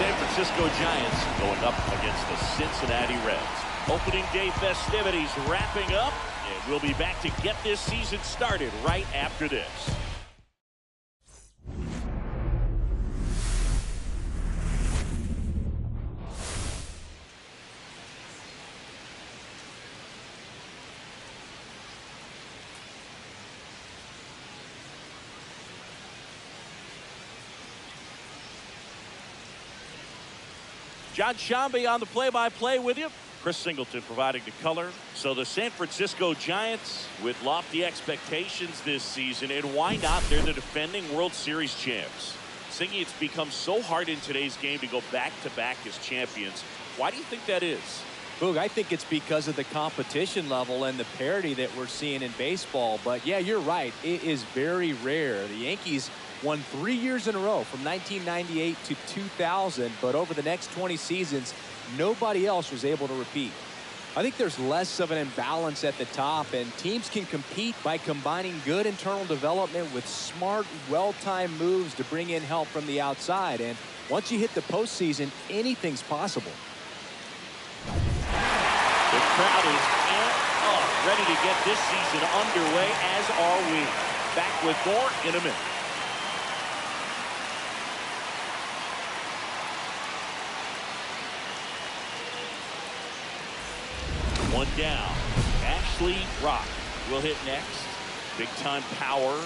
San Francisco Giants going up against the Cincinnati Reds. Opening day festivities wrapping up, and we'll be back to get this season started right after this. John Shambi on the play-by-play with you. Chris Singleton providing the color. So the San Francisco Giants with lofty expectations this season, and why not? They're the defending World Series champs. Singy, it's become so hard in today's game to go back-to-back as champions. Why do you think that is? Boog, I think it's because of the competition level and the parity that we're seeing in baseball. But yeah, you're right. It is very rare. The Yankees won 3 years in a row from 1998 to 2000, but over the next 20 seasons, nobody else was able to repeat. I think there's less of an imbalance at the top, and teams can compete by combining good internal development with smart, well-timed moves to bring in help from the outside. And once you hit the postseason, anything's possible. The crowd is amped up, ready to get this season underway, as are we. Back with more in a minute. One down. Ashley Rock will hit next. Big time power.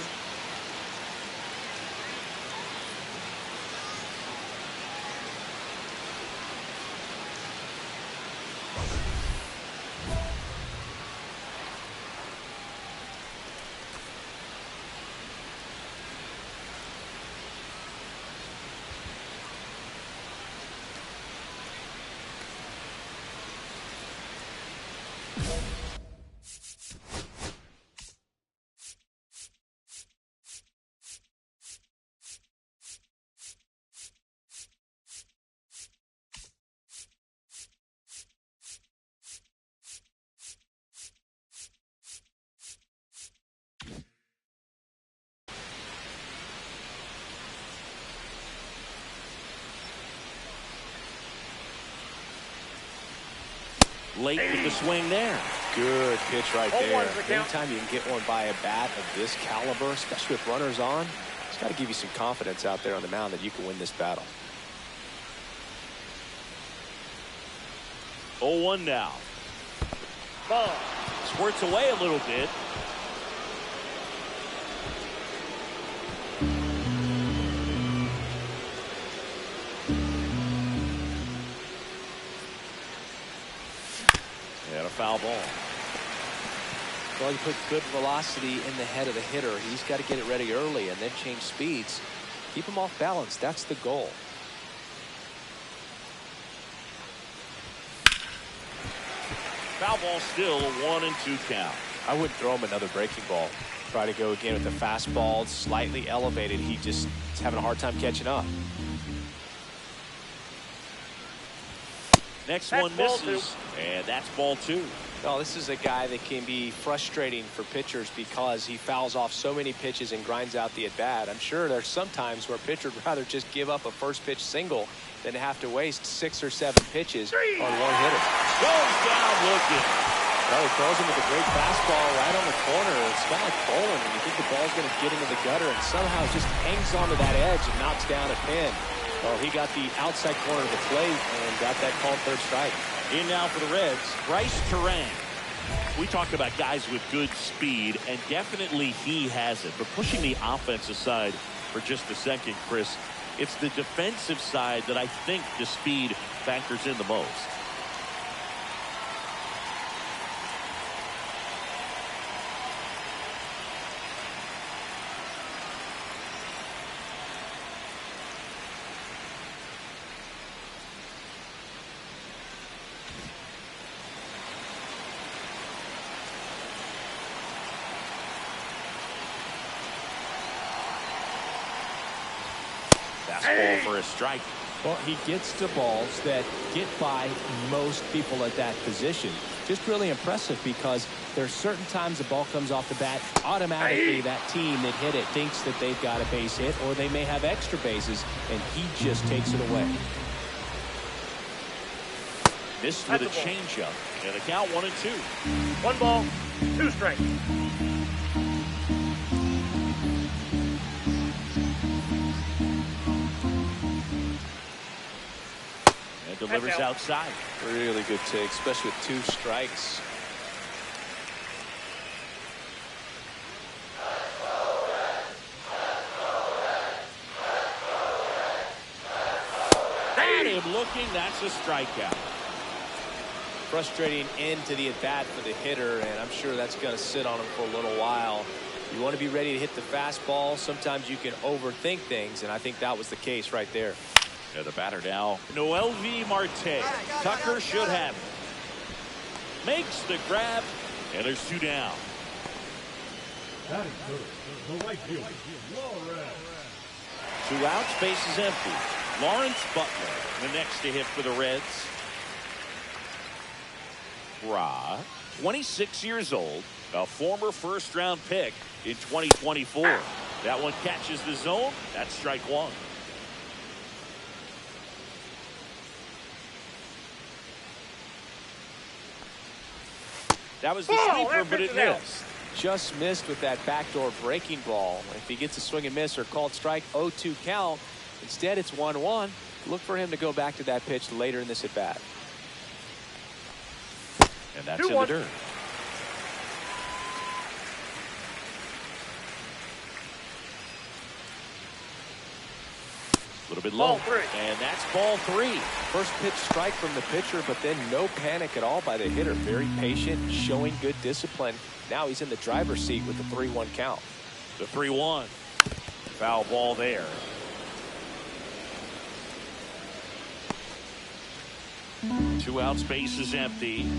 Late with the swing there. Good pitch right there. Anytime you can get one by a bat of this caliber, especially with runners on, it's got to give you some confidence out there on the mound that you can win this battle. 0-1 now. Ball. Squirts away a little bit. And a foul ball. Well, you put good velocity in the head of the hitter. He's got to get it ready early and then change speeds. Keep him off balance. That's the goal. Foul ball still, a 1-2 count. I wouldn't throw him another breaking ball. Try to go again with the fastball, slightly elevated. He just is having a hard time catching up. Next one misses, and that's ball 2. Oh, this is a guy that can be frustrating for pitchers because he fouls off so many pitches and grinds out the at-bat. I'm sure there's some times where a pitcher would rather just give up a first pitch single than to have to waste 6 or 7 pitches on one hitter. Goes down looking. Well, he throws him with a great fastball right on the corner. It's kind of like bowling when you think the ball's going to get into the gutter and somehow it just hangs onto that edge and knocks down a pin. Well, he got the outside corner of the plate and got that called third strike. In now for the Reds, Bryce Terang. We talk about guys with good speed, and definitely he has it. But pushing the offense aside for just a second, Chris, it's the defensive side that I think the speed factors in the most. Fastball for a strike. Well, he gets to balls that get by most people at that position. Just really impressive because there's certain times the ball comes off the bat, automatically that team that hit it thinks that they've got a base hit or they may have extra bases, and he just takes it away. Missed with a changeup, and the count 1-2. 1 ball, 2 strikes. Delivers outside. Really good take, especially with 2 strikes. At him looking, that's a strikeout. Frustrating end to the at-bat for the hitter, and I'm sure that's going to sit on him for a little while. You want to be ready to hit the fastball. Sometimes you can overthink things, and I think that was the case right there. Yeah, the batter now, Noel V. Marte. Tucker should have it. Makes the grab, and there's 2 down. The right field, 2 outs, base is empty. Lawrence Butler, the next to hit for the Reds. Ra, 26 years old, a former first-round pick in 2024. That one catches the zone. That's strike 1. That was the sweeper, but it missed. Just missed with that backdoor breaking ball. If he gets a swing and miss or called strike, 0-2 count. Instead, it's 1-1. Look for him to go back to that pitch later in this at bat. And that's in the dirt. A little bit low. And that's ball 3. First pitch strike from the pitcher, but then no panic at all by the hitter. Very patient, showing good discipline. Now he's in the driver's seat with the 3-1 count. The 3-1. Foul ball there. Two outs, base is empty.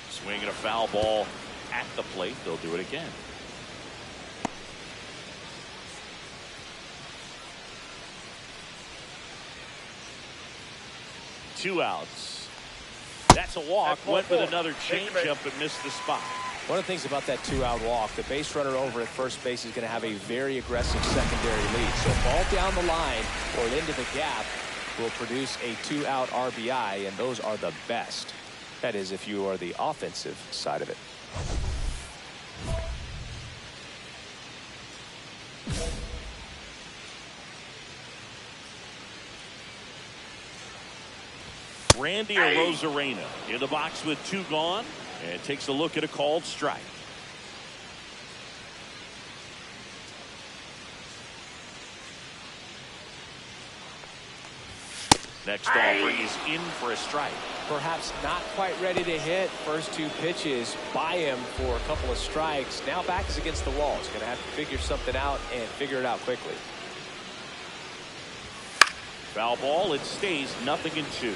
Swinging a foul ball at the plate. They'll do it again. Two outs. That's a walk. Went with another changeup but missed the spot. One of the things about that 2-out walk, the base runner over at first base is going to have a very aggressive secondary lead. So ball down the line or into the gap will produce a 2-out RBI, and those are the best. That is, if you are the offensive side of it. Randy Arozarena in the box with 2 gone and takes a look at a called strike. Next offering is in for a strike. Perhaps not quite ready to hit. First 2 pitches by him for a couple of strikes. Now back is against the wall. He's going to have to figure something out and figure it out quickly. Foul ball. It stays 0-2.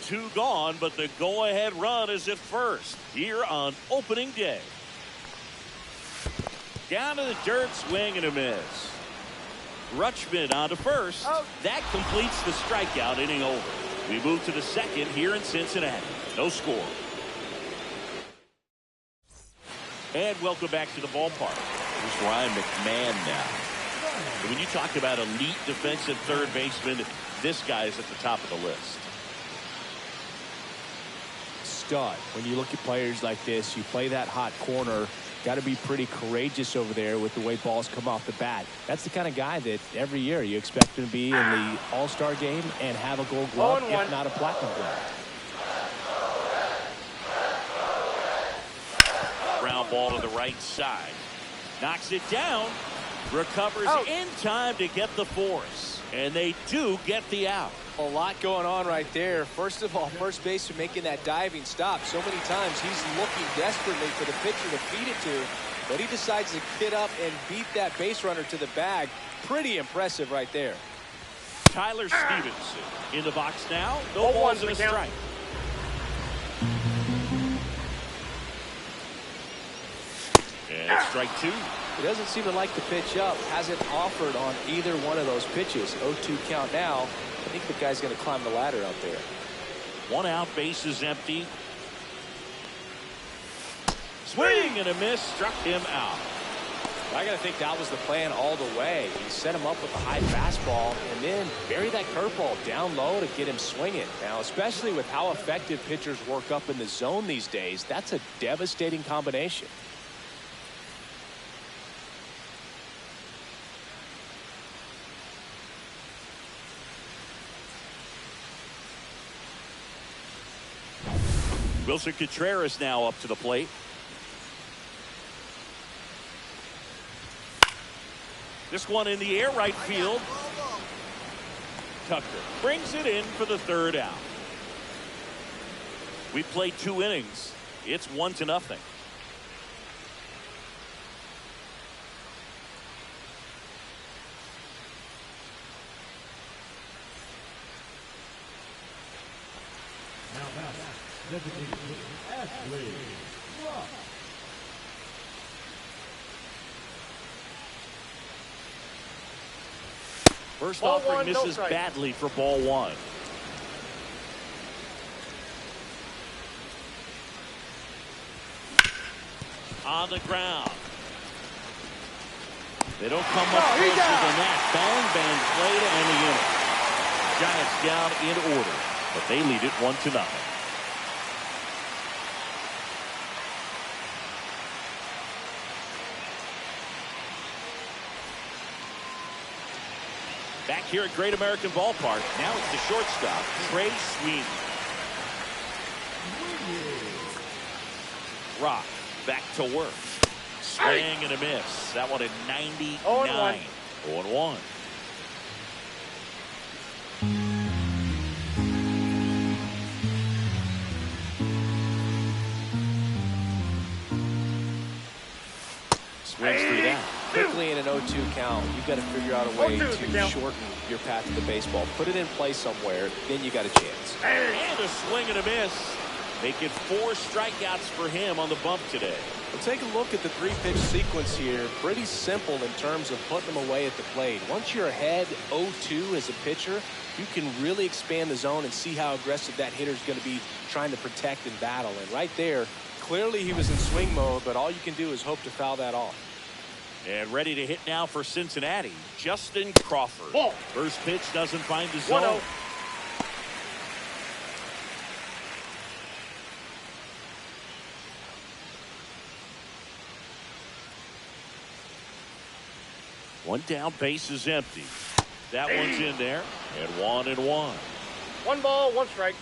2 gone, but the go-ahead run is at first here on opening day. Down to the dirt, swing and a miss. Rutschman on to first. That completes the strikeout, inning over. We move to the second here in Cincinnati. No score. And welcome back to the ballpark. Here's Ryan McMahon now. When you talk about elite defensive third baseman, this guy is at the top of the list. Stud. When you look at players like this, you play that hot corner. Got to be pretty courageous over there with the way balls come off the bat. That's the kind of guy that every year you expect him to be in the All-Star game and have a Gold Glove, if not a Platinum Glove. Ground ball to the right side. Knocks it down. Recovers in time to get the force. And they do get the out. A lot going on right there. First of all, first baseman making that diving stop. So many times he's looking desperately for the pitcher to feed it to, but he decides to get up and beat that base runner to the bag. Pretty impressive right there. Tyler Stevenson in the box now. No balls and a strike. And strike 2. He doesn't seem to like the pitch up. Hasn't offered on either one of those pitches. 0-2 count now. I think the guy's going to climb the ladder out there. 1 out, base is empty. Swing and a miss, struck him out. I got to think that was the plan all the way. He set him up with a high fastball and then buried that curveball down low to get him swinging. Now, especially with how effective pitchers work up in the zone these days, that's a devastating combination. Wilson Contreras now up to the plate. This one in the air, right field. Tucker brings it in for the 3rd out. We played 2 innings. It's 1-0. First offering misses badly for ball 1. On the ground. They don't come much closer than that. Bang, bang play to end the inning. Giants down in order, but they lead it 1-0. Back here at Great American Ballpark. Now it's the shortstop, Trey Sweeney. Rock back to work. Swing and a miss. That one at 99. 0-1. Swings 3 down. Quickly in an 0-2 count, you've got to figure out a way to shorten your path to the baseball. Put it in play somewhere, then you got a chance. And a swing and a miss. Make it 4 strikeouts for him on the bump today. Well, take a look at the 3-pitch sequence here. Pretty simple in terms of putting them away at the plate. Once you're ahead 0-2 as a pitcher, you can really expand the zone and see how aggressive that hitter is going to be trying to protect and battle. And right there, clearly he was in swing mode, but all you can do is hope to foul that off. And ready to hit now for Cincinnati, Justin Crawford. Ball. First pitch doesn't find the zone. 1-0. One down, base is empty. That one's in there, and 1-1. 1 ball, 1 strike.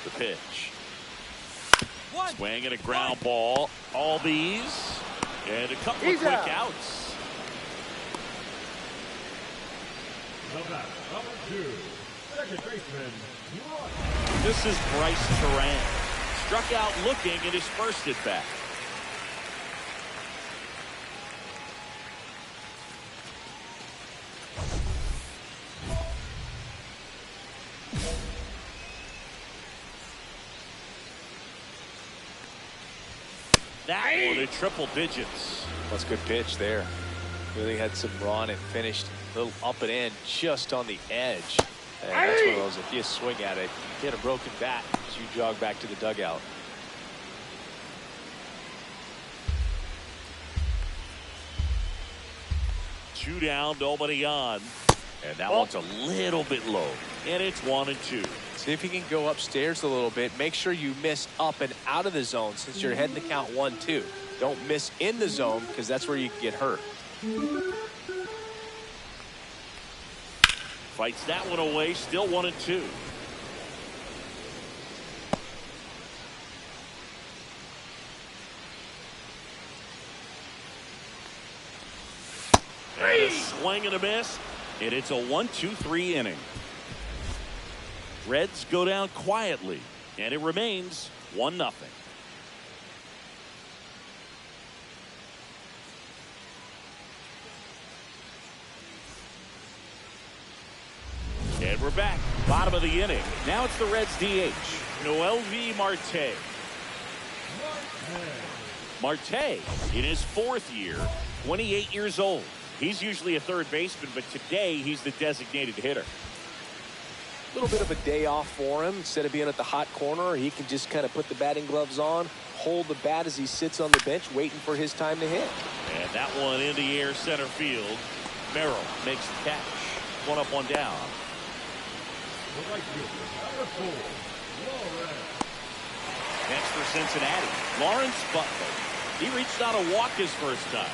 The pitch. Swing and a ground ball. All these, and a couple of quick outs. Number 2, second baseman. This is Bryce Turan. Struck out looking at his first at bat. That one in triple digits. That's a good pitch there. Really had some run and finished a little up and in just on the edge. And that's one of those, if you swing at it, you hit a broken bat as you jog back to the dugout. Two down, nobody on. And that one's a little bit low. And it's 1-2. See if you can go upstairs a little bit. Make sure you miss up and out of the zone since you're heading to count 1-2. Don't miss in the zone because that's where you can get hurt. Fights that one away, still 1-2. And a swing and a miss, and it's a 1-2-3 inning. Reds go down quietly, and it remains 1-0. And we're back, bottom of the inning. Now it's the Reds DH, Noelvi Marte. Marte, in his 4th year, 28 years old. He's usually a third baseman, but today he's the designated hitter. A little bit of a day off for him. Instead of being at the hot corner, he can just kind of put the batting gloves on, hold the bat as he sits on the bench, waiting for his time to hit. And that one in the air center field. Merrill makes the catch. 1 up, 1 down. Next for Cincinnati, Lawrence Butler. He reached out a walk his first time.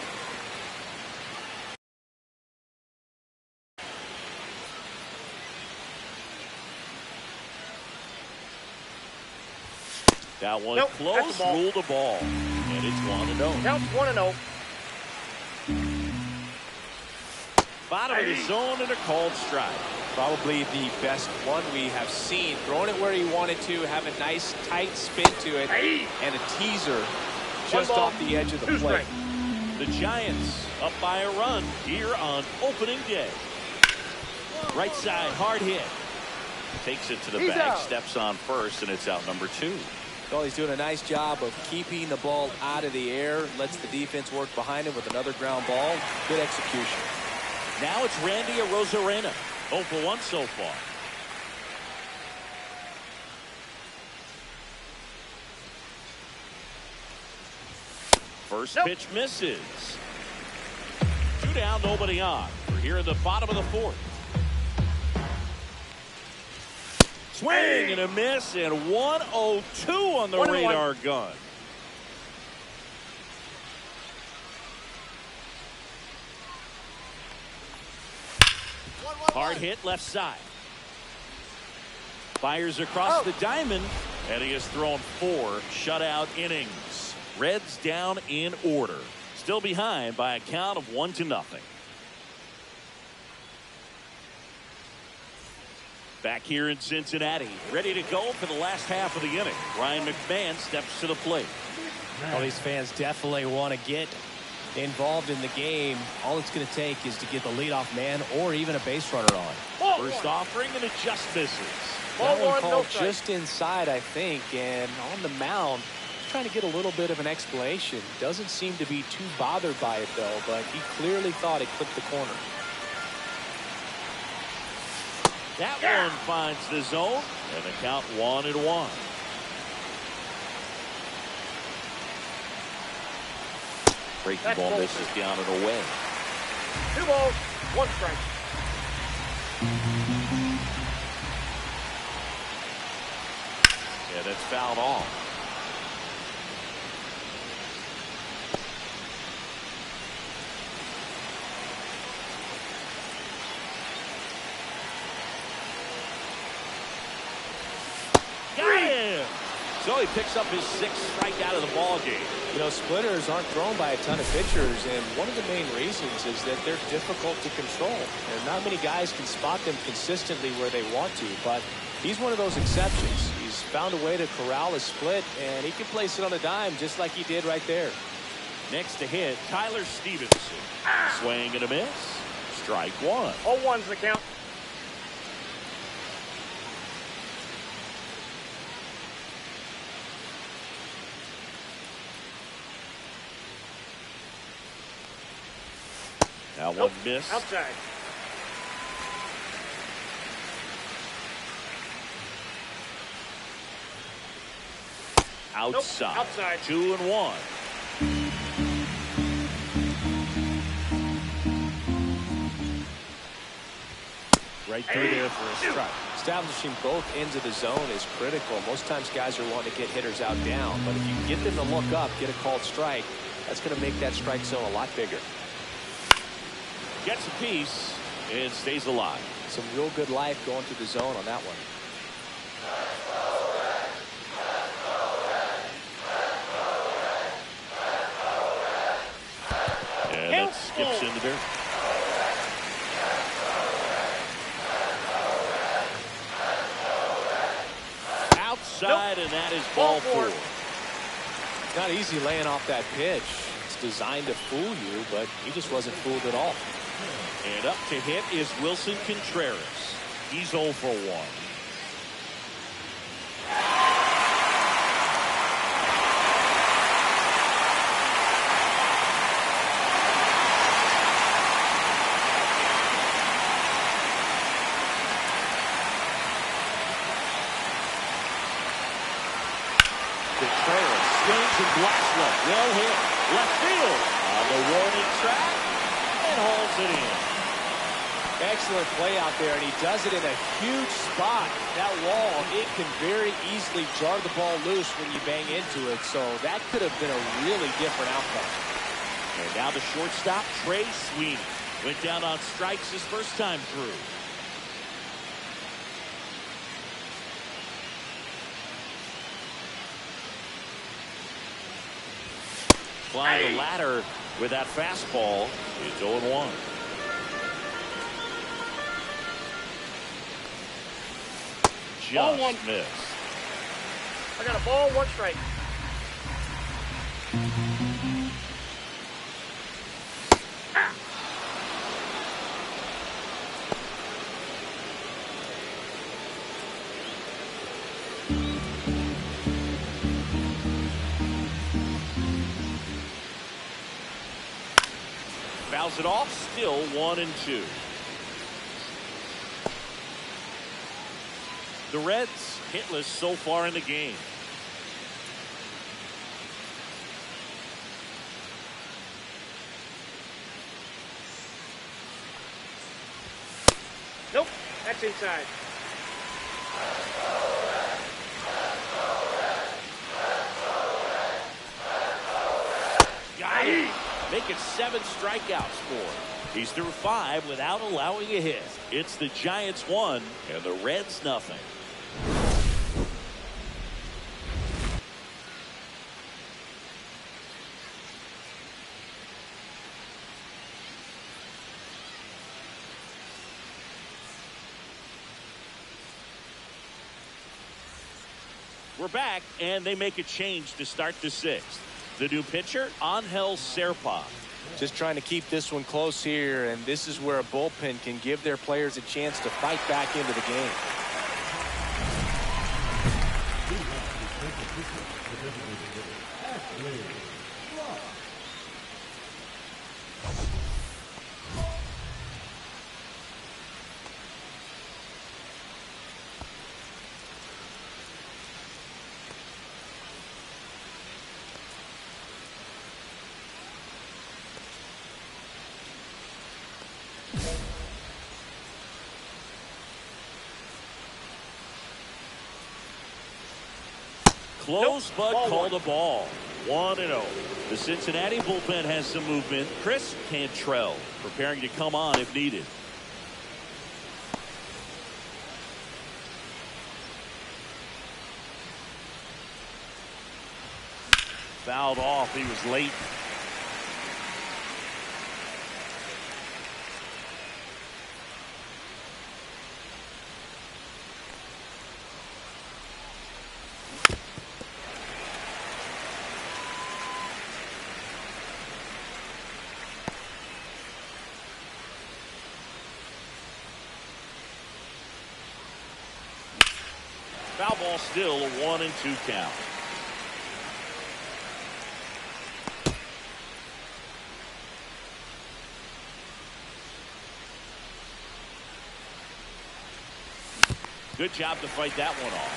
That one close, ruled a ball. And it's 1-0. Counts 1-0. Bottom of the zone and a called strike. Probably the best one we have seen. Throwing it where he wanted to, have a nice tight spin to it, and a teaser just off the edge of the plate. The Giants up by a run here on opening day. Right side, hard hit. Takes it to the bag, steps on first, and it's out number 2. Well, he's doing a nice job of keeping the ball out of the air, lets the defense work behind him with another ground ball. Good execution. Now it's Randy Arozarena. 0 for 1 so far. First pitch misses. 2 down, nobody on. We're here in the bottom of the 4th. Swing and a miss, and 1-0-2 on the radar gun. Hard hit left side. Fires across the diamond, and he has thrown 4 shutout innings. Reds down in order. Still behind by a count of 1-0. Back here in Cincinnati, ready to go for the last half of the inning. Ryan McMahon steps to the plate. Well, these fans definitely want to get involved in the game. All it's going to take is to get the leadoff man or even a base runner on. First offering, and it just misses. That one called just inside, I think, and on the mound, trying to get a little bit of an explanation. Doesn't seem to be too bothered by it, though, but he clearly thought it clipped the corner. That one finds the zone, and the count 1-1. Breaking ball misses down and away. 2 balls, 1 strike. Yeah, that's fouled off. So he picks up his 6th strikeout of the ball game. You know, splitters aren't thrown by a ton of pitchers, and one of the main reasons is that they're difficult to control. And not many guys can spot them consistently where they want to, but he's one of those exceptions. He's found a way to corral a split, and he can place it on a dime just like he did right there. Next to hit, Tyler Stevenson. Swing and a miss. Strike 1. 0-1's the count. Now one miss. Outside. Outside. Nope. Outside. 2-1. Right through there for a strike. Establishing both ends of the zone is critical. Most times guys are wanting to get hitters out down, but if you can get them to look up, get a called strike, that's going to make that strike zone a lot bigger. Gets a piece and stays alive. Some real good life going through the zone on that one. And that skips into there. Outside, and that is ball 4. Not easy laying off that pitch. It's designed to fool you, but he just wasn't fooled at all. And up to hit is Wilson Contreras. He's 0 for 1. Contreras swings and blocks left. Well hit. Left field on the warning track and holds it in. Excellent play out there, and he does it in a huge spot. That wall, it can very easily jar the ball loose when you bang into it, so that could have been a really different outcome. And now the shortstop, Trey Sweeney, went down on strikes his first time through. Flying the ladder with that fastball. It's 0-1. Ball Just 1. missed. I got a ball, 1 strike. Fouls it off, still 1-2. The Reds hitless so far in the game. Nope, that's inside. Got it. Making 7 strikeouts for him. He's through 5 without allowing a hit. It's the Giants 1 and the Reds nothing. We're back, and they make a change to start the 6th. The new pitcher, Angel Serpa. Just trying to keep this one close here, and this is where a bullpen can give their players a chance to fight back into the game. Close, Nope. but Ball called 1. a ball. 1-0. The Cincinnati bullpen has some movement. Chris Cantrell preparing to come on if needed. Fouled off. He was late. Foul ball still, a 1-2 count. Good job to fight that one off.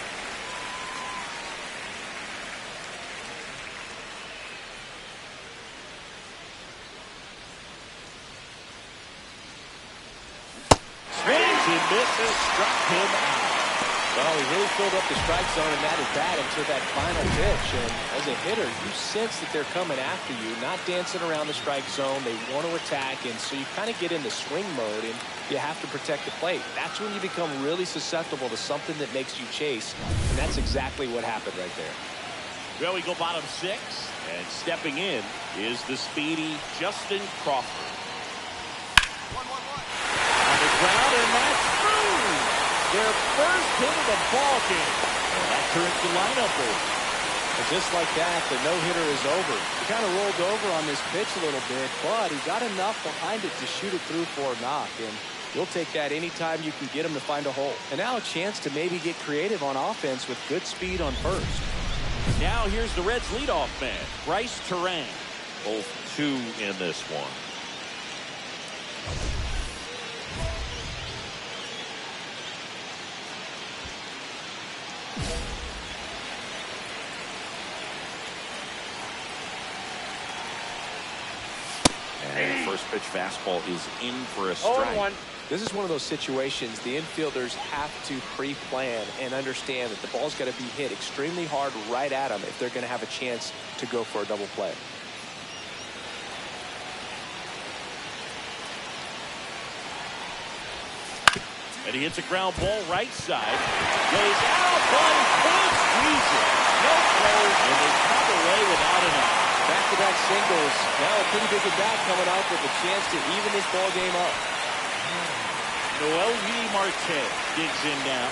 Swings and misses, struck him out. Well, he really filled up the strike zone in that at bat until that final pitch. And as a hitter, you sense that they're coming after you, not dancing around the strike zone. They want to attack, and so you kind of get into swing mode, and you have to protect the plate. That's when you become really susceptible to something that makes you chase, and that's exactly what happened right there. Well, we go bottom 6, and stepping in is the speedy Justin Crawford. 1-1-1. On the ground, and that's through. Their first hit of the ball game. And that turns the lineup over. And just like that, the no-hitter is over. He kind of rolled over on this pitch a little bit, but he got enough behind it to shoot it through for a knock. And you'll take that anytime you can get him to find a hole. And now a chance to maybe get creative on offense with good speed on first. Now here's the Reds leadoff man, Bryce Terang. Both 2 in this one. And the first pitch fastball is in for a strike. 0-1. This is one of those situations the infielders have to pre-plan and understand that the ball's got to be hit extremely hard right at them if they're going to have a chance to go for a double play. And he hits a ground ball right side. Goes out, but he can't squeeze it. No play, and they come away without an out. Back-to-back singles. Now a pretty big at-bat coming up with a chance to even this ball game up. Noel Marte digs in now.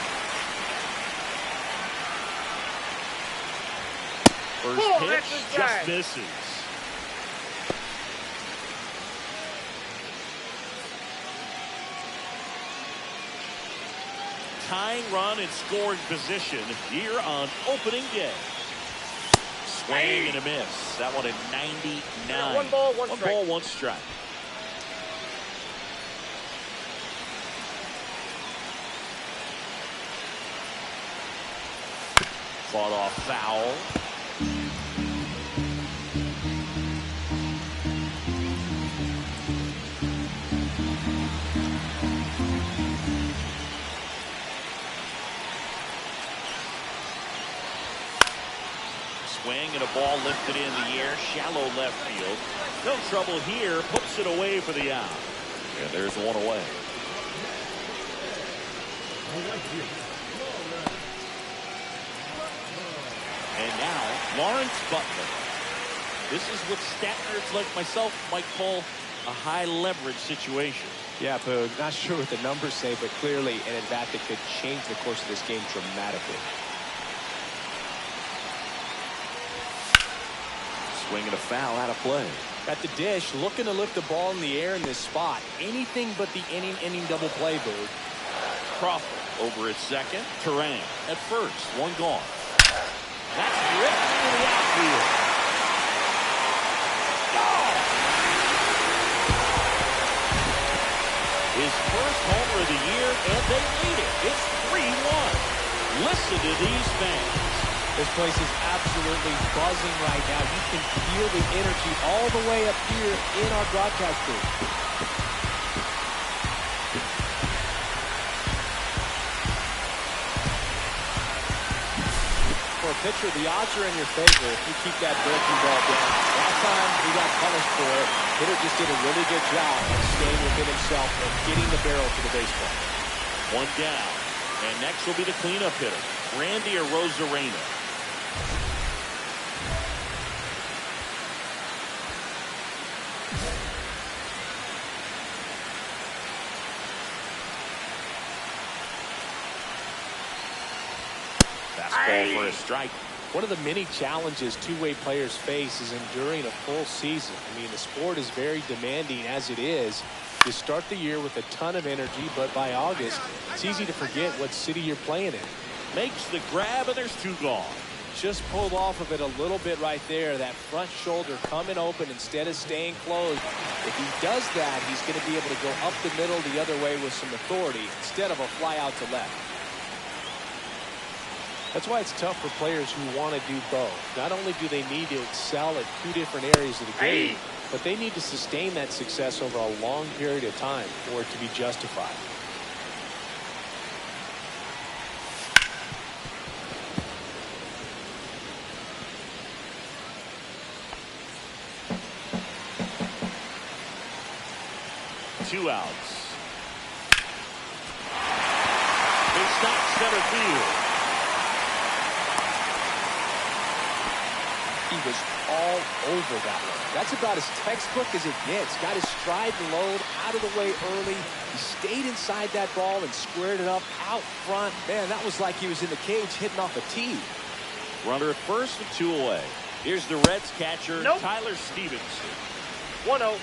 First pitch just misses. Tying run in scoring position here on opening day. Swing and a miss. That one at 99. 1 ball, 1 strike. 1 ball, 1 strike. Fought off foul. Swing and a ball lifted in the air, shallow left field. No trouble here, puts it away for the out. And there's one away. And now, Lawrence Butler. This is what stat nerds like myself might call a high leverage situation. Yeah, Poog, not sure what the numbers say, but clearly an at-bat that could change the course of this game dramatically. Swinging a foul out of play. At the dish, looking to lift the ball in the air in this spot. Anything but the inning double play, Boog. Crawford over at second. Terang at first. 1 gone. That's ripped into the outfield. Gone! His first homer of the year, and they lead it. It's 3-1. Listen to these fans. This place is absolutely buzzing right now. You can feel the energy all the way up here in our broadcast booth. For a pitcher, the odds are in your favor if you keep that breaking ball down. Last time he got punished for it, hitter just did a really good job of staying within himself and getting the barrel to the baseball. 1 down. And next will be the cleanup hitter, Randy Arozarena. Fastball for a strike. One of the many challenges two-way players face is enduring a full season. I mean, the sport is very demanding as it is. You start the year with a ton of energy, but by August, it's easy to forget what city you're playing in. Makes the grab, and there's two gone. Just pulled off of it a little bit right there. That front shoulder coming open instead of staying closed. If he does that, he's going to be able to go up the middle the other way with some authority instead of a fly out to left. That's why it's tough for players who want to do both. Not only do they need to excel at two different areas of the game, but they need to sustain that success over a long period of time for it to be justified. Two outs. They stop center field. He was all over that one. That's about as textbook as it gets. Got his stride and load out of the way early. He stayed inside that ball and squared it up out front. Man, that was like he was in the cage hitting off a tee. Runner at first and 2 away. Here's the Reds catcher, Tyler Stevenson. 1-0.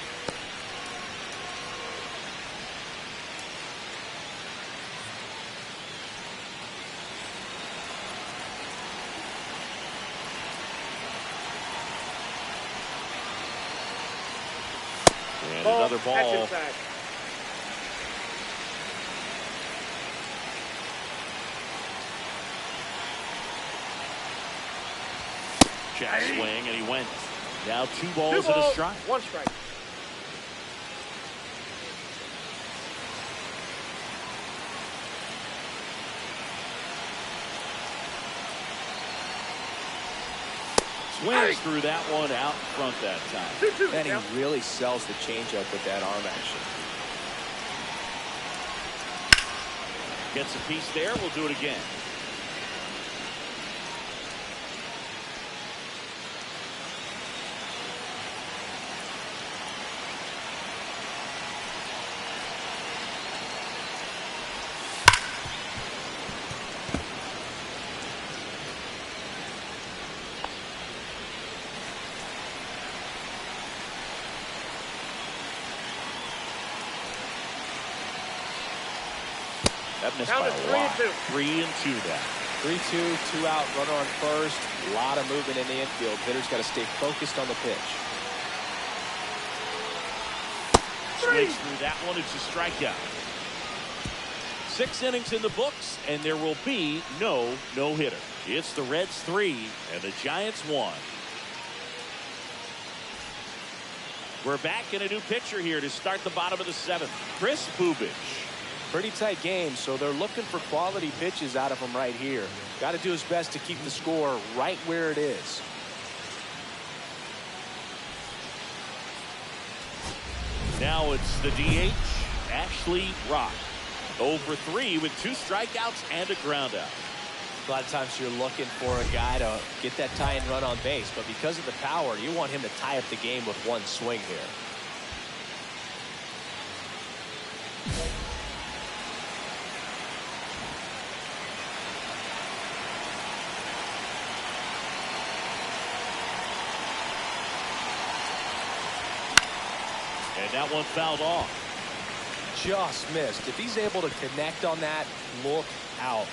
And another ball. That's inside. Jack swing, and he went. Now 2 balls and a strike. 1 strike. Swings through that one out front that time. And he really sells the changeup with that arm action. Gets a piece there. We'll do it again. That missed by a lot. 3-2 now. 3-2, 2 out, runner on first. A lot of movement in the infield. Hitter's got to stay focused on the pitch. Swings through that one. It's a strikeout. 6 innings in the books, and there will be no no-hitter. It's the Reds 3 and the Giants 1. We're back in a new pitcher here to start the bottom of the 7th. Chris Bubich. Pretty tight game, so they're looking for quality pitches out of him right here. Got to do his best to keep the score right where it is. Now it's the DH, Ashley Rock. 0 for 3 with 2 strikeouts and a ground out. A lot of times you're looking for a guy to get that tying run on base, but because of the power, you want him to tie up the game with 1 swing here. And that one fouled off. Just missed. If he's able to connect on that, look out.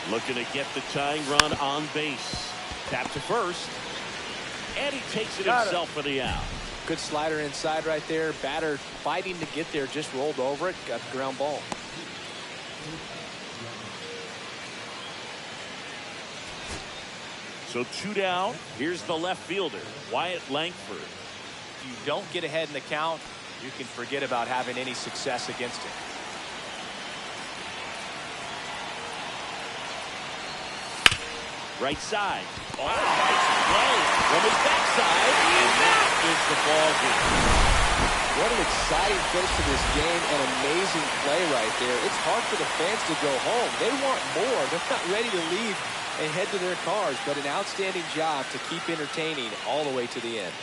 Looking to get the tying run on base. Tap to first. And he takes it himself for the out. Good slider inside right there. Batter fighting to get there, just rolled over it. Got the ground ball. So 2 down. Here's the left fielder, Wyatt Langford. If you don't get ahead in the count, you can forget about having any success against him. Right side. Oh, nice play from his backside, and that is the ball game. What an exciting finish to this game, an amazing play right there. It's hard for the fans to go home. They want more. They're not ready to leave and head to their cars, but an outstanding job to keep entertaining all the way to the end.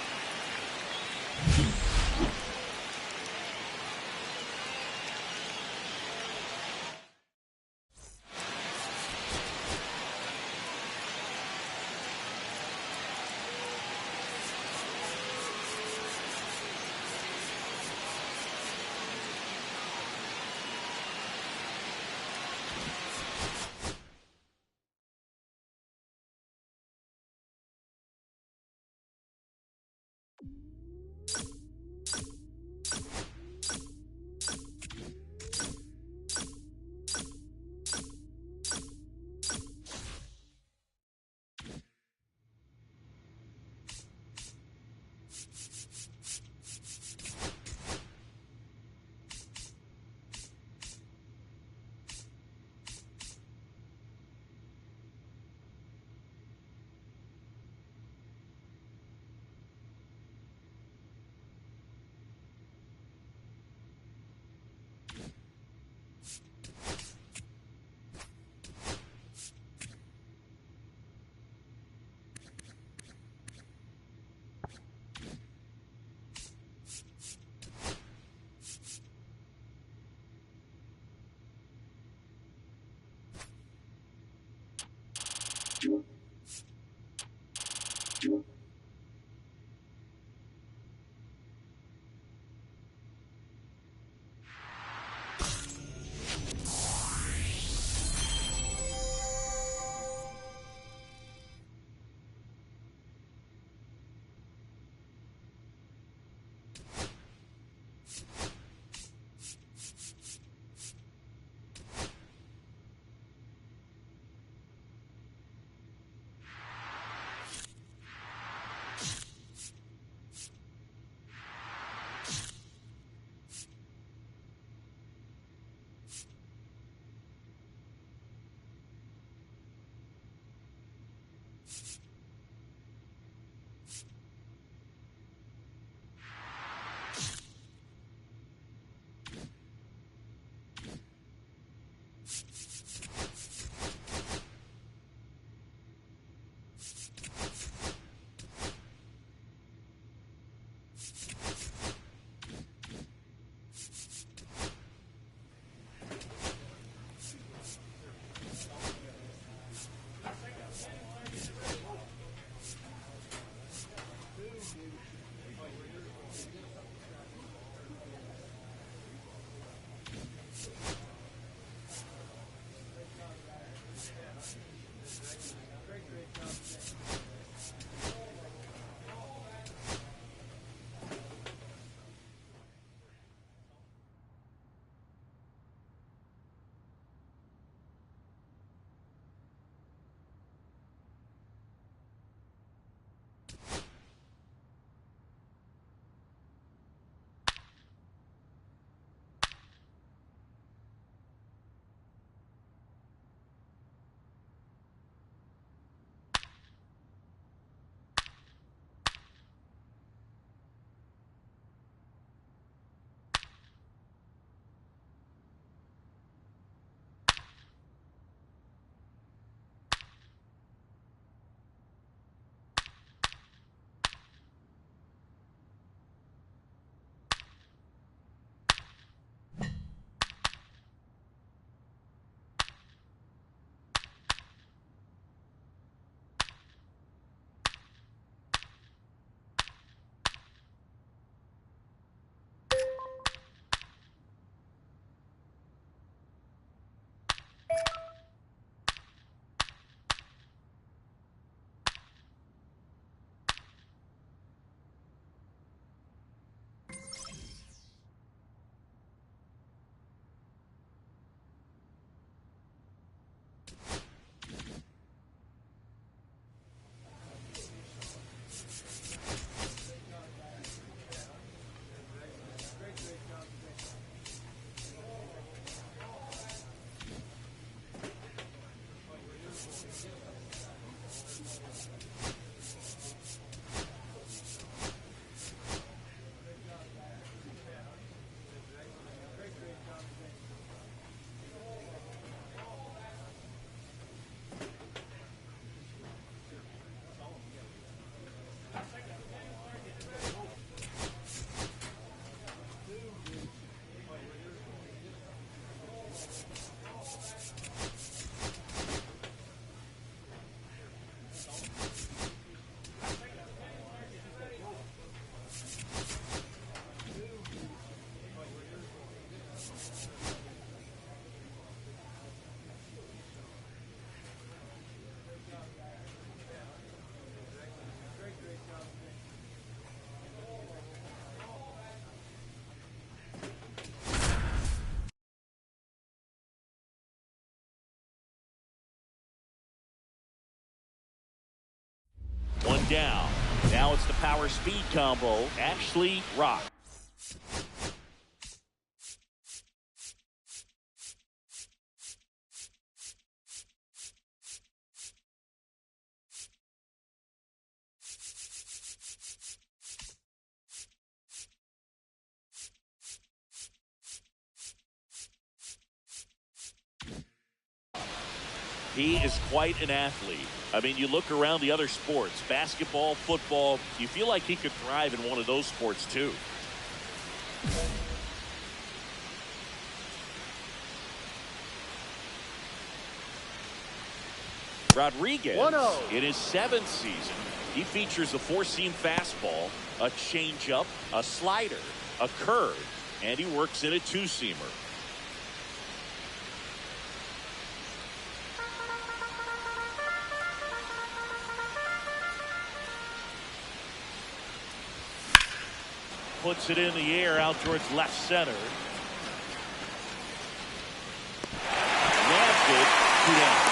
One down. Now it's the power speed combo. Ashley Rock. He is quite an athlete. I mean, you look around the other sports, basketball, football, you feel like he could thrive in one of those sports too. Rodriguez, 1-0. in his 7th season, he features a 4-seam fastball, a changeup, a slider, a curve, and he works in a 2-seamer. Puts it in the air out towards left center. Nabbed it, 2 down.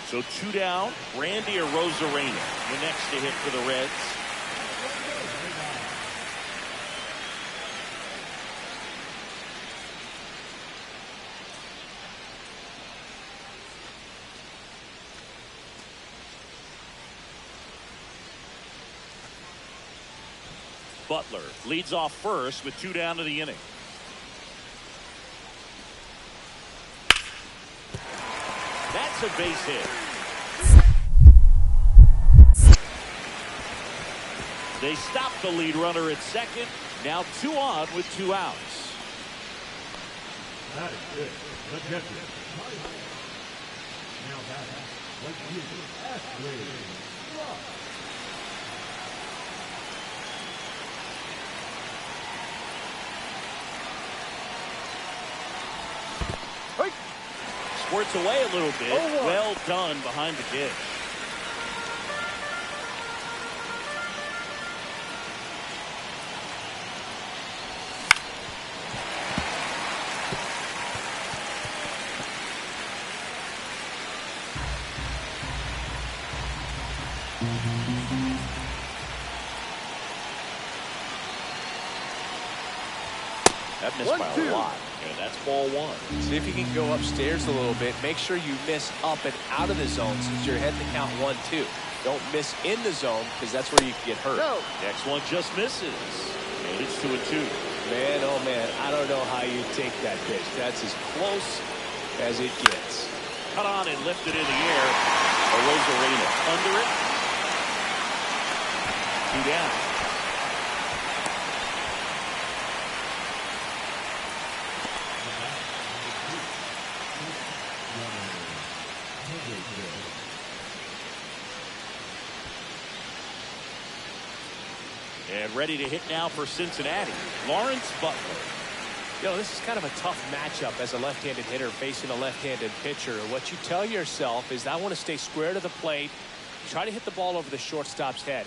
So 2 down. Randy or Rosarena, the next to hit for the Reds. Butler leads off first with 2 down to the inning. That's a base hit. They stop the lead runner at second. Now 2 on with 2 outs. That is good. Let's get it. Now back. Let's use it. Squirts away a little bit. Well done behind the dish. That missed by a lot. And that's ball 1. See if you can go upstairs a little bit. Make sure you miss up and out of the zone since you're heading to count 1-2. Don't miss in the zone because that's where you can get hurt. No. Next one just misses. And it's 2-2. Man, oh man, I don't know how you take that pitch. That's as close as it gets. Cut on and lifted in the air. Rosarena under it. 2 down. And ready to hit now for Cincinnati, Lawrence Butler. You know, this is kind of a tough matchup as a left-handed hitter facing a left-handed pitcher. What you tell yourself is I want to stay square to the plate, try to hit the ball over the shortstop's head.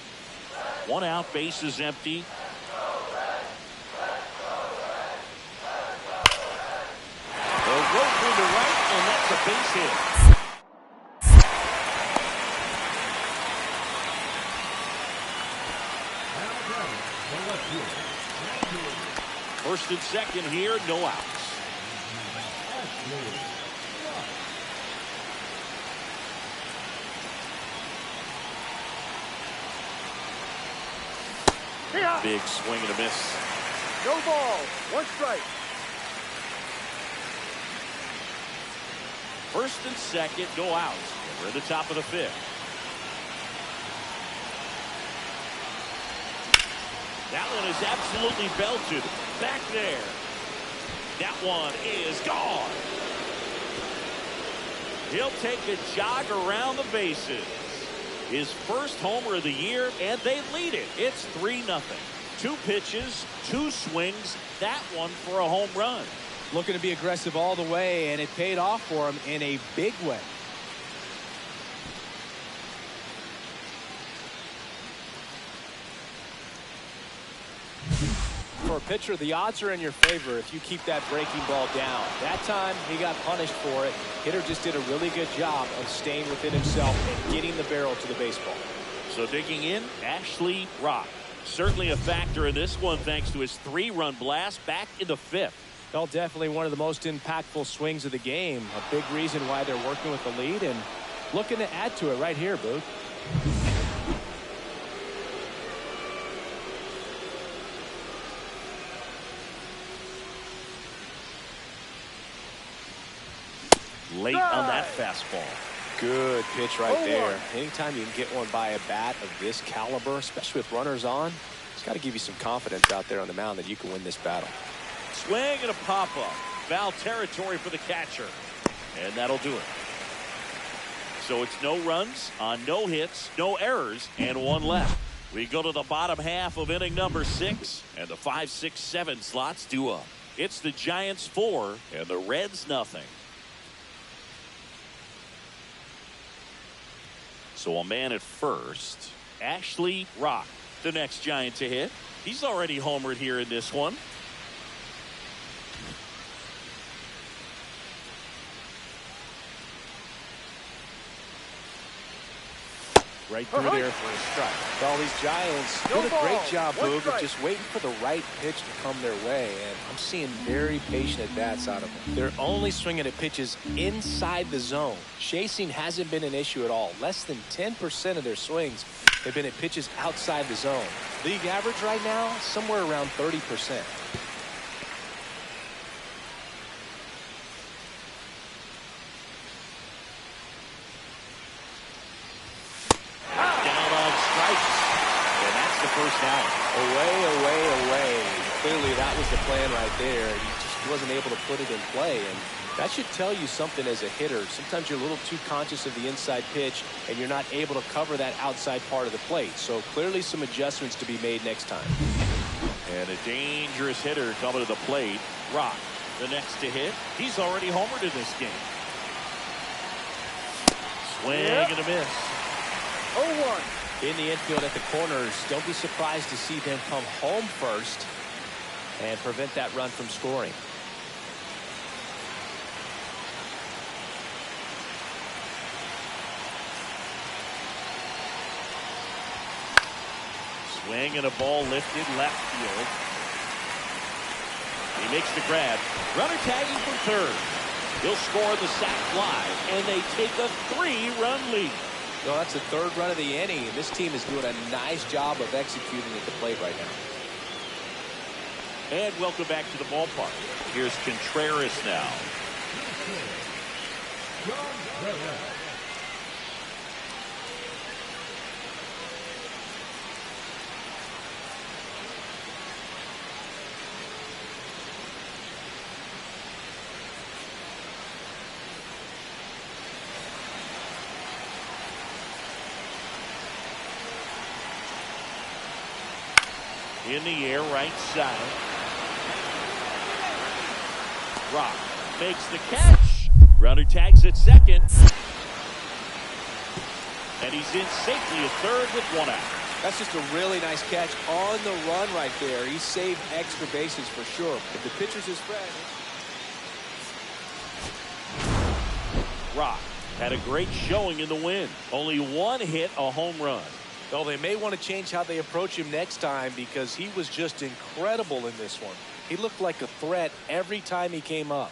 1 out, base is empty. They'll go through the right, and that's a base hit. First and second here, no outs. Big swing and a miss. No ball. 1 strike. First and second, no outs. We're at the top of the 5th. That one is absolutely belted. Back there. That one is gone. He'll take a jog around the bases. His first homer of the year, and they lead it. It's 3-0. 2 pitches, 2 swings. That one for a home run. Looking to be aggressive all the way, and it paid off for him in a big way. For a pitcher, the odds are in your favor if you keep that breaking ball down. That time, he got punished for it. Hitter just did a really good job of staying within himself and getting the barrel to the baseball. So digging in, Ashley Rock. Certainly a factor in this one thanks to his 3-run blast back in the 5th. Well, definitely one of the most impactful swings of the game. A big reason why they're working with the lead and looking to add to it right here, Boog. Late on that fastball. Good pitch right there. Anytime you can get one by a bat of this caliber, especially with runners on, It's got to give you some confidence out there on the mound that you can win this battle. Swing and a pop-up. Foul territory for the catcher. And that'll do it. So it's no runs on no hits, no errors, and one left. We go to the bottom half of inning number 6, and the 5, 6, 7 slots due up. It's the Giants 4 and the Reds nothing. So a man at first. Ashley Rock, the next Giant to hit. He's already homered here in this one. Right through there for a strike. Well, these Giants No did a ball. great job, One Boog, of strike. just waiting for the right pitch to come their way. And I'm seeing very patient at-bats out of them. They're only swinging at pitches inside the zone. Chasing hasn't been an issue at all. Less than 10% of their swings have been at pitches outside the zone. League average right now, somewhere around 30%. First down. Away. Clearly that was the plan right there. He just wasn't able to put it in play, and that should tell you something as a hitter. Sometimes you're a little too conscious of the inside pitch and you're not able to cover that outside part of the plate. So clearly some adjustments to be made next time. And a dangerous hitter coming to the plate. Rock, the next to hit. He's already homered in this game. Swing and a miss. 0-1. In the infield at the corners, don't be surprised to see them come home first and prevent that run from scoring. Swing and a ball lifted left field. He makes the grab. Runner tagging from third. He'll score the sac fly, and they take a 3-run lead. No, that's the third run of the inning, and this team is doing a nice job of executing at the plate right now. And welcome back to the ballpark. Here's Contreras now. In the air, right side. Rock makes the catch. Runner tags at second. And he's in safely at third with 1 out. That's just a really nice catch on the run right there. He saved extra bases for sure. If the pitcher's his friend. Rock had a great showing in the win. Only 1 hit, a home run. Well, they may want to change how they approach him next time because he was just incredible in this one. He looked like a threat every time he came up.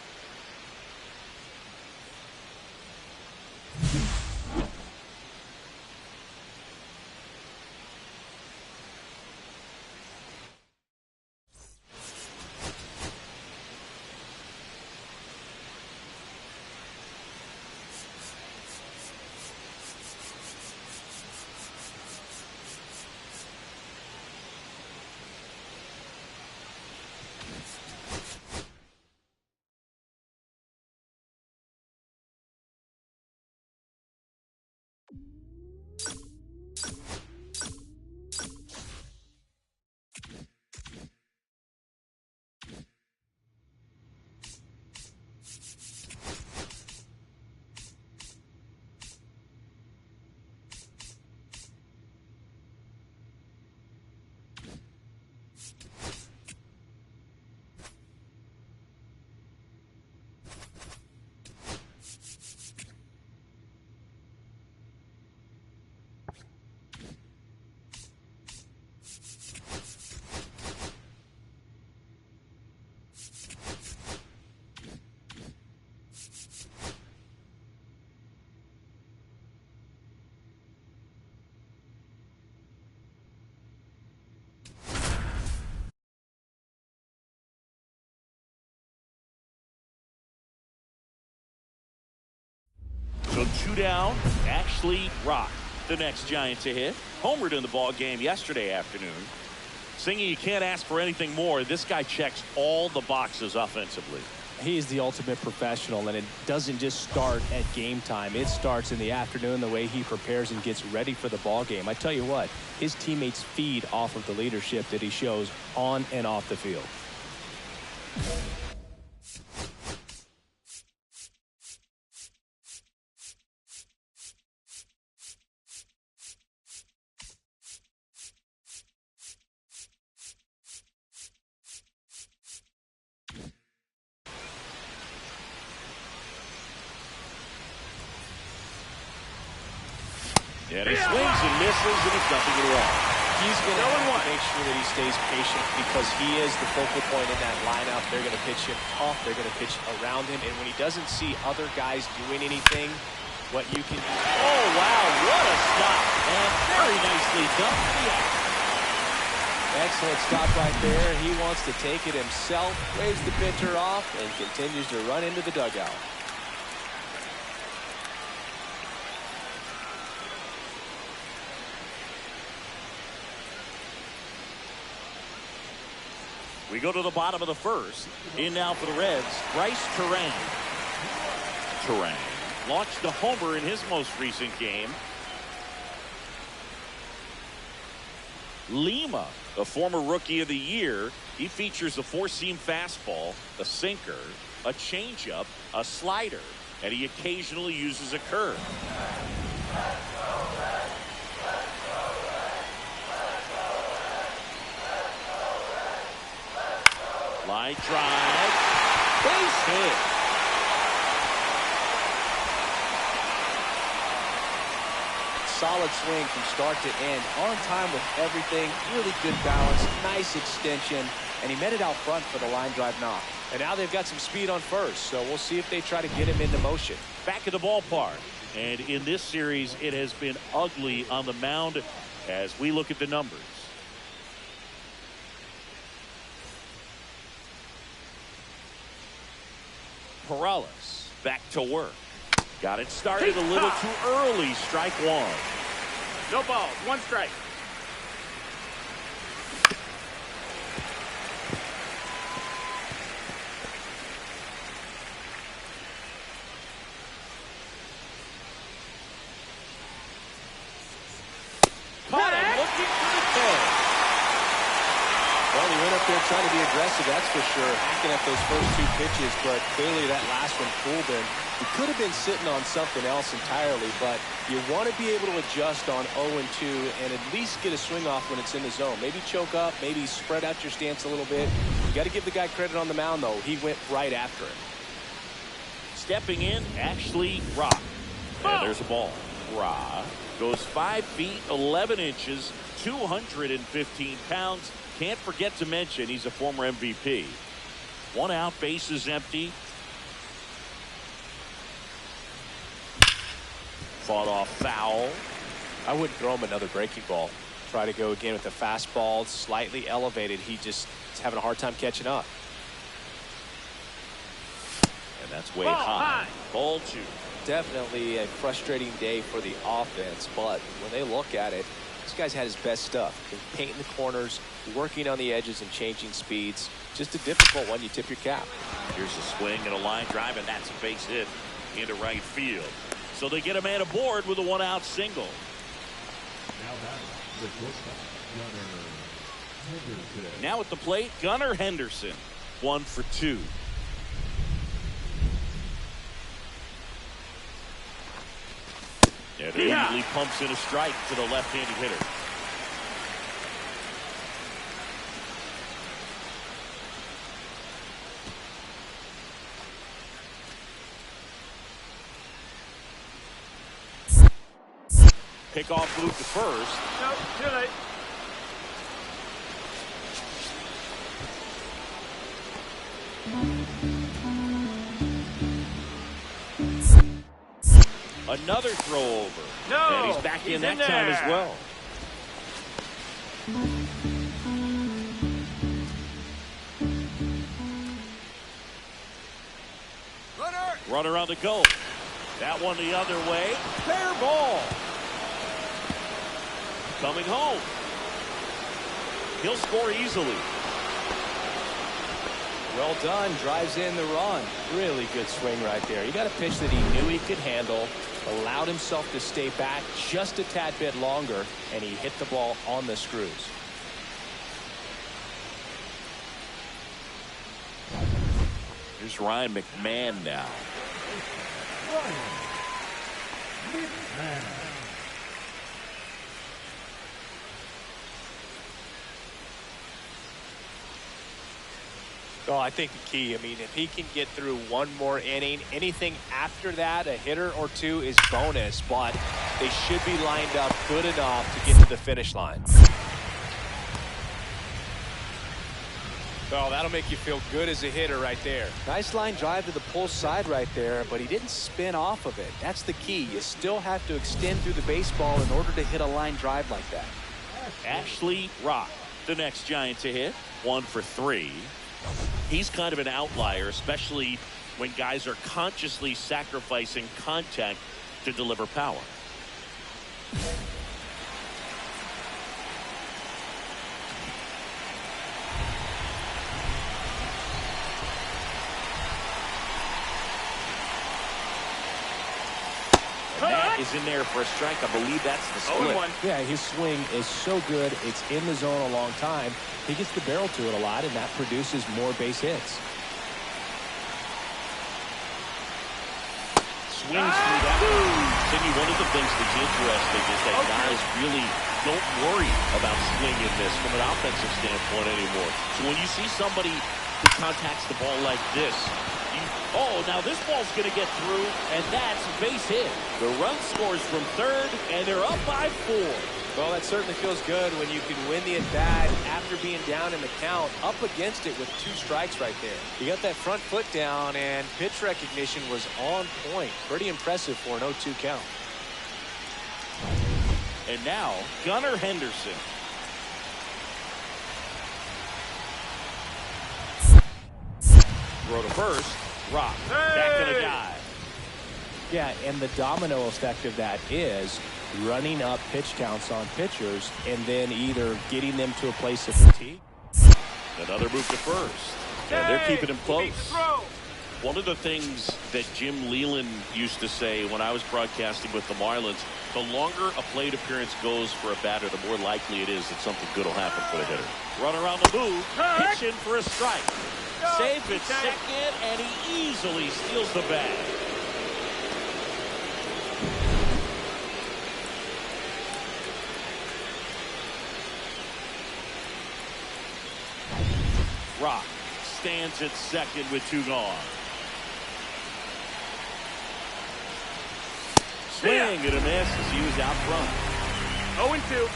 So 2 down. Ashley Rock, the next Giant to hit. Homered in the ball game yesterday afternoon. Singing, you can't ask for anything more. This guy checks all the boxes offensively. He's the ultimate professional, and it doesn't just start at game time. It starts in the afternoon, the way he prepares and gets ready for the ball game. I tell you what, his teammates feed off of the leadership that he shows on and off the field. And he swings and misses, and it's nothing at all. He's going to have to make sure that he stays patient because he is the focal point in that lineup. They're going to pitch him tough. They're going to pitch around him. And when he doesn't see other guys doing anything, what you can do. Oh, wow, what a stop. And very nicely done. Excellent stop right there. He wants to take it himself, waves the pitcher off, and continues to run into the dugout. We go to the bottom of the first. In now for the Reds, Bryce Terang. Terang launched a homer in his most recent game. Lima, a former Rookie of the Year, he features a four-seam fastball, a sinker, a changeup, a slider, and he occasionally uses a curve. Line drive, base hit. Solid swing from start to end, on time with everything, really good balance, nice extension, and he met it out front for the line drive knock. And now they've got some speed on first, so we'll see if they try to get him into motion. Back at the ballpark, and in this series, it has been ugly on the mound as we look at the numbers. Perales back to work. Got it started a little too early. Strike one. No balls. One strike. Caught him looking for the catch. Well, he went up there trying to be aggressive, that's for sure, hacking at those first two pitches, but clearly that last one fooled him. He could have been sitting on something else entirely, but you want to be able to adjust on 0-2 and at least get a swing off when it's in the zone. Maybe choke up, maybe spread out your stance a little bit. You got to give the guy credit on the mound, though. He went right after it. Stepping in, Ashley Rock. And there's a ball. Rock goes 5 feet 11 inches, 215 pounds. Can't forget to mention he's a former MVP. One out, bases empty. Fought off foul. I wouldn't throw him another breaking ball. Try to go again with the fastball, slightly elevated. He just is having a hard time catching up. And that's way high. Ball two. Definitely a frustrating day for the offense, but when they look at it, this guy's had his best stuff. Been painting the corners, working on the edges and changing speeds. Just a difficult one. You tip your cap. Here's a swing and a line drive, and that's a base hit into right field. So they get a man aboard with a one-out single. Now at the plate, Gunnar Henderson. 1 for 2. And he immediately pumps in a strike to the left-handed hitter. Pickoff move to first. Nope, too late. Another throw over. No, and he's back in that time as well. Runner on the go. That one the other way. Fair ball. Coming home. He'll score easily. Well done. Drives in the run. Really good swing right there. He got a pitch that he knew he could handle, allowed himself to stay back just a tad bit longer, and he hit the ball on the screws. Here's Ryan McMahon now. Oh, I think the key, I mean, if he can get through one more inning, anything after that, a hitter or two is bonus, but they should be lined up good enough to get to the finish line. Oh, that'll make you feel good as a hitter right there. Nice line drive to the pull side right there, but he didn't spin off of it. That's the key. You still have to extend through the baseball in order to hit a line drive like that. Ashley Rock, the next Giant to hit, 1 for 3. He's kind of an outlier, especially when guys are consciously sacrificing contact to deliver power. And that is in there for a strike. I believe that's the split. Yeah, his swing is so good. It's in the zone a long time. He gets the barrel to it a lot, and that produces more base hits. Swings through that. Cindy, one of the things that's interesting is that guys really don't worry about swinging this from an offensive standpoint anymore. So when you see somebody who contacts the ball like this, oh, now this ball's going to get through, and that's a base hit. The run scores from third, and they're up by 4. Well, that certainly feels good when you can win the at-bat after being down in the count, up against it with 2 strikes right there. You got that front foot down, and pitch recognition was on point. Pretty impressive for an 0-2 count. And now, Gunnar Henderson. Throw to first. Rock. Back to the dive. Yeah, and the domino effect of that is running up pitch counts on pitchers and then either getting them to a place of fatigue. Another move to first. And they're keeping him close. One of the things that Jim Leland used to say when I was broadcasting with the Marlins, the longer a plate appearance goes for a batter, the more likely it is that something good will happen for the hitter. Run around the move, pitch in for a strike. Safe at second, and he easily steals the bag. Rock stands at second with 2 gone. Swing and a miss as he was out front. 0-2.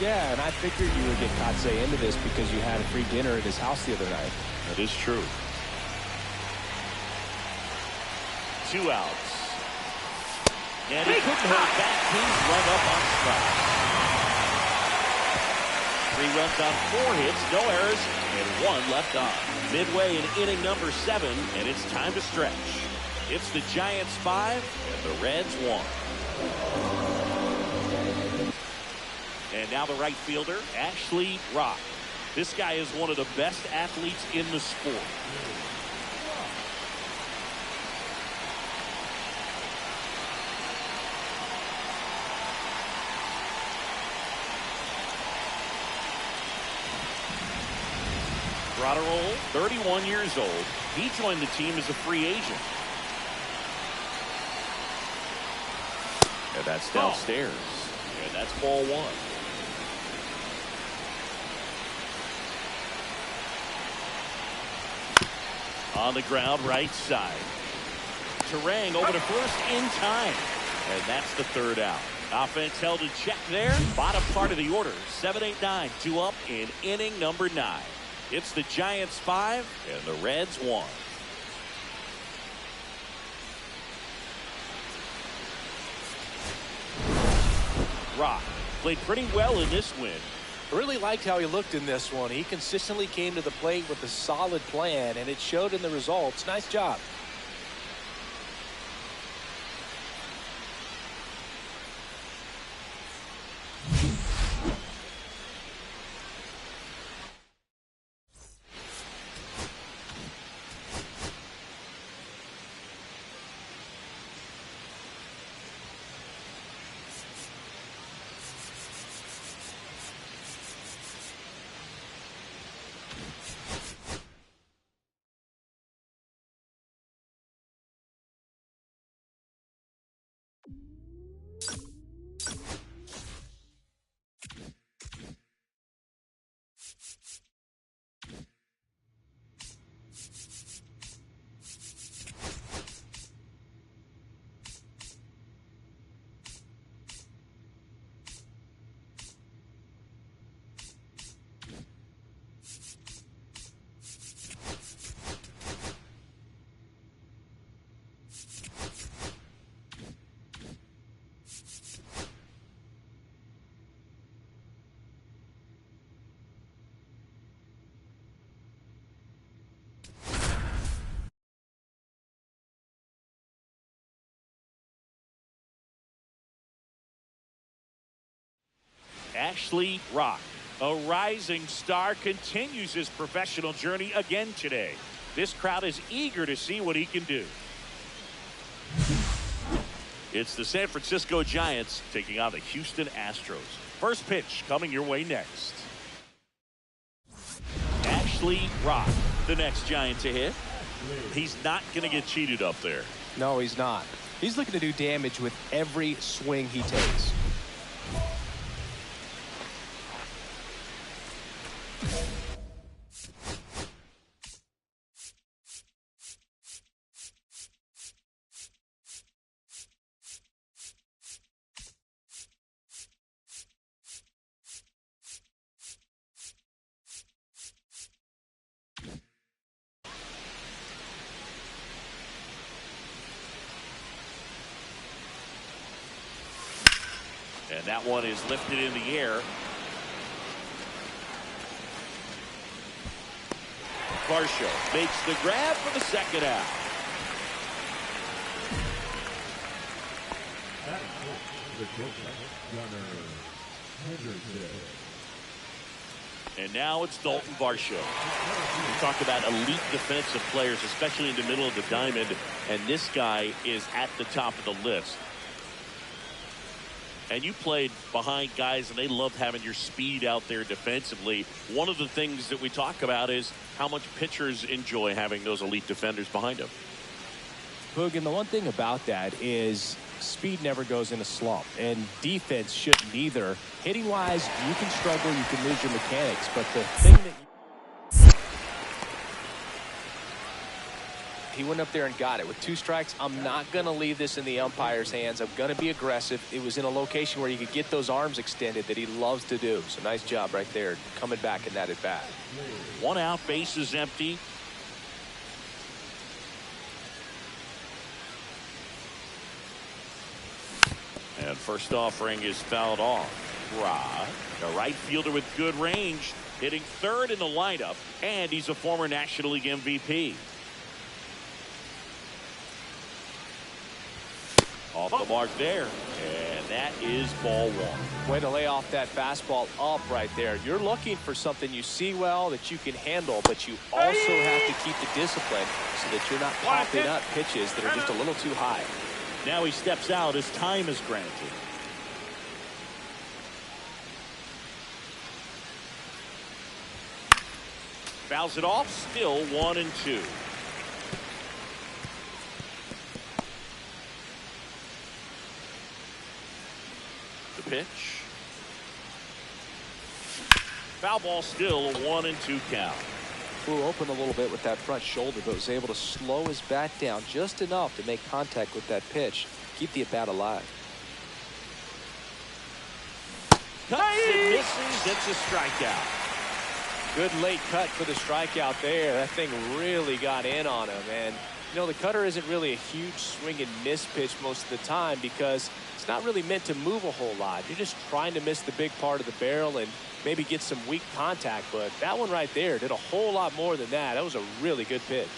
Yeah, and I figured you would get Cade into this because you had a free dinner at his house the other night. That is true. 2 outs. And he couldn't hold back. He's run up on strike. 3 runs on 4 hits, no errors, and 1 left on. Midway in inning number 7, and it's time to stretch. It's the Giants 5 and the Reds 1. And now the right fielder, Ashley Rock. This guy is one of the best athletes in the sport. Rotterol, 31 years old. He joined the team as a free agent. And that's downstairs. And that's ball 1. On the ground, right side. Terang over to first in time. And that's the 3rd out. Offense held in check there. Bottom part of the order. 7-8-9. 2 up in inning number 9. It's the Giants 5 and the Reds 1. Rock played pretty well in this win. I really liked how he looked in this one. He consistently came to the plate with a solid plan, and it showed in the results. Nice job. Ashley Rock, a rising star, continues his professional journey again today. This crowd is eager to see what he can do. It's the San Francisco Giants taking on the Houston Astros. First pitch coming your way next. Ashley Rock, the next Giant to hit. He's not going to get cheated up there. No, he's not. He's looking to do damage with every swing he takes. And that one is lifted in the air. Varsho makes the grab for the second out. And now it's Dalton Varsho. We talk about elite defensive players, especially in the middle of the diamond, and this guy is at the top of the list. And you played behind guys, and they love having your speed out there defensively. One of the things that we talk about is how much pitchers enjoy having those elite defenders behind them. Boog, and the one thing about that is speed never goes in a slump, and defense shouldn't either. Hitting-wise, you can struggle, you can lose your mechanics, but the thing that he went up there and got it with 2 strikes. I'm not going to leave this in the umpire's hands. I'm going to be aggressive. It was in a location where you could get those arms extended that he loves to do. So nice job right there coming back in that at bat. 1 out, base is empty. And first offering is fouled off. Rod, a right fielder with good range, hitting 3rd in the lineup, and he's a former National League MVP. Off the mark there, and that is ball 1. Way to lay off that fastball up right there. You're looking for something you see well that you can handle, but you also have to keep the discipline so that you're not popping up pitches that are just a little too high. Now he steps out as time is granted. Fouls it off, still 1-2. The pitch. Foul ball, still a 1-2 count. Flew open a little bit with that front shoulder, but was able to slow his bat down just enough to make contact with that pitch. Keep the at-bat alive. Cuts and misses. It's a strikeout. Good late cut for the strikeout there. That thing really got in on him. And, you know, the cutter isn't really a huge swing and miss pitch most of the time because it's not really meant to move a whole lot. You're just trying to miss the big part of the barrel and maybe get some weak contact. But that one right there did a whole lot more than that. That was a really good pitch.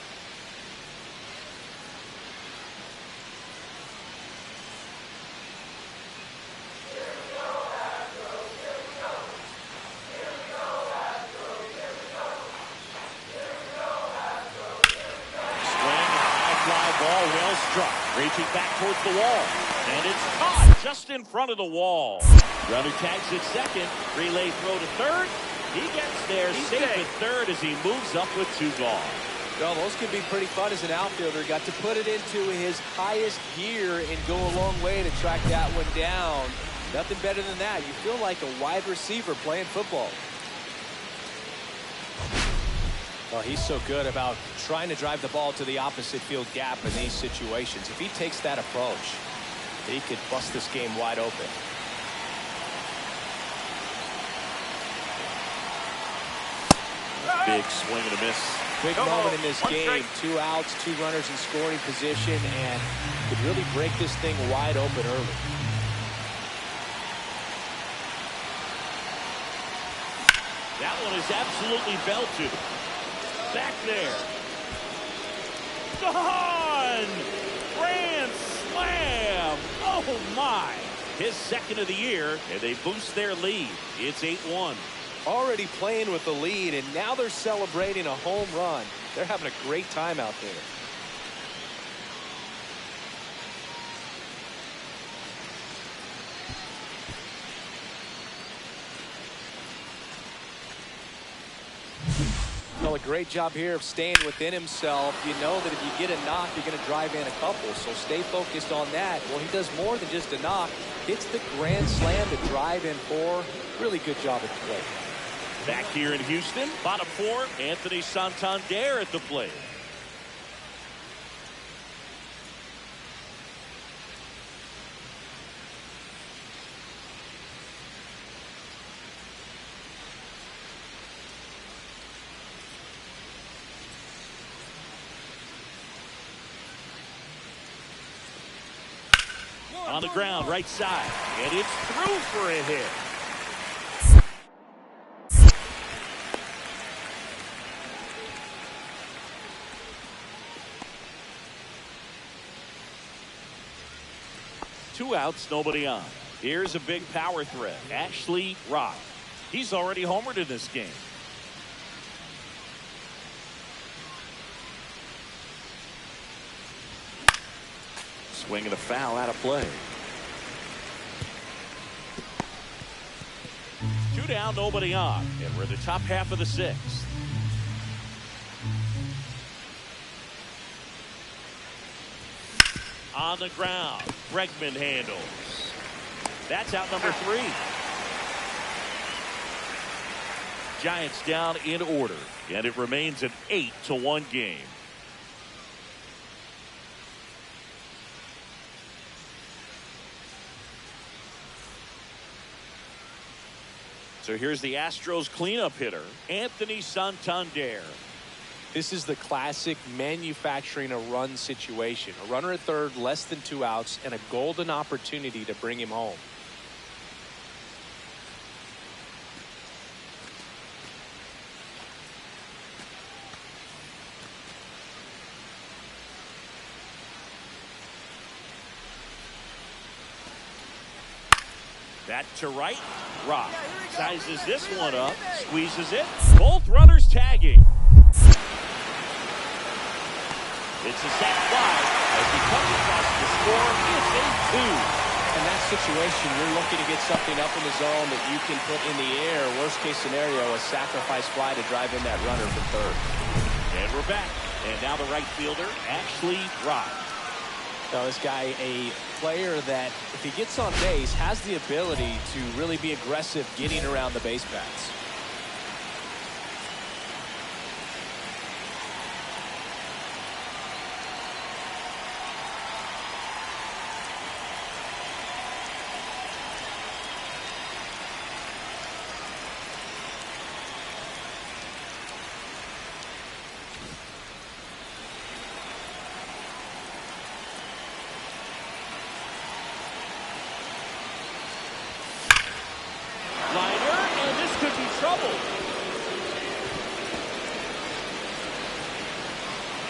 Reaching back towards the wall, and it's caught just in front of the wall. Runner tags at second, relay throw to third. He gets there, safe at third as he moves up with 2 gone. Well, those can be pretty fun as an outfielder. Got to put it into his highest gear and go a long way to track that one down. Nothing better than that. You feel like a wide receiver playing football. Well, he's so good about trying to drive the ball to the opposite field gap in these situations. If he takes that approach, he could bust this game wide open. Big swing and a miss. Big moment in this game. 2 outs, 2 runners in scoring position, and could really break this thing wide open early. That one is absolutely belted. Back there. Gone! Grand slam! Oh, my! his second of the year, and they boost their lead. It's 8-1. Already playing with the lead, and now they're celebrating a home run. They're having a great time out there. Well, a great job here of staying within himself. You know that if you get a knock, you're going to drive in a couple, so stay focused on that. Well, he does more than just a knock. Hits the grand slam to drive in 4. Really good job at the plate. Back here in Houston, bottom 4, Anthony Santander at the plate. On the ground, right side, and it's through for a hit. Two outs, nobody on. Here's a big power threat, Ashley Rock. He's already homered in this game. Swing and a foul out of play. 2 down, nobody on, and we're in the top half of the 6th. On the ground, Bregman handles. That's out number 3. Giants down in order, and it remains an 8-1 game. So here's the Astros cleanup hitter, Anthony Santander. This is the classic manufacturing a run situation. A runner at third, less than 2 outs, and a golden opportunity to bring him home. That to right, Rock sizes this one up, squeezes it. Both runners tagging. It's a sac fly as he comes across the score. It's a 2. In that situation, you're looking to get something up in the zone that you can put in the air. Worst case scenario, a sacrifice fly to drive in that runner from third. And we're back. And now the right fielder, Ashley Rock. Now this guy, a player that, if he gets on base, has the ability to really be aggressive getting around the base paths.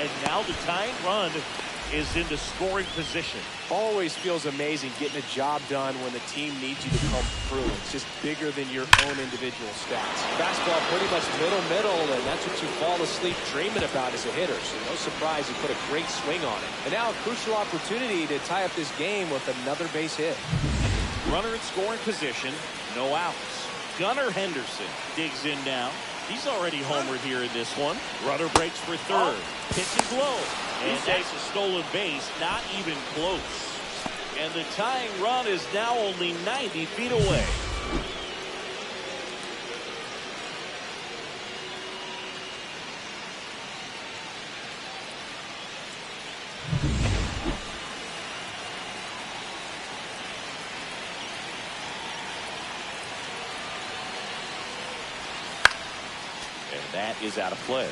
And now the tying run is into scoring position. Always feels amazing getting a job done when the team needs you to come through. It's just bigger than your own individual stats. Fastball pretty much middle, and that's what you fall asleep dreaming about as a hitter. So no surprise he put a great swing on it. And now a crucial opportunity to tie up this game with another base hit. Runner in scoring position, no outs. Gunnar Henderson digs in now. He's already homered here in this one. Runner breaks for third. Pitch is low. And that's a stolen base. Not even close. And the tying run is now only 90 feet away. That is out of play.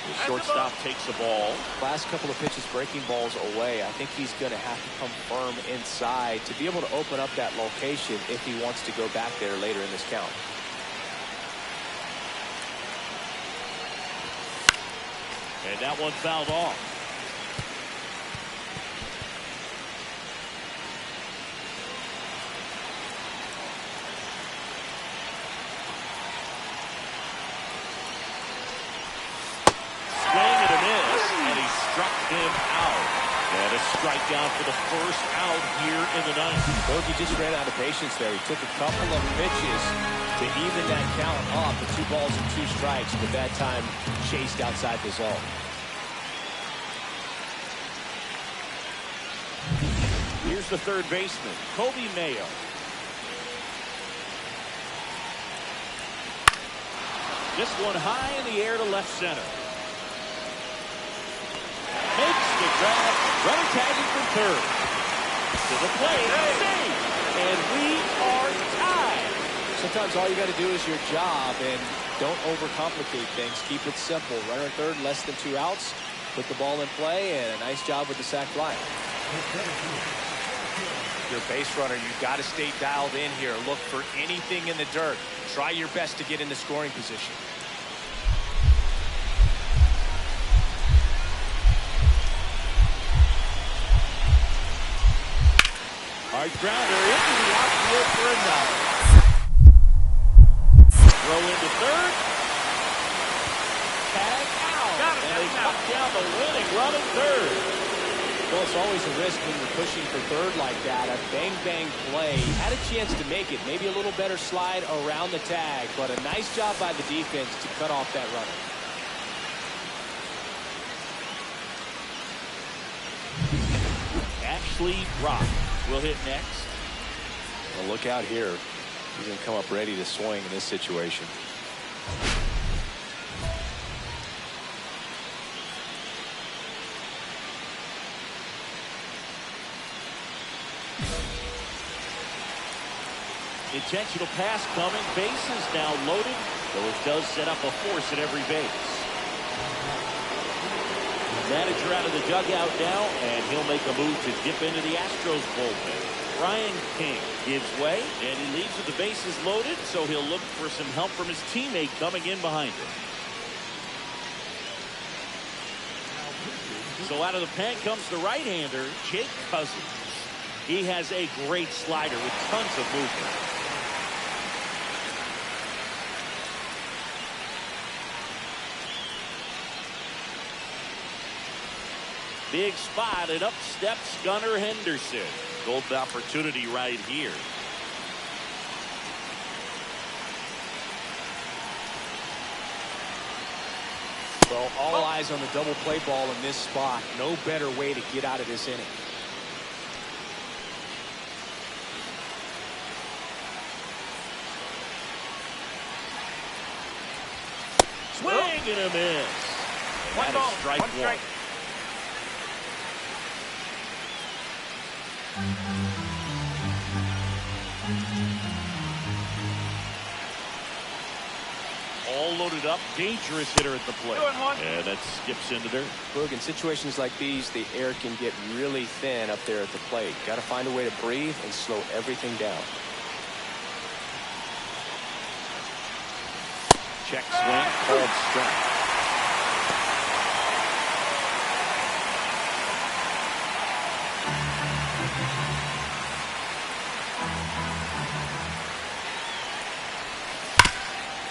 The shortstop takes the ball. Last couple of pitches breaking balls away. I think he's going to have to come firm inside to be able to open up that location if he wants to go back there later in this count. And that one fouled off. Swing and a miss, and he struck him out. And a strikeout for the first out here in the ninth. Bogey just ran out of patience there. He took a couple of pitches to even that count up to 2 balls and 2 strikes, but that time chased outside the zone. Here's the third baseman, Kobe Mayo. This one high in the air to left center. Makes the grab, runner tagging from third. To the plate, save, and we are tied. Sometimes all you got to do is your job and don't overcomplicate things. Keep it simple. Runner third, less than 2 outs. Put the ball in play, and a nice job with the sac fly. Your base runner, you've got to stay dialed in here. Look for anything in the dirt. Try your best to get into scoring position. Hard grounder into the outfield for a knock. Throw into third. Tag out. And they cut down the winning run at third. Well, it's always a risk when you're pushing for third like that. A bang-bang play. Had a chance to make it. Maybe a little better slide around the tag. But a nice job by the defense to cut off that runner. Ashley Rock will hit next. Well, look out here. He's going to come up ready to swing in this situation. Intentional pass coming. Bases now loaded, though it does set up a force at every base. Manager out of the dugout now, and he'll make a move to dip into the Astros bullpen. Brian King gives way, and he leaves with the bases loaded, so he'll look for some help from his teammate coming in behind him. So out of the pen comes the right-hander, Jake Cousins. He has a great slider with tons of movement. Big spot, and up steps Gunnar Henderson. Golden opportunity right here. Well, all eyes on the double play ball in this spot. No better way to get out of this inning. Swing and a miss. One ball, strike one strike. All loaded up, dangerous hitter at the plate. 2-1. And that skips into dirt. Look, in situations like these, the air can get really thin up there at the plate. Got to find a way to breathe and slow everything down. Check swing, called strike.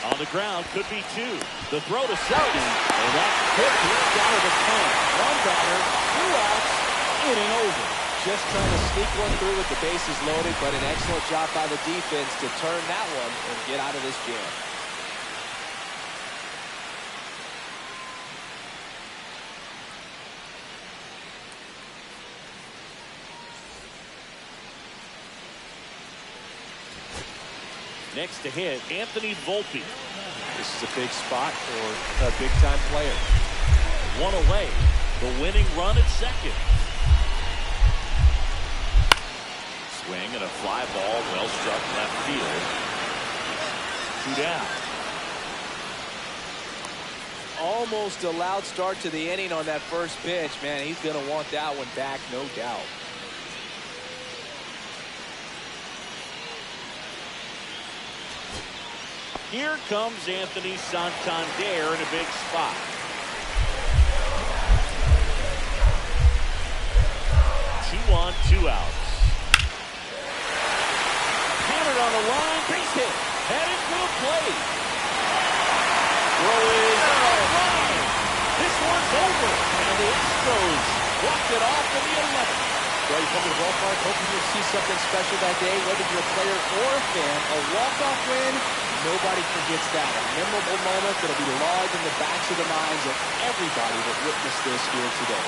On the ground, could be 2. The throw to Selden, and that could break out of the pen. One batter, 2 outs, inning over. Just trying to sneak one through with the bases loaded, but an excellent job by the defense to turn that one and get out of this jam. Next to hit, Anthony Volpe. This is a big spot for a big-time player. One away. The winning run at second. Swing and a fly ball, well struck left field. 2 down. Almost a loud start to the inning on that first pitch. Man, he's going to want that one back, no doubt. Here comes Anthony Santander in a big spot. 2 on, 2 outs. Hammered on the line, base hit, headed for the plate. Throw is on the line. This one's over, and the Astros walked it off in the 11th. Well, you come to the ballpark hoping you'll see something special that day, whether you're a player or a fan. A walk-off win, nobody forgets that. A memorable moment that'll be logged in the backs of the minds of everybody that witnessed this here today.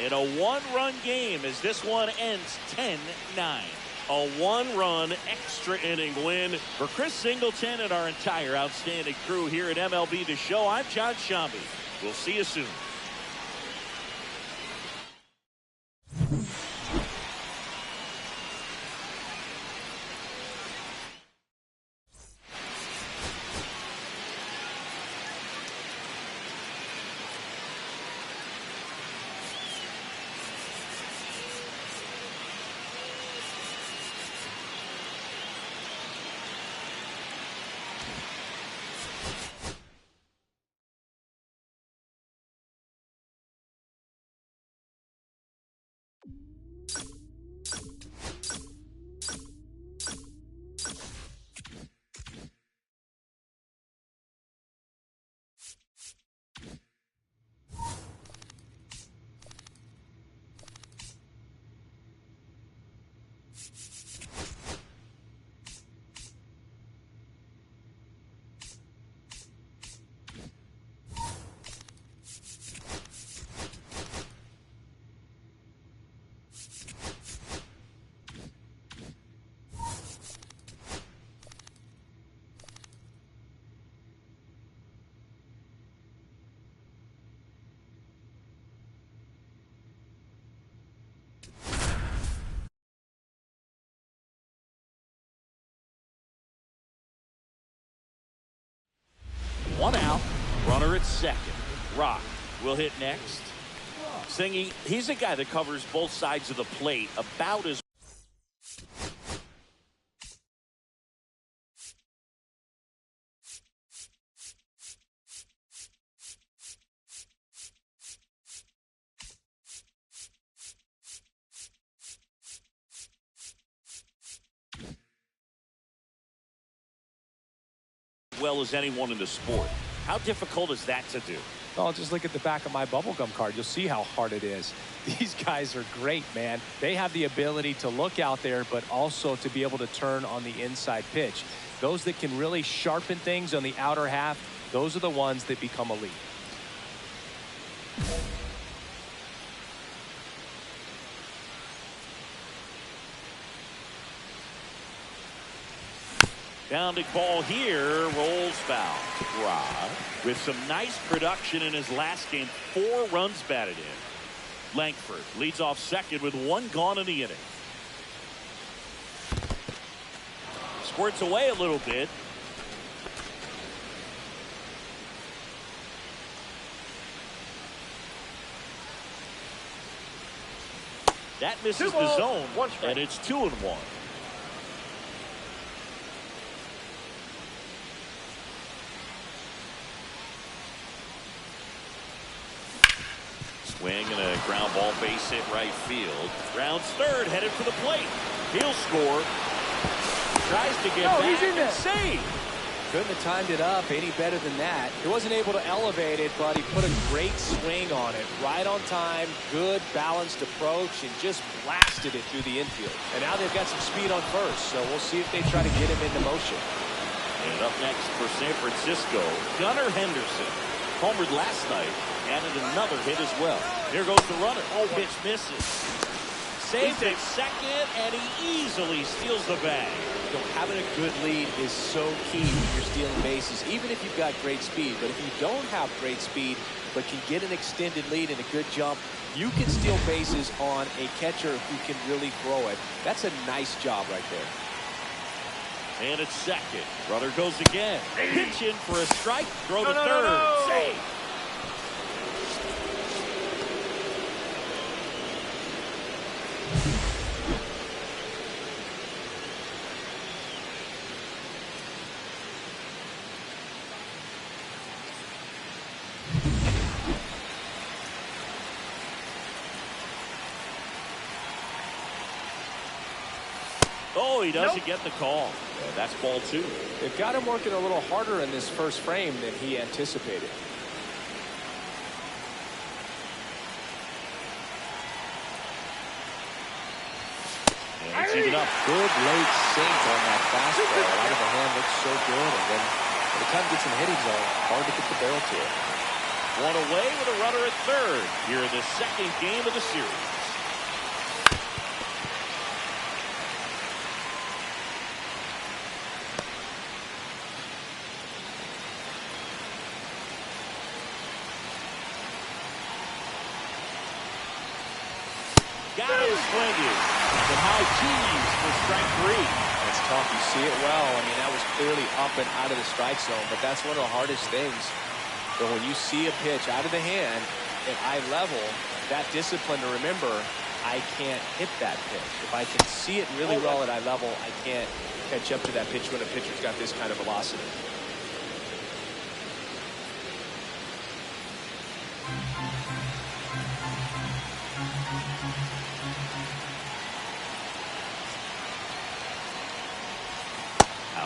In a one-run game as this one ends 10-9. A one-run extra inning win for Chris Singleton and our entire outstanding crew here at MLB The Show. I'm John Shambi. We'll see you soon. One out, runner at second. Rock will hit next. Singy, he's a guy that covers both sides of the plate about as well as anyone in the sport. How difficult is that to do? Oh, just look at the back of my bubblegum card. You'll see how hard it is. These guys are great, man. They have the ability to look out there, but also to be able to turn on the inside pitch. Those that can really sharpen things on the outer half, those are the ones that become elite. Bounding ball here, rolls foul. Rod with some nice production in his last game. 4 runs batted in. Langford leads off second with 1 gone in the inning. Squirts away a little bit. That misses the zone, and it's 2-1. Swing and a ground ball, base hit right field. Rounds third, headed for the plate. He'll score. Tries to get back. He's in there. Save. Couldn't have timed it up any better than that. He wasn't able to elevate it, but he put a great swing on it. Right on time, good balanced approach, and just blasted it through the infield. And now they've got some speed on first, so we'll see if they try to get him into motion. And up next for San Francisco, Gunnar Henderson. Homered last night, added another hit as well. Here goes the runner. Oh, pitch misses. Saved at second, and he easily steals the bag. You know, having a good lead is so key when you're stealing bases, even if you've got great speed. But if you don't have great speed, but can get an extended lead and a good jump, you can steal bases on a catcher who can really throw it. That's a nice job right there. And it's second. Runner goes again. Pitch in for a strike. Throw to third. Save. Oh, he doesn't get the call. And that's ball 2. They've got him working a little harder in this first frame than he anticipated. And it's even up. Good late sink on that fastball. Out of the hand looks so good. And then by the time it gets in the hitting zone, hard to get the barrel to it. One away with a runner at third here in the second game of the series. Got him swinging. The high tees for strike 3. That's tough. You see it well. I mean, that was clearly up and out of the strike zone, but that's one of the hardest things. But when you see a pitch out of the hand at eye level, that discipline to remember, I can't hit that pitch. If I can see it really well at eye level, I can't catch up to that pitch when a pitcher's got this kind of velocity.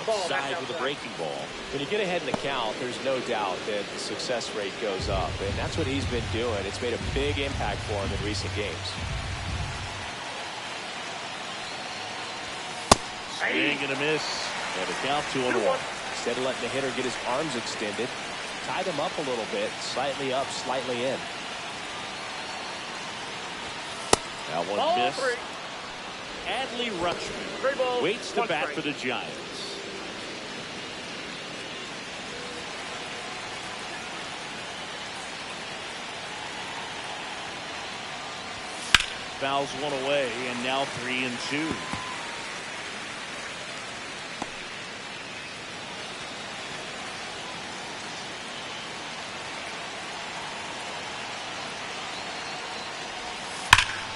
Outside with a breaking ball. When you get ahead in the count, there's no doubt that the success rate goes up, and that's what he's been doing. It's made a big impact for him in recent games. Swing and a miss, and a count 2-1. Instead of letting the hitter get his arms extended, tied him up a little bit, slightly up, slightly in. That one Ball missed. 3. Adley Rutschman 3 balls, waits to 1 bat strike. for the Giants. Fouls one away, and now 3-2.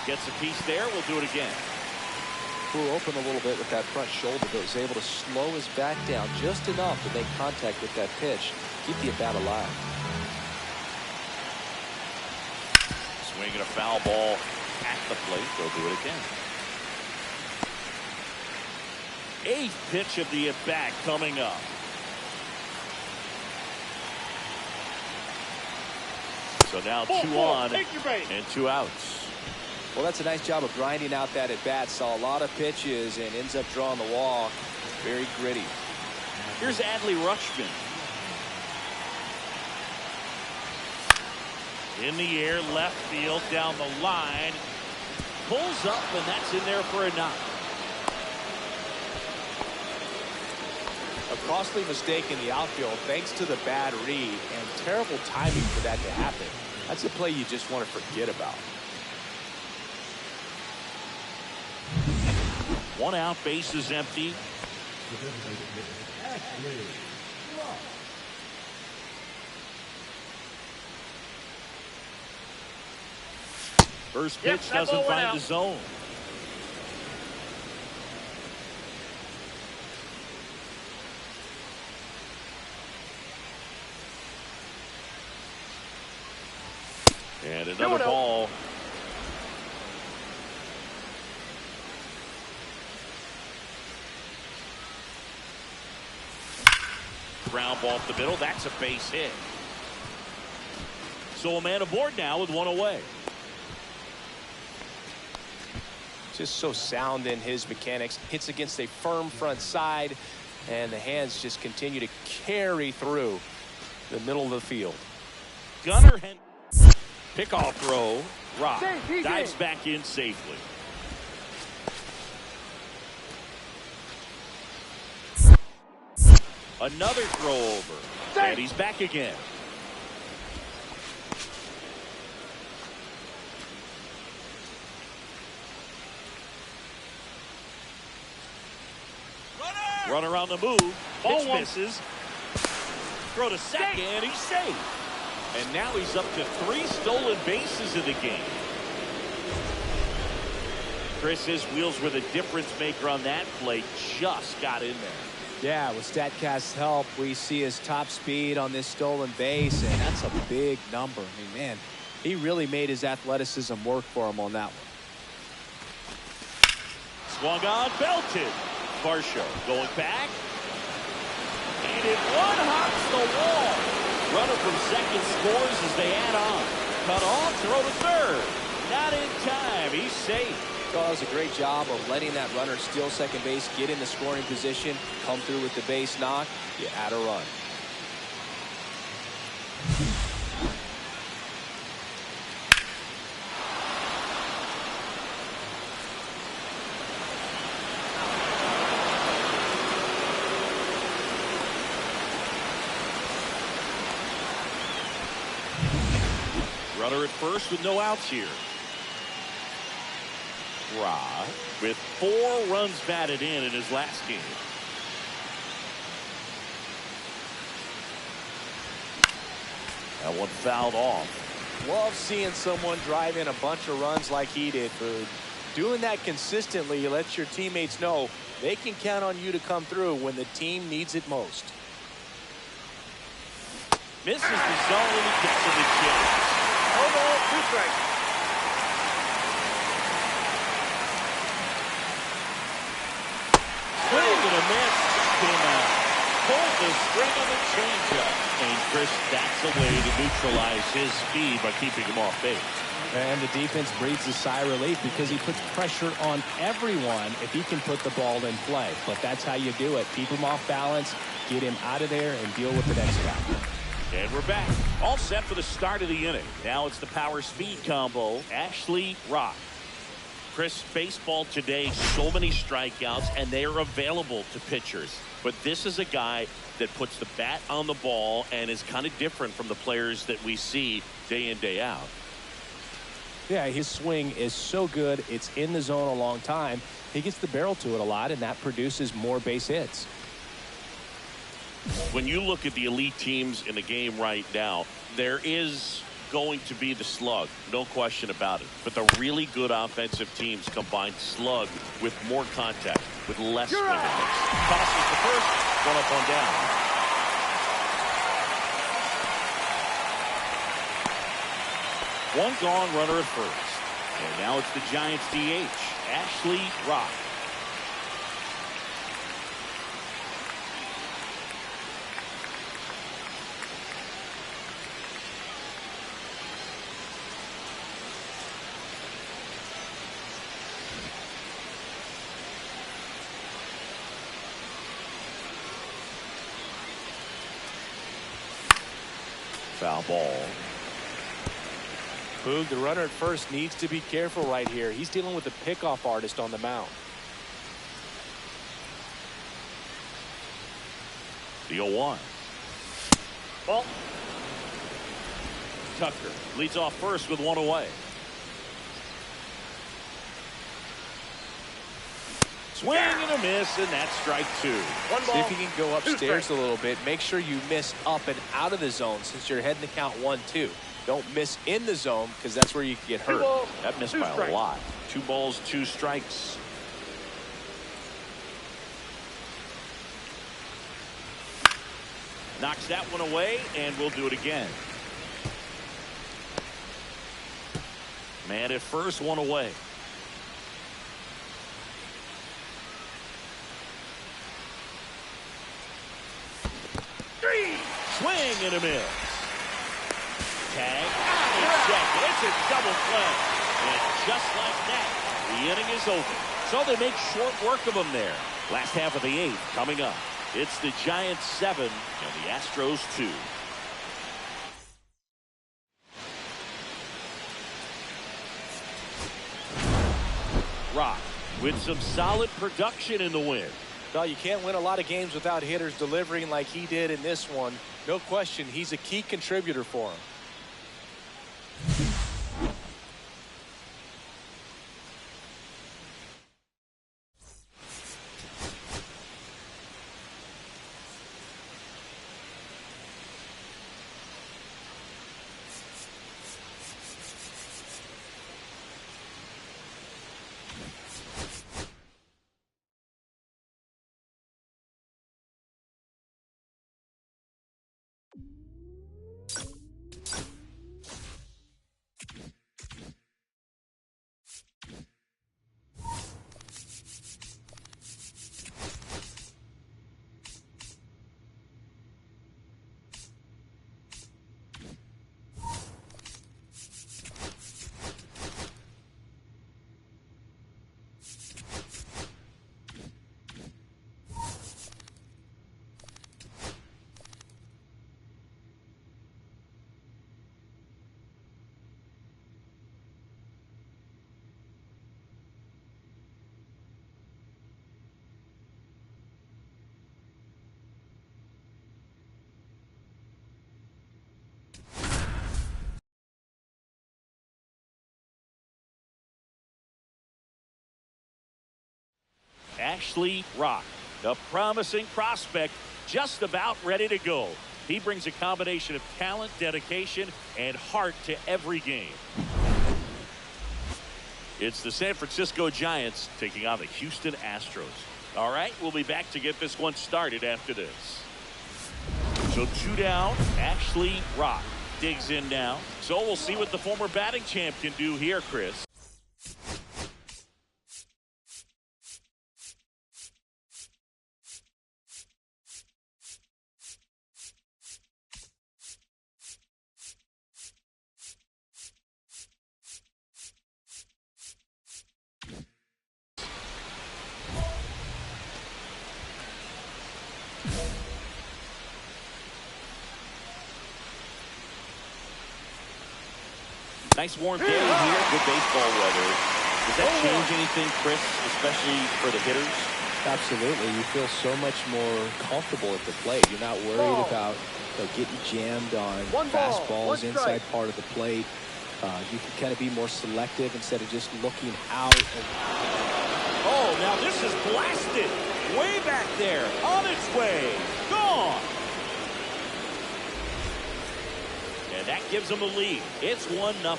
Gets a piece there. We'll do it again. Flew open a little bit with that front shoulder, but was able to slow his back down just enough to make contact with that pitch, keep the at-bat alive. Swinging a foul ball at the plate. They'll do it again. 8th pitch of the at-bat coming up. So now 2 on and 2 outs. Well, that's a nice job of grinding out that at-bat. Saw a lot of pitches and ends up drawing the walk. Very gritty. Here's Adley Rutschman. In the air, left field, down the line. Pulls up, and that's in there for a knock. A costly mistake in the outfield thanks to the bad read and terrible timing for that to happen. That's a play you just want to forget about. 1 out, base is empty. First pitch doesn't find the zone. And another ball. Ground ball up the middle. That's a base hit. So a man aboard now with 1 away. Just so sound in his mechanics. Hits against a firm front side, and the hands just continue to carry through the middle of the field. Gunnar pickoff throw. Rock dives back in safely. Another throw over. And he's back again. Runner on the move. Pitch misses. Throw to second. He's safe. And now he's up to 3 stolen bases in the game. Chris, his wheels were the difference maker on that play. Just got in there. Yeah, with StatCast's help, we see his top speed on this stolen base, and that's a big number. I mean, man, he really made his athleticism work for him on that one. Swung on, belted. Varsho going back. And it one-hops the wall. Runner from second scores as they add on. Cut off, throw to third. Not in time. He's safe. Does a great job of letting that runner steal second base, get in the scoring position, come through with the base knock. You add a run. Runner at first with no outs here. Rod with 4 runs batted in his last game. That one fouled off. Love seeing someone drive in a bunch of runs like he did. For doing that consistently, you let your teammates know they can count on you to come through when the team needs it most. Misses the zone and he gets to the chase. No ball, 2 strikes. Swing and a miss. Came out. Pulled the string on the changeup. And Chris, that's a way to neutralize his speed by keeping him off base. And the defense breathes a sigh of relief because he puts pressure on everyone if he can put the ball in play. But that's how you do it. Keep him off balance, get him out of there, and deal with the next guy. And we're back. All set for the start of the inning. Now it's the power speed combo. Ashley Rock. Chris, baseball today, so many strikeouts, and they are available to pitchers. But this is a guy that puts the bat on the ball and is kind of different from the players that we see day in, day out. Yeah, his swing is so good. It's in the zone a long time. He gets the barrel to it a lot, and that produces more base hits. When you look at the elite teams in the game right now, there is going to be the slug, no question about it. But the really good offensive teams combine slug with more contact, with less swing and miss. Tosses the first, one up, one down. One gone, runner at first. And now it's the Giants DH, Ashley Rock. Foul ball. Boog, the runner at first needs to be careful right here. He's dealing with a pickoff artist on the mound. The 0-1. Ball. Tucker leads off first with one away. Swing and a miss, and that's strike 2. One ball. See if you can go Two upstairs a strikes. little bit. Make sure you miss up and out of the zone since you're heading to count 1-2. Don't miss in the zone because that's where you can get 2 hurt. balls, That missed 2 by strikes. a lot. 2 balls, 2 strikes. Knocks that one away, and we'll do it again. Man at first, one away. Swing and a miss. Tag. And second. It's a double play. And just like that, the inning is over. So they make short work of them there. Last half of the 8th coming up. It's the Giants 7 and the Astros 2. Rock with some solid production in the win. No, you can't win a lot of games without hitters delivering like he did in this one. No question, he's a key contributor for him. Ashley Rock, a promising prospect just about ready to go. He brings a combination of talent, dedication, and heart to every game. It's the San Francisco Giants taking on the Houston Astros. All right, we'll be back to get this one started after this. So 2 down, Ashley Rock digs in now. So we'll see what the former batting champ can do here, Chris. Nice warm day here. Good baseball weather. Does that change anything, Chris, especially for the hitters? Absolutely. You feel so much more comfortable at the plate. You're not worried about getting jammed on fastballs inside part of the plate. You can kind of be more selective instead of just looking out. Oh, now this is blasted. Way back there. On its way. Gone. And that gives them a lead. It's 1-0.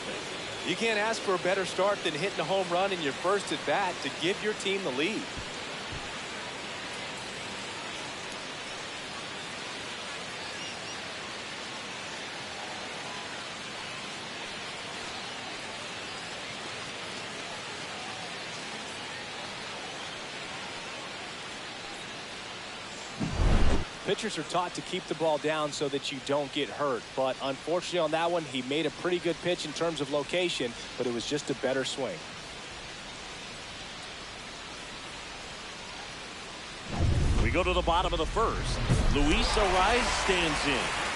You can't ask for a better start than hitting a home run in your first at bat to give your team the lead. Pitchers are taught to keep the ball down so that you don't get hurt. But unfortunately on that one, he made a pretty good pitch in terms of location, but it was just a better swing. We go to the bottom of the first. Luis Ariz stands in.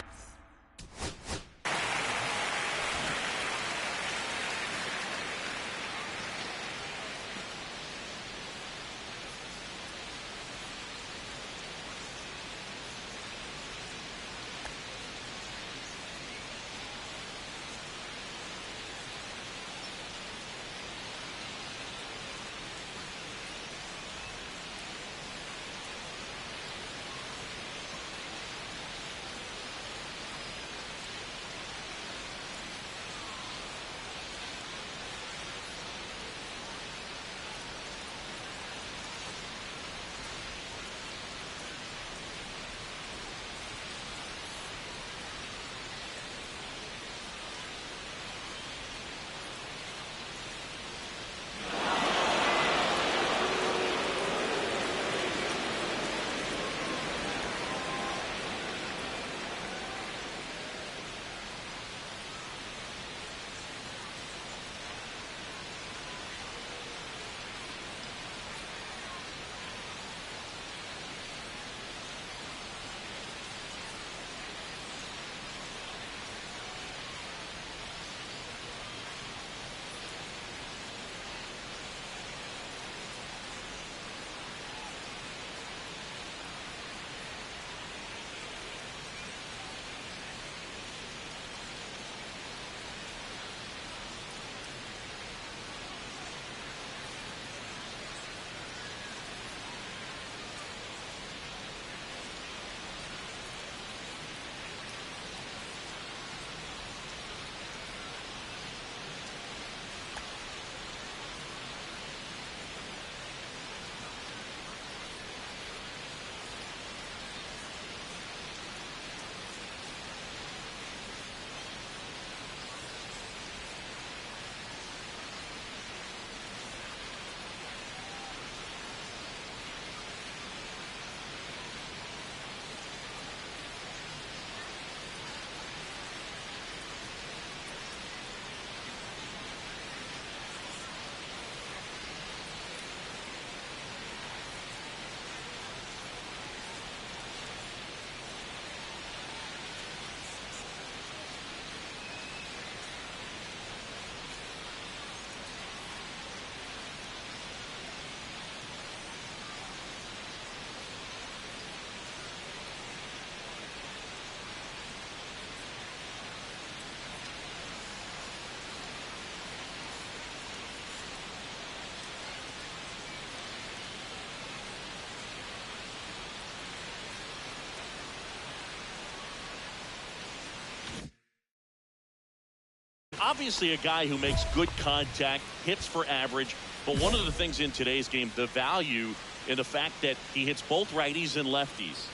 obviously a guy who makes good contact, hits for average, but one of the things in today's game, the value in the fact that he hits both righties and lefties.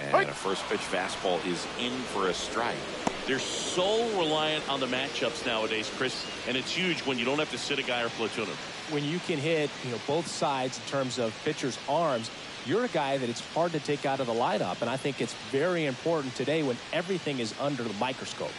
And a first pitch fastball is in for a strike. They're so reliant on the matchups nowadays, Chris, and it's huge when you don't have to sit a guy or platoon him. When you can hit, both sides in terms of pitchers' arms, you're a guy that it's hard to take out of the lineup, and I think it's very important today when everything is under the microscope.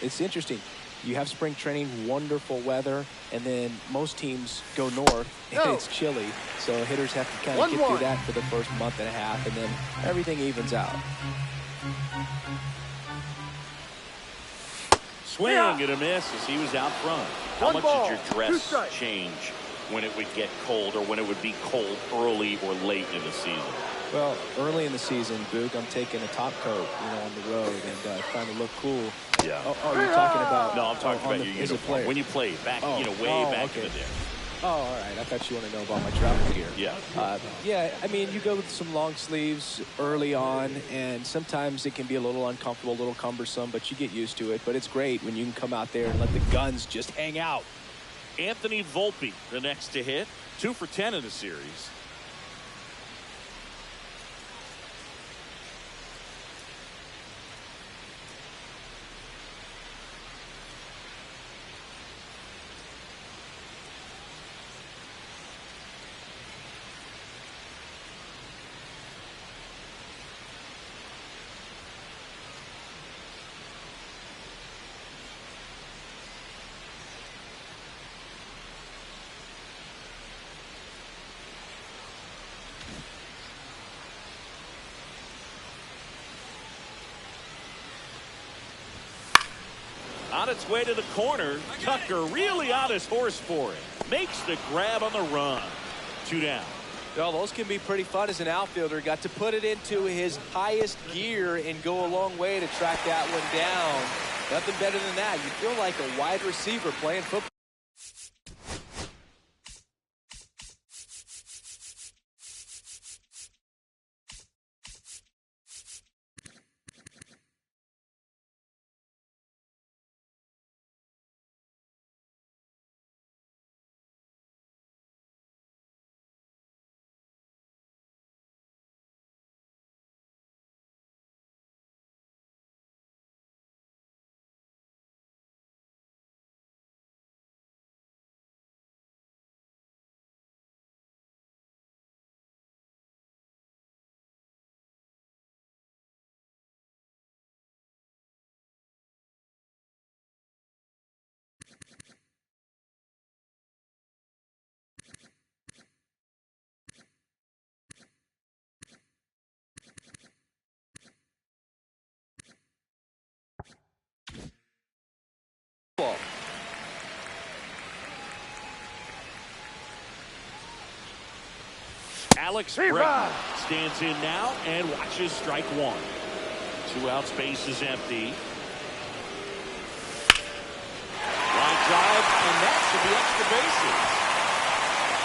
It's interesting. You have spring training, wonderful weather, and then most teams go north, and it's chilly. So hitters have to kind of get through that for the first month and a half, and then everything evens out. Swing and a miss as he was out front. How much did your dress change when it would get cold, or when it would be cold early or late in the season? Well, early in the season, Boog, I'm taking a top coat, on the road and trying to look cool. Yeah. Oh, you're talking about? No, I'm talking about your uniform. When you played back, way back in the day. Oh, all right. I thought you want to know about my travel gear. Yeah. Yeah, I mean, you go with some long sleeves early on, and sometimes it can be a little uncomfortable, a little cumbersome, but you get used to it. But it's great when you can come out there and let the guns just hang out. Anthony Volpe, the next to hit. 2 for 10 in the series. On its way to the corner, Tucker really on his horse for it. Makes the grab on the run. 2 down. Well, those can be pretty fun as an outfielder. Got to put it into his highest gear and go a long way to track that one down. Nothing better than that. You feel like a wide receiver playing football. Alex Bregman stands in now and watches strike 1. 2 outs, base is empty. Line drive, and that should be extra bases.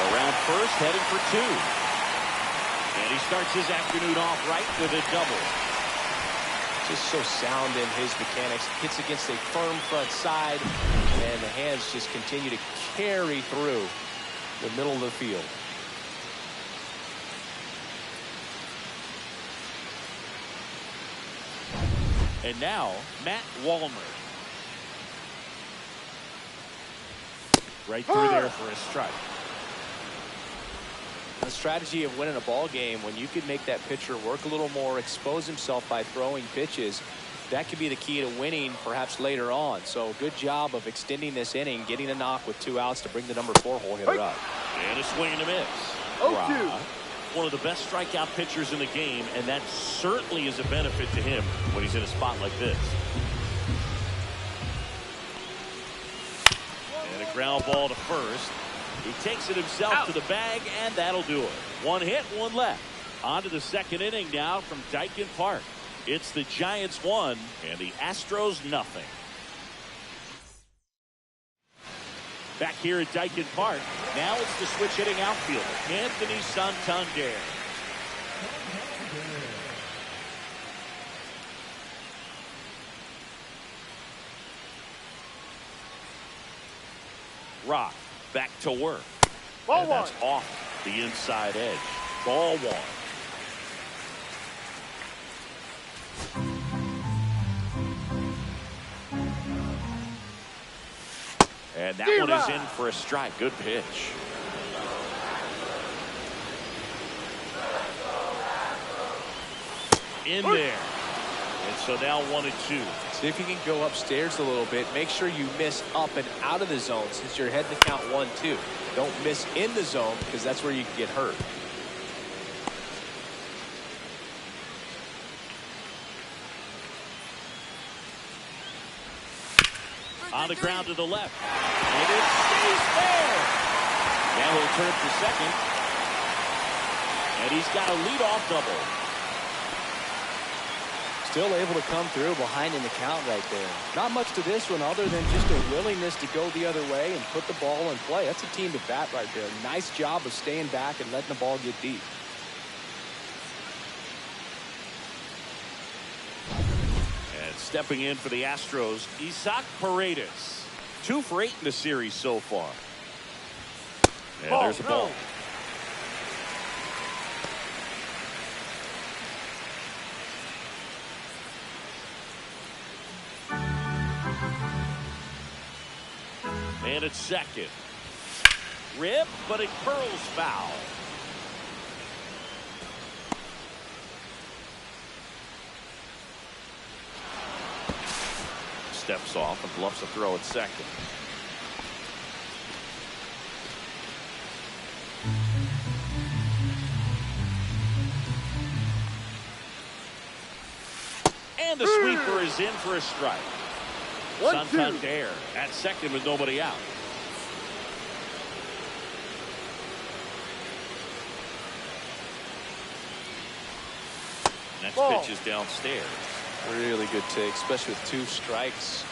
Around first, heading for 2. And he starts his afternoon off right with a double. Just so sound in his mechanics. Hits against a firm front side, and the hands just continue to carry through the middle of the field. And now, Matt Wallner. Right through there for a strike. The strategy of winning a ball game, when you can make that pitcher work a little more, expose himself by throwing pitches, that could be the key to winning perhaps later on. So good job of extending this inning, getting a knock with 2 outs to bring the number 4 hole hitter up. And a swing and a miss. 0-2. One of the best strikeout pitchers in the game, and that certainly is a benefit to him when he's in a spot like this. And a ground ball to first. He takes it himself to the bag, and that'll do it. 1 hit, 1 left. On to the second inning now from Daikin Park. It's the Giants 1 and the Astros nothing. Back here at Daikin Park, Now it's the switch hitting outfielder, Anthony Santander. Rock back to work. Ball And that's off the inside edge. Ball one. And that one is in for a strike. Good pitch. In there. And so now 1-2. See if you can go upstairs a little bit. Make sure you miss up and out of the zone since you're heading to count 1-2. Don't miss in the zone because that's where you can get hurt. On the ground to the left. And it stays there. Now he'll turn to second. And he's got a leadoff double. Still able to come through behind in the count right there. Not much to this one other than just a willingness to go the other way and put the ball in play. That's a team to bat right there. Nice job of staying back and letting the ball get deep. And stepping in for the Astros, Isaac Paredes. 2 for 8 in the series so far. And there's a ball. And it's second. Rip, but it curls foul. Steps off and bluffs a throw at second. And the sweeper is in for a strike. Santander at second with nobody out. Next pitch is downstairs. Really good take, especially with 2 strikes.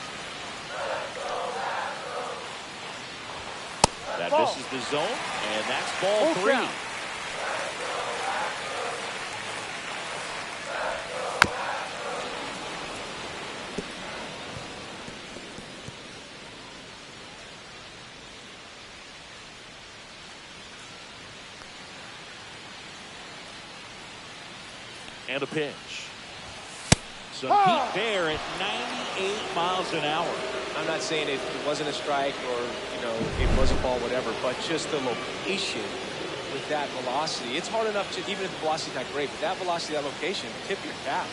That misses the zone, and that's ball 3. And a pitch. Some heat there at 98 miles an hour. I'm not saying it wasn't a strike or, you know, it was a ball, whatever, but just the location with that velocity. It's hard enough to, even if the velocity's not great, but that velocity, that location, tip your cap.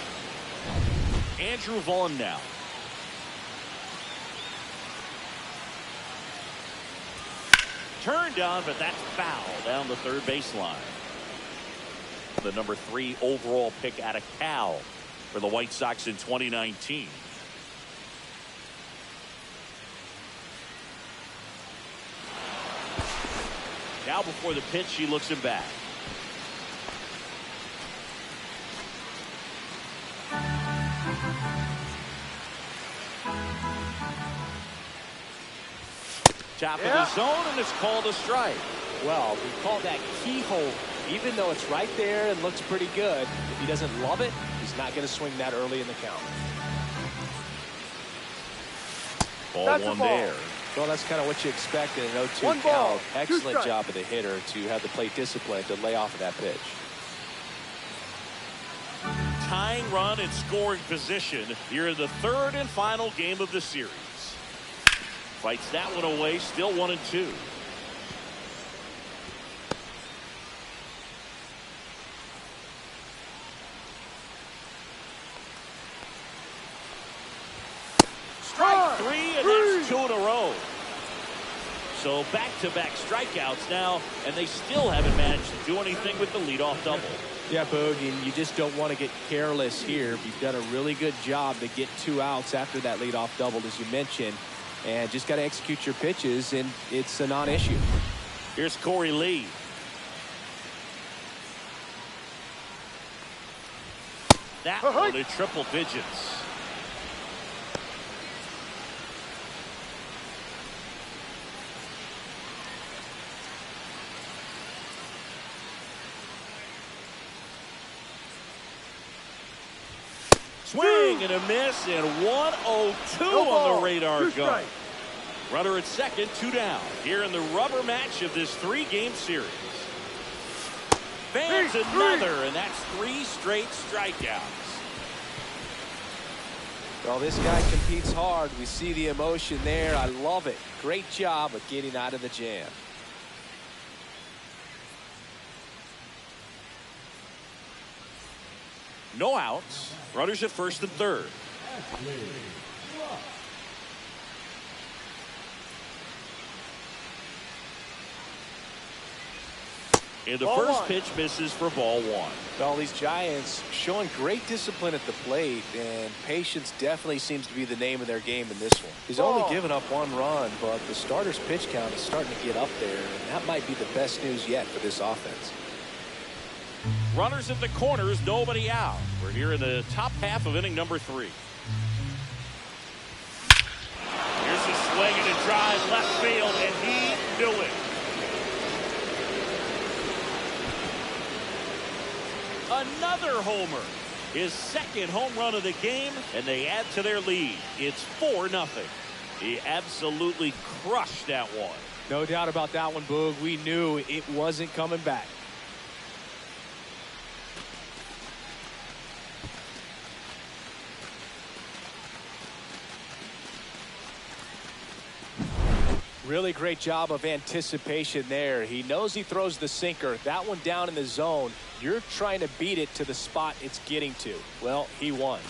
Andrew Vaughn now. Turned on, but that's foul down the third baseline. The number 3 overall pick out of Cal for the White Sox in 2019. Now before the pitch, he looks him back. Top of the zone, and it's called a strike. Well, we call that keyhole. Even though it's right there and looks pretty good, if he doesn't love it, he's not going to swing that early in the count. Ball one there. Well, that's kind of what you expect in an 0-2 count. Excellent job of the hitter to have the plate discipline to lay off of that pitch. Tying run in scoring position here in the 3rd and final game of the series. Fights that one away, still 1-2. Strike 3, and that's 2 in a row. So back-to-back strikeouts now, and they still haven't managed to do anything with the leadoff double. Yeah, Bogey, you just don't want to get careless here. You've done a really good job to get 2 outs after that leadoff double, as you mentioned, and just got to execute your pitches, and it's a non-issue. Here's Corey Lee. That one in triple digits. Swing and a miss, and 1-0-2 on the radar gun. Runner at second, 2 down. Here in the rubber match of this 3-game series. Fans another, and that's 3 straight strikeouts. Well, this guy competes hard. We see the emotion there. I love it. Great job of getting out of the jam. No outs. Runners at first and third. And the first pitch misses for ball 1. Well, these Giants showing great discipline at the plate, and patience definitely seems to be the name of their game in this one. He's only given up 1 run, but the starter's pitch count is starting to get up there, and that might be the best news yet for this offense. Runners at the corners, nobody out. We're here in the top half of inning number 3. Here's a swing and a drive left field, and he knew it. Another homer. His second home run of the game, and they add to their lead. It's 4-0. He absolutely crushed that one. No doubt about that one, Boog. We knew it wasn't coming back. Really great job of anticipation there. He knows he throws the sinker. That one down in the zone. You're trying to beat it to the spot it's getting to. Well, he won.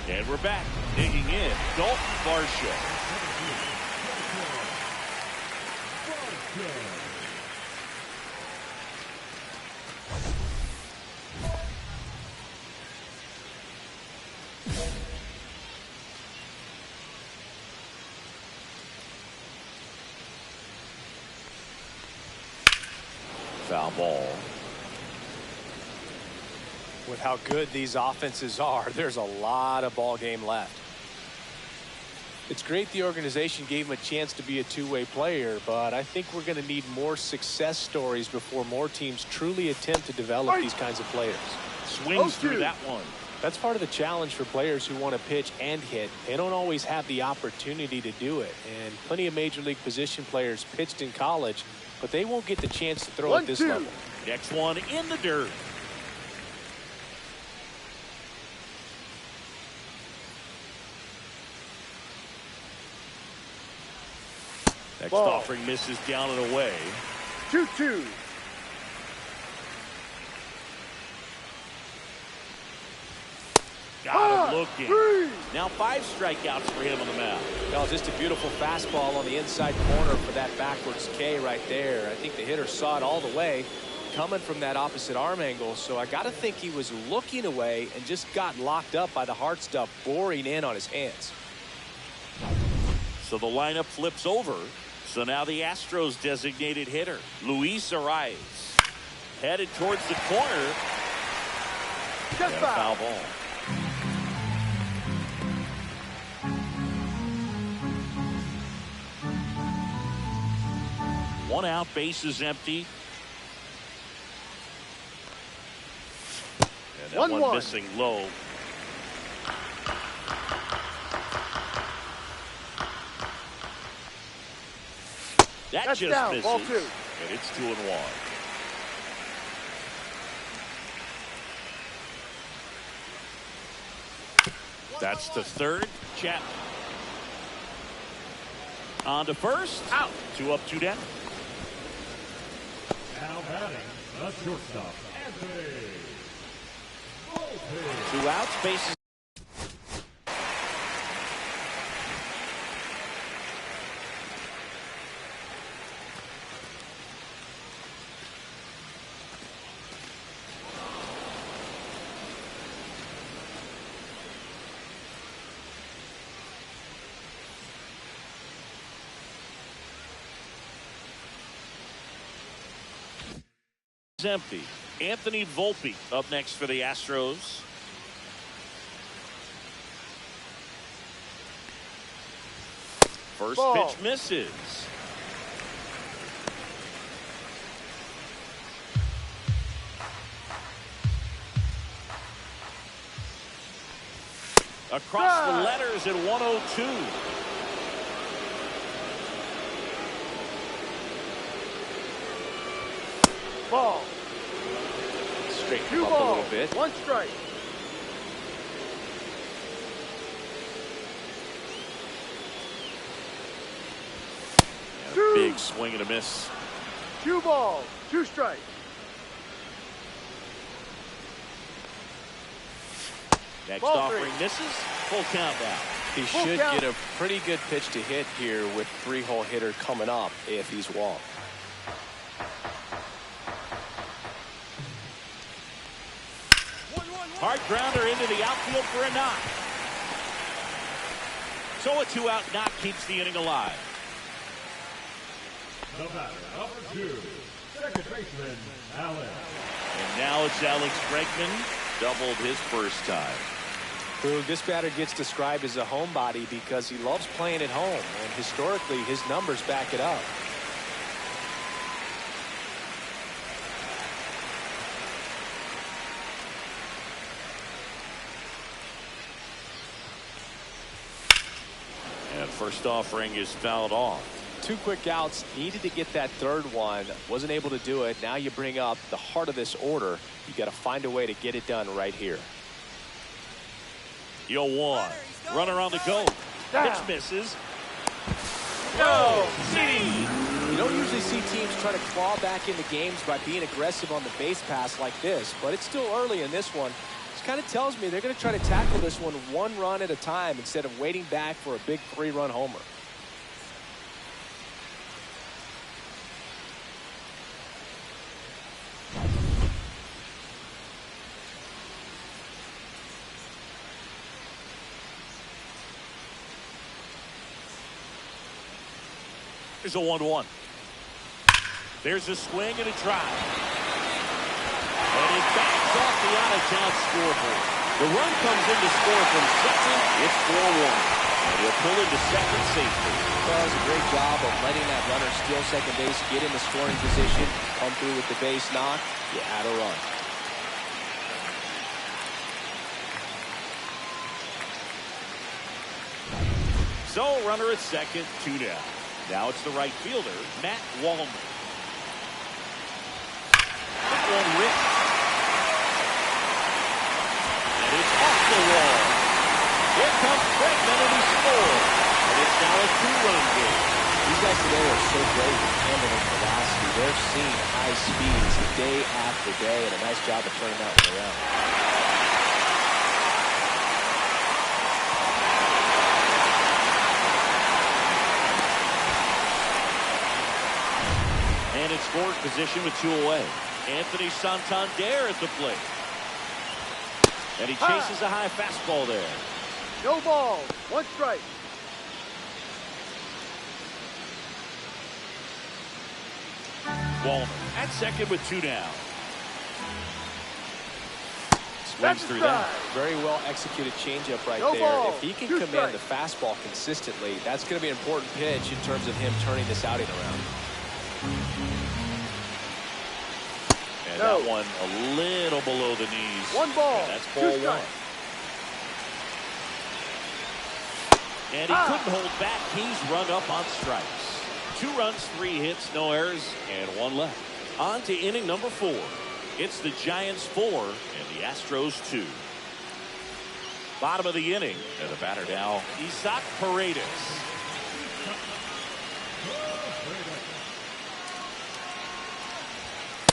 And we're back. Digging in, Dalton Varsho. Foul ball. With how good these offenses are, there's a lot of ball game left. It's great the organization gave him a chance to be a two-way player, but I think we're going to need more success stories before more teams truly attempt to develop these kinds of players. Swings through that one. That's part of the challenge for players who want to pitch and hit. They don't always have the opportunity to do it, and plenty of major league position players pitched in college, but they won't get the chance to throw at this level. Next one in the dirt. Next offering misses down and away. 2-2. Got him looking. Now 5 strikeouts for him on the mound. Well, just a beautiful fastball on the inside corner for that backwards K right there. I think the hitter saw it all the way coming from that opposite arm angle. So I got to think he was looking away and just got locked up by the hard stuff boring in on his hands. So the lineup flips over. So now the Astros designated hitter, Luis Arias, headed towards the corner. And a foul ball. One out, bases empty. And that one missing low. That just down, misses. ball 2. And it's 2-1. That's the third. Chapman. On to first. Out. 2 up, 2 down. Now batting, the shortstop, Anthony. 2 outs, bases. Empty. Anthony Volpe up next for the Astros. First pitch misses. Across the letters at 102. Ball. Straighten him 2 up a balls. little bit. 1 strike. Big swing and a miss. 2 balls. 2 strikes. Next Ball offering 3. misses. Full count now. He Full should count. get a pretty good pitch to hit here with 3-hole hitter coming up if he's walked. Hard grounder into the outfield for a knock. So a 2-out knock keeps the inning alive. The batter, number 2, second baseman, Alex. And now it's Alex Bregman, doubled his first time. Boog, this batter gets described as a homebody because he loves playing at home, and historically his numbers back it up. And first offering is fouled off. 2 quick outs, needed to get that third one, wasn't able to do it. Now you bring up the heart of this order. You got to find a way to get it done right here. 0-1. Runner on the go. Down. Pitch misses. Go. See. You don't usually see teams try to claw back into games by being aggressive on the base pass like this, but it's still early in this one. This kind of tells me they're going to try to tackle this one run at a time instead of waiting back for a big 3-run homer. There's a 1-1. There's a swing and a drive. And it backs off the out-of-town scoreboard. The run comes in to score from second. It's 4-1. And he'll pull into second safely. Well, does a great job of letting that runner steal second base, get in the scoring position, come through with the base knock. You add a run. So runner at second, 2 down. Now it's the right fielder, Matt Wallman. One ripped. And it's off the wall. Here comes Bregman and he scores. And it's now a 2-run game. These guys today are so great at handling velocity. They're seeing high speeds day after day, and a nice job of turning that one around. And it's scoring position with 2 away. Anthony Santander at the plate. And he chases a high fastball there. No balls. 1 strike. Wallman at second with 2 down. Swings That's a through strike. that. Very well executed changeup right No there. ball. If he can 2 command strikes. the fastball consistently, that's going to be an important pitch in terms of him turning this outing around. And No. that one a little below the knees. 1 ball. And that's 2 ball 1. strikes. And he couldn't hold back. He's run up on strikes. 2 runs, 3 hits, no errors, and 1 left. On to inning number 4. It's the Giants 4 and the Astros 2. Bottom of the inning. And the batter now, Isaac Paredes.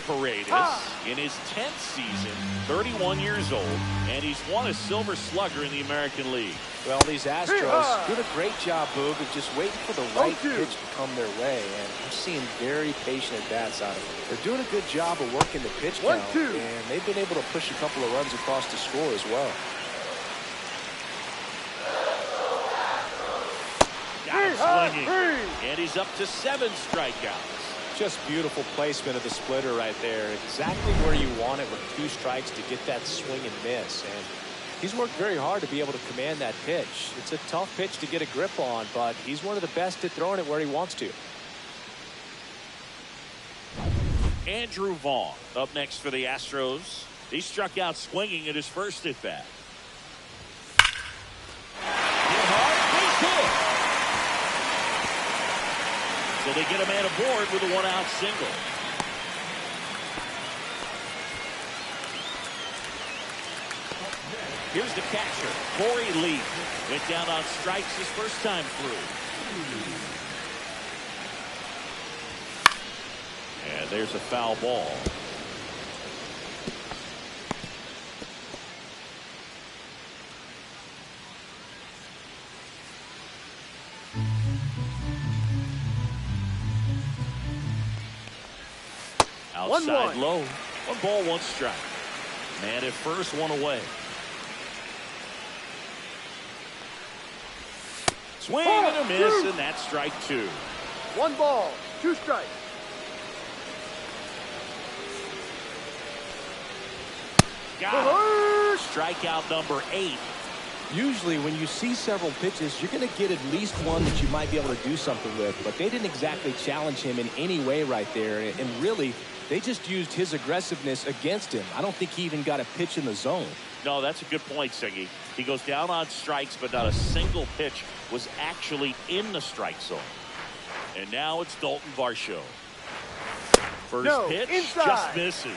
Paredes in his 10th season, 31 years old, and he's won a Silver Slugger in the American League. Well, these Astros did a great job, Boog, of just waiting for the right 0-2. pitch to come their way, and I'm seeing very patient at-bats out of them. They're doing a good job of working the pitch count, 1-2. and they've been able to push a couple of runs across the score as well. Got him swinging, and he's up to 7 strikeouts. Just beautiful placement of the splitter right there. Exactly where you want it with 2 strikes to get that swing and miss. And he's worked very hard to be able to command that pitch. It's a tough pitch to get a grip on, but he's one of the best at throwing it where he wants to. Andrew Vaughn up next for the Astros. He struck out swinging at his first at bat. So they get a man aboard with a one-out single. Here's the catcher, Corey Lee. Went down on strikes his first time through. And there's a foul ball. Outside low. 1 ball, 1 strike. Man at first, 1 away. Swing and a miss, and that's strike 2. 1 ball, 2 strikes. Got it. Strikeout number 8. Usually when you see several pitches, you're going to get at least one that you might be able to do something with. But they didn't exactly challenge him in any way right there. And really, they just used his aggressiveness against him. I don't think he even got a pitch in the zone. No, that's a good point, Siggy. He goes down on strikes, but not a single pitch was actually in the strike zone. And now it's Dalton Varsho. First pitch, inside. just misses.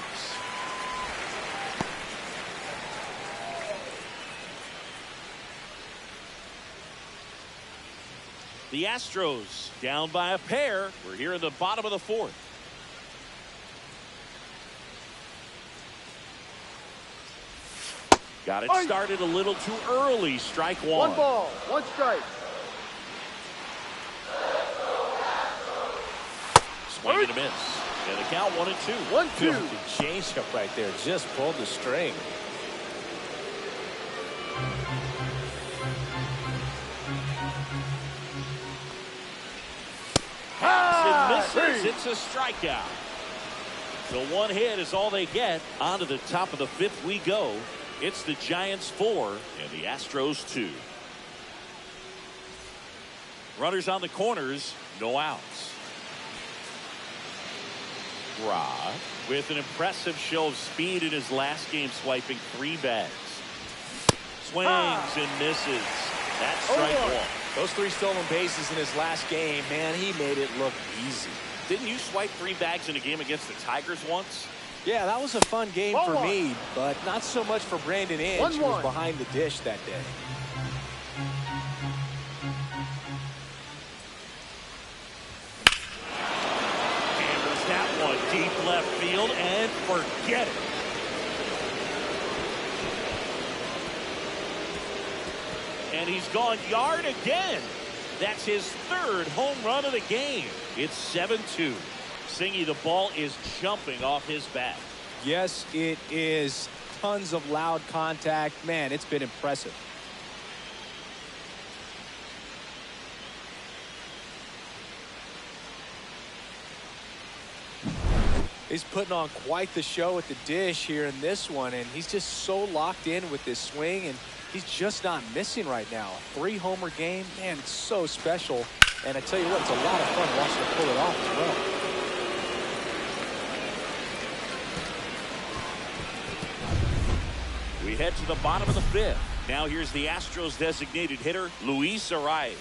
The Astros down by a pair. We're here in the bottom of the 4th. Got it started a little too early. Strike 1. 1 ball, 1 strike. Swing and a miss. And the count 1 and 2. 1-2. The changeup right there just pulled the string. Misses. It's a strikeout. So 1 hit is all they get. On to the top of the 5th we go. It's the Giants 4 and the Astros 2. Runners on the corners, no outs. Rod with an impressive show of speed in his last game, swiping 3 bags. Swings and misses. That's strike 1. Those 3 stolen bases in his last game, man, he made it look easy. Didn't you swipe 3 bags in a game against the Tigers once? Yeah, that was a fun game for me, but not so much for Brandon Inge, who was behind the dish that day. Hammers that one deep left field and forget it. And he's gone yard again. That's his 3rd home run of the game. It's 7-2. Singy, the ball is jumping off his bat. Yes, it is. Tons of loud contact. Man, it's been impressive. He's putting on quite the show at the dish here in this one, and he's just so locked in with this swing, and he's just not missing right now. 3-homer game, man, it's so special. And I tell you what, it's a lot of fun watching him pull it off as well. We head to the bottom of the 5th. Now here's the Astros designated hitter, Luis Arias.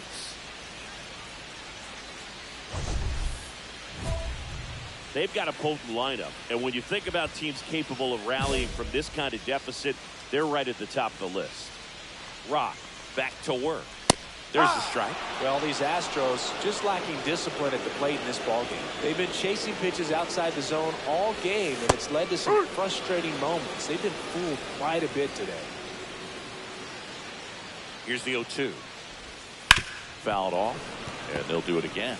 They've got a potent lineup, and when you think about teams capable of rallying from this kind of deficit, they're right at the top of the list. Rock back to work. There's the strike. Well, these Astros just lacking discipline at the plate in this ballgame. They've been chasing pitches outside the zone all game, and it's led to some frustrating moments. They've been fooled quite a bit today. Here's the 0-2. Fouled off, and they'll do it again.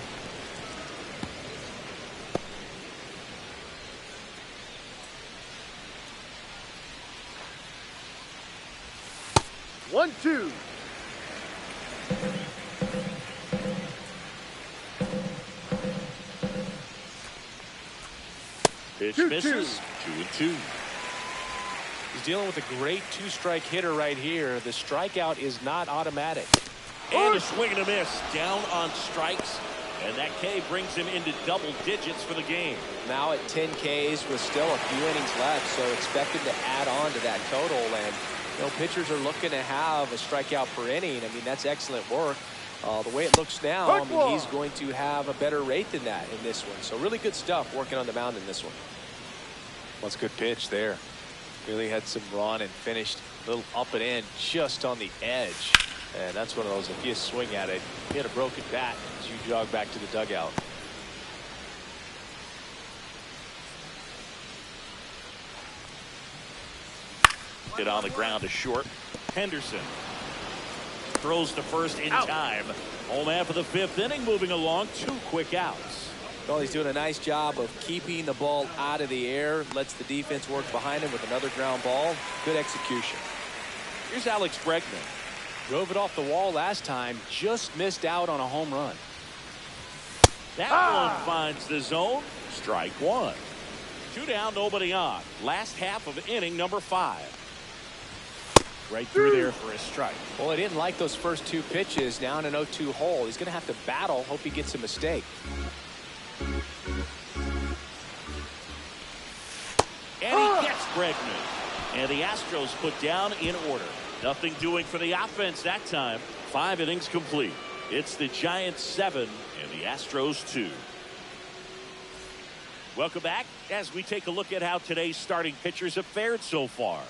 One, two. Pitch misses. 2-2. He's dealing with a great 2-strike hitter right here. The strikeout is not automatic. And a swing and a miss. Down on strikes. And that K brings him into double digits for the game. Now at 10 Ks with still a few innings left, so expect him to add on to that total. And, you know, pitchers are looking to have a strikeout per inning. I mean, that's excellent work. The way it looks now, I mean, he's going to have a better rate than that in this one. So really good stuff working on the mound in this one. Well, it's a good pitch there. Really had some run and finished a little up and in just on the edge. And that's one of those, if you swing at it, hit a broken bat as you jog back to the dugout. Hit on the ground to short. Henderson throws to first in time. Home half of the fifth inning, moving along, 2 quick outs. Well, he's doing a nice job of keeping the ball out of the air. Lets the defense work behind him with another ground ball. Good execution. Here's Alex Bregman. Drove it off the wall last time. Just missed out on a home run. That one finds the zone. Strike 1. 2 down, nobody on. Last half of inning number 5. Right through there for a strike. Well, he didn't like those first 2 pitches. Now in an 0-2 hole. He's going to have to battle. Hope he gets a mistake. And he gets Bregman. And the Astros put down in order. Nothing doing for the offense that time. 5 innings complete. It's the Giants 7 and the Astros 2. Welcome back as we take a look at how today's starting pitchers have fared so far.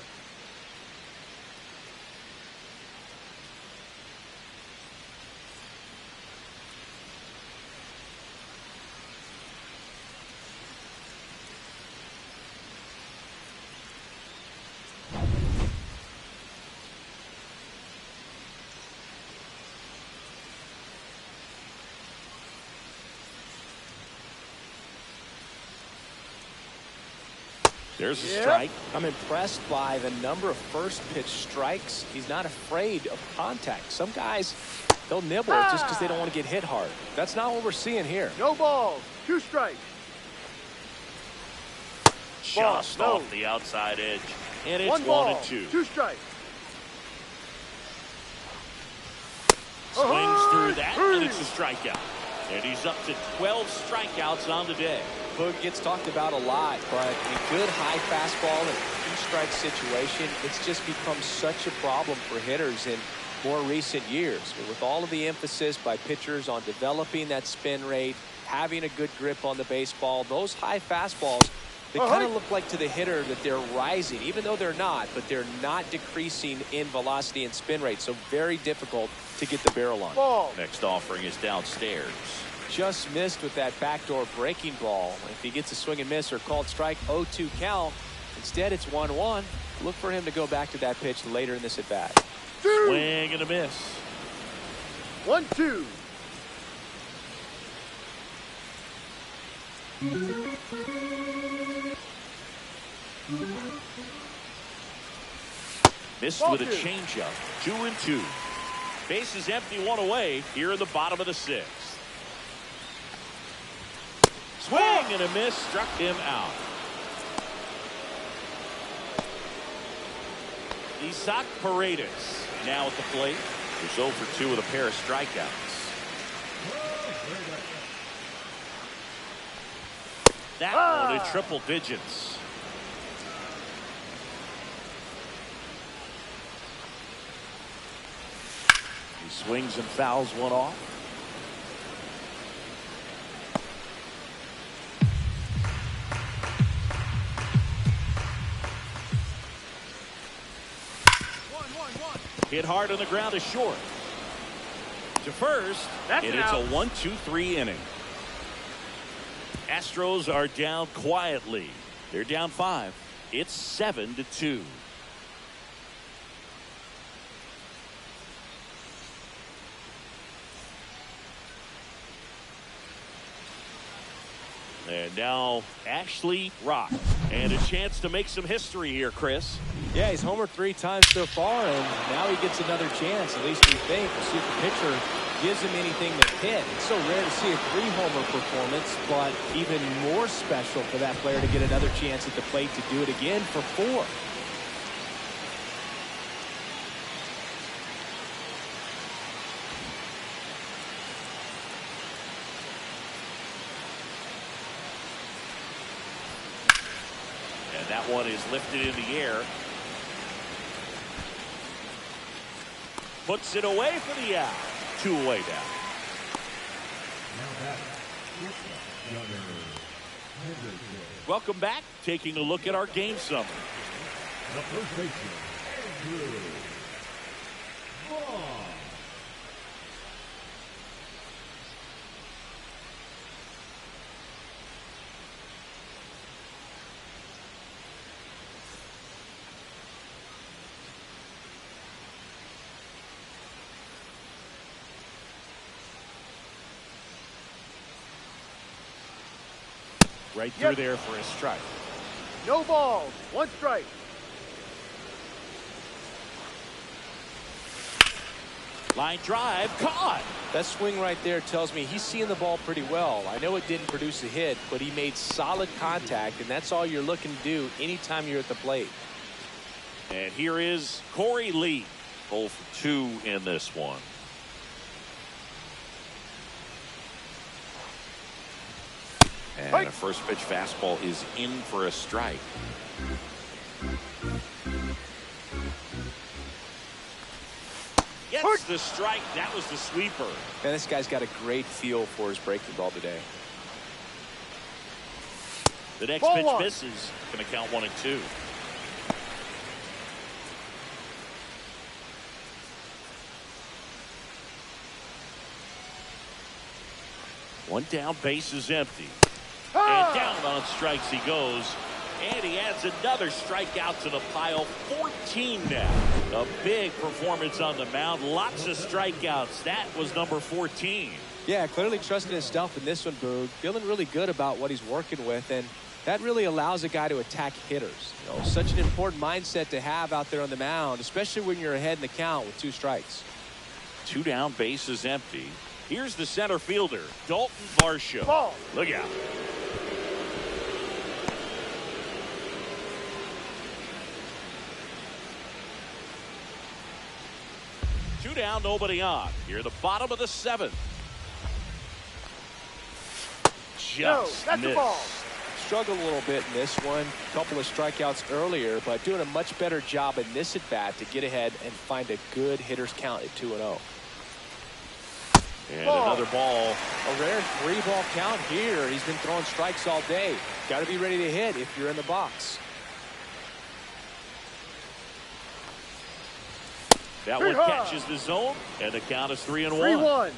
There's a strike. I'm impressed by the number of first pitch strikes. He's not afraid of contact. Some guys, they'll nibble just because they don't want to get hit hard. That's not what we're seeing here. No balls. 2 strikes. Just off the outside edge. And it's 1 ball. 1-2. 2 strikes. Swings through that, and it's a strikeout. And he's up to 12 strikeouts on the day. Boog gets talked about a lot, but a good high fastball in a 2-strike situation, it's just become such a problem for hitters in more recent years. With all of the emphasis by pitchers on developing that spin rate, having a good grip on the baseball, those high fastballs, they kind of look like to the hitter that they're rising, even though they're not, but they're not decreasing in velocity and spin rate. So very difficult to get the barrel on. Ball. Next offering is downstairs. Just missed with that backdoor breaking ball. If he gets a swing and miss or called strike, 0-2 count. Instead, it's 1-1. Look for him to go back to that pitch later in this at bat. Swing and a miss. 1-2. Missed with a changeup. 2-2. Bases empty, 1 away here in the bottom of the 6th. Swing and a miss, struck him out. Isaac Paredes now at the plate. He's 0 for 2 with a pair of strikeouts. That one in triple digits. He swings and fouls one off. Hit hard on the ground to short. To first, and it's a 1-2-3 inning. Astros are down quietly. They're down 5. It's 7-2. And now Ashley Rock. And a chance to make some history here, Chris. Yeah, he's homered 3 times so far, and now he gets another chance. At least we think. We'll see if the pitcher gives him anything to hit. It's so rare to see a 3-homer performance, but even more special for that player to get another chance at the plate to do it again for 4. That one is lifted in the air. Puts it away for the out. 2 away now. Welcome back. Taking a look at our game summary. The first baseman, Cruz. Right through there for a strike. No balls. 1 strike. Line drive, caught. That swing right there tells me he's seeing the ball pretty well. I know it didn't produce a hit, but he made solid contact, and that's all you're looking to do anytime you're at the plate. And here is Corey Lee. 0 for 2 in this one. And a first pitch fastball is in for a strike. Gets the strike. That was the sweeper. And this guy's got a great feel for his breaking ball today. The next pitch misses. Going to count 1 and 2. One down, base is empty. And down on strikes he goes. And he adds another strikeout to the pile. 14 now. A big performance on the mound. Lots of strikeouts. That was number 14. Yeah, clearly trusting his stuff in this one, Boog. Feeling really good about what he's working with. And that really allows a guy to attack hitters. You know, such an important mindset to have out there on the mound, especially when you're ahead in the count with 2 strikes. 2 down, base is empty. Here's the center fielder, Dalton Varsho. Ball. Look out. Two down, nobody on. Here, the bottom of the 7th. Just that's a ball. Struggled a little bit in this one. A couple of strikeouts earlier, but doing a much better job in this at bat to get ahead and find a good hitter's count at 2-0. And another ball. A rare 3-ball count here. He's been throwing strikes all day. Got to be ready to hit if you're in the box. That one catches the zone, and the count is 3-1. 3-1.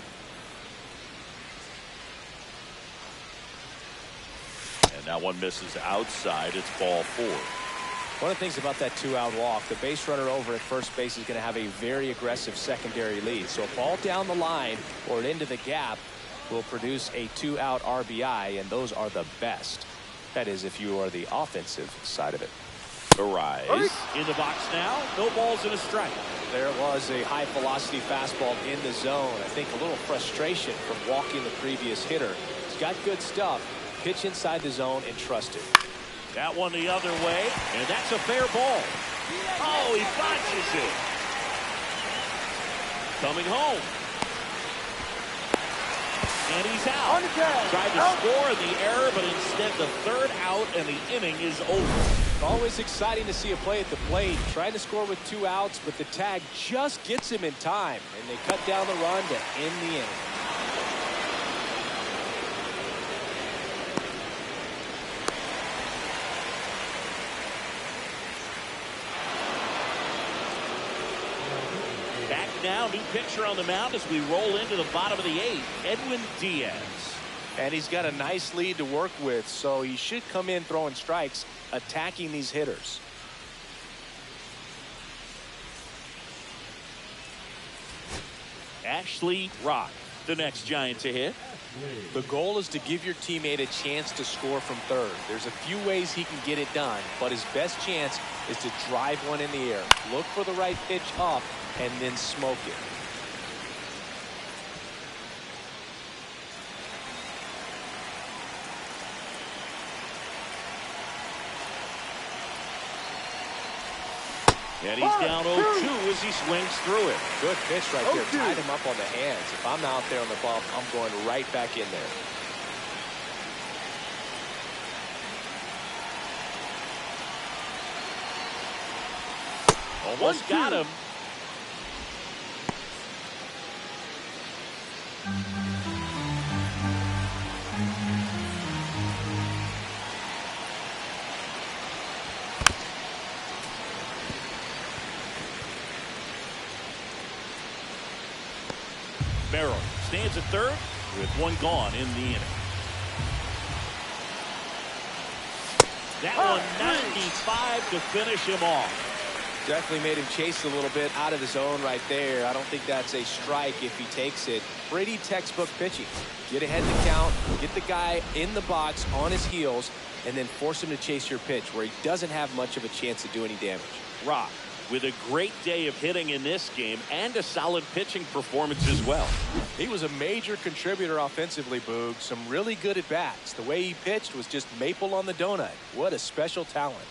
And that one misses outside. It's ball 4. One of the things about that 2-out walk, the base runner over at first base is going to have a very aggressive secondary lead. So a ball down the line or into the gap will produce a 2-out RBI, and those are the best. That is, if you are the offensive side of it. Arise in the box now. No balls and a strike. There was a high velocity fastball in the zone. I think a little frustration from walking the previous hitter. He's got good stuff. Pitch inside the zone and trust it. That one the other way, and that's a fair ball. Oh, he botches it. Coming home. And he's out. On the tag. Tried to score in the error, but instead the 3rd out, and the inning is over. Always exciting to see a play at the plate. Trying to score with 2 outs, but the tag just gets him in time, and they cut down the run to end the inning. Now, new pitcher on the mound as we roll into the bottom of the 8th, Edwin Diaz. And he's got a nice lead to work with, so he should come in throwing strikes, attacking these hitters. Ashley Rock, the next Giant to hit. The goal is to give your teammate a chance to score from third. There's a few ways he can get it done, but his best chance is to drive one in the air. Look for the right pitch up and then smoke it. And he's down 0-2 as he swings through it. Good pitch right there. Tied him up on the hands. If I'm out there on the bump, I'm going right back in there. Almost got him. Merrill stands at third with one gone in the inning. That one 95 to finish him off. Definitely made him chase a little bit out of the zone right there. I don't think that's a strike if he takes it. Pretty textbook pitching. Get ahead in the count, get the guy in the box on his heels, and then force him to chase your pitch where he doesn't have much of a chance to do any damage. Rock with a great day of hitting in this game and a solid pitching performance as well. He was a major contributor offensively, Boog. Some really good at-bats. The way he pitched was just maple on the donut. What a special talent.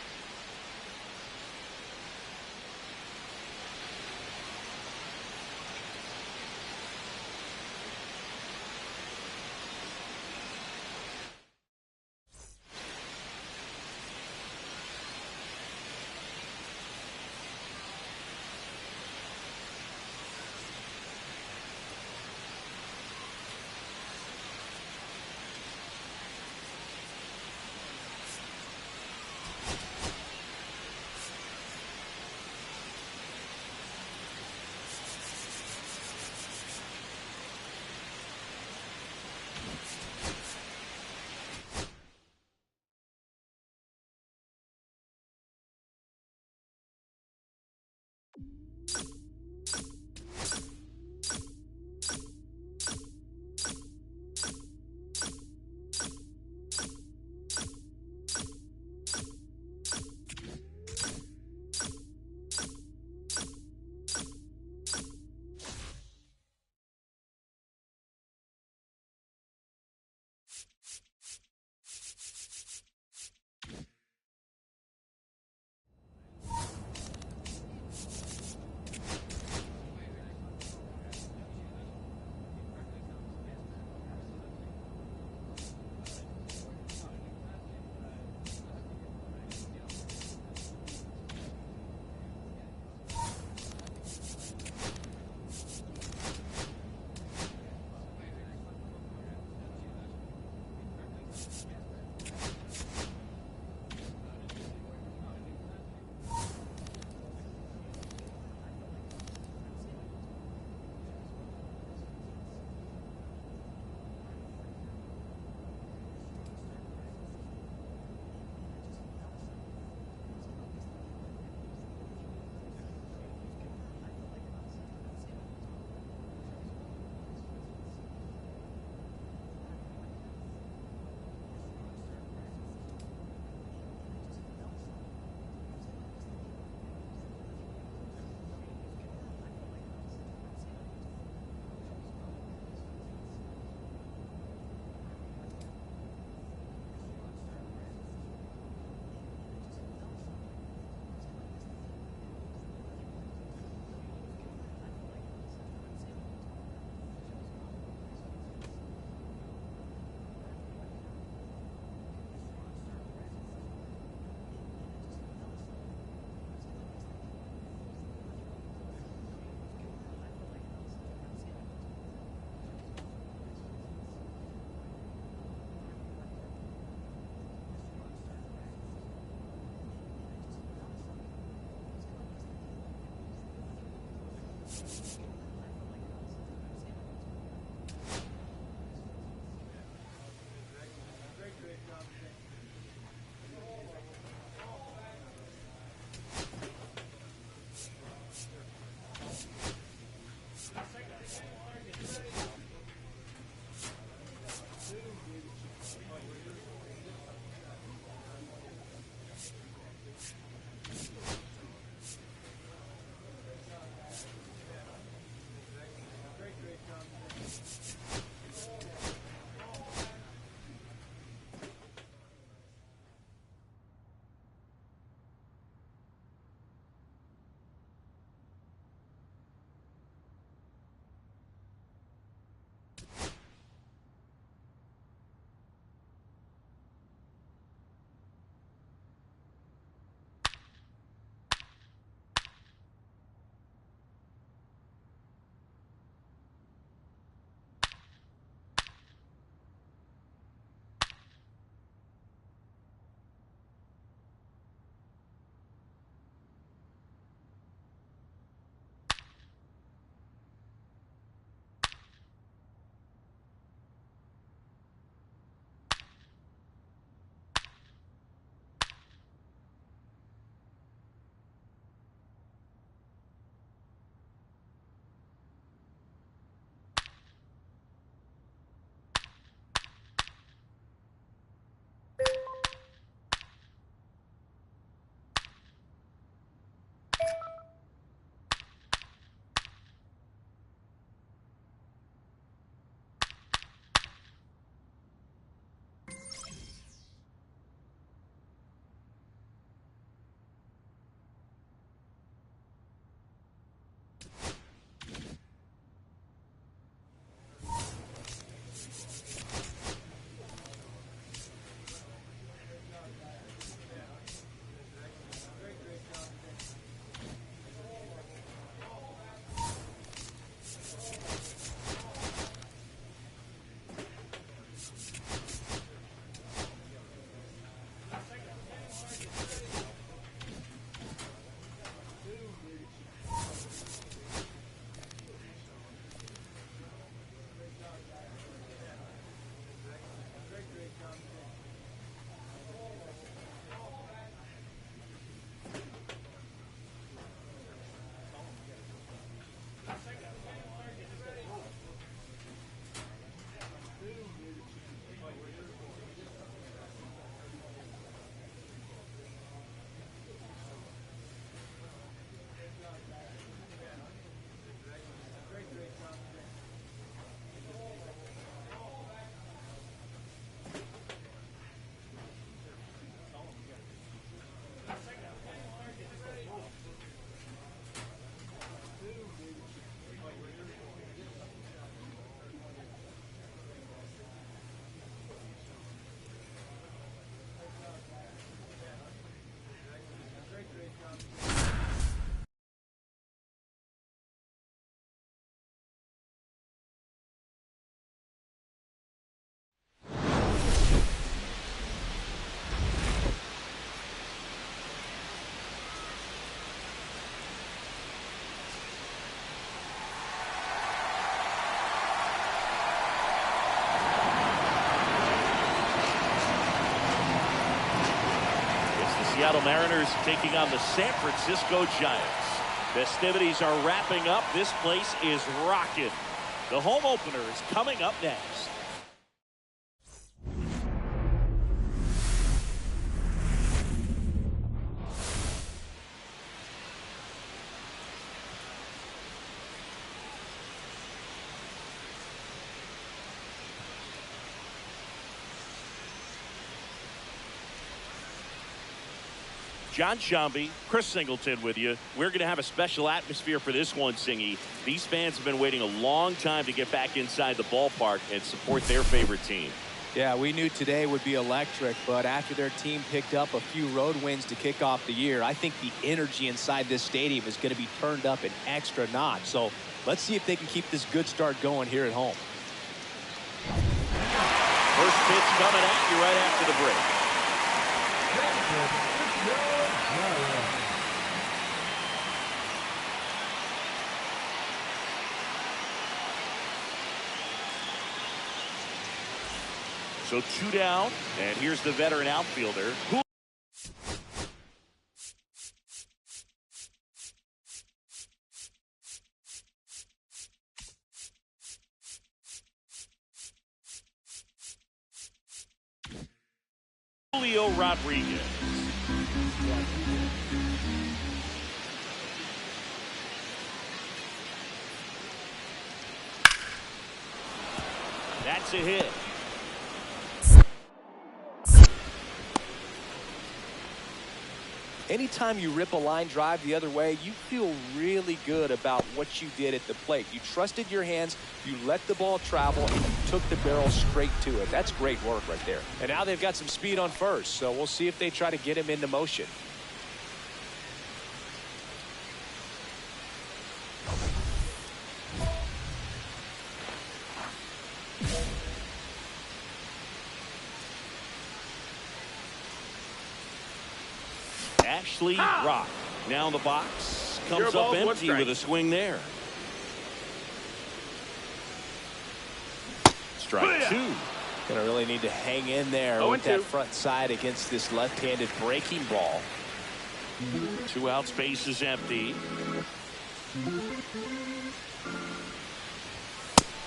Seattle Mariners taking on the San Francisco Giants. Festivities are wrapping up. This place is rocking. The home opener is coming up next. John Shambi, Chris Singleton with you. We're going to have a special atmosphere for this one, Singy. These fans have been waiting a long time to get back inside the ballpark and support their favorite team. Yeah, we knew today would be electric, but after their team picked up a few road wins to kick off the year, I think the energy inside this stadium is going to be turned up an extra notch. So let's see if they can keep this good start going here at home. First pitch coming at you right after the break. So 2 down, and here's the veteran outfielder. Julio Rodriguez. That's a hit. Anytime you rip a line drive the other way, you feel really good about what you did at the plate. You trusted your hands, you let the ball travel, and you took the barrel straight to it. That's great work right there. And now they've got some speed on first, so we'll see if they try to get him into motion. Ashley Rock now in the box, comes up empty with a swing there. Strike 2. Gonna really need to hang in there with that front side against this left-handed breaking ball. 2 outs, base is empty.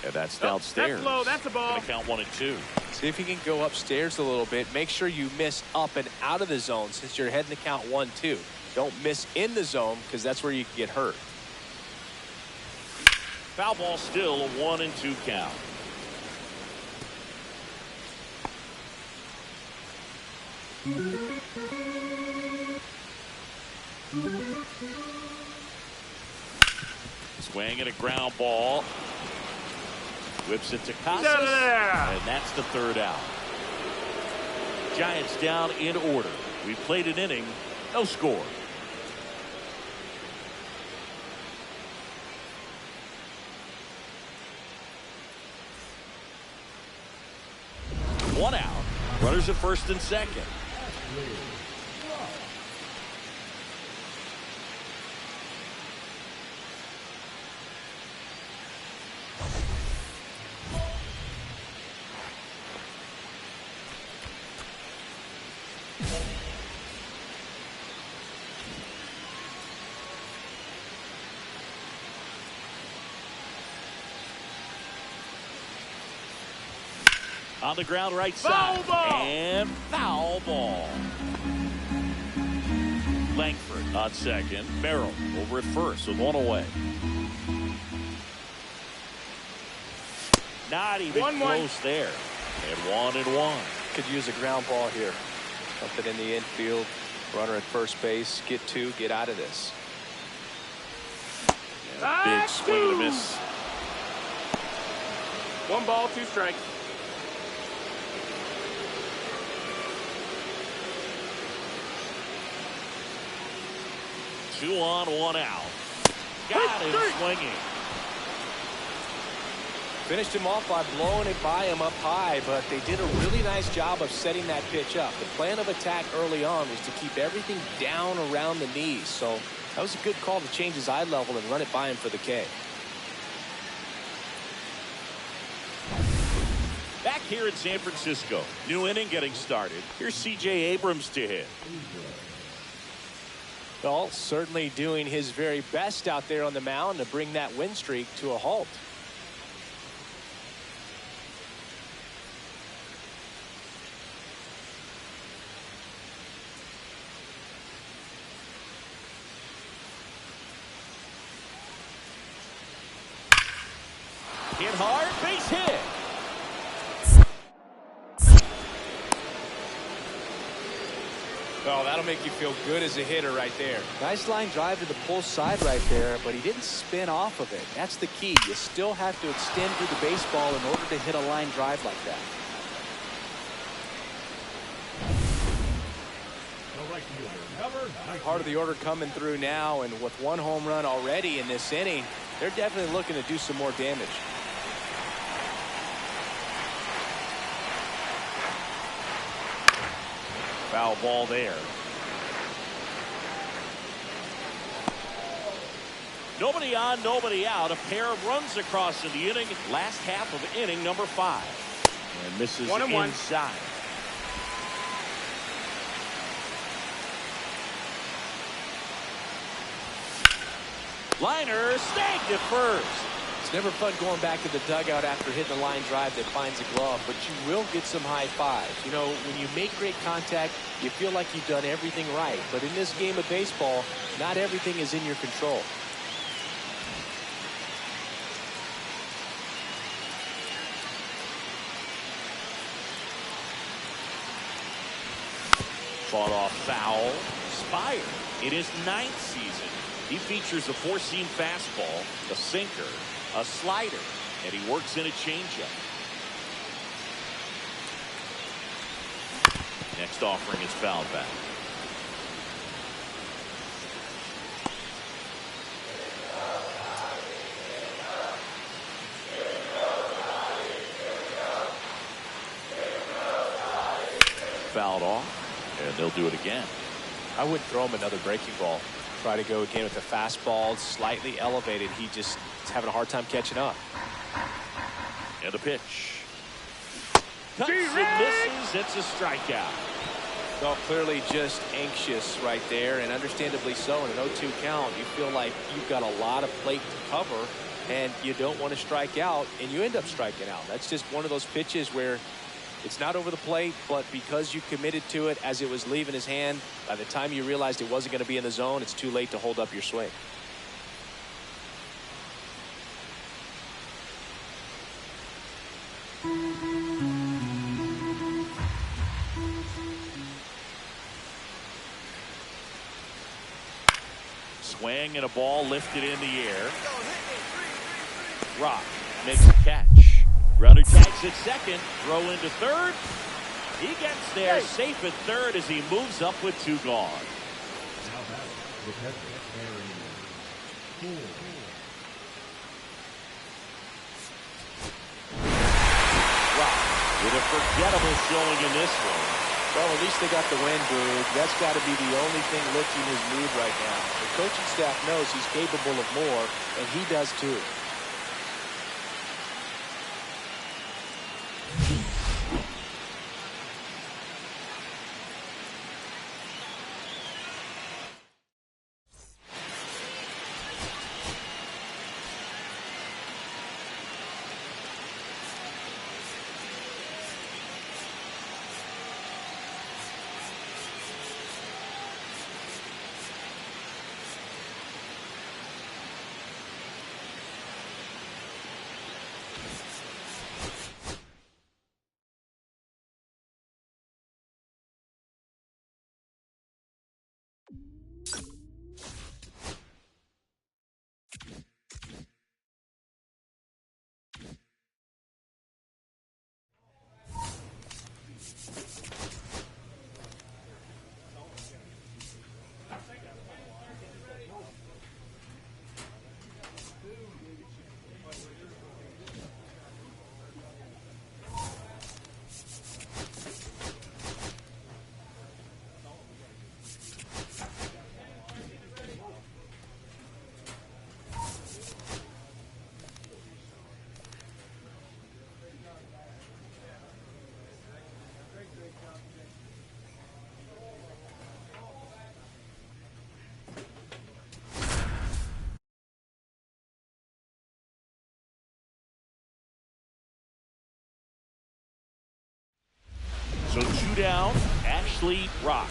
And that's downstairs. That's low. That's a ball. Gonna count 1 and 2. See if you can go upstairs a little bit. Make sure you miss up and out of the zone since you're heading to count 1-2. Don't miss in the zone because that's where you can get hurt. Foul ball still, a 1 and 2 count. Swing and a ground ball. Whips it to Casas, and that's the 3rd out. Giants down in order. We played an inning, no score. One out. Runners at first and second. On the ground right side. Foul ball. And foul ball. Langford on second. Merrill over at first with 1 away. Not even close there. And 1-1. Could use a ground ball here. Something in the infield. Runner at first base. Get 2. Get out of this. Big swing and a miss. 1 ball, 2 strikes. Two on, 1 out. Got him swinging. Finished him off by blowing it by him up high, but they did a really nice job of setting that pitch up. The plan of attack early on was to keep everything down around the knees, so that was a good call to change his eye level and run it by him for the K. Back here in San Francisco, new inning getting started. Here's C.J. Abrams to hit. Well, certainly doing his very best out there on the mound to bring that win streak to a halt. Hit hard, base hit. Oh, that'll make you feel good as a hitter right there. Nice line drive to the pull side right there, but he didn't spin off of it. That's the key. You still have to extend through the baseball in order to hit a line drive like that. Part of the order coming through now, and with one home run already in this inning, they're definitely looking to do some more damage. Foul ball there. Nobody on, nobody out. A pair of runs across in the inning. Last half of inning number 5. And misses inside. Liner snagged at first. It's never fun going back to the dugout after hitting a line drive that finds a glove, but you will get some high fives. You know, when you make great contact, you feel like you've done everything right. But in this game of baseball, not everything is in your control. Fought off foul. Spire in his 9th season. He features a 4-seam fastball, a sinker, a slider, and he works in a changeup. Next offering is fouled back. Fouled off, and they'll do it again. I would throw him another breaking ball. Try to go again with the fastball, slightly elevated. He just is having a hard time catching up. And the pitch. Cuts and misses. It's a strikeout. Well, clearly just anxious right there, and understandably so. In an 0-2 count, you feel like you've got a lot of plate to cover, and you don't want to strike out, and you end up striking out. That's just one of those pitches where it's not over the plate, but because you committed to it as it was leaving his hand, by the time you realized it wasn't going to be in the zone, it's too late to hold up your swing. Swing and a ball lifted in the air. Rock makes a catch. Runner tags at second. Throw into third. He gets there safe at third as he moves up with 2 gone. Rock with a forgettable showing in this one. Well, at least they got the win, Boog. That's got to be the only thing lifting his mood right now. The coaching staff knows he's capable of more, and he does too. So 2 down, Ashley Rock.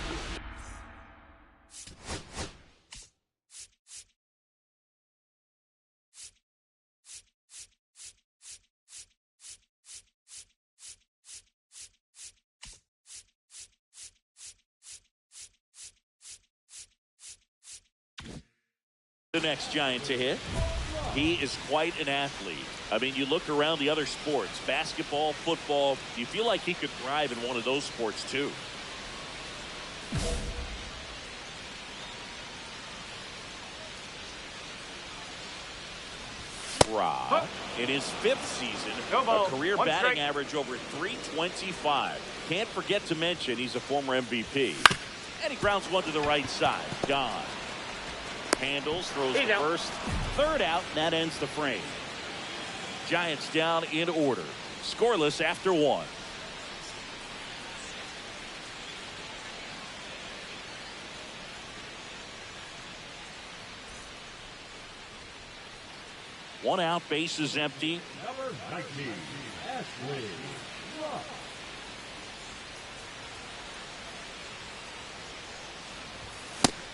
The next Giant to hit. He is quite an athlete. I mean, you look around the other sports, basketball, football, you feel like he could thrive in one of those sports too. Rock, in his 5th season, a career batting average over 325. Can't forget to mention he's a former MVP. And he grounds one to the right side. Gone. Handles, throws the first, 3rd out, and that ends the frame. Giants down in order. Scoreless after 1. One out, bases empty. Number 19, Ashley Rock.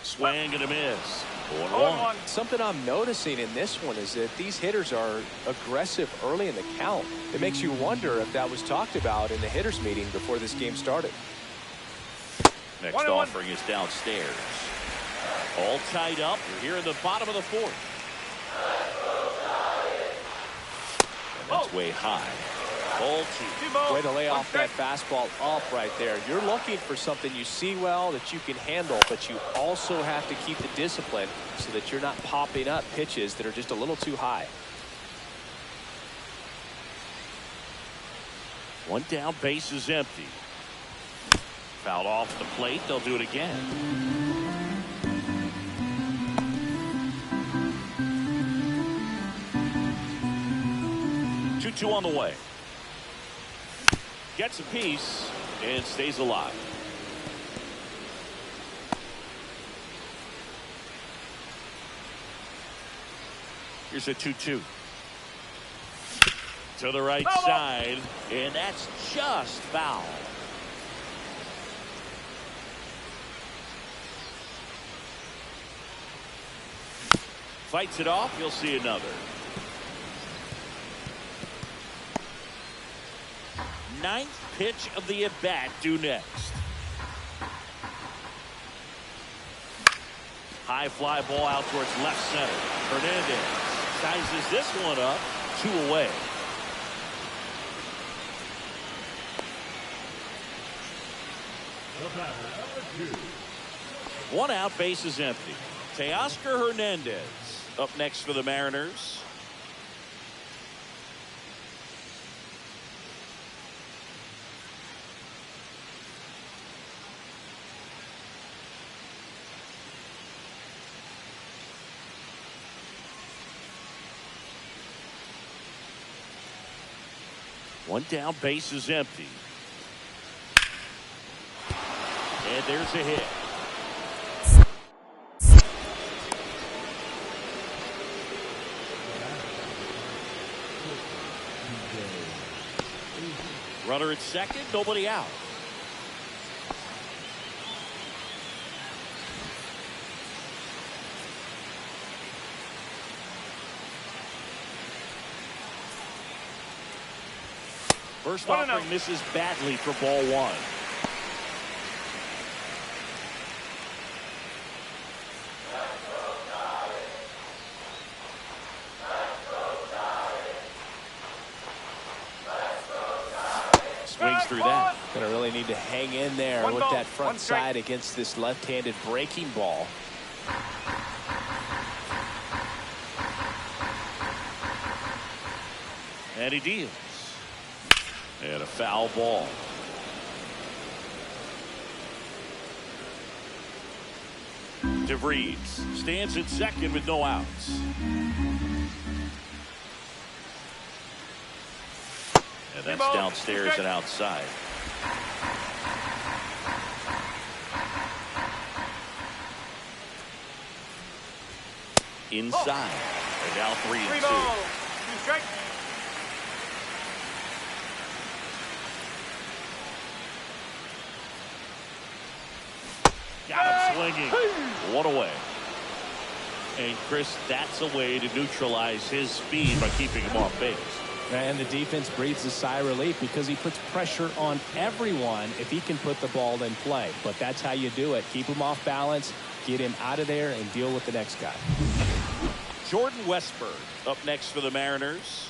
Swing and a miss. 1-1. Something I'm noticing in this one is that these hitters are aggressive early in the count. It makes you wonder if that was talked about in the hitters meeting before this game started. Next offering is downstairs. All tied up. We're here in the bottom of the 4th. And that's way high. Ball 2. Way to lay off that fastball up right there. You're looking for something you see well that you can handle, but you also have to keep the discipline so that you're not popping up pitches that are just a little too high. 1 down, base is empty. Fouled off the plate. They'll do it again. Two on the way. Gets a piece and stays alive. Here's a 2-2. To the right side, and that's just foul. Fights it off. You'll see another. 9th pitch of the at-bat due next. High fly ball out towards left center. Hernandez sizes this one up. 2 away. The batter, number 2. 1 out, base is empty. Teoscar Hernandez up next for the Mariners. One down, base is empty. And there's a hit. Runner at second, nobody out. First offering misses badly for ball 1. Swings through that. Gonna really need to hang in there with that front side against this left-handed breaking ball. And he deals. And a foul ball. DeVries stands at second with no outs. And that's downstairs and outside. Inside. And now 3-2. Got him swinging. One away. And Chris, that's a way to neutralize his speed by keeping him off base. And the defense breathes a sigh of relief because he puts pressure on everyone if he can put the ball in play. But that's how you do it. Keep him off balance, get him out of there, and deal with the next guy. Jordan Westberg up next for the Mariners.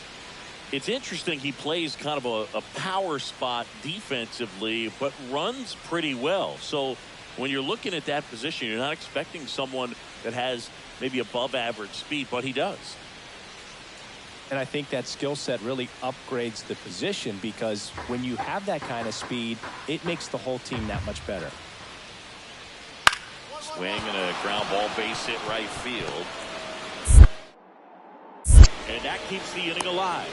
It's interesting, he plays kind of a power spot defensively, but runs pretty well. So when you're looking at that position, you're not expecting someone that has maybe above average speed, but he does. And I think that skill set really upgrades the position because when you have that kind of speed, it makes the whole team that much better. Swing and a ground ball base hit right field. And that keeps the inning alive.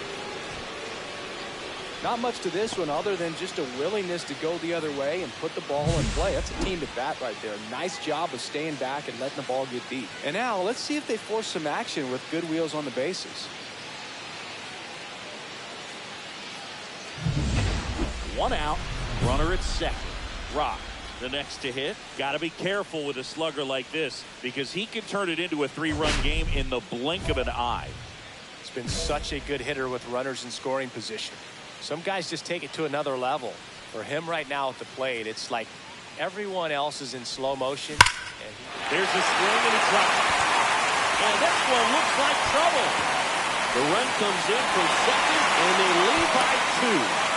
Not much to this one other than just a willingness to go the other way and put the ball in play. That's a team to bat right there. Nice job of staying back and letting the ball get deep. And now let's see if they force some action with good wheels on the bases. One out, runner at second. Rock, the next to hit. Got to be careful with a slugger like this because he can turn it into a 3-run game in the blink of an eye. He's been such a good hitter with runners in scoring position. Some guys just take it to another level. For him right now at the plate, it's like everyone else is in slow motion. And there's a swing and a drop. And this one looks like trouble. The run comes in from second, and they lead by 2.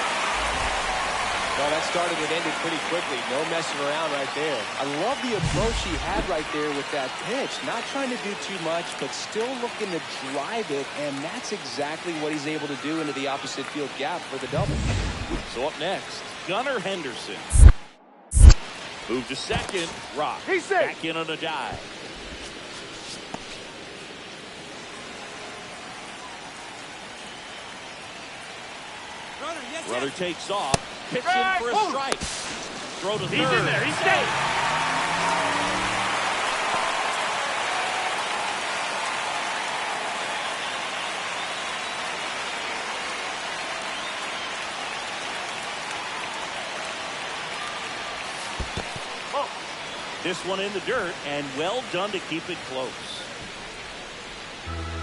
Well, that started and ended pretty quickly. No messing around right there. I love the approach he had right there with that pitch. Not trying to do too much, but still looking to drive it, and that's exactly what he's able to do into the opposite field gap for the double. So up next, Gunnar Henderson. Move to second. Rock. He's safe. Back in on a dive. Runner takes off. Pitch in for a strike. Throw to third. He's in there. He's safe. This one in the dirt, and well done to keep it close.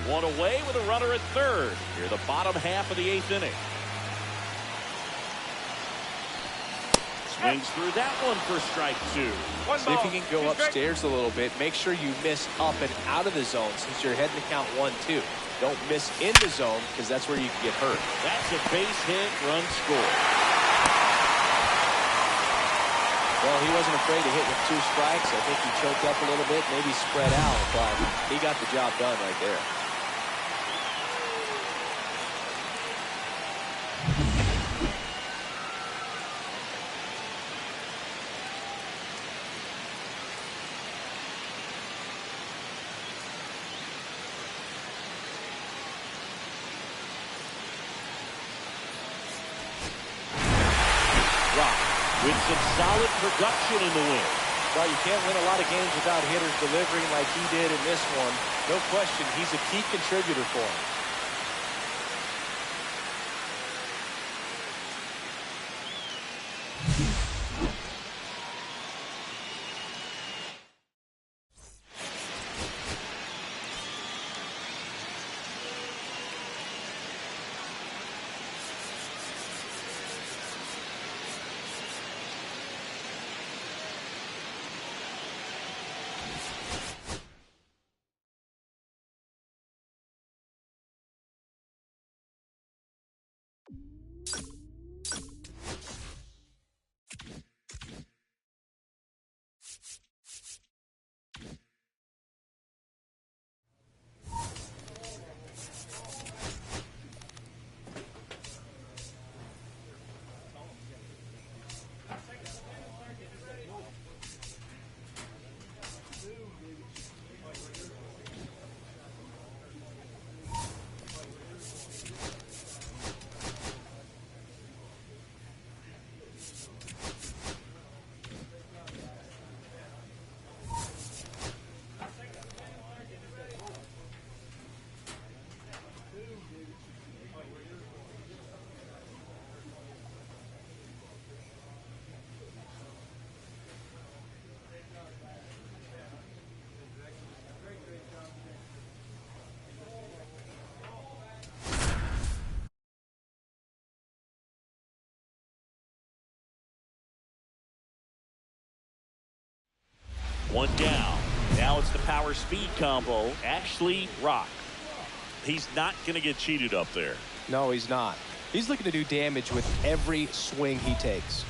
One away with a runner at third. Here, the bottom half of the 8th inning. Swings through that one for strike 2. See if you can go upstairs a little bit. Make sure you miss up and out of the zone since you're heading to count 1-2. Don't miss in the zone because that's where you can get hurt. That's a base hit, run score. Well, he wasn't afraid to hit with 2 strikes. I think he choked up a little bit, maybe spread out, but he got the job done right there. With some solid production in the win. Well, you can't win a lot of games without hitters delivering like he did in this one. No question, he's a key contributor for him. One down. Now it's the power speed combo. Ashley Rock. He's not going to get cheated up there. No, he's not. He's looking to do damage with every swing he takes.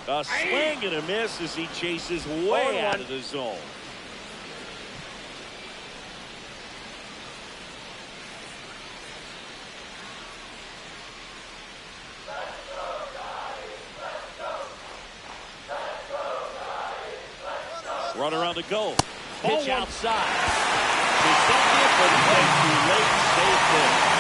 A swing and a miss as he chases way out of the zone. Runner on the go. Pitch outside. Rejected, but way too late. Safe there.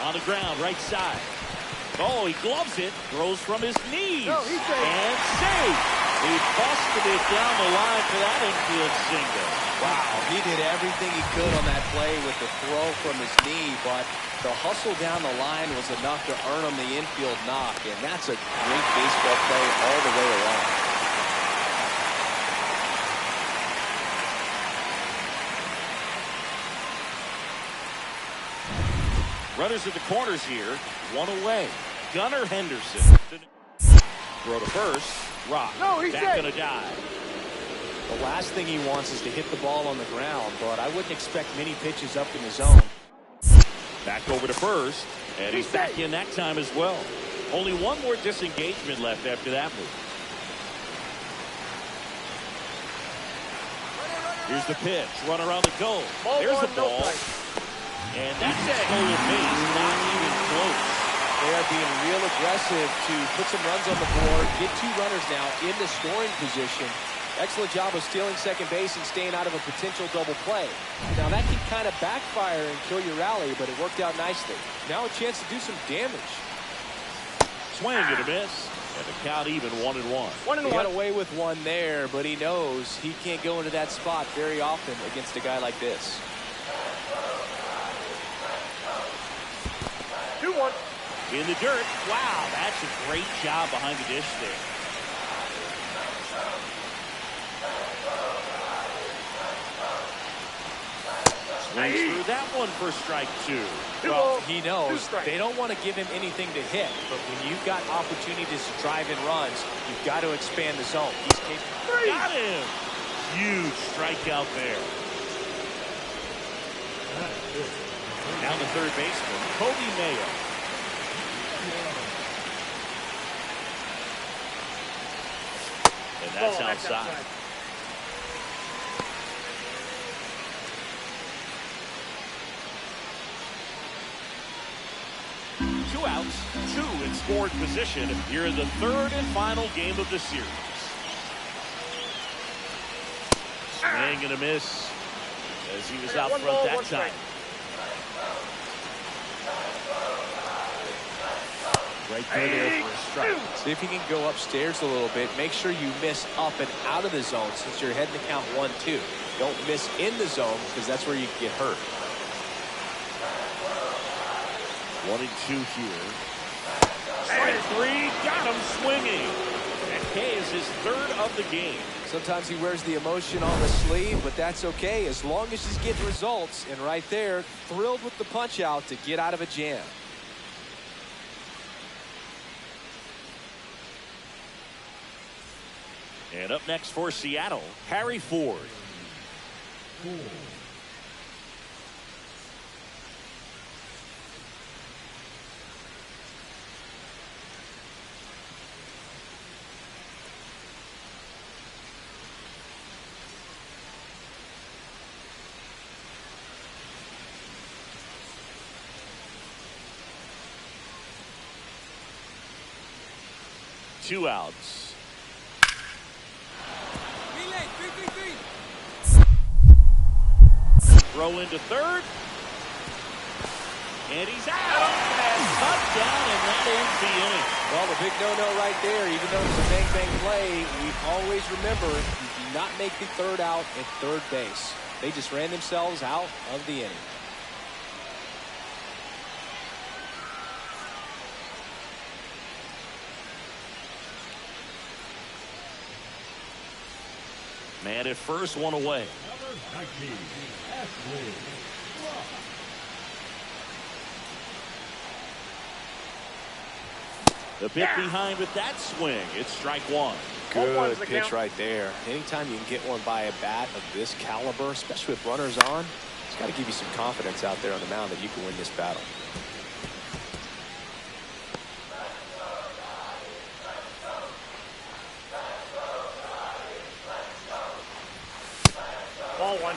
On the ground, right side. Oh, he gloves it. Throws from his knees. No, he's safe. And safe. He busted it down the line for that infield single. Wow, he did everything he could on that play with the throw from his knee, but the hustle down the line was enough to earn him the infield knock, and that's a great baseball play all the way around. Runners at the corners here. One away. Gunnar Henderson. Throw to first. Rock. No, he's back gonna die. The last thing he wants is to hit the ball on the ground, but I wouldn't expect many pitches up in the zone. Back over to first, and he's back in that time as well. Only one more disengagement left after that move. Here's the pitch. Runner on the go. There's the ball. And that's a stolen base, not even close. They are being real aggressive to put some runs on the board, get two runners now in the scoring position. Excellent job of stealing second base and staying out of a potential double play. Now that can kind of backfire and kill your rally, but it worked out nicely. Now a chance to do some damage. Swing and a miss, and the count even 1-1. He got away with one there, but he knows he can't go into that spot very often against a guy like this. 2-1. In the dirt. Wow, that's a great job behind the dish there. Swings through that one for strike two. Well, he knows they don't want to give him anything to hit, but when you've got opportunities to drive in runs, you've got to expand the zone. He's capable. Got him. Huge strikeout there. Now the third baseman, Kobe Mayo. And that's outside. 2 outs, 2 in scoring position here in the third and final game of the series. Swing and a miss as he was out front that time. Right there for a strike. See if you can go upstairs a little bit. Make sure you miss up and out of the zone since you're heading to count 1-2. Don't miss in the zone because that's where you can get hurt. 1-2 here. Strike three, got him swinging. And K is his third of the game. Sometimes he wears the emotion on the sleeve, but that's okay as long as he's getting results. And right there, thrilled with the punch out to get out of a jam. And up next for Seattle, Harry Ford. Two outs. throw into third. And he's out. And cut down, and that ends the inning. Well, the big no-no right there, even though it's a bang-bang play, we always remember you do not make the third out at third base. They just ran themselves out of the inning. Man at first, one away. The bit behind with that swing. It's strike one. Good pitch right there. Anytime you can get one by a bat of this caliber, especially with runners on, it's got to give you some confidence out there on the mound that you can win this battle. Ball one.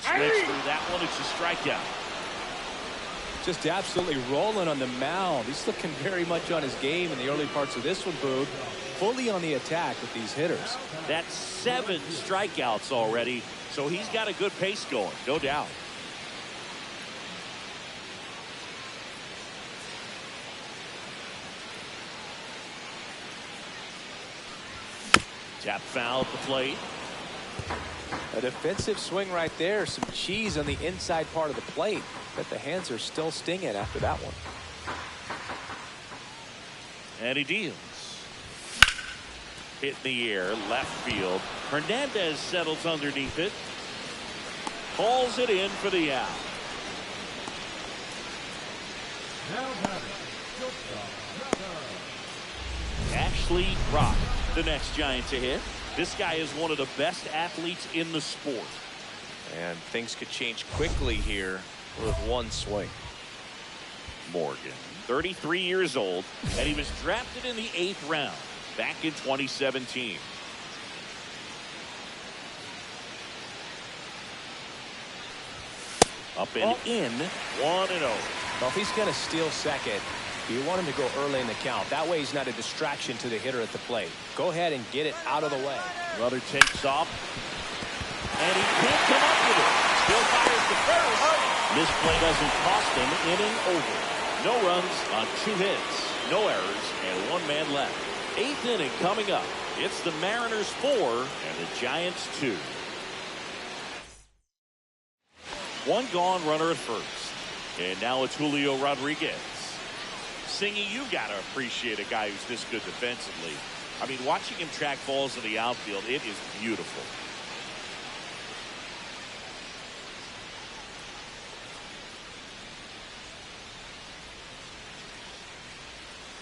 Switch through that one. It's a strikeout. Just absolutely rolling on the mound. He's looking very much on his game in the early parts of this one, Boog. Fully on the attack with these hitters. That's 7 strikeouts already, so he's got a good pace going, no doubt. Tap foul at the plate. A defensive swing right there. Some cheese on the inside part of the plate. But the hands are still stinging after that one. And he deals. Hit in the air, left field. Hernandez settles underneath it. Pulls it in for the out. Ashley Rock, the next Giant to hit. This guy is one of the best athletes in the sport. And things could change quickly here with one swing. Morgan, 33 years old, and he was drafted in the 8th round back in 2017. Up and in, 1-0. Well, if he's going to steal second, you want him to go early in the count. That way he's not a distraction to the hitter at the plate. Go ahead and get it out of the way. Brother takes off. And he can't come up with it. Still fires the first. This play doesn't cost him. Inning over. No runs on 2 hits. No errors. And 1 man left. 8th inning coming up. It's the Mariners 4 and the Giants 2. 1 gone, runner at first. And now it's Julio Rodriguez. Singy, you got to appreciate a guy who's this good defensively. I mean, watching him track balls in the outfield, it is beautiful.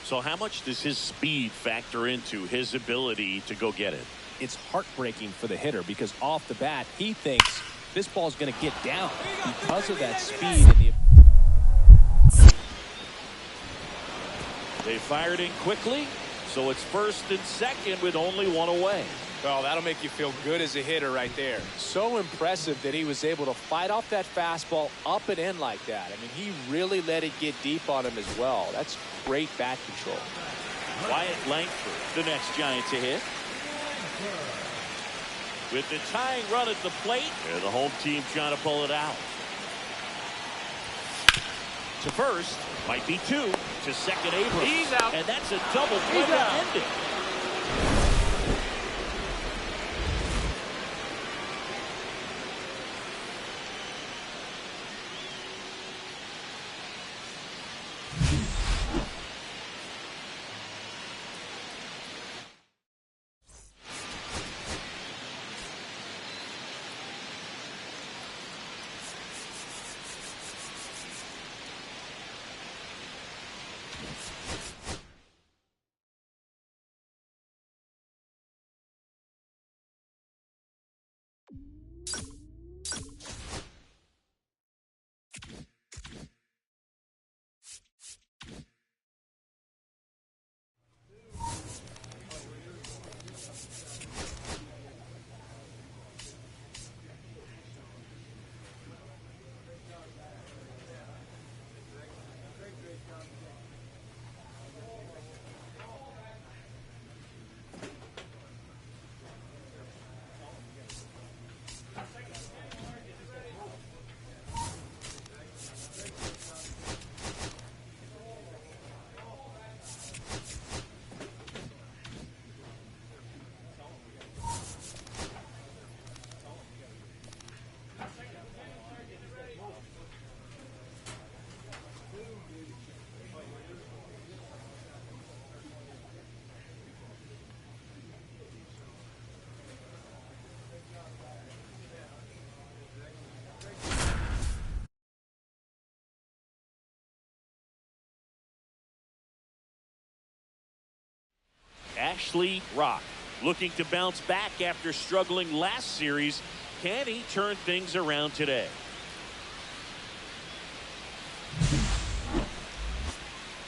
So how much does his speed factor into his ability to go get it? It's heartbreaking for the hitter because off the bat, he thinks this ball's going to get down because of that speed. They fired in quickly, so it's 1st and 2nd with only 1 away. Well, that'll make you feel good as a hitter right there. So impressive that he was able to fight off that fastball up and in like that. I mean, he really let it get deep on him as well. That's great bat control. Wyatt Langford, the next Giant to hit. With the tying run at the plate, and the home team trying to pull it out. To first, might be 2. To second, Abrams. He's out. And that's a double play to end it. Ashley Rock. Looking to bounce back after struggling last series. Can he turn things around today?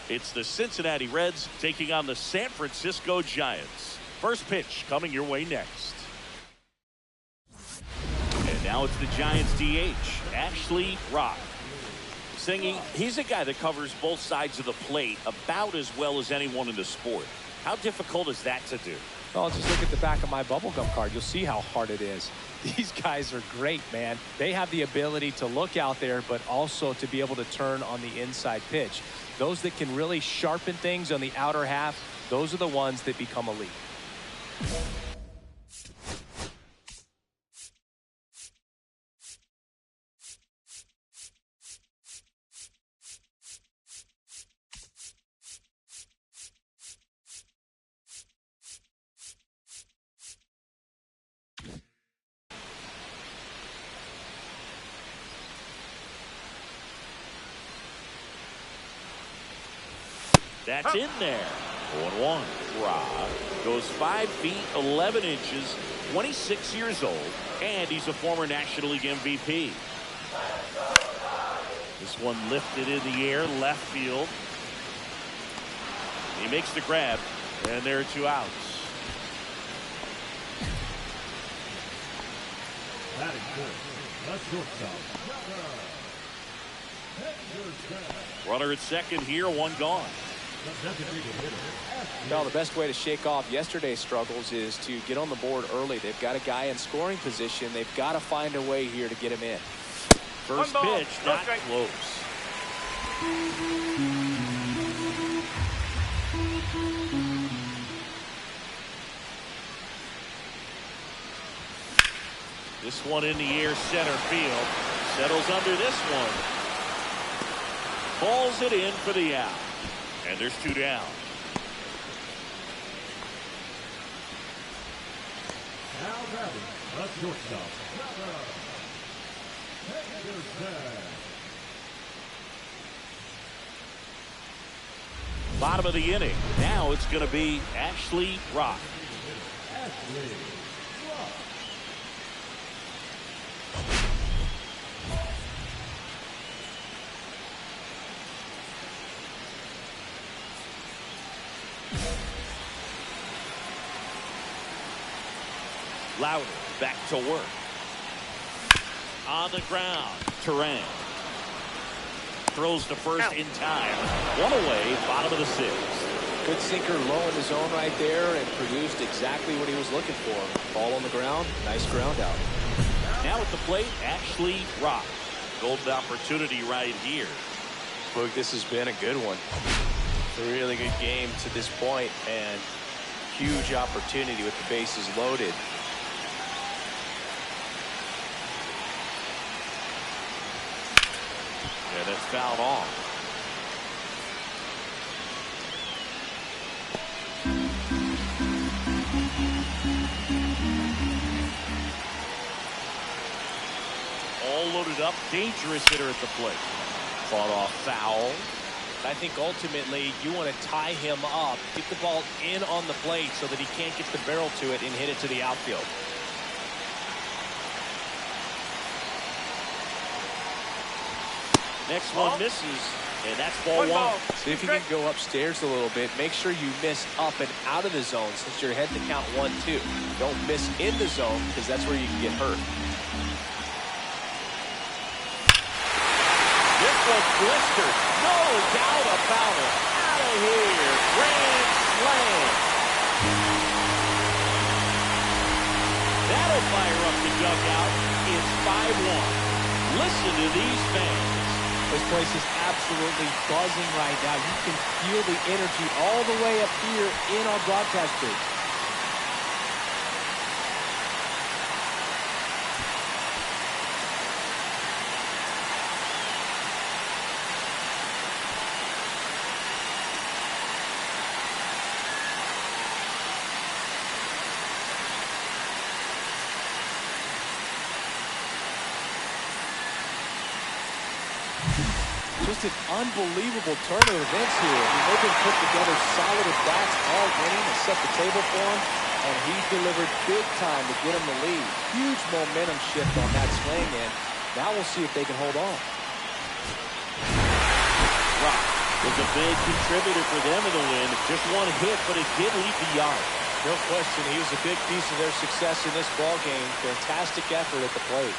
It's the Cincinnati Reds taking on the San Francisco Giants. First pitch coming your way next. And now it's the Giants DH, Ashley Rock. Singing, he's a guy that covers both sides of the plate about as well as anyone in the sport. How difficult is that to do? Well, just look at the back of my bubblegum card. You'll see how hard it is. These guys are great, man. They have the ability to look out there, but also to be able to turn on the inside pitch. Those that can really sharpen things on the outer half, those are the ones that become elite. That's in there. 0-1. Rock goes 5 feet 11 inches, 26 years old, and he's a former National League MVP. This one lifted in the air, left field. He makes the grab, and there are 2 outs. That is good. That's shortstop. Runner at second here, 1 gone. Well, the best way to shake off yesterday's struggles is to get on the board early. They've got a guy in scoring position. They've got to find a way here to get him in. First pitch, not close. This one in the air, center field. Settles under this one. Balls it in for the out. And there's 2 down. Bottom of the inning. Now it's going to be Ashley Rock. Louder back to work. On the ground, Terrain throws to first in time. 1 away, bottom of the 6th. Good sinker low in the zone right there and produced exactly what he was looking for. Ball on the ground, nice ground out. Now at the plate, Ashley Rock. Golden opportunity right here. Look, this has been a good one. A really good game to this point, and huge opportunity with the bases loaded. And it's fouled off. All loaded up, dangerous hitter at the plate. Fought off foul. I think ultimately you want to tie him up, get the ball in on the plate so that he can't get the barrel to it and hit it to the outfield. Next one misses, and that's ball 1. See if you can go upstairs a little bit. Make sure you miss up and out of the zone since you're heading to count 1-2. Don't miss in the zone because that's where you can get hurt. This one's blistered. No doubt about it. Out of here. Grand slam. That'll fire up the dugout. It's 5-1. Listen to these fans. This place is absolutely buzzing right now. You can feel the energy all the way up here in our broadcast booth. Just an unbelievable turn of events here. I mean, they've been put together solid at bats all winning and set the table for him, and he delivered big time to get him the lead. Huge momentum shift on that swing, and now we'll see if they can hold on. Rock was a big contributor for them in the win. Just one hit, but it did leave the yard. No question, he was a big piece of their success in this ball game. Fantastic effort at the plate.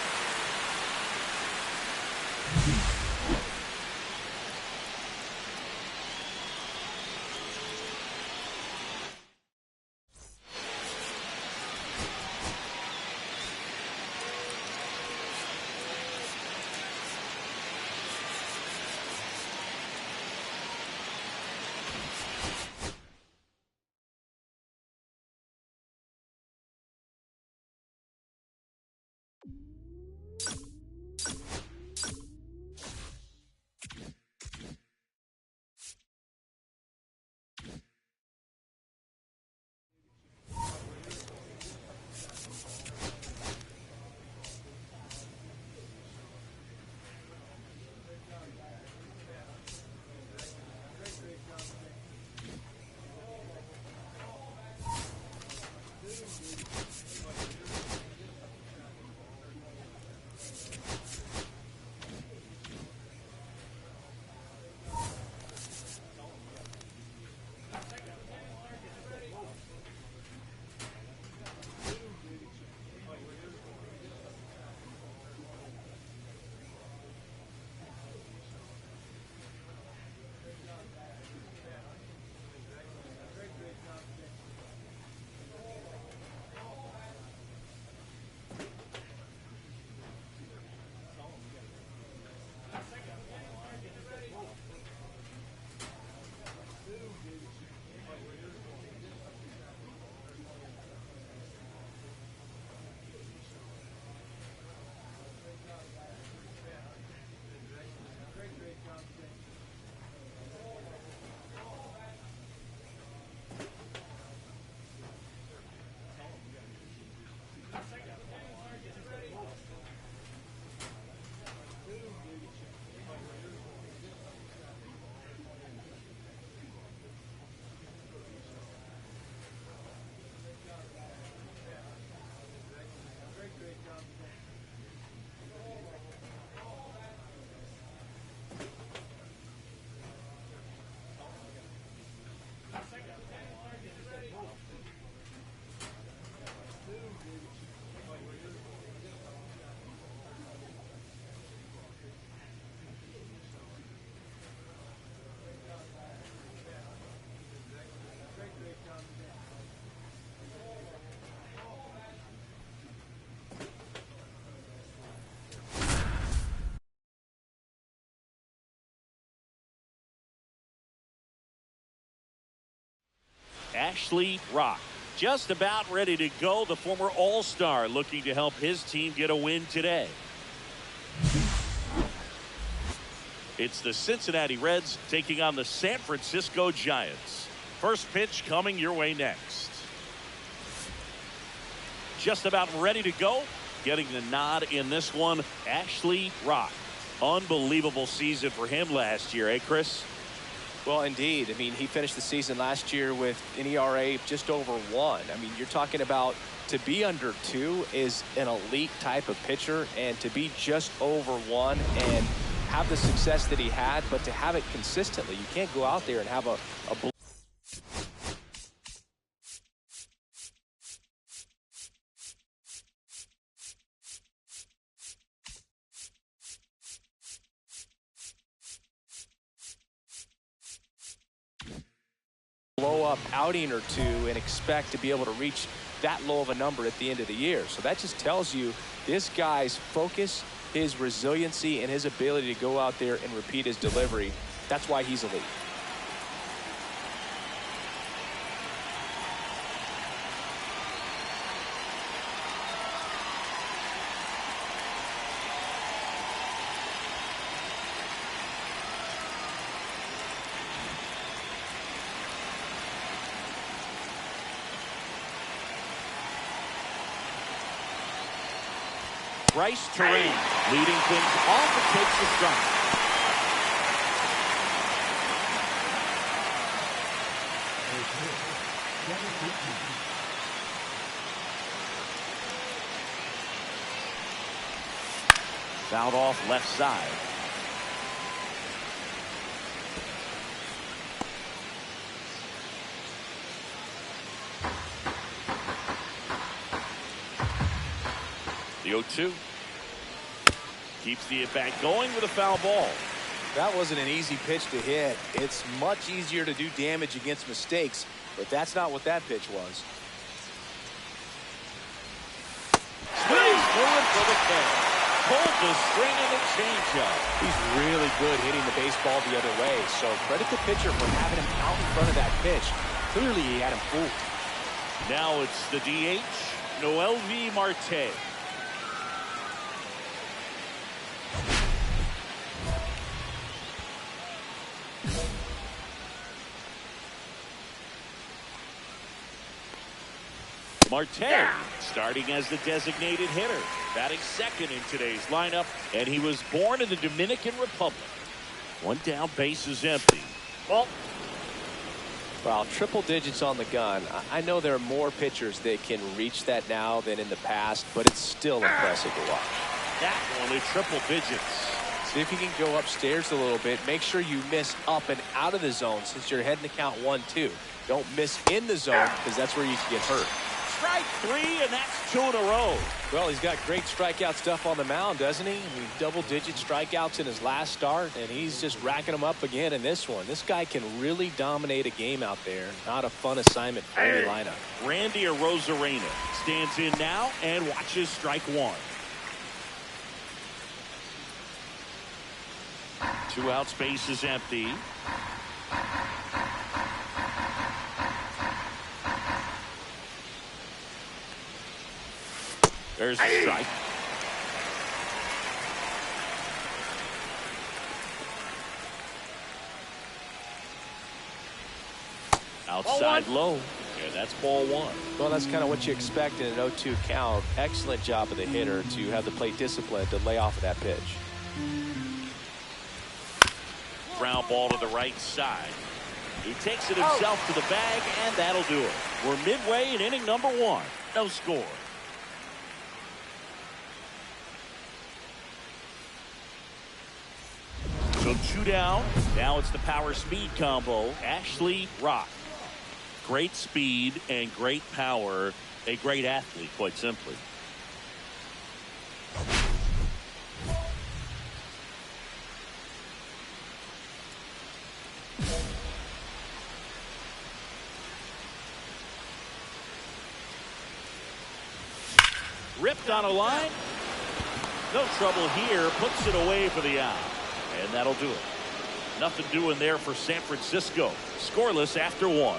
Ashley Rock, just about ready to go. The former All-Star looking to help his team get a win today. It's the Cincinnati Reds taking on the San Francisco Giants. First pitch coming your way next. Just about ready to go. Getting the nod in this one, Ashley Rock. Unbelievable season for him last year, eh, Chris? Well, indeed. I mean, he finished the season last year with an ERA just over 1. I mean, you're talking about to be under 2 is an elite type of pitcher, and to be just over 1 and have the success that he had, but to have it consistently. You can't go out there and have a blow-up outing or two and expect to be able to reach that low of a number at the end of the year. So that just tells you this guy's focus, his resiliency, and his ability to go out there and repeat his delivery. That's why he's elite. Bryce Terrain leading things off and takes the strike. Fouled off left side. The 0-2. Keeps the at-bat going with a foul ball. That wasn't an easy pitch to hit. It's much easier to do damage against mistakes, but that's not what that pitch was. Squeeze through it for the K. Pulled the string and a changeup. He's really good hitting the baseball the other way, so credit the pitcher for having him out in front of that pitch. Clearly, he had him fooled. Now it's the DH, Noelvi Marte. Marte starting as the designated hitter, batting second in today's lineup, and he was born in the Dominican Republic. One down, base is empty. Well, triple digits on the gun. I know there are more pitchers that can reach that now than in the past, but it's still impressive to watch. That one at triple digits. See if you can go upstairs a little bit. Make sure you miss up and out of the zone since you're heading to count 1-2. Don't miss in the zone because that's where you can get hurt. Strike three, and that's 2 in a row. Well, he's got great strikeout stuff on the mound, doesn't he? I mean, double-digit strikeouts in his last start, and he's just racking them up again in this one. This guy can really dominate a game out there. Not a fun assignment for any lineup. Randy Arozarena stands in now and watches strike one. 2 out, space is empty. There's a strike. Outside low. Yeah, that's ball one. Well, that's kind of what you expect in an 0-2 count. Excellent job of the hitter to have the plate discipline to lay off of that pitch. Ground ball to the right side. He takes it himself to the bag, and that'll do it. We're midway in inning number 1. No score. So 2 down. Now it's the power speed combo. Ashley Rock. Great speed and great power. A great athlete, quite simply. Ripped on a line. No trouble here. Puts it away for the out. And that'll do it. Nothing doing there for San Francisco. Scoreless after 1.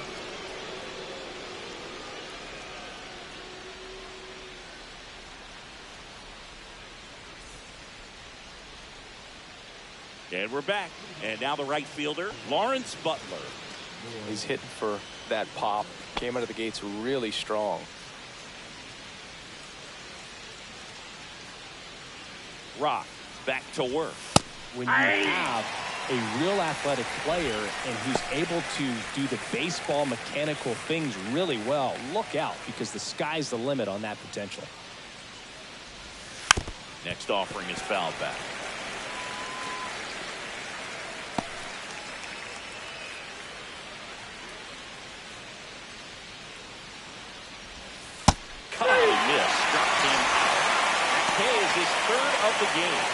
And we're back. And now the right fielder, Lawrence Butler. He's hitting for that pop. Came out of the gates really strong. Rock back to work. When you have a real athletic player and who's able to do the baseball mechanical things really well, look out, because the sky's the limit on that potential. Next offering is fouled back. Cut and miss. Struck him out. That K is his 3rd of the game.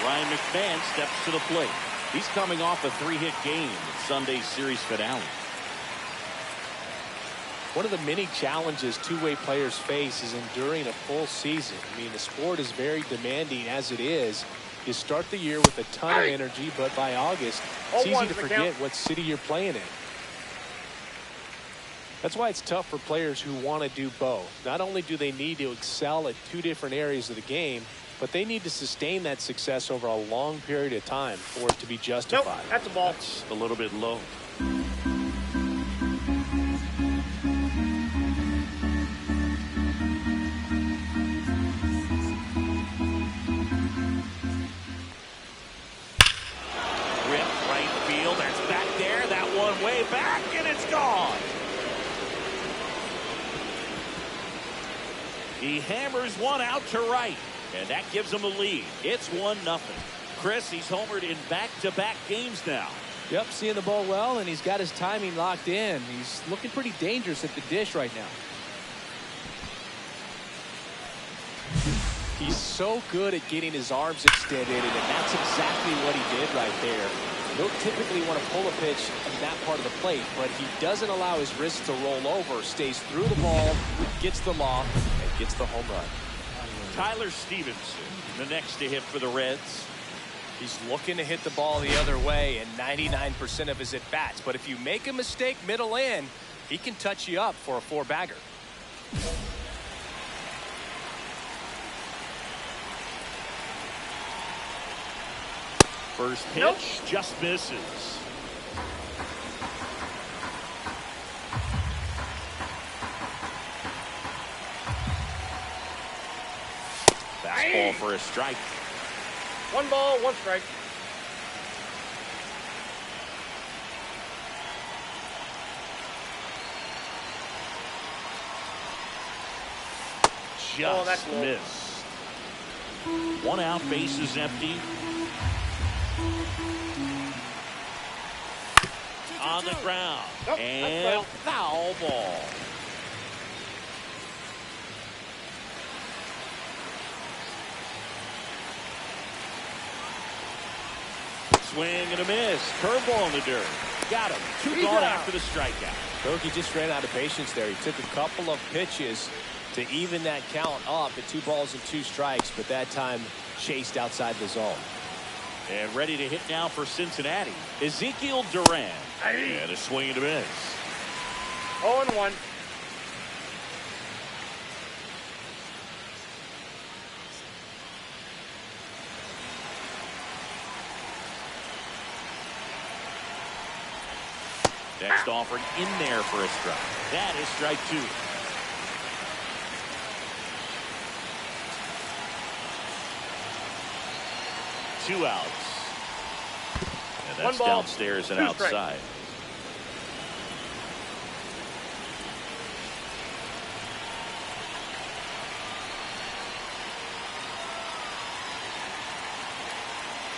Ryan McMahon steps to the plate. He's coming off a 3-hit game in Sunday's series finale. One of the many challenges two-way players face is enduring a full season. I mean, the sport is very demanding as it is. You start the year with a ton of energy, but by August, it's easy to forget what city you're playing in. That's why it's tough for players who want to do both. Not only do they need to excel at 2 different areas of the game, but they need to sustain that success over a long period of time for it to be justified. Nope, that's a ball. That's a little bit low. Rip right field. That's back there. That one way back, and it's gone. He hammers one out to right, and that gives him a lead. It's 1-0. Chris, he's homered in back-to-back games now. Yep, seeing the ball well, and he's got his timing locked in. He's looking pretty dangerous at the dish right now. He's so good at getting his arms extended, and that's exactly what he did right there. You don't typically want to pull a pitch in that part of the plate, but he doesn't allow his wrists to roll over, stays through the ball, gets the loft, and gets the home run. Tyler Stevenson, the next to hit for the Reds. He's looking to hit the ball the other way in 99% of his at-bats. But if you make a mistake middle in, he can touch you up for a 4-bagger. First pitch just misses. Fastball for a strike. 1 ball, 1 strike. Just missed. 1 out, bases empty. On the ground. Nope, and foul ball. Swing and a miss. Curveball in the dirt. Got him. 2 gone after the strikeout. Koki just ran out of patience there. He took a couple of pitches to even that count up at 2 balls and 2 strikes, but that time chased outside the zone. And ready to hit now for Cincinnati, Ezekiel Duran. And a swing and a miss. 0-1. Next offering in there for a strike. That is strike 2. Two outs. And that's 1 ball, downstairs and 2 outside. strikes.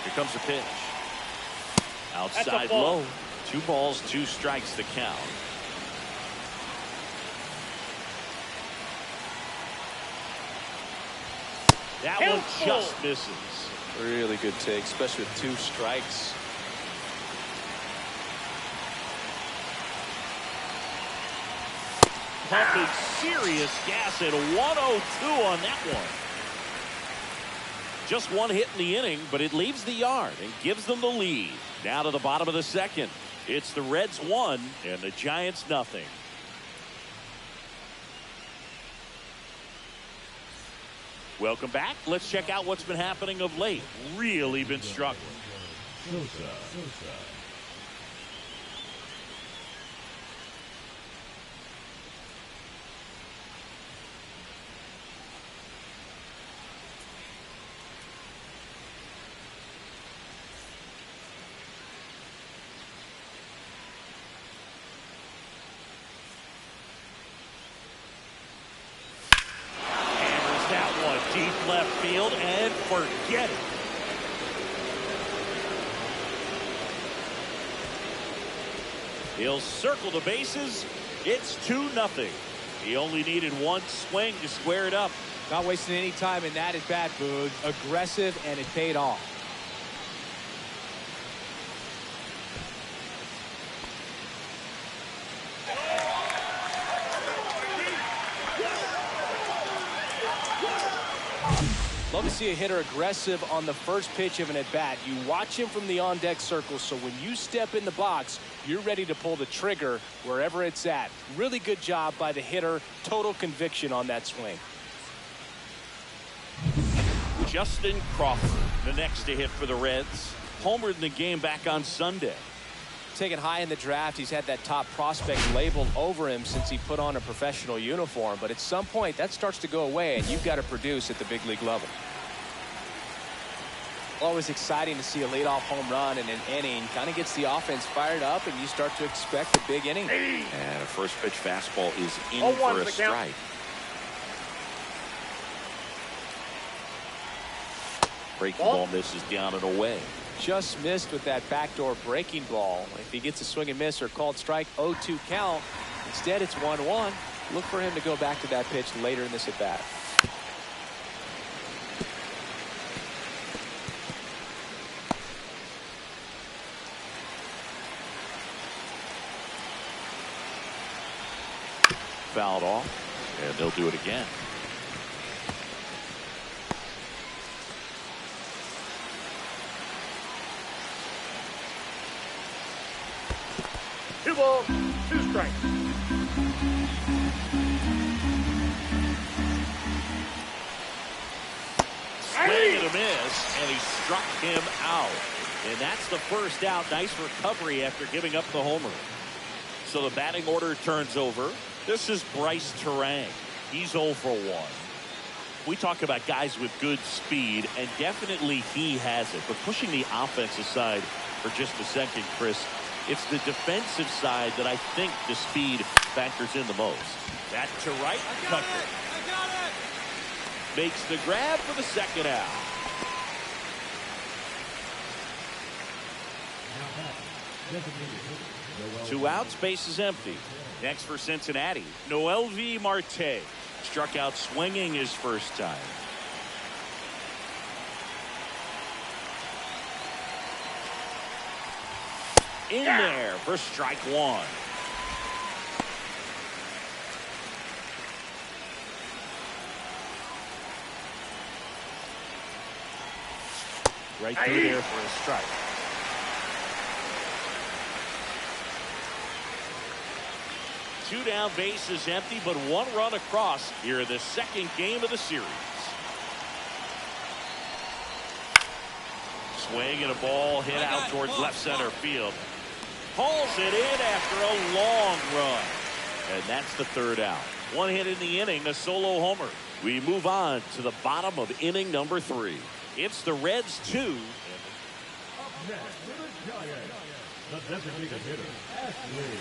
Here comes a pitch. Outside low. 2 balls, 2 strikes to count. That one just misses. Really good take, especially with 2 strikes. Pumping serious gas at 102 on that one. Just 1 hit in the inning, but it leaves the yard and gives them the lead. Now to the bottom of the 2nd. It's the Reds 1 and the Giants nothing. Welcome back. Let's check out what's been happening of late. Really been struggling. Deep left field and forget it. He'll circle the bases. It's 2-0. He only needed 1 swing to square it up. Not wasting any time in that at bat, Boog. Aggressive, and it paid off. Love to see a hitter aggressive on the first pitch of an at-bat. You watch him from the on-deck circle, so when you step in the box, you're ready to pull the trigger wherever it's at. Really good job by the hitter. Total conviction on that swing. Justin Crawford, the next to hit for the Reds. Homered in the game back on Sunday. Taken high in the draft, he's had that top prospect labeled over him since he put on a professional uniform. But at some point, that starts to go away, and you've got to produce at the big league level. Always exciting to see a leadoff home run in an inning. Kind of gets the offense fired up, and you start to expect a big inning. And a first pitch fastball is in 0-1 for a the count. strike. Breaking ball misses down and away. Just missed with that backdoor breaking ball. If he gets a swing and miss or called strike, 0-2 count. Instead, it's 1-1. Look for him to go back to that pitch later in this at bat. Fouled off, and they'll do it again. Two balls, two strikes. Swing and a miss, and he struck him out. And that's the first out. Nice recovery after giving up the homer. So the batting order turns over. This is Bryce Terang. He's 0 for 1. We talk about guys with good speed, and definitely he has it. But pushing the offense aside for just a second, Chris, it's the defensive side that I think the speed factors in the most. That to right. I got it. Makes the grab for the second out. Two outs, base is empty. Next for Cincinnati, Noelvi Marte. Struck out swinging his first time. In there for strike one. Right through there for a strike. Two down, base is empty, but one run across here in the second game of the series. Swing and a ball hit out towards left center field. Hauls it in after a long run. And that's the third out. One hit in the inning, a solo homer. We move on to the bottom of inning number 3. It's the Reds 2. Up next for the Giants, the designated hitter, Ashley.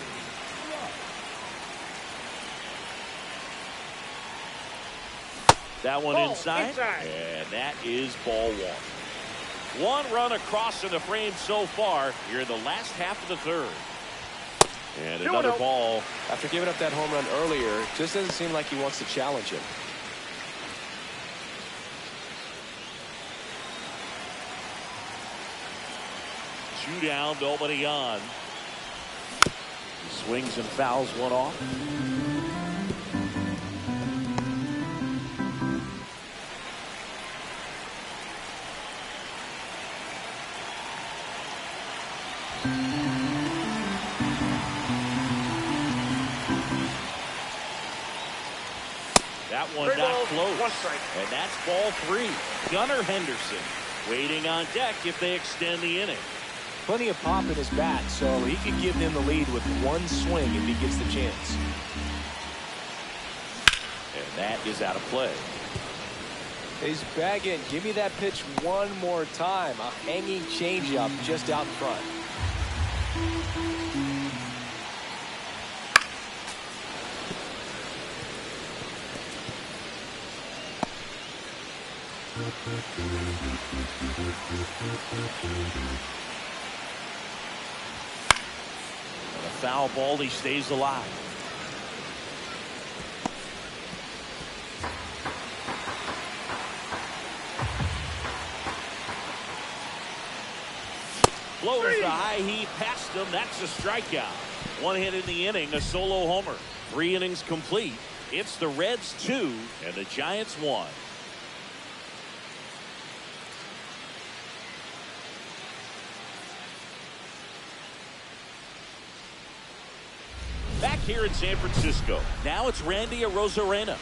That one Ball inside, and that is ball one. One run across in the frame so far here in the last half of the third. And another ball. After giving up that home run earlier, just doesn't seem like he wants to challenge him. Two down, nobody on. He swings and fouls one off. That one not close. One strike. And that's ball 3. Gunnar Henderson waiting on deck if they extend the inning. Plenty of pop in his bat, so he could give them the lead with one swing if he gets the chance. And that is out of play. He's bagging. Give me that pitch one more time. A hanging changeup just out in front. And a foul ball, he stays alive. Blows the high heat past him. That's a strikeout. One hit in the inning, a solo homer. 3 innings complete. It's the Reds 2 and the Giants 1. Back here in San Francisco. Now it's Randy Arozarena.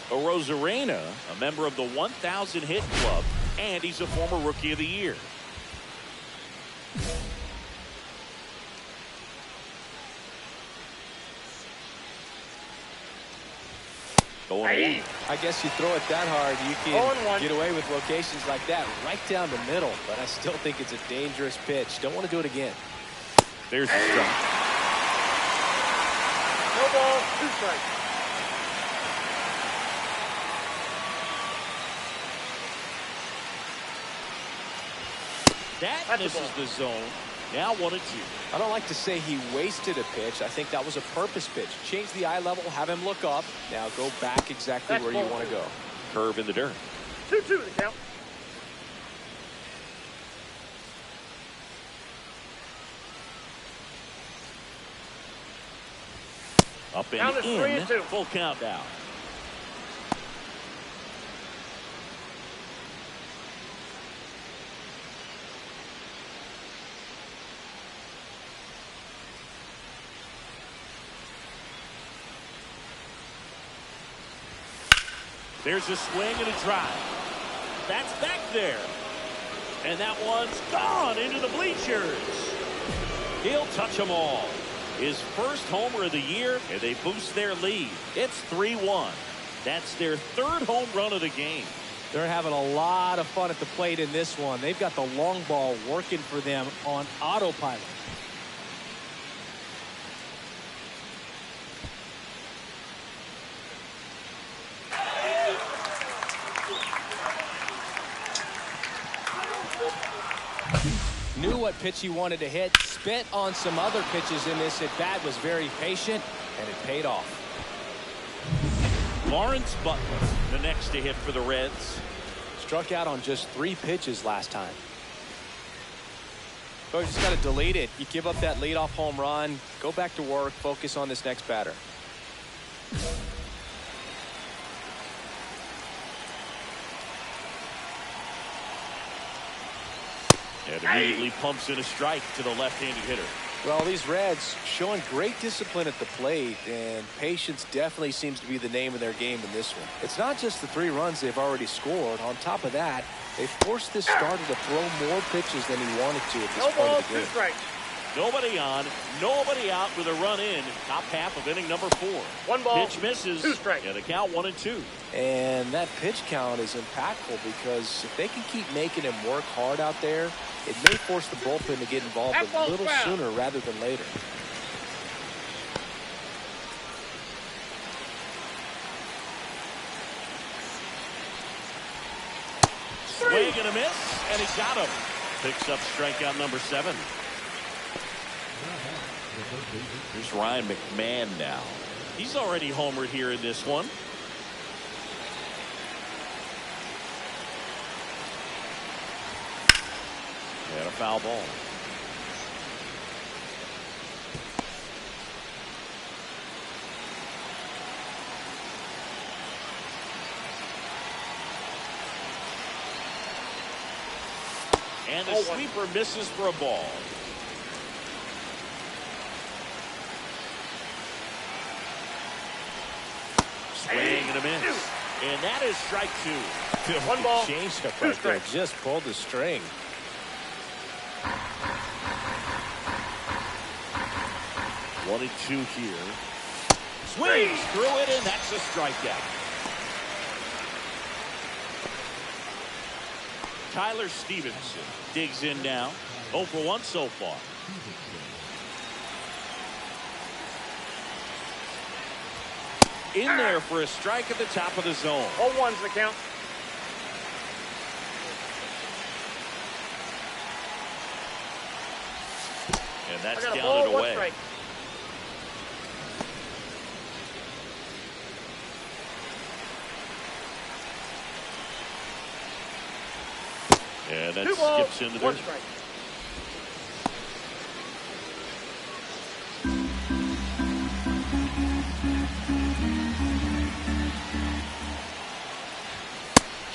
Arozarena, a member of the 1,000 hit club, and he's a former Rookie of the Year. 1-1. I guess you throw it that hard, you can get away with locations like that right down the middle. But I still think it's a dangerous pitch. Don't want to do it again. There's the strike. No ball, 2 strikes. That misses the zone. Now 1-2. I don't like to say he wasted a pitch. I think that was a purpose pitch. Change the eye level, have him look up. Now go back exactly where you want to go. Curve in the dirt. 2-2 the count. Up and Count is in. 3-2. Full count now. There's a swing and a drive. That's back there. And that one's gone into the bleachers. He'll touch them all. His first homer of the year, and they boost their lead. It's 3-1. That's their 3rd home run of the game. They're having a lot of fun at the plate in this one. They've got the long ball working for them on autopilot. Knew what pitch he wanted to hit, spent on some other pitches in this at bat, was very patient, and it paid off. Lawrence Butler, the next to hit for the Reds. Struck out on just 3 pitches last time. So you just got to delete it. You give up that leadoff home run, go back to work, focus on this next batter. And immediately pumps in a strike to the left-handed hitter. Well, these Reds showing great discipline at the plate, and patience definitely seems to be the name of their game in this one. It's not just the 3 runs they've already scored. On top of that, they forced this starter to throw more pitches than he wanted to at this point of the game. 2 strikes. Nobody on, nobody out with a run in. Top half of inning number 4. 1 ball, pitch misses. 2 strikes. And the count 1-2. And that pitch count is impactful because if they can keep making him work hard out there, it may force the bullpen to get involved a little sooner rather than later. Swing and a miss, and he got him. Picks up strikeout number 7. Here's Ryan McMahon now. He's already homered here in this one. And a foul ball. And the sweeper misses for a ball. Swing and a miss. And that is strike 2. 1 ball, Change up 2 right there. strikes. Just pulled the string. One and 2 here. Swings through it, and that's a strikeout. Tyler Stevenson digs in now. 0 for 1 so far. In there for a strike at the top of the zone. 0-1's the count. And that's I got a down ball, and 1 away. strike. And that 2 balls, skips into 1 the strike.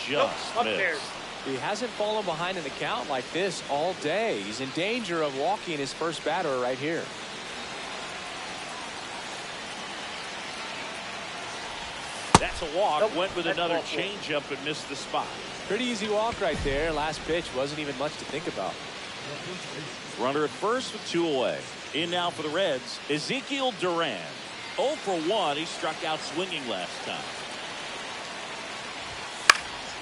just upstairs. missed. He hasn't fallen behind in the count like this all day. He's in danger of walking his first batter right here. That's a walk. Nope, Went with that's another ball 4. changeup and missed the spot. Pretty easy walk right there. Last pitch wasn't even much to think about. Runner at first with 2 away. In now for the Reds, Ezekiel Duran. 0 for 1. He struck out swinging last time.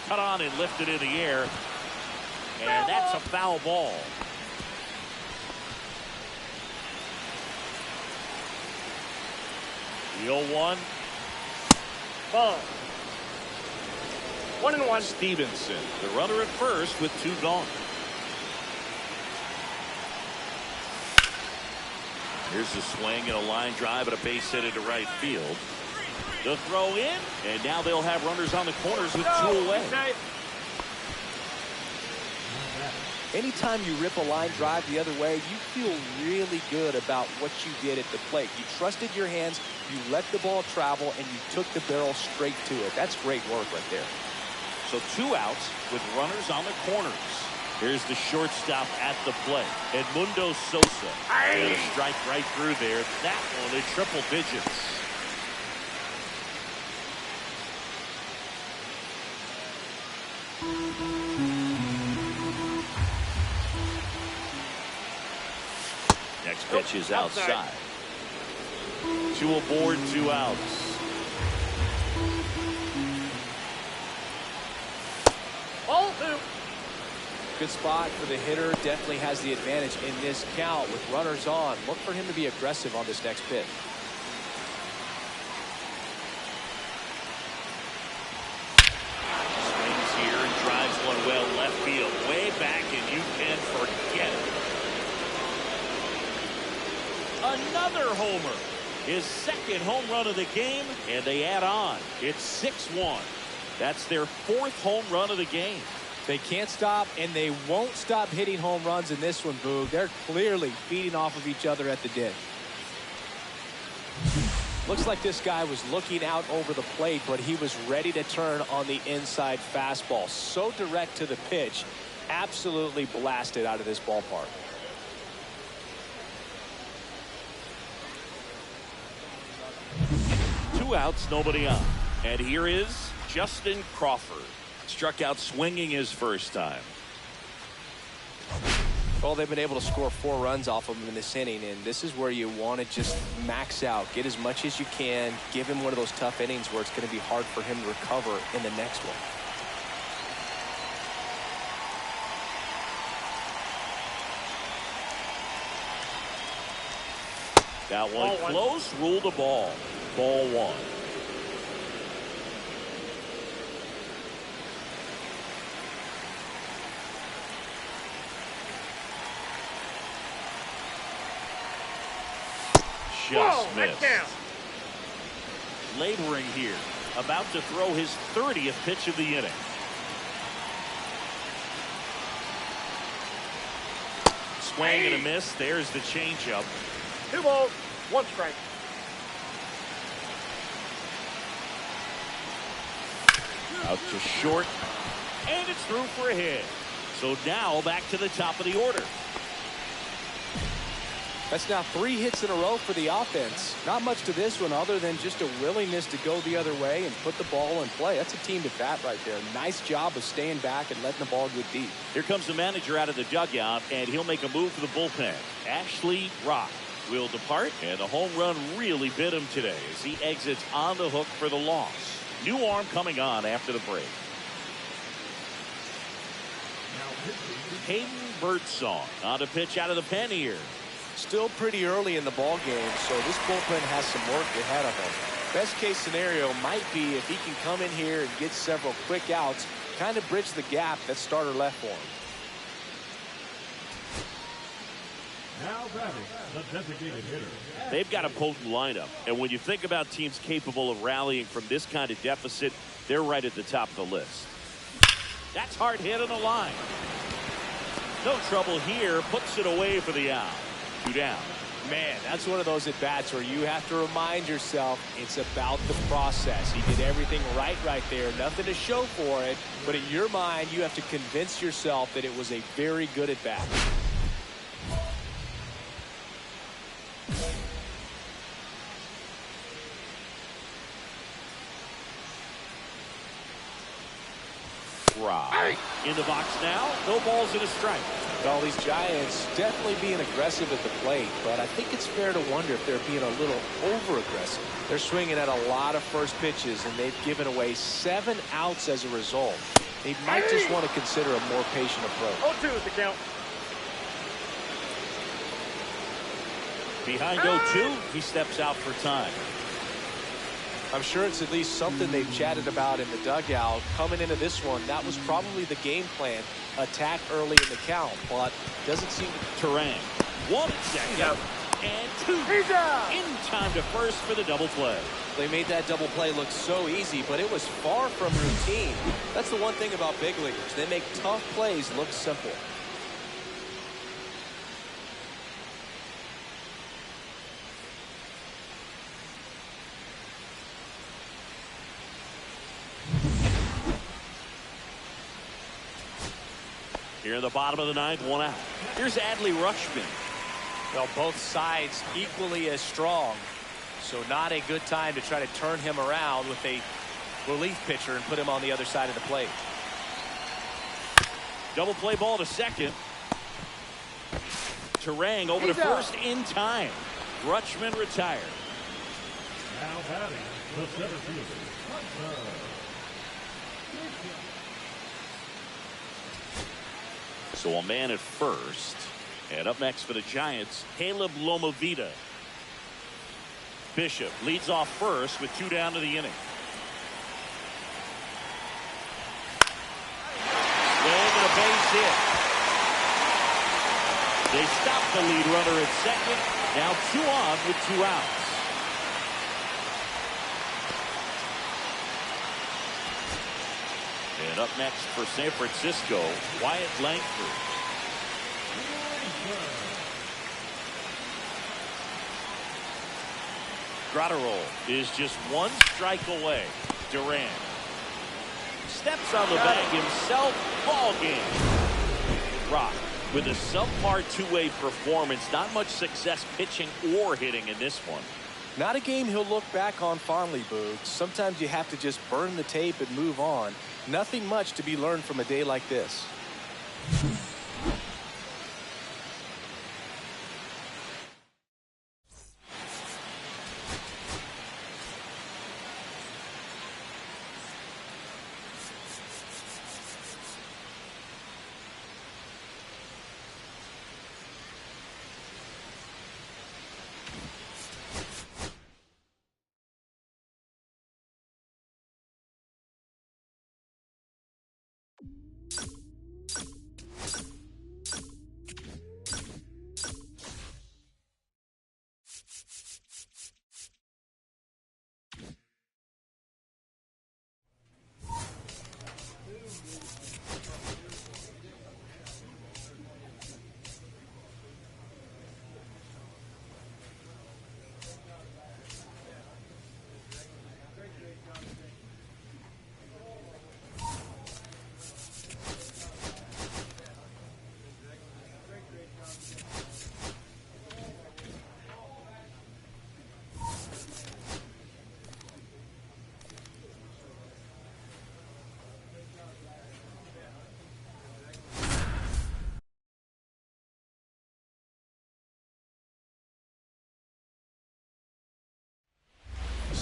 cut on and lifted in the air. And that's a foul ball. The 0-1. Ball. 1-1. Stevenson, the runner at first with 2 gone. Here's a swing and a line drive and a base hit into right field. The throw in, and now they'll have runners on the corners with 2 away. Anytime you rip a line drive the other way, you feel really good about what you did at the plate. You trusted your hands, you let the ball travel, and you took the barrel straight to it. That's great work right there. So 2 outs with runners on the corners. Here's the shortstop at the plate, Edmundo Sosa. And a strike right through there. That one in triple digits. Next pitch is outside. 2 aboard, 2 outs. Ball 2. Good spot for the hitter. Definitely has the advantage in this count with runners on. Look for him to be aggressive on this next pitch. Swings here and drives one well left field. Way back, and you can forget it. Another homer. His 2nd home run of the game, and they add on. It's 6-1. That's their 4th home run of the game. They can't stop, and they won't stop hitting home runs in this one, Boog. They're clearly feeding off of each other at the dish. Looks like this guy was looking out over the plate, but he was ready to turn on the inside fastball. So direct to the pitch. Absolutely blasted out of this ballpark. Two outs, nobody on. And here is Justin Crawford. Struck out swinging his first time. Well, they've been able to score 4 runs off of him in this inning, and this is where you want to just max out, get as much as you can, give him one of those tough innings where it's going to be hard for him to recover in the next one. That one close, ruled a ball. Ball 1. Just missed. Laboring here, about to throw his 30th pitch of the inning. Swing and a miss. There's the changeup. 2 balls, 1 strike. Out to short, and it's through for a hit. So now back to the top of the order. That's now 3 hits in a row for the offense. Not much to this one other than just a willingness to go the other way and put the ball in play. That's a team to bat right there. Nice job of staying back and letting the ball get deep. Here comes the manager out of the dugout, and he'll make a move for the bullpen. Ashley Rock will depart, and the home run really bit him today as he exits on the hook for the loss. New arm coming on after the break. Hayden Birdsong on a pitch out of the pen here. Still pretty early in the ball game, so this bullpen has some work ahead of him. Best case scenario might be if he can come in here and get several quick outs, kind of bridge the gap that starter left for him. Now batting, the designated hitter. They've got a potent lineup, and when you think about teams capable of rallying from this kind of deficit, they're right at the top of the list. That's hard hit on the line. No trouble here, puts it away for the out. 2 down. Man, that's one of those at-bats where you have to remind yourself it's about the process. He did everything right there. Nothing to show for it, but in your mind, you have to convince yourself that it was a very good at-bat. Right. In the box now, no balls and a strike. All these Giants definitely being aggressive at the plate, but I think it's fair to wonder if they're being a little over-aggressive. They're swinging at a lot of first pitches, and they've given away 7 outs as a result. They might just want to consider a more patient approach. 0-2 is the count. Behind 0-2, he steps out for time. I'm sure it's at least something they've chatted about in the dugout. Coming into this one, that was probably the game plan. Attack early in the count, but doesn't seem to... Terang. 1 second. And 2. He's out. In time to first for the double play. They made that double play look so easy, but it was far from routine. That's the one thing about big leaguers. They make tough plays look simple. Here in the bottom of the 9th, 1 out. Here's Adley Rutschman. Well, both sides equally as strong. So not a good time to try to turn him around with a relief pitcher and put him on the other side of the plate. Double play ball to second. Terang over to first in time. Rutschman retired. Now batting, the center fielder, So a man at first. And up next for the Giants, Caleb Lomavita. Bishop leads off first with 2 down to the inning. Swing and a base hit. They stop the lead runner at second. Now 2 on with 2 outs. And up next for San Francisco, Wyatt Langford. Grotterol is just 1 strike away. Durant steps on the bag himself. Ball game. Rock with a subpar 2-way performance. Not much success pitching or hitting in this one. Not a game he'll look back on fondly, Boog. Sometimes you have to just burn the tape and move on. Nothing much to be learned from a day like this.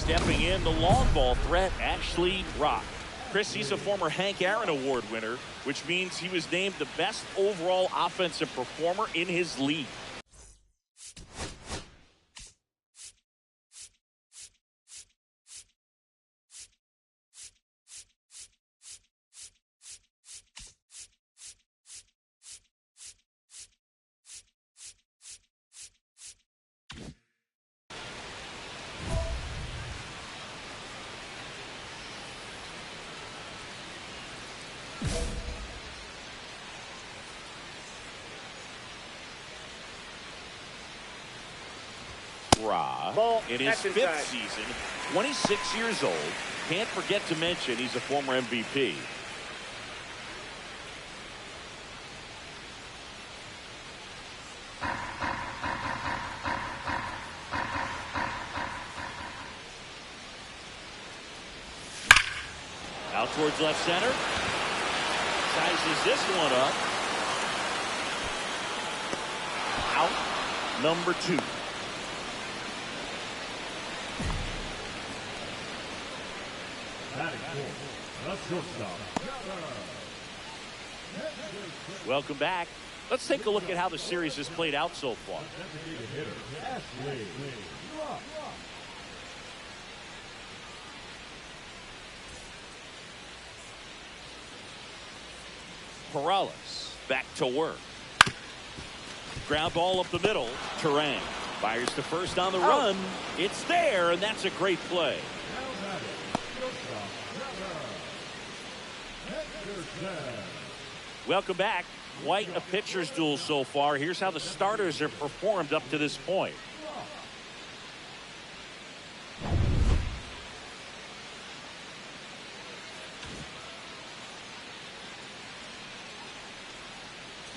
Stepping in, the long ball threat, Ashley Rock. Chris, he's a former Hank Aaron Award winner, which means he was named the best overall offensive performer in his league. In his 5th season, 26 years old. Can't forget to mention he's a former MVP. Out towards left center. Sizes this one up. Out. Number 2. batting fourth, The shortstop. Welcome back. Let's take a look at how the series has played out so far. Designated hitter, Ashley. Perales back to work. Ground ball up the middle. Terang fires to first on the run. It's there, and that's a great play. Welcome back. Quite a pitcher's duel so far. Here's how the starters have performed up to this point.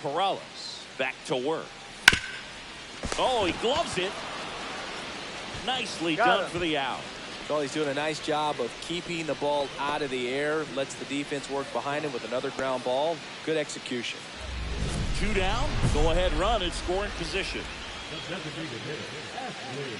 Perales back to work. Oh, he gloves it. Nicely done for the out. Well, he's doing a nice job of keeping the ball out of the air. Lets the defense work behind him with another ground ball. Good execution. 2 down. Go ahead run in scoring position. The designated hitter, Ashley.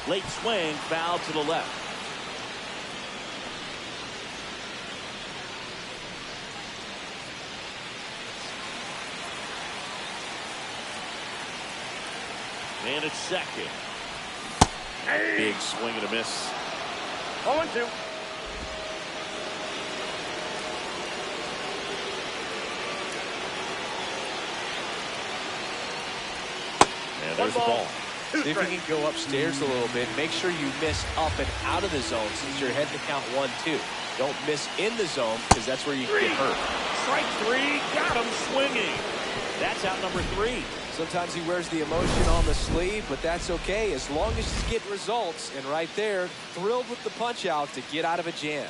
Late swing, foul to the left. And it's second. Big swing and a miss. 0-2. And there's the ball. See if you can go upstairs a little bit. Make sure you miss up and out of the zone since you're heading to count 1-2. Don't miss in the zone because that's where you can get hurt. Strike 3, got him swinging. That's out number 3. Sometimes he wears the emotion on the sleeve, but that's okay as long as he's getting results. And right there, thrilled with the punch out to get out of a jam.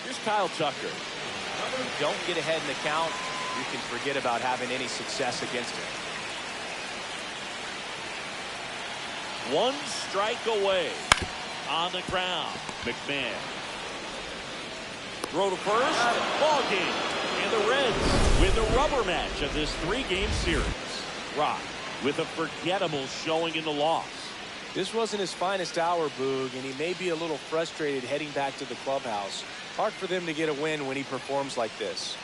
Here's Kyle Tucker. If you don't get ahead in the count, you can forget about having any success against him. 1 strike away. On the ground, McMahon. Throw to first, ball game. And the Reds win the rubber match of this 3-game series. Rock with a forgettable showing in the loss. This wasn't his finest hour, Boog, and he may be a little frustrated heading back to the clubhouse. Hard for them to get a win when he performs like this.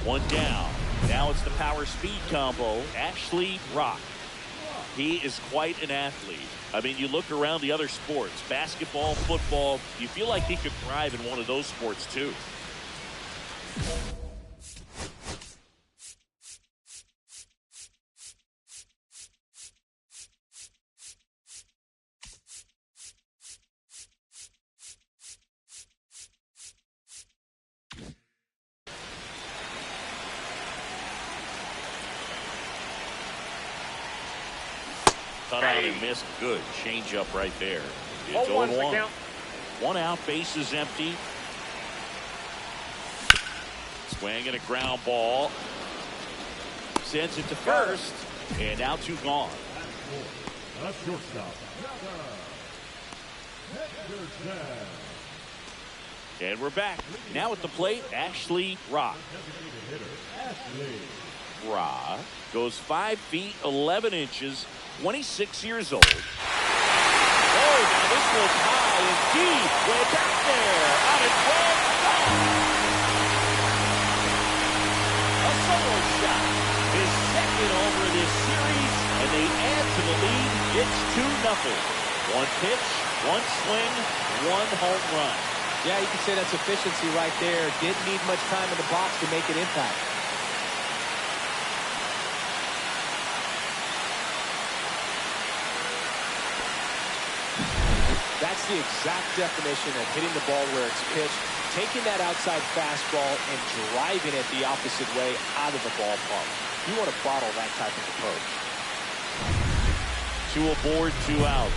One down. Now it's the power speed combo. Ashley Rock. He is quite an athlete. I mean, you look around the other sports, basketball, football, you feel like he could thrive in one of those sports too. Cut out and missed. Good change up right there. It's 0-1. One out, base is empty. Swing and a ground ball. Sends it to first. And now two gone. That's shortstop. And we're back. Now at the plate, Ashley Rock. Rock goes 5 feet 11 inches. 26 years old. Oh, now this was high and deep. Way back there. On its way. A solo shot. His second over this series, and they add to the lead. It's 2-0. One pitch, one swing, one home run. Yeah, you can say that's efficiency right there. Didn't need much time in the box to make an impact. That's the exact definition of hitting the ball where it's pitched, taking that outside fastball and driving it the opposite way out of the ballpark. You want to bottle that type of approach. 2 aboard, 2 outs.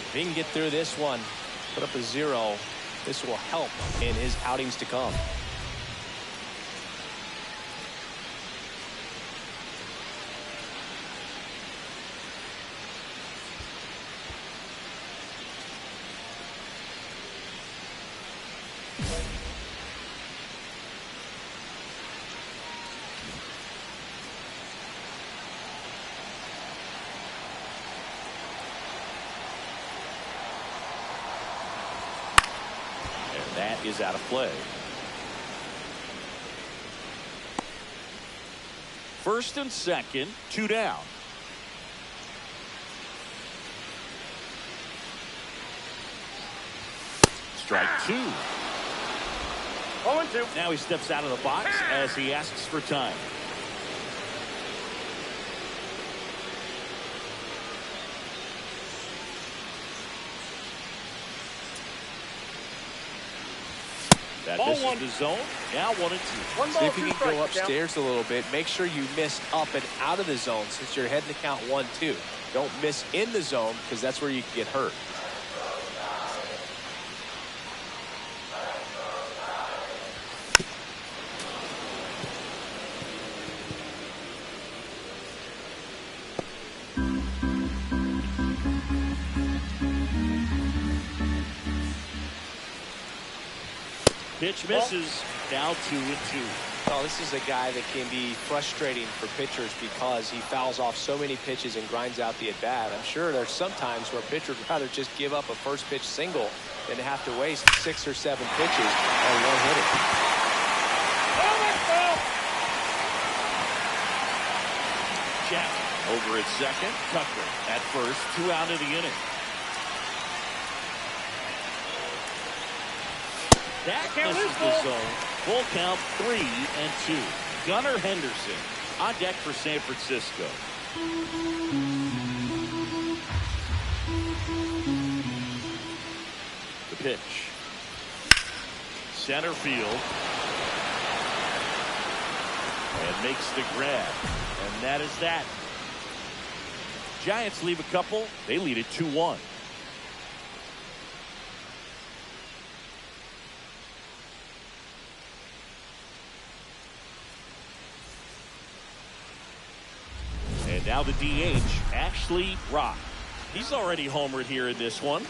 If he can get through this one, put up a 0, this will help in his outings to come. That is out of play. First and second, 2 down. Strike 2. 0-2. Now he steps out of the box as he asks for time. That misses the zone. Now 1-2. See if you can go upstairs a little bit. Make sure you miss up and out of the zone since you're heading to count 1-2. Don't miss in the zone because that's where you can get hurt. Pitch misses. Now 2-2. Oh, this is a guy that can be frustrating for pitchers because he fouls off so many pitches and grinds out the at-bat. I'm sure there's some times where pitchers would rather just give up a first pitch single than to have to waste 6 or 7 pitches on one hitter. Jack over at second. Tucker at first. 2 out of the inning. That misses the zone. Full count 3-2. Gunnar Henderson on deck for San Francisco. The pitch. Center field. And makes the grab. And that is that. Giants leave a couple. They lead it 2-1. And now the DH, Ashley Rock. He's already homered here in this one.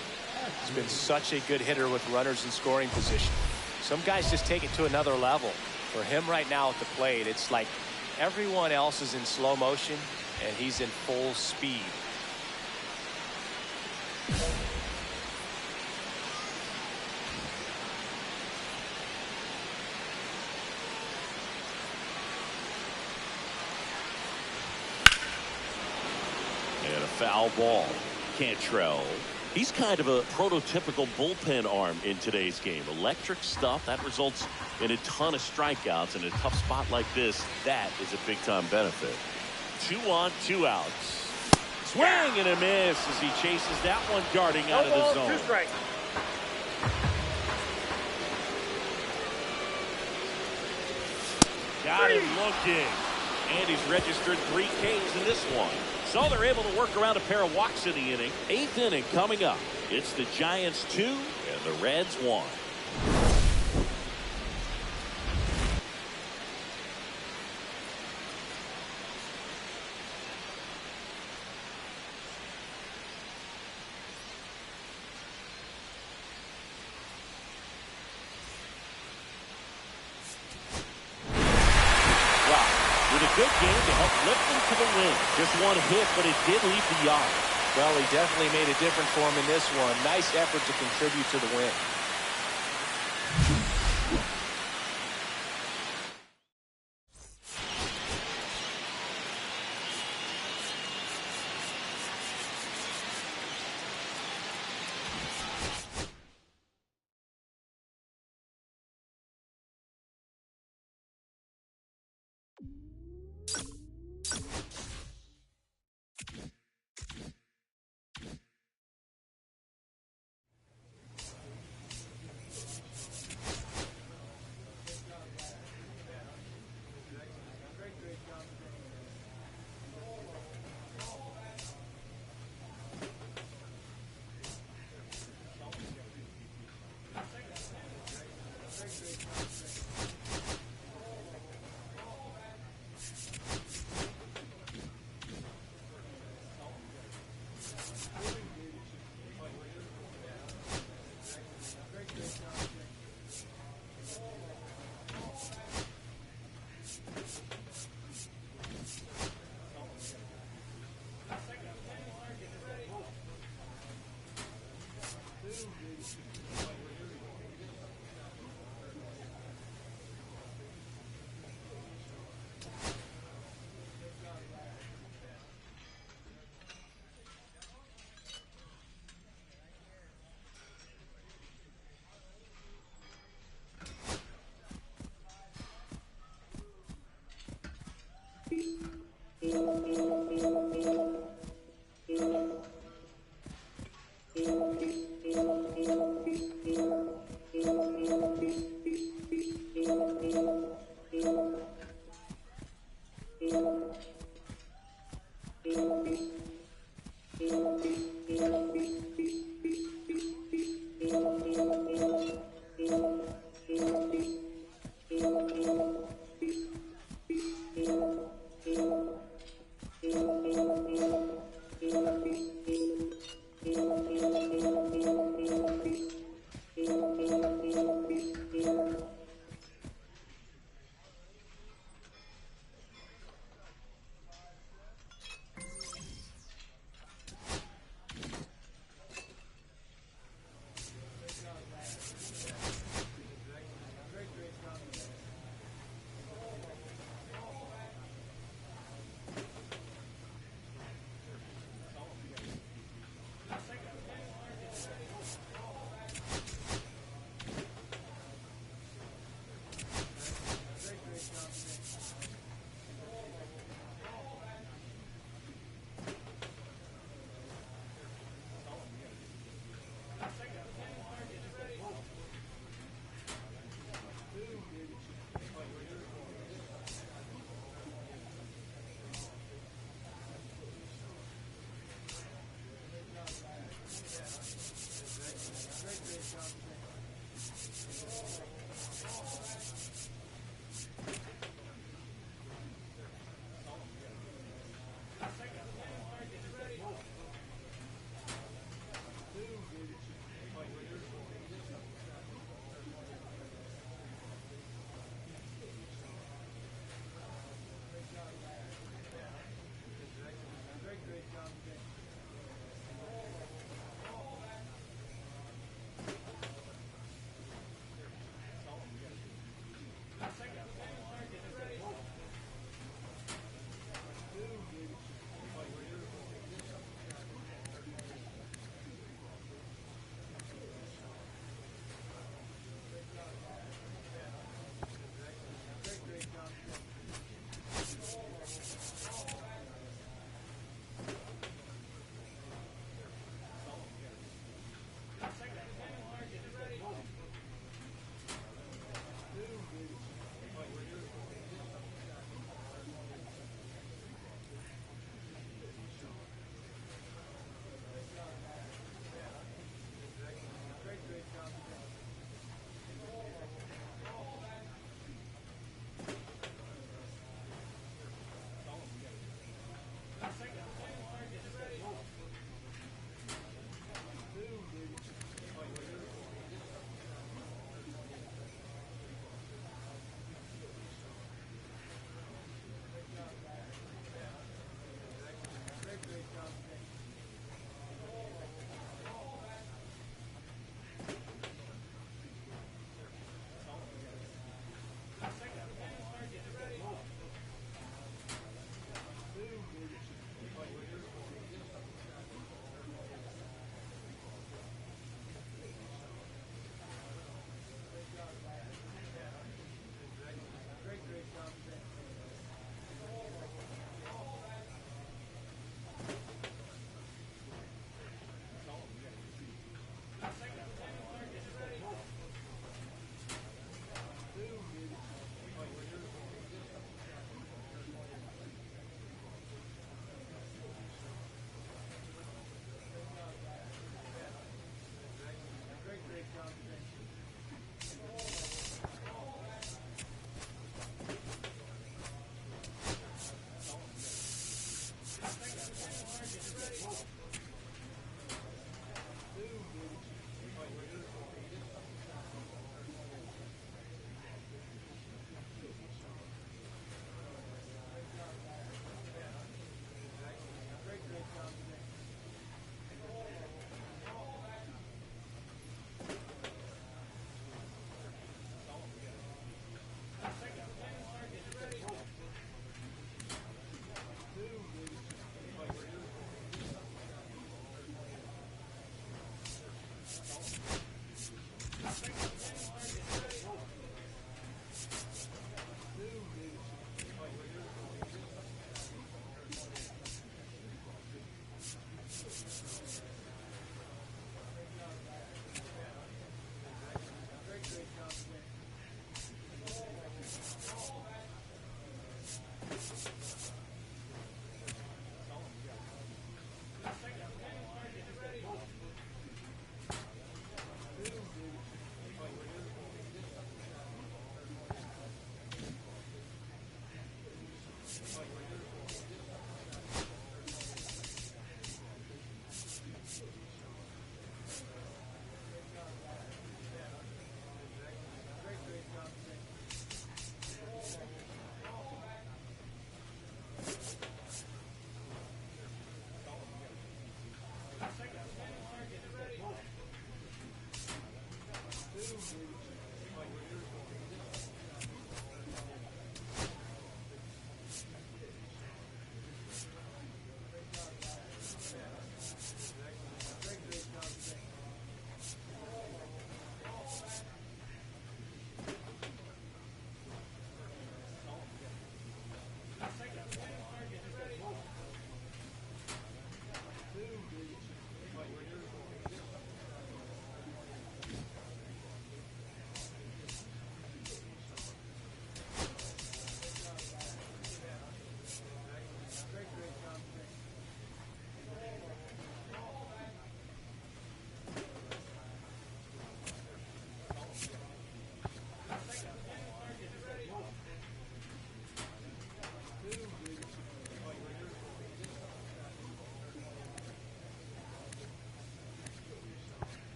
He's been such a good hitter with runners in scoring position. Some guys just take it to another level. For him right now at the plate, it's like everyone else is in slow motion and he's in full speed. foul ball. Cantrell. He's kind of a prototypical bullpen arm in today's game. Electric stuff that results in a ton of strikeouts. In a tough spot like this, that is a big-time benefit. 2 on, 2 outs. Swing and a miss as he chases that one darting out of the zone. 2 strikes. Got him looking. And he's registered 3 Ks in this one. So they're able to work around a pair of walks in the inning. 8th inning coming up. It's the Giants 2 and the Reds 1. Good game to help lift them to the win. Just 1 hit, but it did leave the yard. Well, he definitely made a difference for him in this one. Nice effort to contribute to the win.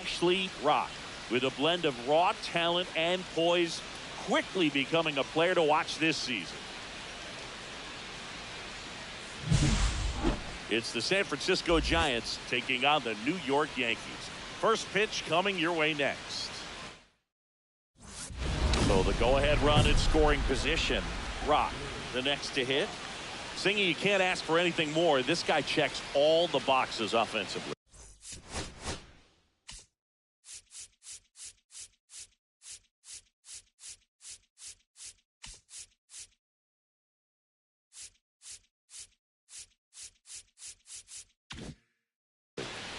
Ashley Rock, with a blend of raw talent and poise, quickly becoming a player to watch this season. It's the San Francisco Giants taking on the New York Yankees. First pitch coming your way next. So the go-ahead run in scoring position. Rock, the next to hit. Singing, you can't ask for anything more. This guy checks all the boxes offensively.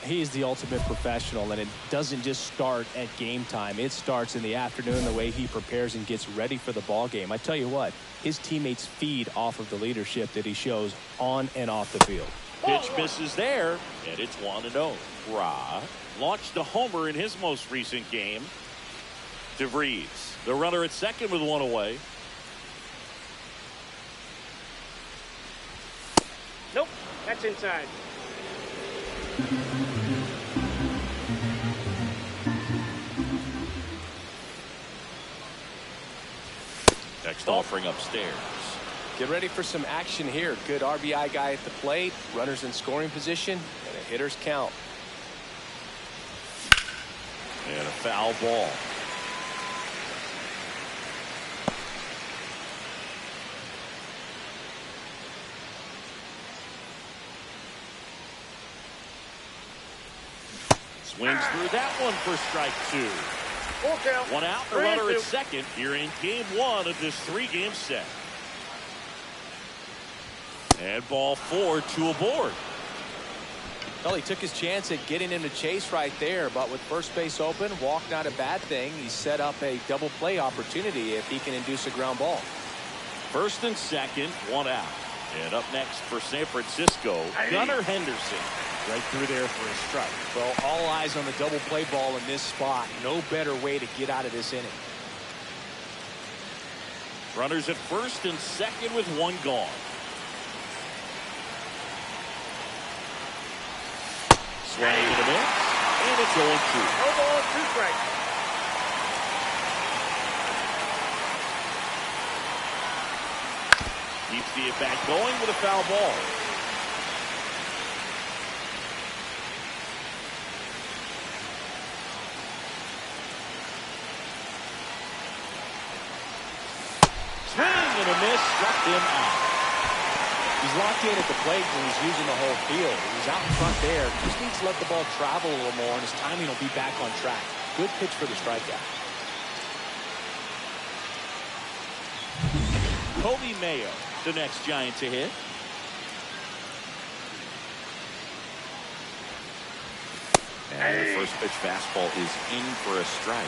He's the ultimate professional, and it doesn't just start at game time. It starts in the afternoon, the way he prepares and gets ready for the ball game. I tell you what, his teammates feed off of the leadership that he shows on and off the field. Pitch misses there, and it's 1-0. Ra launched a homer in his most recent game. DeVries, the runner at second with one away. Nope, that's inside. Next offering upstairs. Get ready for some action here. Good RBI guy at the plate, runners in scoring position, and a hitter's count. And a foul ball. Swings through that one for strike two. Full count. One out, the runner at second here in game one of this three-game set. And ball four, two aboard. Well, he took his chance at getting him to chase right there, but with first base open, walk not a bad thing. He set up a double play opportunity if he can induce a ground ball. First and second, one out. And up next for San Francisco, Gunnar Henderson. Right through there for a strike. Well, all eyes on the double play ball in this spot. No better way to get out of this inning. Runners at first and second with one gone. Swing and a miss, and it's 0-2. No ball, two strikes. Keeps the at-bat going with a foul ball. Swing and a miss, struck him out. He's locked in at the plate when he's using the whole field. He's out in front there. Just needs to let the ball travel a little more, and his timing will be back on track. Good pitch for the strikeout. Kobe Mayo, the next Giant to hit. And the first pitch fastball is in for a strike.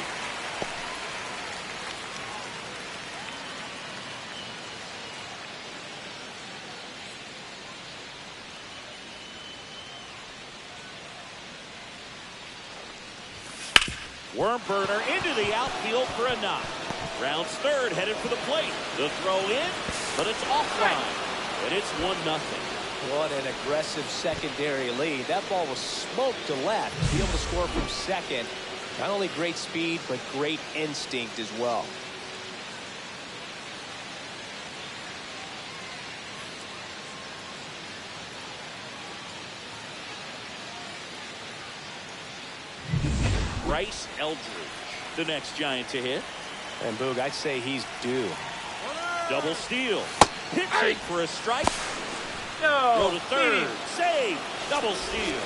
Worm burner into the outfield for a knock. Rounds third, headed for the plate. The throw in, but it's offline. And it's 1-0. What an aggressive secondary lead. That ball was smoked to left. To be able to score from second, not only great speed, but great instinct as well. Bryce Eldridge, the next Giant to hit. And Boog, I'd say he's due. Double steal. Pitching for a strike. No. Throw to third. Save. Double steal.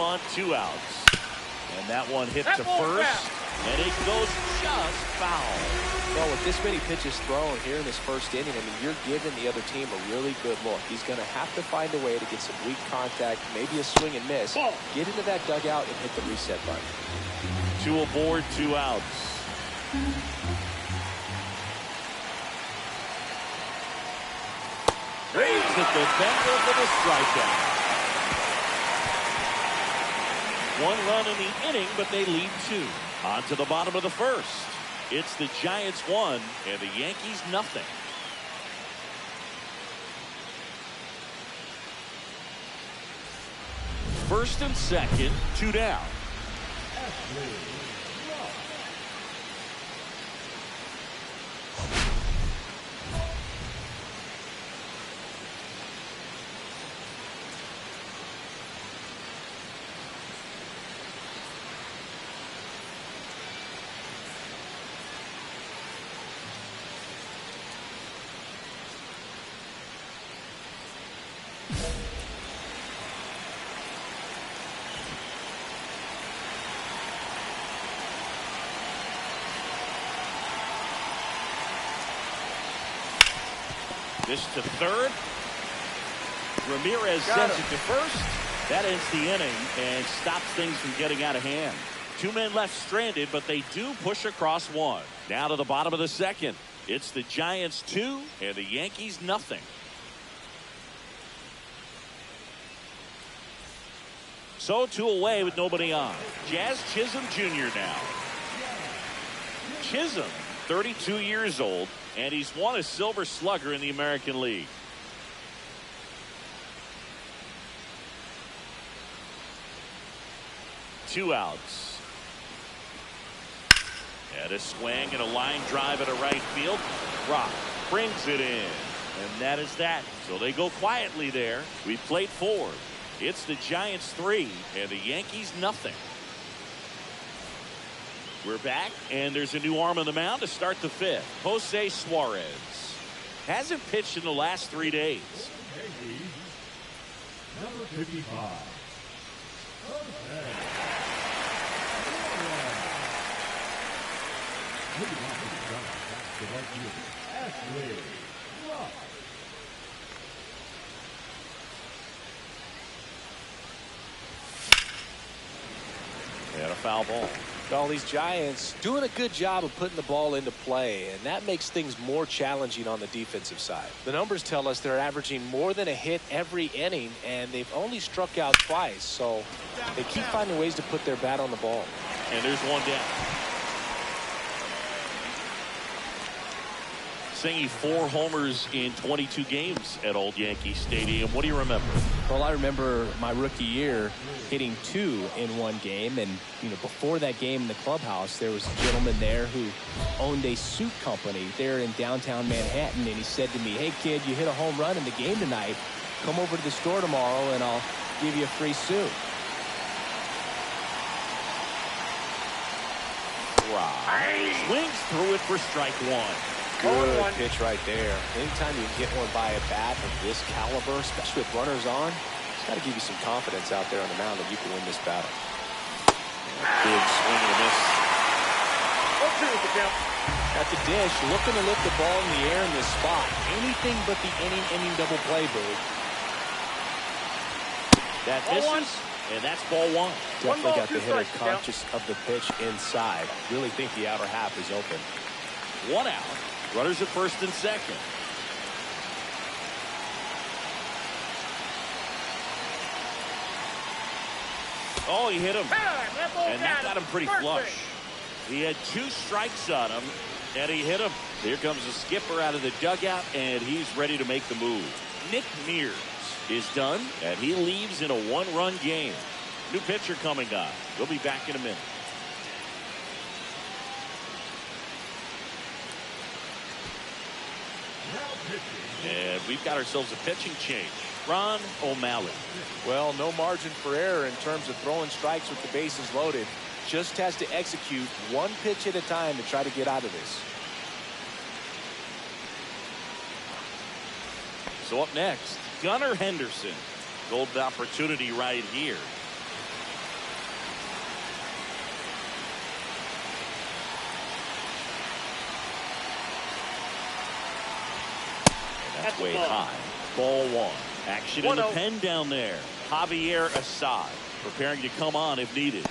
on, 2 outs. And that one hits to first, and it goes just foul. Well, with this many pitches thrown here in this first inning, I mean, you're giving the other team a really good look. He's going to have to find a way to get some weak contact, maybe a swing and miss, get into that dugout and hit the reset button. 2 aboard, 2 outs. Raves at the bender for the strikeout. 1 run in the inning, but they lead 2. On to the bottom of the first. It's the Giants 1 and the Yankees nothing. First and second, 2 down. This to third. Ramirez sends it to first. That ends the inning and stops things from getting out of hand. 2 men left stranded, but they do push across 1. Now to the bottom of the second. It's the Giants 2 and the Yankees nothing. So 2 away with nobody on. Jazz Chisholm Jr. now. Chisholm, 32 years old, and he's won a Silver Slugger in the American League. Two outs. And a swing and a line drive at a right field. Rock brings it in. And that is that. So they go quietly there. We played 4. It's the Giants 3 and the Yankees nothing. We're back, and there's a new arm on the mound to start the 5th. Jose Suarez hasn't pitched in the last 3 days. Number 55. And a foul ball. Well, these Giants doing a good job of putting the ball into play, and that makes things more challenging on the defensive side. The numbers tell us they're averaging more than a hit every inning, and they've only struck out twice, so they keep finding ways to put their bat on the ball. And there's 1 down. Singing 4 homers in 22 games at Old Yankee Stadium. What do you remember? Well, I remember my rookie year hitting 2 in 1 game, and before that game in the clubhouse, there was a gentleman there who owned a suit company there in downtown Manhattan, and he said to me, "Hey kid, you hit a home run in the game tonight. Come over to the store tomorrow and I'll give you a free suit." Right. Swings through it for strike 1. Good pitch right there. Anytime you can get one by a bat of this caliber, especially with runners on, it's got to give you some confidence out there on the mound that you can win this battle. Big swing and a miss. At the dish, looking to lift the ball in the air in this spot. Anything but the inning double play, Boog. That misses, and that's ball 1. Definitely got the hitter conscious of the pitch inside. Really think the outer half is open. 1 out. Runners at first and second. Oh, he hit him. And that got him pretty flush. He had 2 strikes on him, and he hit him. Here comes the skipper out of the dugout, and he's ready to make the move. Nick Mears is done, and he leaves in a 1-run game. New pitcher coming on. We'll be back in a minute. And we've got ourselves a pitching change. Ron O'Malley. Well, no margin for error in terms of throwing strikes with the bases loaded. Just has to execute 1 pitch at a time to try to get out of this. So up next, Gunnar Henderson. Golden opportunity right here. That's way high. Ball one. Action in the pen down there. Javier Assad preparing to come on if needed.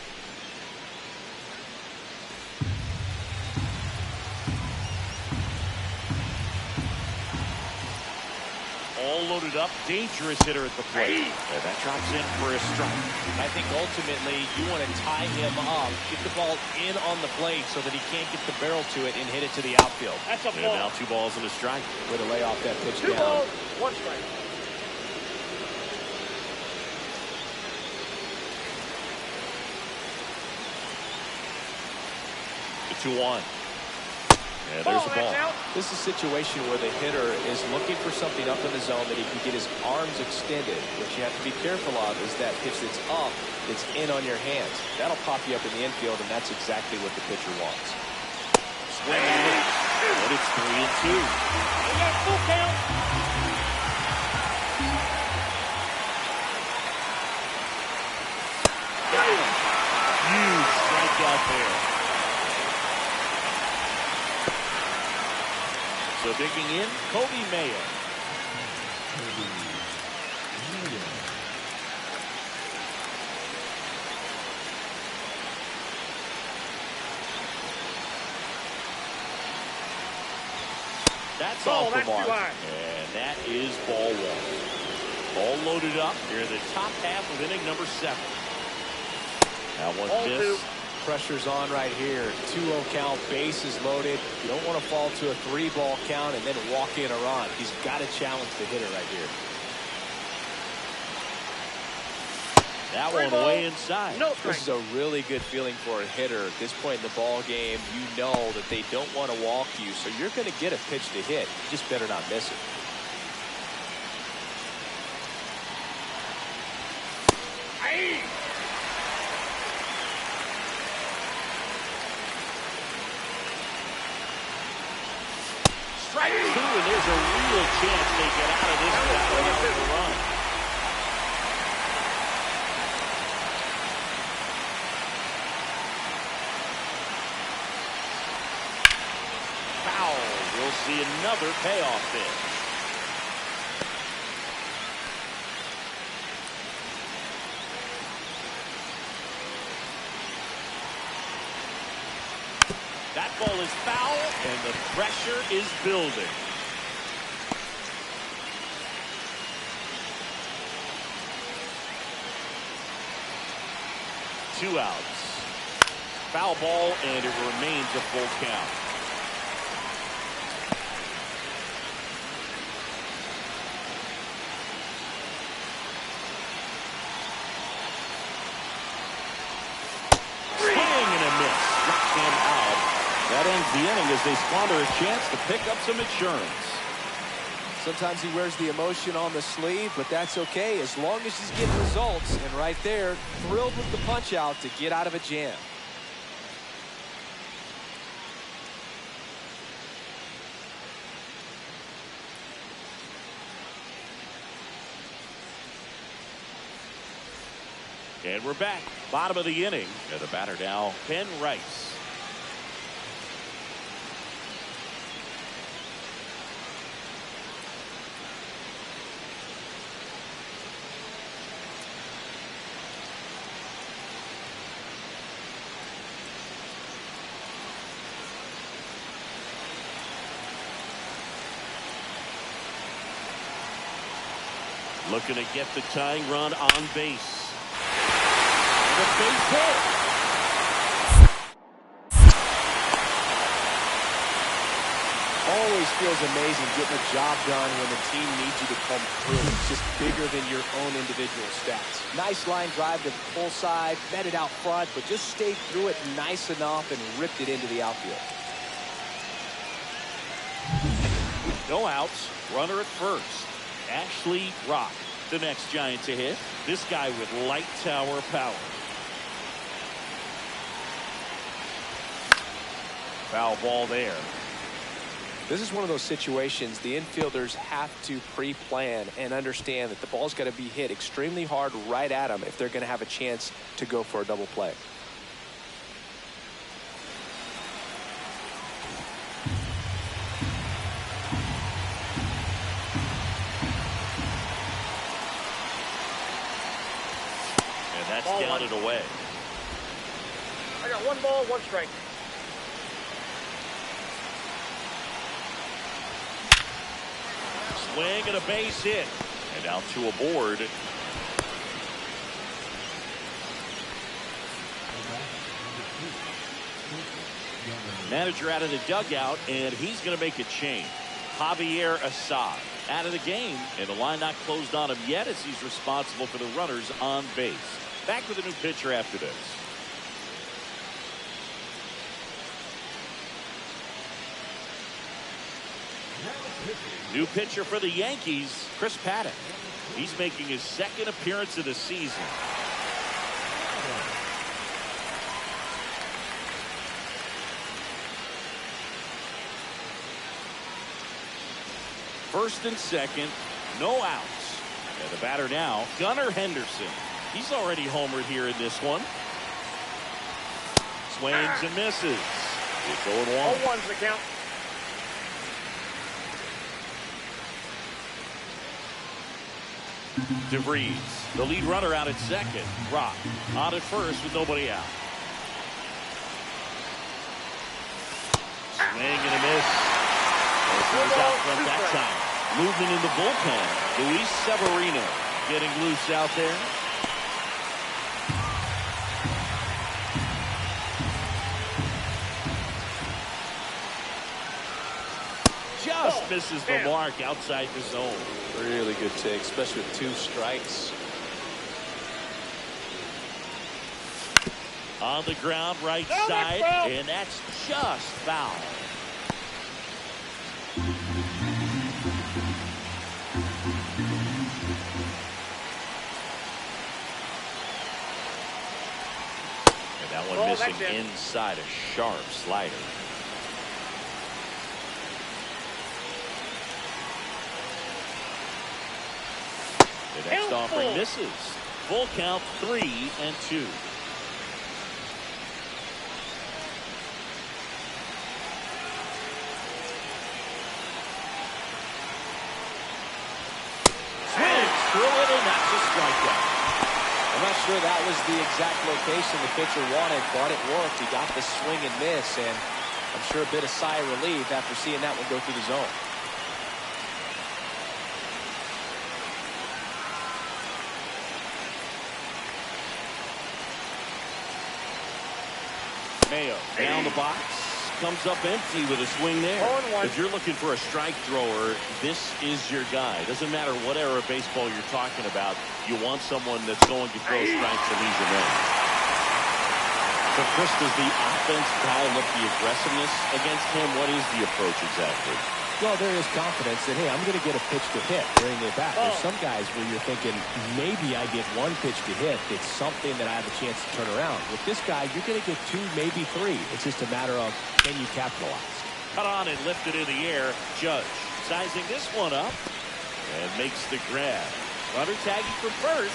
All loaded up, dangerous hitter at the plate. And that drops in for a strike. I think ultimately you want to tie him up, get the ball in on the plate so that he can't get the barrel to it and hit it to the outfield. That's a And ball. now 2 balls and a strike. Way to lay off that pitch 2 down. balls, 1 strike. The 2-1. And there's the ball. This is a situation where the hitter is looking for something up in the zone that he can get his arms extended. What you have to be careful of is that pitch that's up, that's in on your hands. That'll pop you up in the infield, and that's exactly what the pitcher wants. Swing and miss. And it's 3-2. We got full count. Huge strikeout there. So digging in, Kobe Mayer. That's off the mark. And that is ball one. All loaded up here in the top half of inning number 7. That one missed. Pressure's on right here. 2-0 count, bases loaded. You don't want to fall to a 3-ball count and then walk in a run. He's got to challenge the hitter right here. That one way inside. This is a really good feeling for a hitter at this point in the ball game. You know that they don't want to walk you, so you're going to get a pitch to hit. You just better not miss it. Strike 2, and there's a real chance they get out of this without a run. Foul. We'll see another payoff pitch. That ball is foul, and the pressure is building. Two outs. Foul ball, and it remains a full count. Swing and a miss. Struck him out. That ends the inning as they squander a chance to pick up some insurance. Sometimes he wears the emotion on the sleeve, but that's okay as long as he's getting results. And right there, thrilled with the punch out to get out of a jam. And we're back. Bottom of the inning. And the batter now, Ben Rice. Looking to get the tying run on base. The base hit. Always feels amazing getting a job done when the team needs you to come through. It's just bigger than your own individual stats. Nice line drive to the full side, met it out front, but just stayed through it nice enough and ripped it into the outfield. No outs. Runner at first. Ashley Rock, the next Giant to hit. This guy with light tower power. Foul ball there. This is one of those situations the infielders have to pre-plan and understand that the ball's got to be hit extremely hard right at them if they're going to have a chance to go for a double play. down and away. I got 1 ball, 1 strike. Swing and a base hit. And now 2 aboard. Manager out of the dugout, and he's going to make a change. Javier Assad out of the game, and the line not closed on him yet as he's responsible for the runners on base. Back with a new pitcher after this. New pitcher for the Yankees, Chris Paddock. He's making his 2nd appearance of the season. First and second, no outs. And the batter now, Gunnar Henderson. He's already homered here in this one. Swings and misses. It's 0-1. 0-1's the count. DeVries, the lead runner out at second. Rock on at first with nobody out. Swing and a miss. Goes out front that time. Movement in the bullpen. Luis Severino getting loose out there. Just misses the mark outside the zone. Really good take, especially with 2 strikes. On the ground, right side, and that's just foul. And that one missing inside a sharp slider. The next offering misses. Full count, 3-2. Through it, and that's a strikeout. I'm not sure that was the exact location the pitcher wanted, but it worked. He got the swing and miss, and I'm sure a bit of sigh of relief after seeing that one go through the zone. Mayo down the box. Comes up empty with a swing there. If you're looking for a strike thrower, this is your guy. Doesn't matter what era of baseball you're talking about. You want someone that's going to throw strikes and leave them in. So, Chris, does the offense dial up the aggressiveness against him? What is the approach exactly? Well, there is confidence that, hey, I'm going to get a pitch to hit during the at-bat. There's some guys where you're thinking, maybe I get 1 pitch to hit. It's something that I have a chance to turn around. With this guy, you're going to get 2, maybe 3. It's just a matter of, can you capitalize? Cut on and lifted in the air. Judge sizing this one up and makes the grab. Runner tagging for first.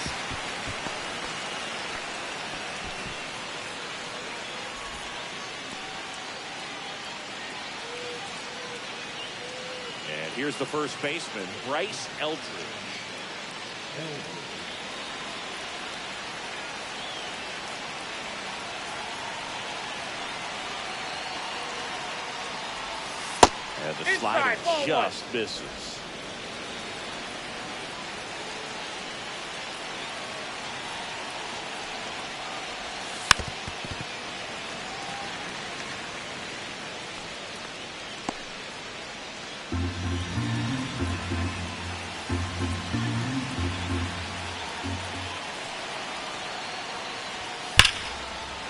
And here's the first baseman, Bryce Eldridge. And the slider just misses.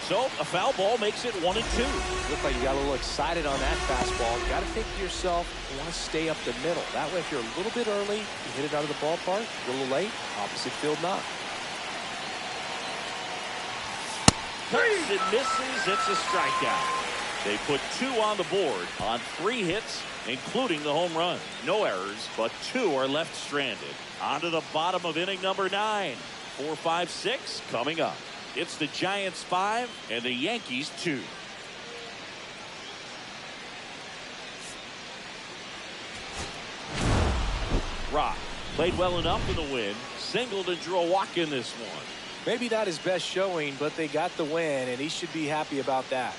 So a foul ball makes it 1-2. Look like you got a little excited on that fastball. You got to think to yourself, you want to stay up the middle. That way, if you're a little bit early, you hit it out of the ballpark. A little late, opposite field knock. Cuts and misses. It's a strikeout. They put 2 on the board on 3 hits, including the home run. No errors, but 2 are left stranded. On to the bottom of inning number 9. 4, 5, 6 coming up. It's the Giants 5 and the Yankees 2. Rock played well enough in the win. Singled and drew a walk in this one. Maybe not his best showing, but they got the win, and he should be happy about that.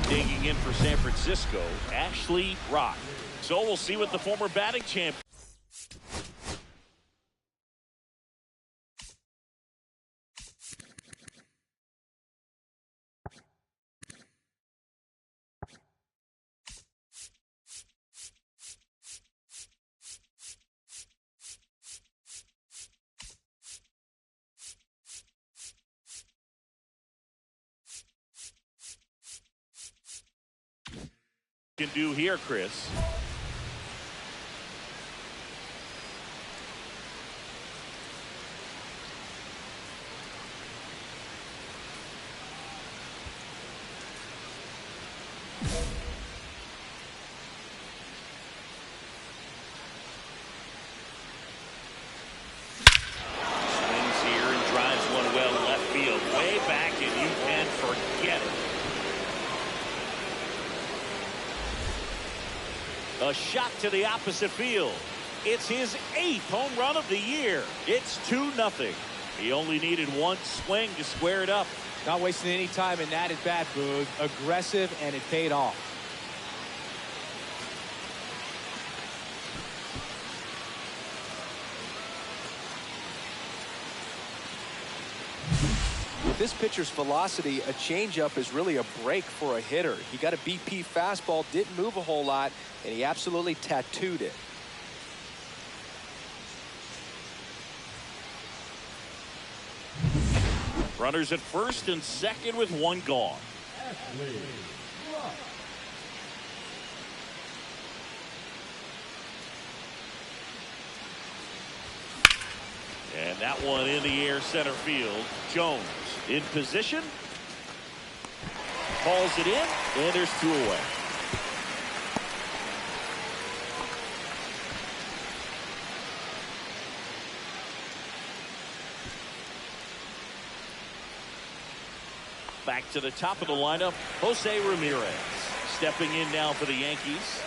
Digging in for San Francisco, Ashley Rock. So we'll see what the former batting champ. Can do here, Chris. Swings here and drives one well left field. A shot to the opposite field. It's his 8th home run of the year. It's 2-0. He only needed one swing to square it up. Not wasting any time in that at bat, Boog. Aggressive, and it paid off. With this pitcher's velocity, a changeup is really a break for a hitter. He got a BP fastball, didn't move a whole lot, and he absolutely tattooed it. Runners at first and second with one gone. And that one in the air center field. Jones in position. Calls it in, and there's 2 away. Back to the top of the lineup, Jose Ramirez. Stepping in now for the Yankees.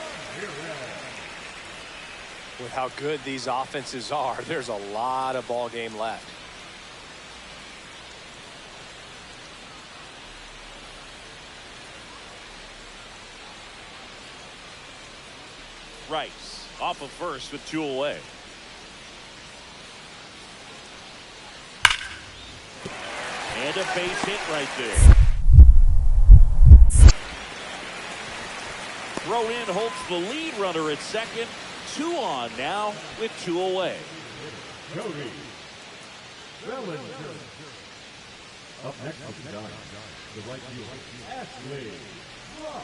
With how good these offenses are, there's a lot of ball game left. Rice off of first with 2 away. And a base hit right there. Throw in holds the lead runner at second. 2 on now with 2 away. Cody Bellinger. Up next with the Giants, the right fielder, Ashley Rock.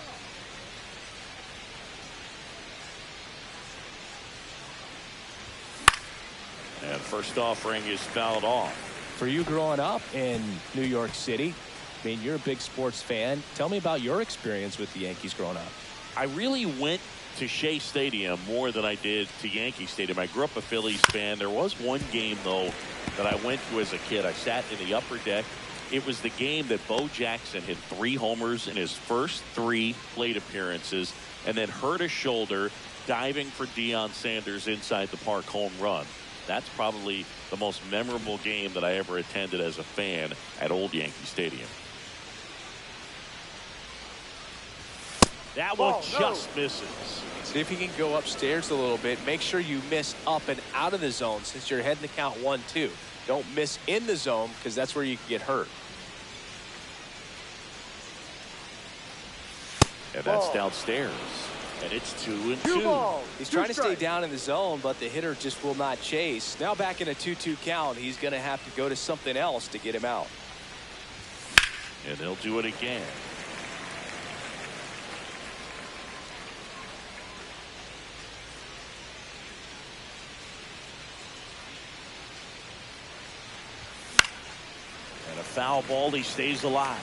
And first offering is fouled off. For you growing up in New York City, I mean, you're a big sports fan. Tell me about your experience with the Yankees growing up. I really went to Shea Stadium more than I did to Yankee Stadium. I grew up a Phillies fan. There was one game, though, that I went to as a kid. I sat in the upper deck. It was the game that Bo Jackson hit 3 homers in his first 3 plate appearances and then hurt his shoulder diving for Deion Sanders inside the park home run. That's probably the most memorable game that I ever attended as a fan at Old Yankee Stadium. That one just misses. See if you can go upstairs a little bit. Make sure you miss up and out of the zone since you're heading to count 1-2. Don't miss in the zone because that's where you can get hurt. And that's downstairs. And it's 2-2. He's trying to stay down in the zone, but the hitter just will not chase. Now back in a 2-2 count, he's going to have to go to something else to get him out. And they'll do it again. And a foul ball, he stays alive.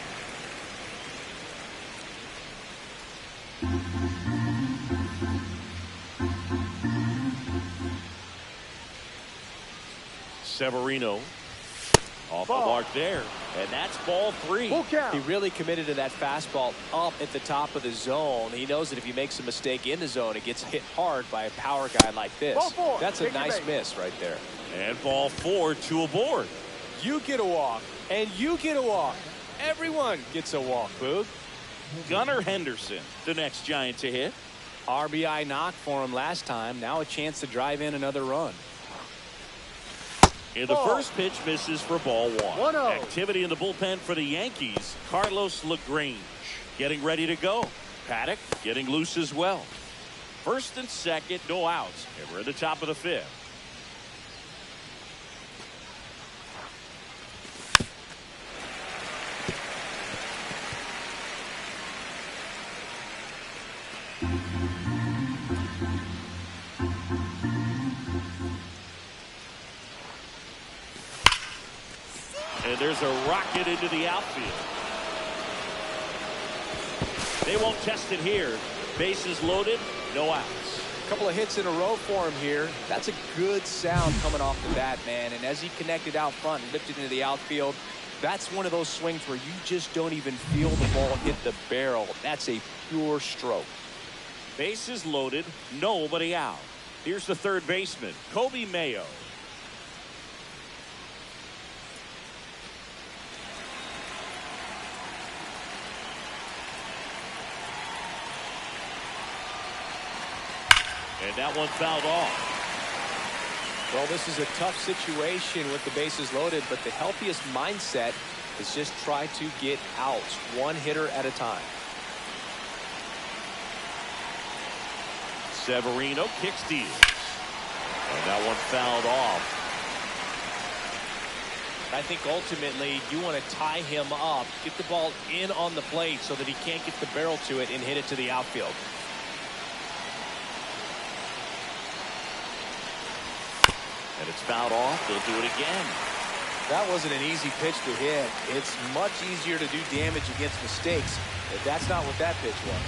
Severino off the mark there, and that's ball 3. He really committed to that fastball up at the top of the zone. He knows that if he makes a mistake in the zone, it gets hit hard by a power guy like this. That's a nice miss right there. And ball 4, 2 aboard. You get a walk, and you get a walk. Everyone gets a walk, Boog. Gunnar Henderson, the next Giant to hit. RBI knock for him last time. Now a chance to drive in another run. And the first pitch misses for ball 1. Activity in the bullpen for the Yankees. Carlos LaGrange getting ready to go. Paddock getting loose as well. First and second, no outs. And we're at the top of the 5th. And there's a rocket into the outfield. They won't test it here. Bases loaded, no outs. A couple of hits in a row for him here. That's a good sound coming off the bat, man. And as he connected out front and lifted into the outfield, that's one of those swings where you just don't even feel the ball hit the barrel. That's a pure stroke. Bases loaded, nobody out. Here's the third baseman, Kobe Mayo. And that one fouled off. Well, this is a tough situation with the bases loaded, but the healthiest mindset is just try to get outs, one hitter at a time. Severino kicks deals. And that one fouled off. I think ultimately you want to tie him up, get the ball in on the plate so that he can't get the barrel to it and hit it to the outfield. And it's fouled off. They'll do it again. That wasn't an easy pitch to hit. It's much easier to do damage against mistakes, but that's not what that pitch was.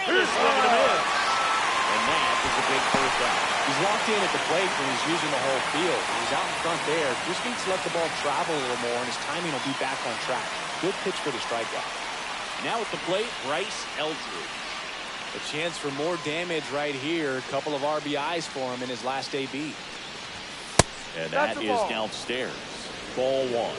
And it's swung and a miss. And that is a big first out. He's locked in at the plate when he's using the whole field. He's out in front there. Just needs to let the ball travel a little more, and his timing will be back on track. Good pitch for the strikeout. Now at the plate, Bryce Eldridge. A chance for more damage right here. A couple of RBIs for him in his last AB. And that is downstairs. Ball one.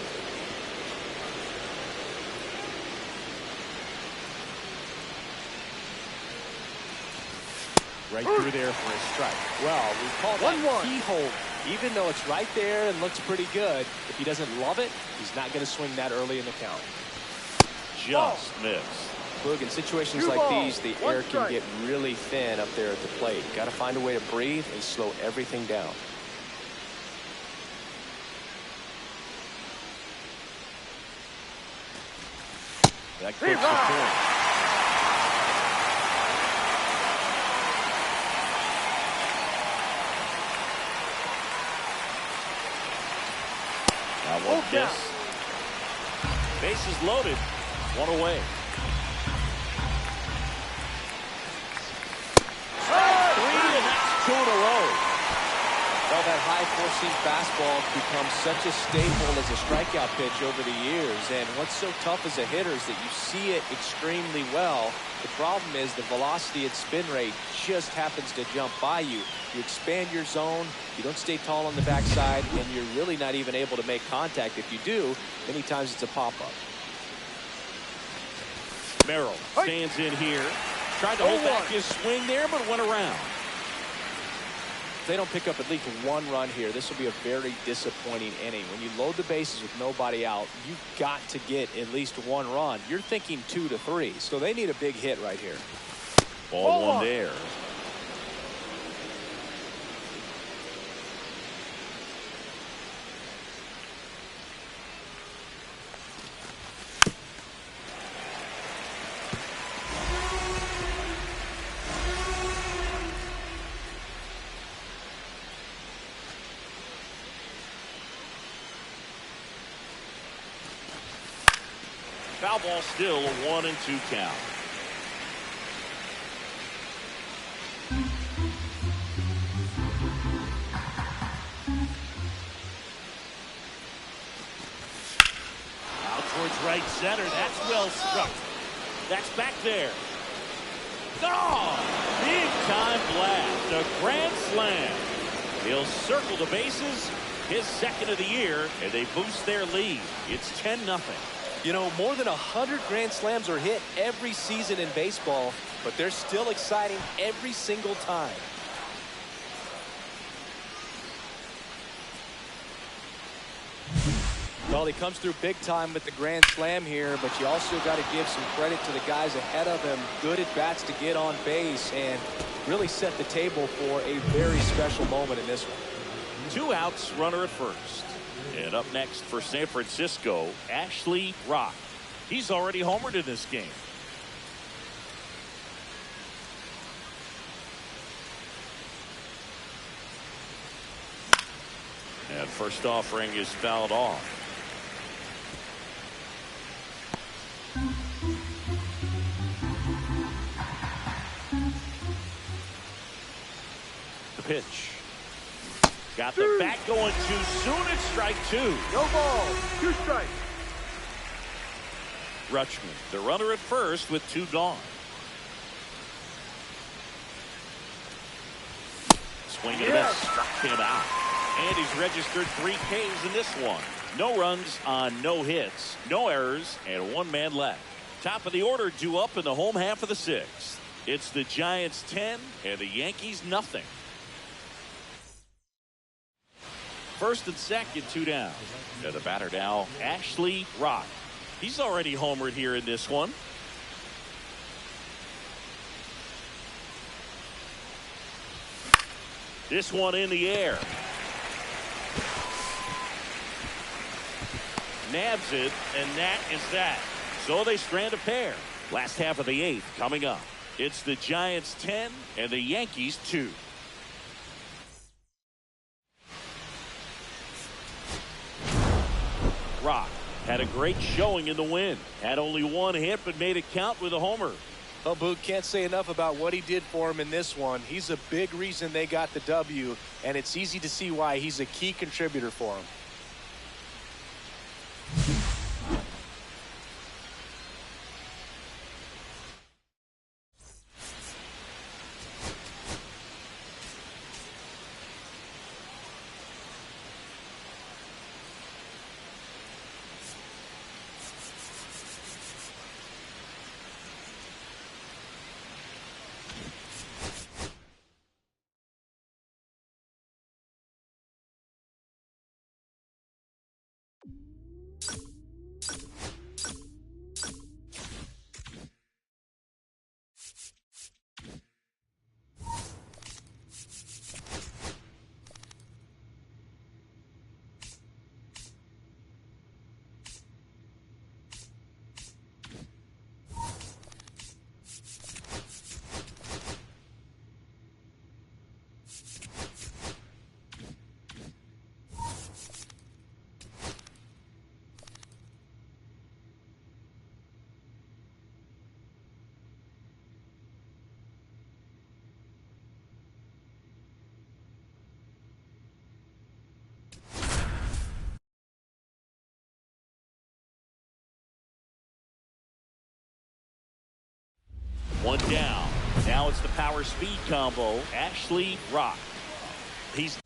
Right through there for a strike. Well, we call that keyhole. Even though it's right there and looks pretty good, if he doesn't love it, he's not going to swing that early in the count. Just missed. Look, in situations like these, the air can get really thin up there at the plate. Got to find a way to breathe and slow everything down. That clips the point. That one miss. Bases loaded. One away. Three, and that's two in a row. Well, that high four-seam fastball becomes such a staple as a strikeout pitch over the years. And what's so tough as a hitter is that you see it extremely well. The problem is the velocity and spin rate just happens to jump by you. You expand your zone, you don't stay tall on the backside, and you're really not even able to make contact. If you do, many times it's a pop-up. Merrill stands in here. Tried to hold back his swing there, but went around. If they don't pick up at least one run here, this will be a very disappointing inning. When you load the bases with nobody out, you've got to get at least one run. You're thinking 2 to 3, so they need a big hit right here. Ball one there. Foul ball still, a 1-2 count. Out towards right center. That's well struck. That's back there. Oh, big time blast. A grand slam. He'll circle the bases. His second of the year, and they boost their lead. It's 10-0. You know, more than 100 grand slams are hit every season in baseball, but they're still exciting every single time. Well, he comes through big time with the grand slam here, but you also got to give some credit to the guys ahead of him. Good at-bats to get on base and really set the table for a very special moment in this one. 2 outs, runner at first. And up next for San Francisco, Ashley Rock. He's already homered in this game. And first offering is fouled off. The pitch. Got the bat going too soon. It's strike 2. No ball. 2 strikes. Rutschman, the runner at first with 2 gone. Swing and a miss. Struck him out. And he's registered 3 Ks in this one. No runs on no hits, no errors, and 1 man left. Top of the order due up in the home half of the 6th. It's the Giants 10 and the Yankees nothing. First and second, 2 down. And the batter now, Ashley Rock. He's already homered here in this one. This one in the air. Nabs it, and that is that. So they strand a pair. Last half of the 8th coming up. It's the Giants 10 and the Yankees 2. Rock had a great showing in the win. Had only 1 hit but made it count with a homer. Well, Boog, can't say enough about what he did for him in this one. He's a big reason they got the W, and it's easy to see why he's a key contributor for him. One down. Now it's the power speed combo. Ashley Rock. He's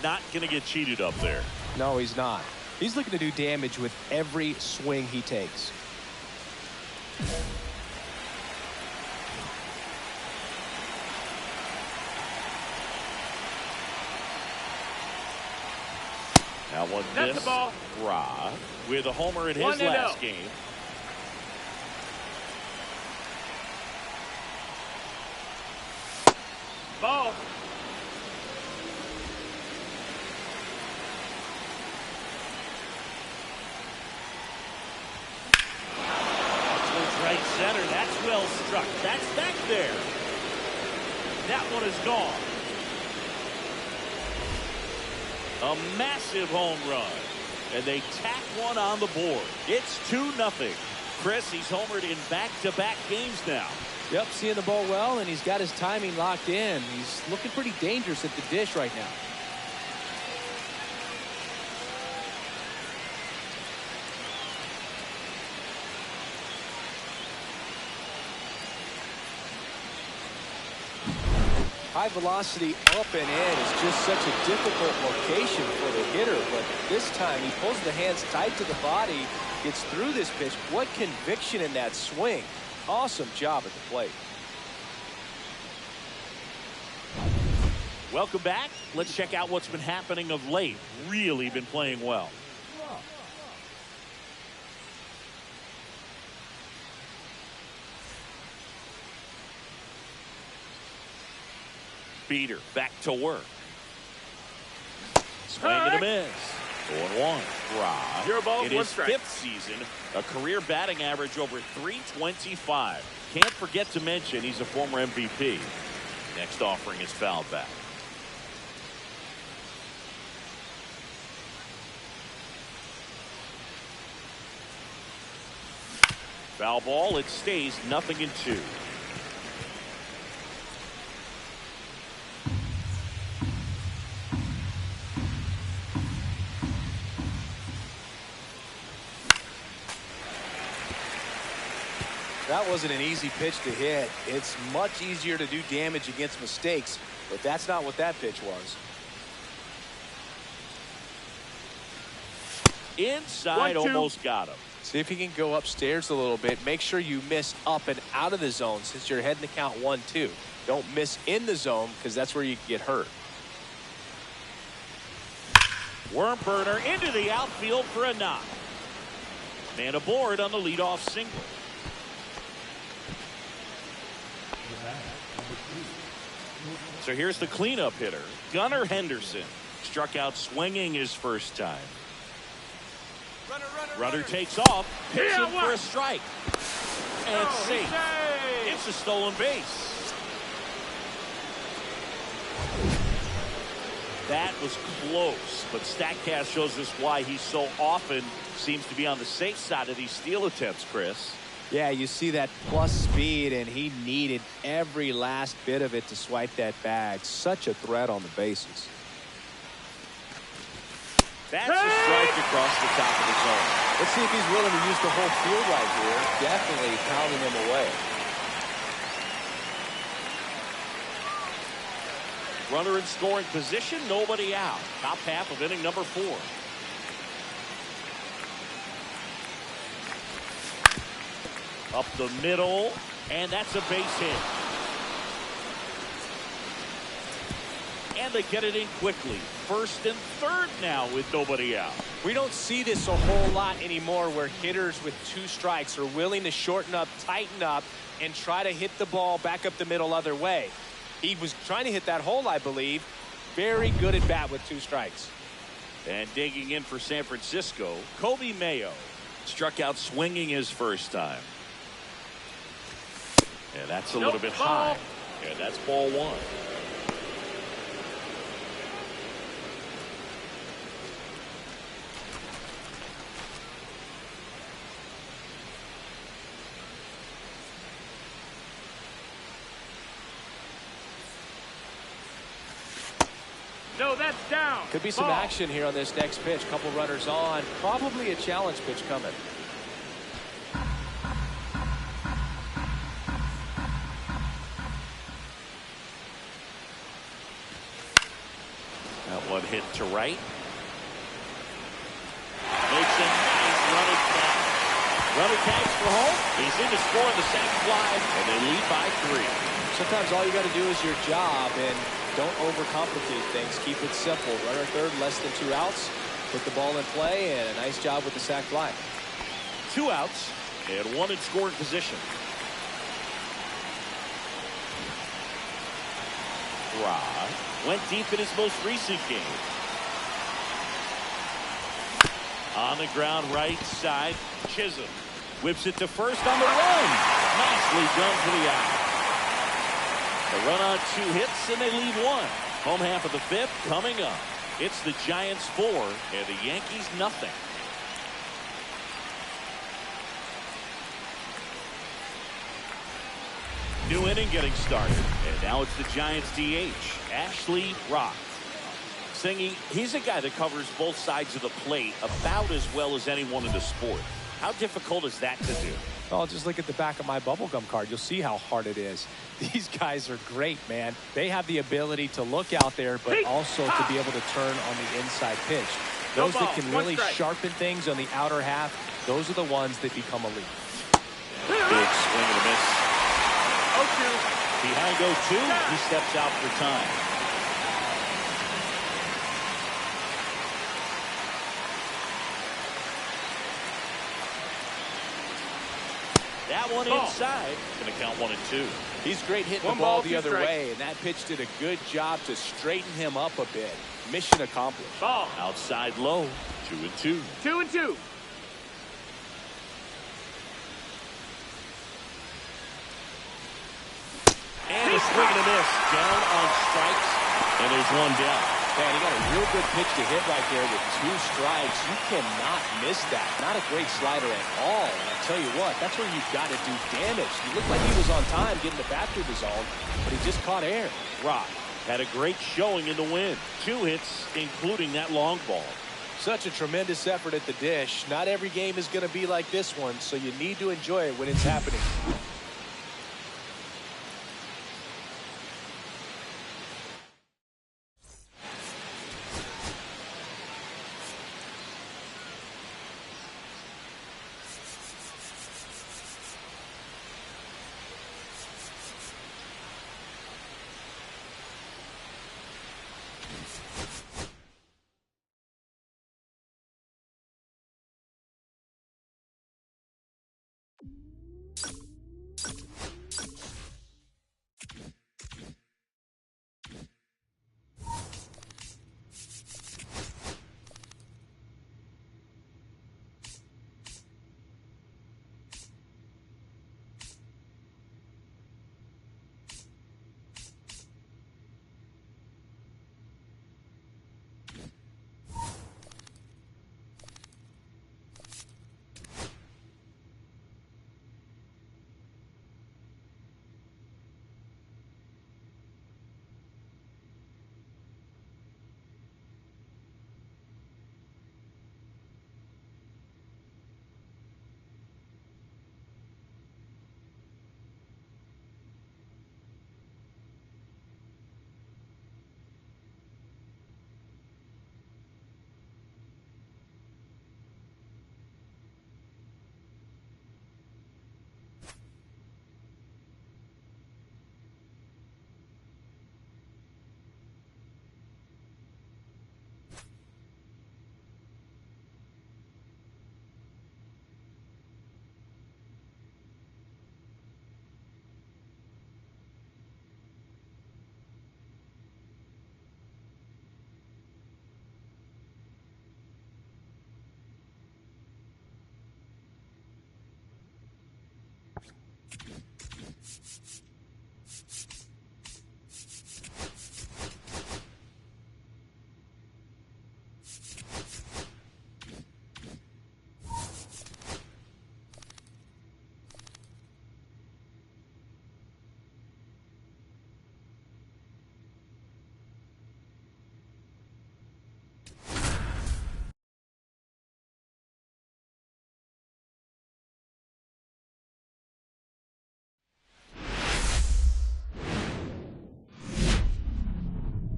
not going to get cheated up there. No, he's not. He's looking to do damage with every swing he takes. Now one That's miss. the ball. Rock with a homer in his 1-0. last game. Ball. Right center. That's well struck. That's back there. That one is gone. A massive home run. And they tack one on the board. It's 2-0. Chris, he's homered in back-to-back games now. Yep, seeing the ball well, and he's got his timing locked in. He's looking pretty dangerous at the dish right now. High velocity up and in is just such a difficult location for the hitter, but this time he pulls the hands tight to the body, gets through this pitch. What conviction in that swing. Awesome job at the plate. Welcome back. Let's check out what's been happening of late. Really been playing well. Beater back to work. Swing and a miss. 0-1. Rob, Zero balls, in one his strike. 5th season, a career batting average over .325. Can't forget to mention he's a former MVP. Next offering is fouled back. Foul ball. It stays 0-2. That wasn't an easy pitch to hit. It's much easier to do damage against mistakes, but that's not what that pitch was. Inside, 1-2. almost got him. See if he can go upstairs a little bit. Make sure you miss up and out of the zone since you're heading to count 1-2. Don't miss in the zone because that's where you can get hurt. Worm burner into the outfield for a knock. Man aboard on the leadoff single. So here's the cleanup hitter, Gunnar Henderson. Struck out swinging his first time. Runner takes off, hits him for a strike. And safe. It's a stolen base. That was close, but StatCast shows us why he so often seems to be on the safe side of these steal attempts, Chris. Yeah, you see that plus speed, and he needed every last bit of it to swipe that bag. Such a threat on the bases. That's a strike across the top of the zone. Let's see if he's willing to use the whole field right here. Definitely pounding him away. Runner in scoring position, nobody out. Top half of inning number 4. Up the middle, and that's a base hit. And they get it in quickly. First and third now with nobody out. We don't see this a whole lot anymore where hitters with 2 strikes are willing to shorten up, tighten up, and try to hit the ball back up the middle other way. He was trying to hit that hole, I believe. Very good at bat with 2 strikes. And digging in for San Francisco, Kobe Mayo. Struck out swinging his first time. Yeah, that's a little bit high. Yeah, that's ball 1. No, that's down. Could be some action here on this next pitch. Couple runners on. Probably a challenge pitch coming. That one hit to right. Makes a nice running catch. Runner tags for home. He's in to score on the second fly, and they lead by 3. Sometimes all you got to do is your job, and don't overcomplicate things. Keep it simple. Runner third, less than 2 outs. Put the ball in play, and a nice job with the sac fly. 2 outs and 1 in scoring position. Rob went deep in his most recent game. On the ground right side, Chisholm whips it to first on the run. Nicely done for the out. A run on 2 hits, and they lead 1. Home half of the 5th coming up. It's the Giants 4 and the Yankees nothing. New inning getting started, and now it's the Giants DH, Ashley Rock. Singy, he's a guy that covers both sides of the plate about as well as anyone in the sport. How difficult is that to do? Oh, just look at the back of my bubblegum card. You'll see how hard it is. These guys are great, man. They have the ability to look out there, but also to be able to turn on the inside pitch. Those that can really sharpen things on the outer half, those are the ones that become elite. Big swing and a miss. 0-2. Behind 0-2, he steps out for time. That one inside. Going to count 1-2. He's great hitting the ball the other way, and that pitch did a good job to straighten him up a bit. Mission accomplished. Ball. Outside low. 2-2. 2-2. And a swing and a miss. Down on strikes. And there's one down. Man, he got a real good pitch to hit right there with 2 strikes. You cannot miss that. Not a great slider at all. And I tell you what, that's where you've got to do damage. He looked like he was on time getting the bat through the zone, but he just caught air. Rock had a great showing in the win. 2 hits, including that long ball. Such a tremendous effort at the dish. Not every game is going to be like this one, so you need to enjoy it when it's happening.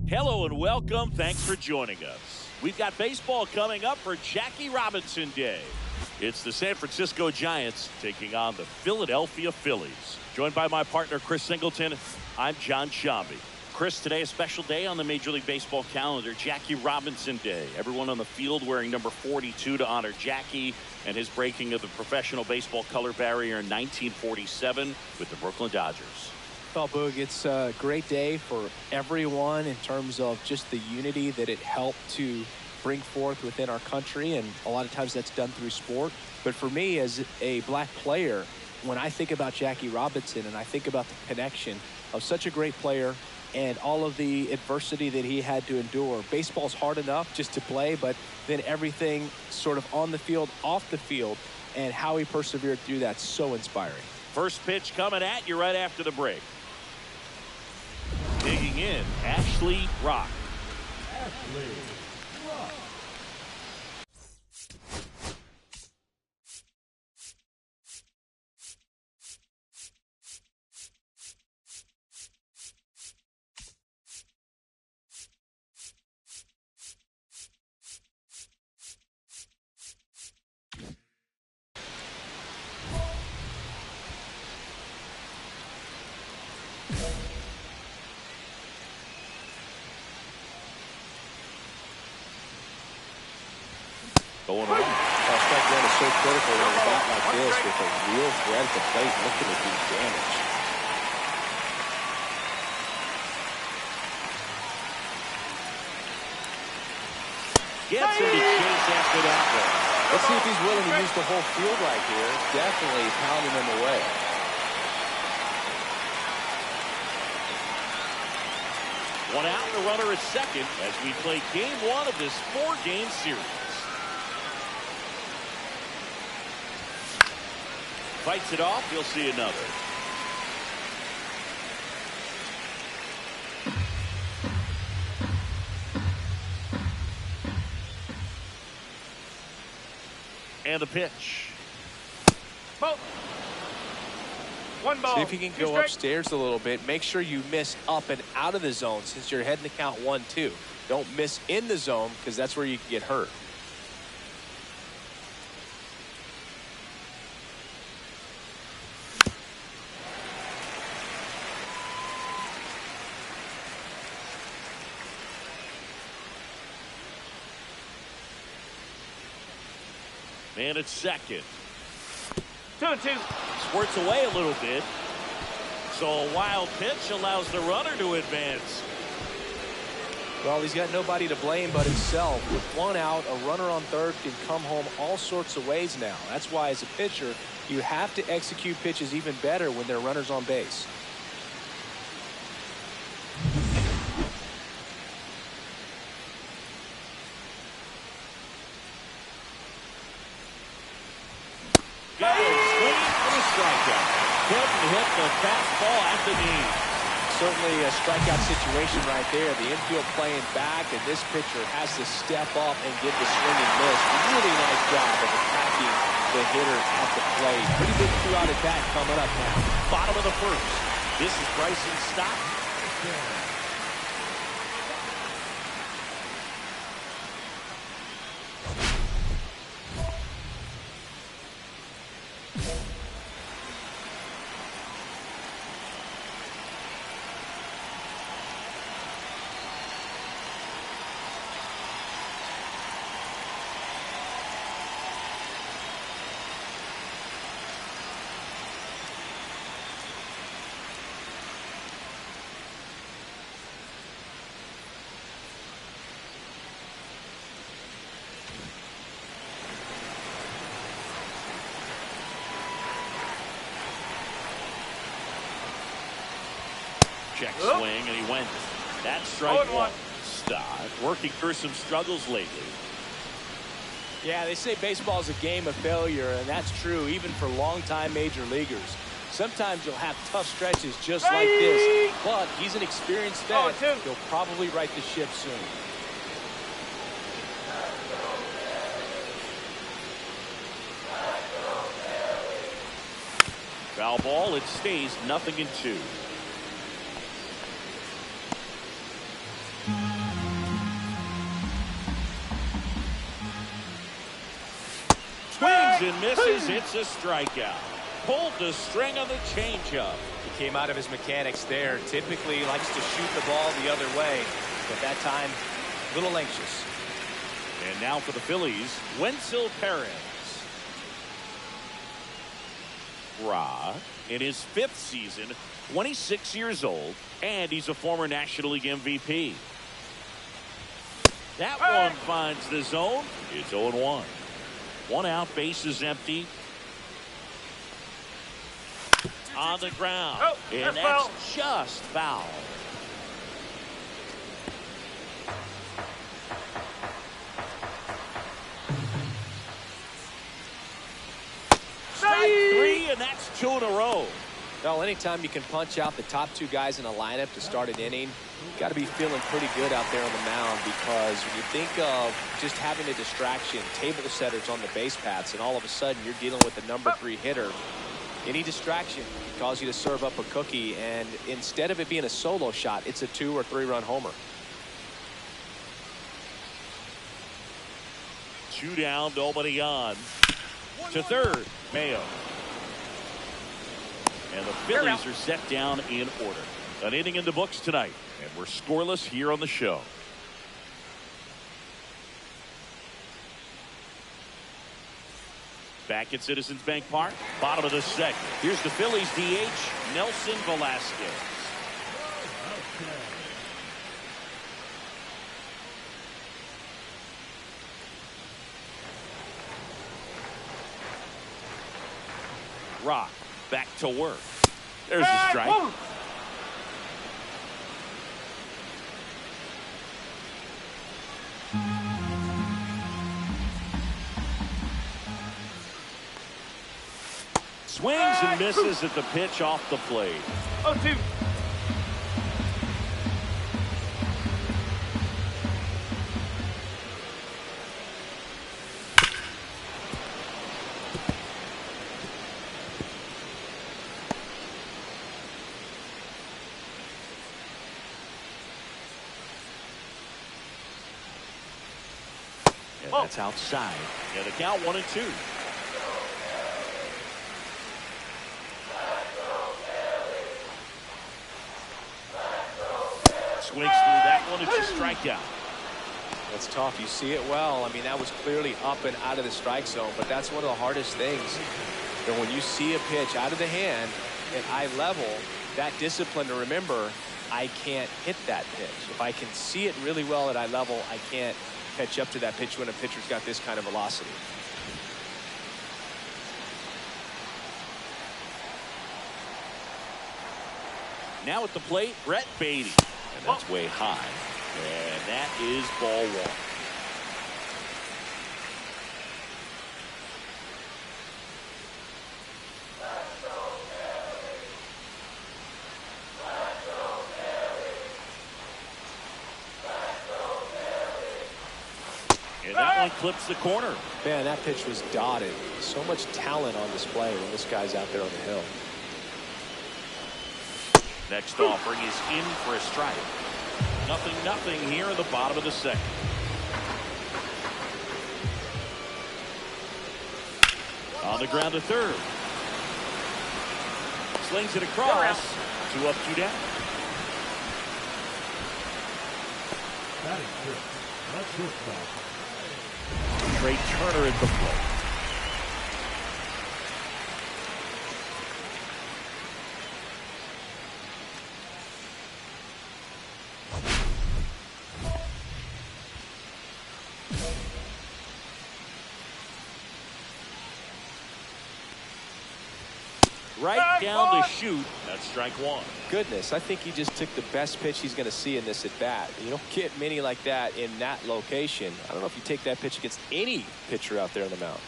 Hello and welcome. Thanks for joining us. We've got baseball coming up for Jackie Robinson Day. It's the San Francisco Giants taking on the Philadelphia Phillies. Joined by my partner, Chris Singleton, I'm John Shambi. Chris, today a special day on the Major League Baseball calendar, Jackie Robinson Day. Everyone on the field wearing number 42 to honor Jackie and his breaking of the professional baseball color barrier in 1947 with the Brooklyn Dodgers. Well, Boog, it's a great day for everyone in terms of just the unity that it helped to bring forth within our country, and a lot of times that's done through sport. But for me, as a black player, when I think about Jackie Robinson and I think about the connection of such a great player and all of the adversity that he had to endure, baseball's hard enough just to play, but then everything sort of on the field, off the field, and how he persevered through that, so inspiring. First pitch coming at you right after the break. Digging in, Ashley Rock. Ashley Rock. Going on. Strike run is so critical in a bat like this with a real threat at the plate looking to do damage. Gets him to chase after that one. Let's see if he's willing to use the whole field right here. Definitely pounding him away. One out, and a runner at second as we play game one of this 4-game series. Fights it off, you'll see another. And the pitch. Ball. One ball. See if you can go upstairs a little bit. Make sure you miss up and out of the zone since you're heading to count 1-2. Don't miss in the zone because that's where you can get hurt. Man at second. 2-2. Squirts away a little bit. So a wild pitch allows the runner to advance. Well, he's got nobody to blame but himself. With one out, a runner on third can come home all sorts of ways now. That's why, as a pitcher, you have to execute pitches even better when there are runners on base. Couldn't hit the fastball at the knee. Certainly a strikeout situation right there. The infield playing back, and this pitcher has to step up and get the swing and miss. Really nice job of attacking the hitter at the plate. Pretty big two-out attack coming up now. Bottom of the first. This is Bryson's stop. Check swing, and he went. That's strike one. Stott working through some struggles lately. Yeah, they say baseball is a game of failure, and that's true even for longtime major leaguers. Sometimes you'll have tough stretches just like this, but he's an experienced vet. He'll probably right the ship soon. Foul ball, it stays 0-2. Swings and misses. It's a strikeout. Pulled the string on the changeup. He came out of his mechanics there. Typically he likes to shoot the ball the other way, but that time a little anxious. And now for the Phillies, Wenzel Perez. Rod in his 5th season, 26 years old, and he's a former National League MVP. That one finds the zone. It's 0-1. One out, base is empty. On the ground. And that's just foul. Strike 3, and that's 2 in a row. Well, anytime you can punch out the top 2 guys in a lineup to start an inning, you've got to be feeling pretty good out there on the mound, because when you think of just having a distraction, table setters on the base paths, and all of a sudden you're dealing with the number 3 hitter, any distraction can cause you to serve up a cookie, and instead of it being a solo shot, it's a 2 or 3 run homer. 2 down, nobody on. To third, Mayo. And the Phillies are set down in order. An inning in the books tonight, and we're scoreless here on the show. Back at Citizens Bank Park, bottom of the second. Here's the Phillies DH, Nelson Velasquez. Rock, back to work. There's the strike. Whoa. Swings and misses at the pitch off the plate. 0-2. And that's outside. Yeah, the count 1-2. Swings through that one. It's a strikeout. That's tough. You see it well. I mean, that was clearly up and out of the strike zone, but that's one of the hardest things. And when you see a pitch out of the hand at eye level, that discipline to remember, I can't hit that pitch. If I can see it really well at eye level, I can't catch up to that pitch when a pitcher's got this kind of velocity. Now at the plate, Brett Beatty. And that's way high. And that is ball one. And that one clips the corner. Man, that pitch was dotted. So much talent on display when this guy's out there on the hill. Next offering is in for a strike. 0-0 here in the bottom of the second. On the ground to third. Slings it across. 2 up, 2 down. That is good. That's good stuff. Trey Turner at the plate. Right down the chute. That's strike one. Goodness, I think he just took the best pitch he's going to see in this at bat. You don't get many like that in that location. I don't know if you take that pitch against any pitcher out there on the mound.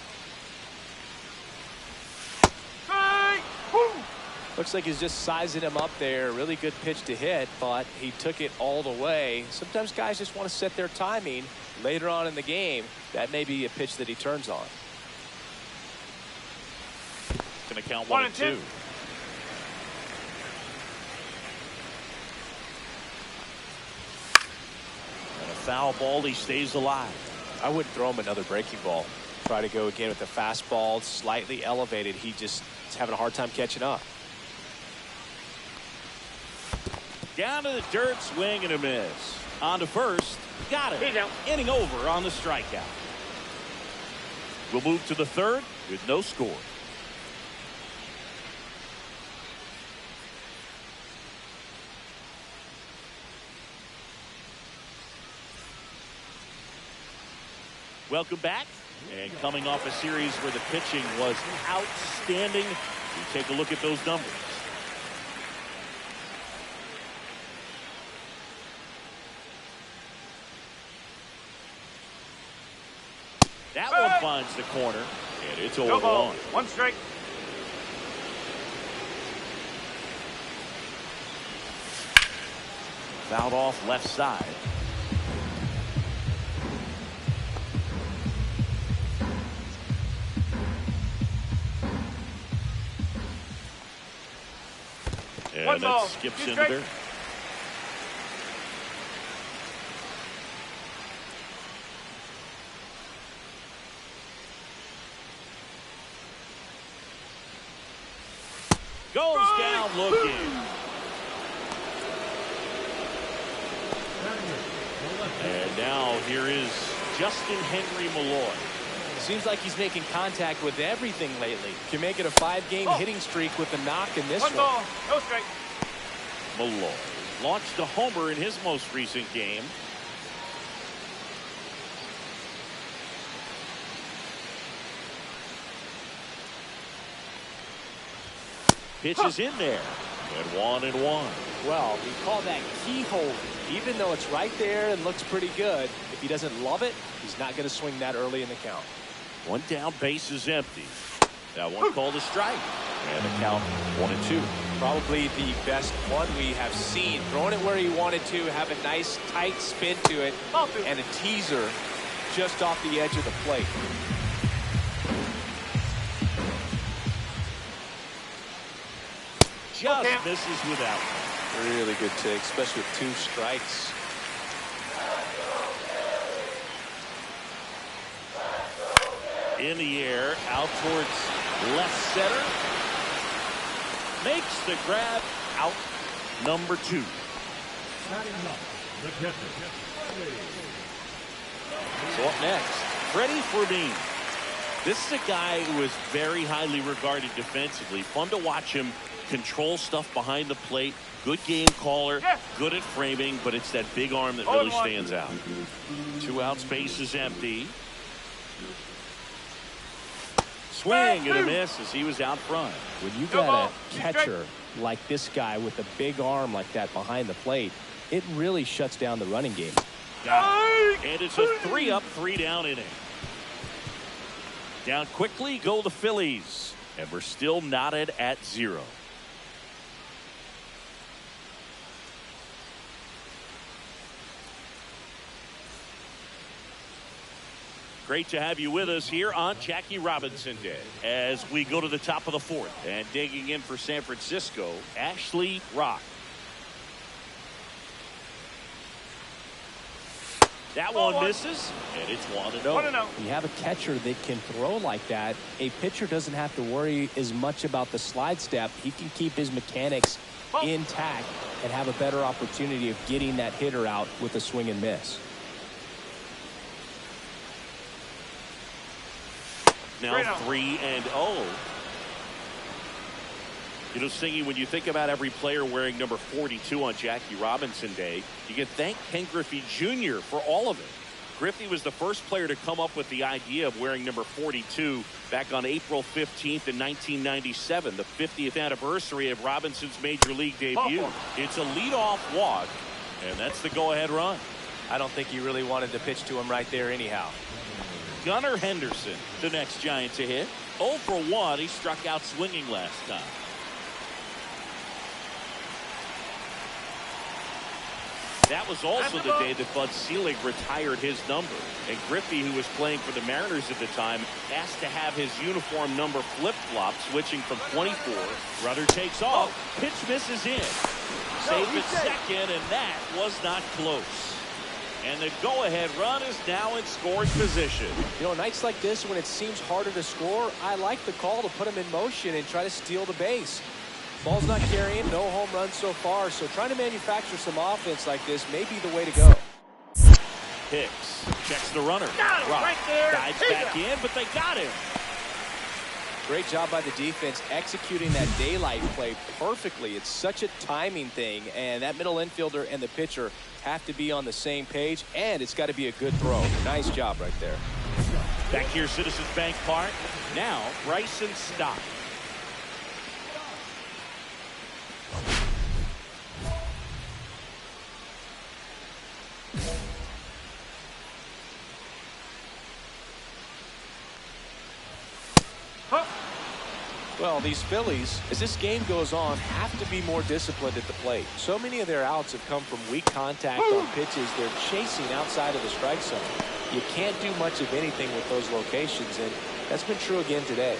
Looks like he's just sizing him up there. Really good pitch to hit, but he took it all the way. Sometimes guys just want to set their timing later on in the game. That may be a pitch that he turns on. Going to count 1-2. And a foul ball. He stays alive. I wouldn't throw him another breaking ball. Try to go again with the fastball, slightly elevated. He just is having a hard time catching up. Down to the dirt, swing and a miss. On to first. Got it. Inning over on the strikeout. We'll move to the third with no score. Welcome back. And coming off a series where the pitching was outstanding, we take a look at those numbers. That one finds the corner, and it's 0-1. 1 strike. Fouled off left side. And that skips into there. Goes down looking. And now here is Justin Henry Malloy. Seems like he's making contact with everything lately. Can make it a 5-game hitting streak with the knock in this one. One ball, no strike. Malloy launched a homer in his most recent game. Pitch is in there. And 1-1. Well, we call that keyhole. Even though it's right there and looks pretty good, if he doesn't love it, he's not going to swing that early in the count. One down, base is empty. That one called a strike. And the count 1-2. Probably the best one we have seen. Throwing it where he wanted to, have a nice tight spin to it, and a teaser just off the edge of the plate. Just misses without one. Really good take, especially with 2 strikes. In the air, out towards left center. Makes the grab, out number 2. Batting up, the catcher. So up next, Freddie Fermin. This is a guy who is very highly regarded defensively. Fun to watch him control stuff behind the plate. Good game caller, good at framing, but it's that big arm that really stands out. 2 outs, base is empty. Swing and a miss as he was out front. When you got a catcher like this guy with a big arm like that behind the plate, it really shuts down the running game. And it's a 3-up, 3-down inning. Down quickly go the Phillies, and we're still knotted at 0. Great to have you with us here on Jackie Robinson Day as we go to the top of the 4th. And digging in for San Francisco, Ashley Rock. That one misses, and it's 1-0. You have a catcher that can throw like that. A pitcher doesn't have to worry as much about the slide step. He can keep his mechanics intact and have a better opportunity of getting that hitter out with a swing and miss. Now 3-0. You know, Singy, when you think about every player wearing number 42 on Jackie Robinson Day, you can thank Ken Griffey Jr. for all of it. Griffey was the first player to come up with the idea of wearing number 42 back on April 15th in 1997, the 50th anniversary of Robinson's major league debut. It's a leadoff walk, and that's the go-ahead run. I don't think he really wanted to pitch to him right there anyhow. Gunnar Henderson, the next Giant to hit. 0 for 1. He struck out swinging last time. That was also the day that Bud Selig retired his number. And Griffey, who was playing for the Mariners at the time, asked to have his uniform number flip-flopped, switching from 24. Rudder takes off. Pitch misses in. Safe at second, and that was not close. And the go-ahead run is now in scoring position. You know, nights like this when it seems harder to score, I like the call to put him in motion and try to steal the base. Ball's not carrying, no home runs so far, so trying to manufacture some offense like this may be the way to go. Hicks checks the runner. Right there. Dives back in, but they got him. Great job by the defense executing that daylight play perfectly. It's such a timing thing, and that middle infielder and the pitcher have to be on the same page, and it's got to be a good throw. Nice job right there. Back here, Citizens Bank Park. Now, Bryson Stott. Well, these Phillies, as this game goes on, have to be more disciplined at the plate. So many of their outs have come from weak contact on pitches they're chasing outside of the strike zone. You can't do much of anything with those locations, and that's been true again today.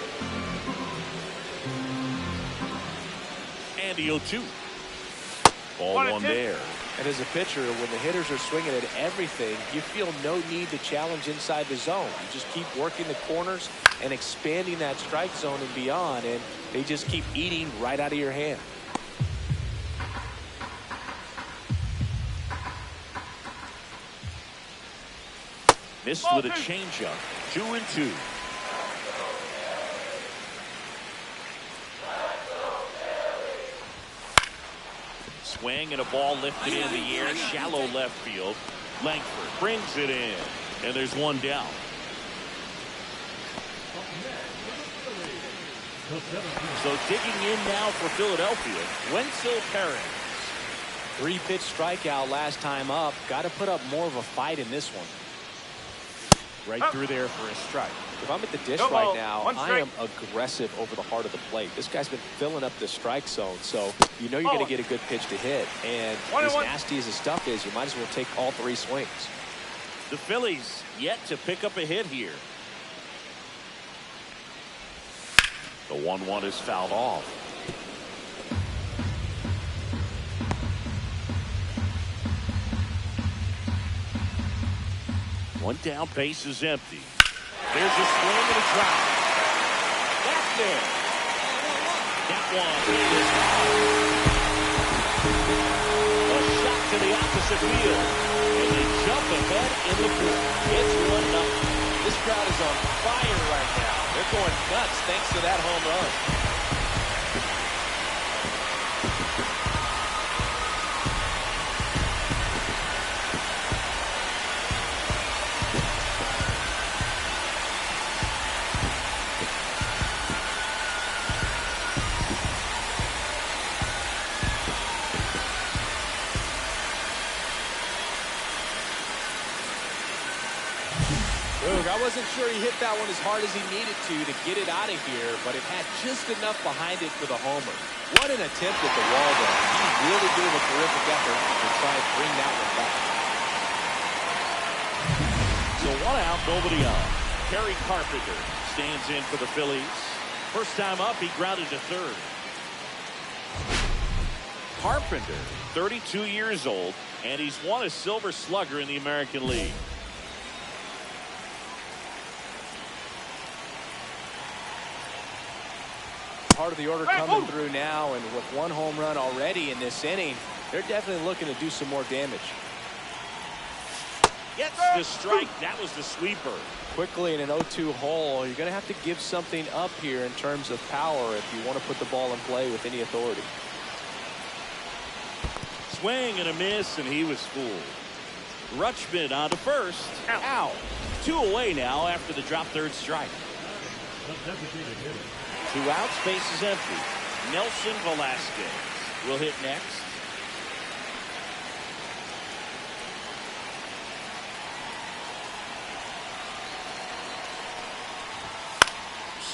And the 0-2. Ball one there. And as a pitcher, when the hitters are swinging at everything, you feel no need to challenge inside the zone. You just keep working the corners and expanding that strike zone and beyond, and they just keep eating right out of your hand. Missed with a changeup. 2-2. swing and a ball lifted in the air, shallow left field. Langford brings it in, and there's one down. So digging in now for Philadelphia, Wenzel Perez. 3-pitch strikeout last time up. Got to put up more of a fight in this one. Right through there for a strike. If I'm at the dish right now, I am aggressive over the heart of the plate. This guy's been filling up the strike zone, so you know you're going to get a good pitch to hit. And as nasty as the stuff is, you might as well take all 3 swings. The Phillies yet to pick up a hit here. The 1-1 is fouled off. One down, base is empty. There's a swing and a drive. Back there. That one is a shot to the opposite field. And they jump ahead in the fourth. It's 1-0. This crowd is on fire right now. They're going nuts thanks to that home run. I wasn't sure he hit that one as hard as he needed to get it out of here, but it had just enough behind it for the homer. What an attempt at the wall there. He really gave a terrific effort to try and bring that one back. So 1 out, nobody on. Kerry Carpenter stands in for the Phillies. First time up, he grounded to third. Carpenter, 32 years old, and he's won a Silver Slugger in the American League. Part of the order coming through now, and with 1 home run already in this inning, they're definitely looking to do some more damage. Gets the strike. That was the sweeper. Quickly in an 0-2 hole, you're going to have to give something up here in terms of power if you want to put the ball in play with any authority. Swing and a miss, and he was fooled. Rutschman on to first. Out. 2 away now after the drop third strike. 2 outs, base is empty. Nelson Velasquez will hit next.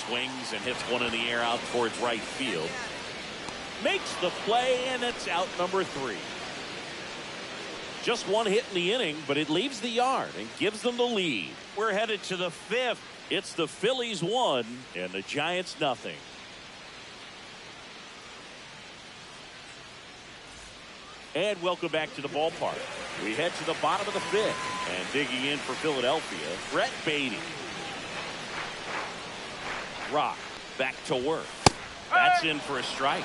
Swings and hits one in the air out towards right field. Makes the play, and it's out number 3. Just 1 hit in the inning, but it leaves the yard and gives them the lead. We're headed to the 5th. It's the Phillies 1 and the Giants nothing. And welcome back to the ballpark. We head to the bottom of the 5th, and digging in for Philadelphia, Brett Beatty. Rock back to work. That's in for a strike.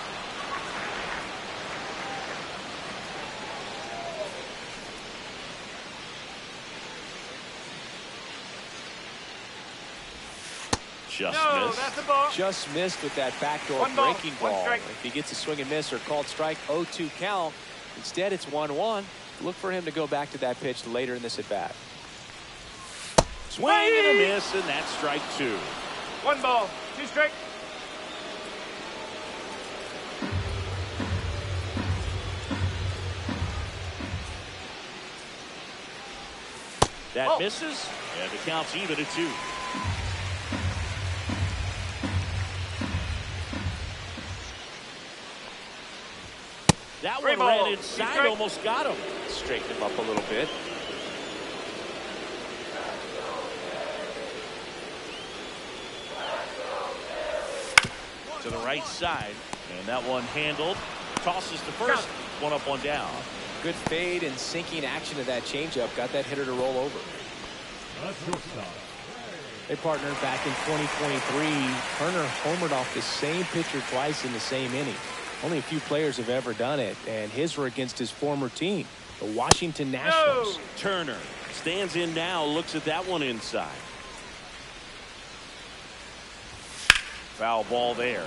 Just missed with that backdoor breaking ball. If he gets a swing and miss or called strike, 0-2 count. Instead, it's 1-1. Look for him to go back to that pitch later in this at bat. Swing and a miss, and that's strike 2. 1 ball, 2 strike. That misses, and the count's even at 2. That one ran inside, almost got him. Straighten him up a little bit. To the right side, and that one handled. Tosses to first. 1 up, 1 down. Good fade and sinking action of that changeup. Got that hitter to roll over. They partnered back in 2023. Turner homered off the same pitcher twice in the same inning. Only a few players have ever done it, and his were against his former team, the Washington Nationals. Turner stands in now, looks at that one inside. Foul ball there.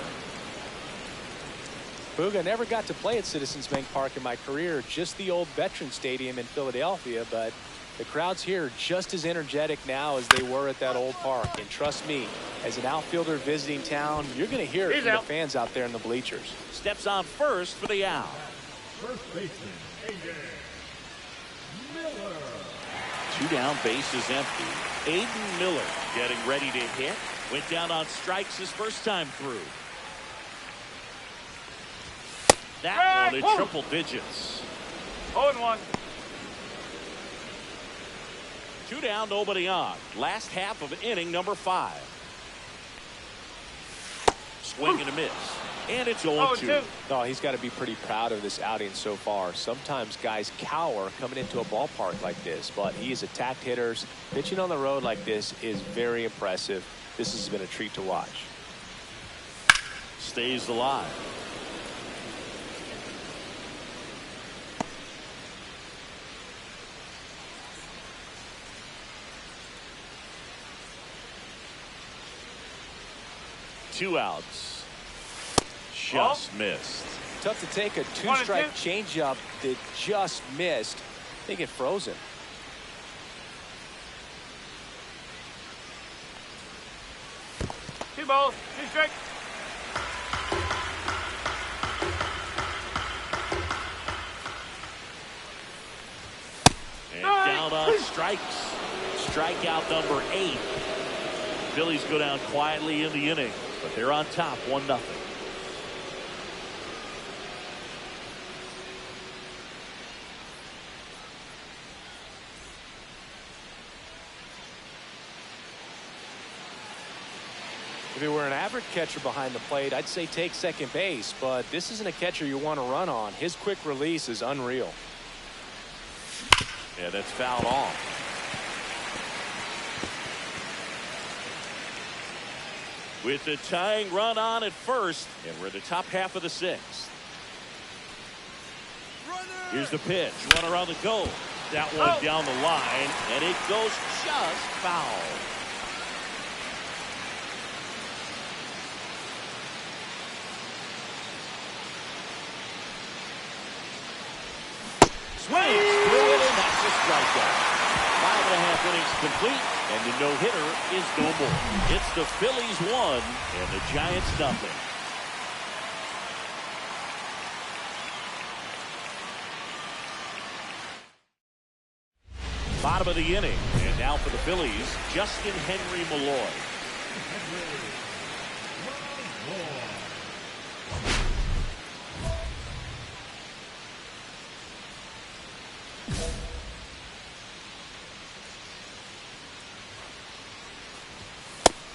Booga, never got to play at Citizens Bank Park in my career, just the old Veterans Stadium in Philadelphia, but the crowds here are just as energetic now as they were at that old park. And trust me, as an outfielder visiting town, you're going to hear it from the fans out there in the bleachers. Steps on first for the out. First baseman, Aiden Miller. 2 down, bases empty. Aiden Miller getting ready to hit. Went down on strikes his first time through. That one in triple digits. 0-1. 2 down, nobody on. Last half of inning number 5. Swing and a miss. And it's 0-2. Oh, he's got to be pretty proud of this outing so far. Sometimes guys cower coming into a ballpark like this, but he has attacked hitters. Pitching on the road like this is very impressive. This has been a treat to watch. Stays alive. Two outs. Just missed. Tough to take a 2-strike changeup that just missed. They get frozen. Two balls, 2 strikes. And down on strikes. Strikeout number 8. Phillies go down quietly in the inning, but they're on top 1-0. If it were an average catcher behind the plate, I'd say take second base, but this isn't a catcher you want to run on. His quick release is unreal. Yeah, that's fouled off. With the tying run on at first, and we're in the top half of the 6th. Here's the pitch. Runner on the go. That one down the line, and it goes just foul. Swings through it, and that's a strikeout. 5.5 innings complete, and the no-hitter is no more. It's the Phillies 1 and the Giants nothing. Bottom of the inning, and now for the Phillies, Justin Henry Malloy.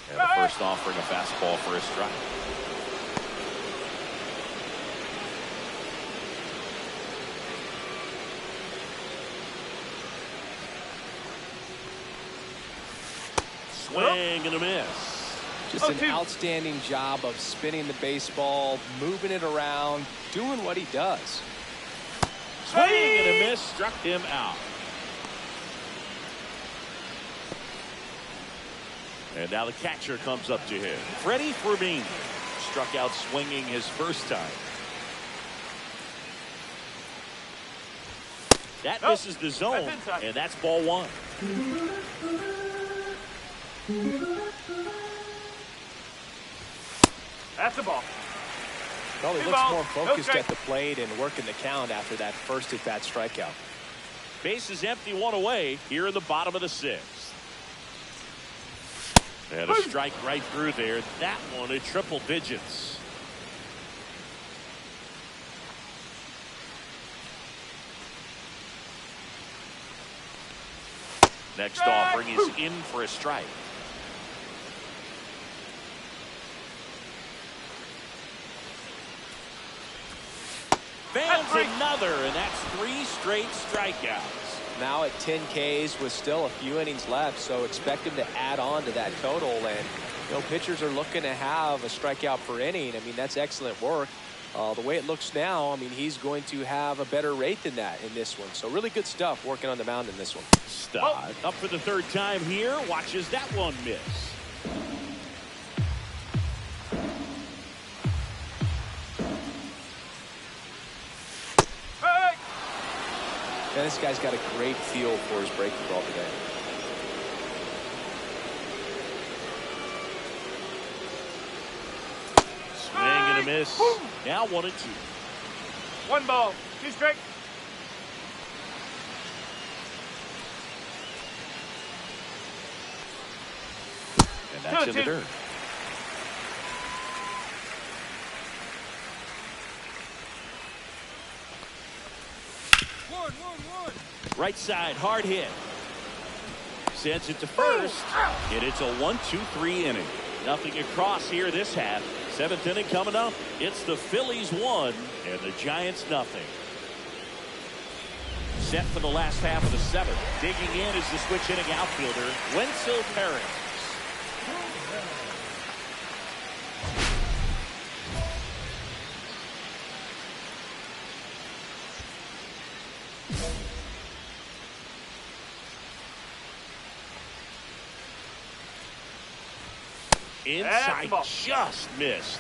And the first offering a fastball for a strike. Swing and a miss. Just an outstanding job of spinning the baseball, moving it around, doing what he does. Swing and a miss, struck him out. And now the catcher comes up to him. Freddie Fermin struck out swinging his first time. That misses the zone, and that's ball 1. That's a ball. Well, he looks more focused at the plate and working the count after that first at-bat strikeout. Bases empty, 1 away here in the bottom of the 6th. And a strike right through there. That one in triple digits. Next offering is in for a strike. Fans another, and that's 3 straight strikeouts. Now at 10 Ks with still a few innings left, so expect him to add on to that total. And pitchers are looking to have a strikeout per inning. I mean, that's excellent work. The way it looks now, I mean, he's going to have a better rate than that in this one. So really good stuff working on the mound in this one. Stott up for the 3rd time here. Watches that one miss. this guy's got a great feel for his breaking ball today. Swing and a miss. Now 1-2. 1 ball. 2 strike. And that's in the dirt. Right side, hard hit. Sends it to first, and it's a 1-2-3 inning. Nothing across here this half. 7th inning coming up. It's the Phillies 1 and the Giants nothing. Set for the last half of the 7th. Digging in is the switch hitting outfielder, Wenzel Perez. Inside, just missed.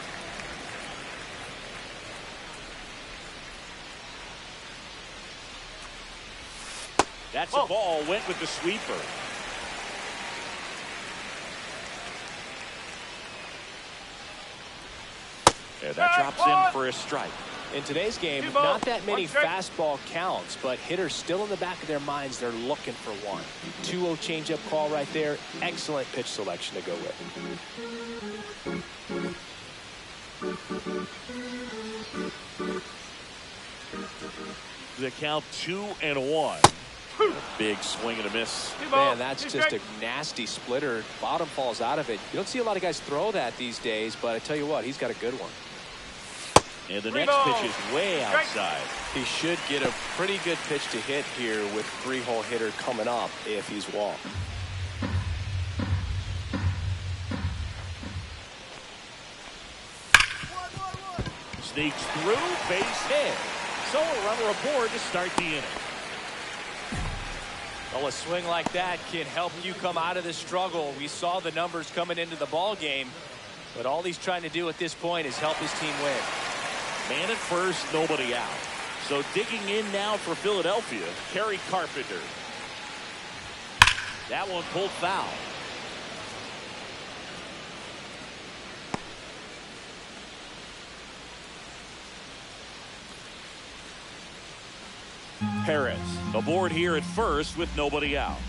That's a ball, went with the sweeper. And that drops in for a strike. In today's game, not that many fastball counts, but hitters still in the back of their minds, they're looking for one. 2-0 changeup call right there. Excellent pitch selection to go with. The count 2-1. Big swing and a miss. Man, that's just a nasty splitter. Bottom falls out of it. You don't see a lot of guys throw that these days, but I tell you what, he's got a good one. And the next pitch is way outside. He should get a pretty good pitch to hit here with 3-hole hitter coming up if he's walked. Sneaks through, base hit. So a runner aboard to start the inning. Well, a swing like that can help you come out of this struggle. We saw the numbers coming into the ball game, but all he's trying to do at this point is help his team win. Man at first, nobody out. So digging in now for Philadelphia, Kerry Carpenter. That one pulled foul. Perez aboard here at first with nobody out.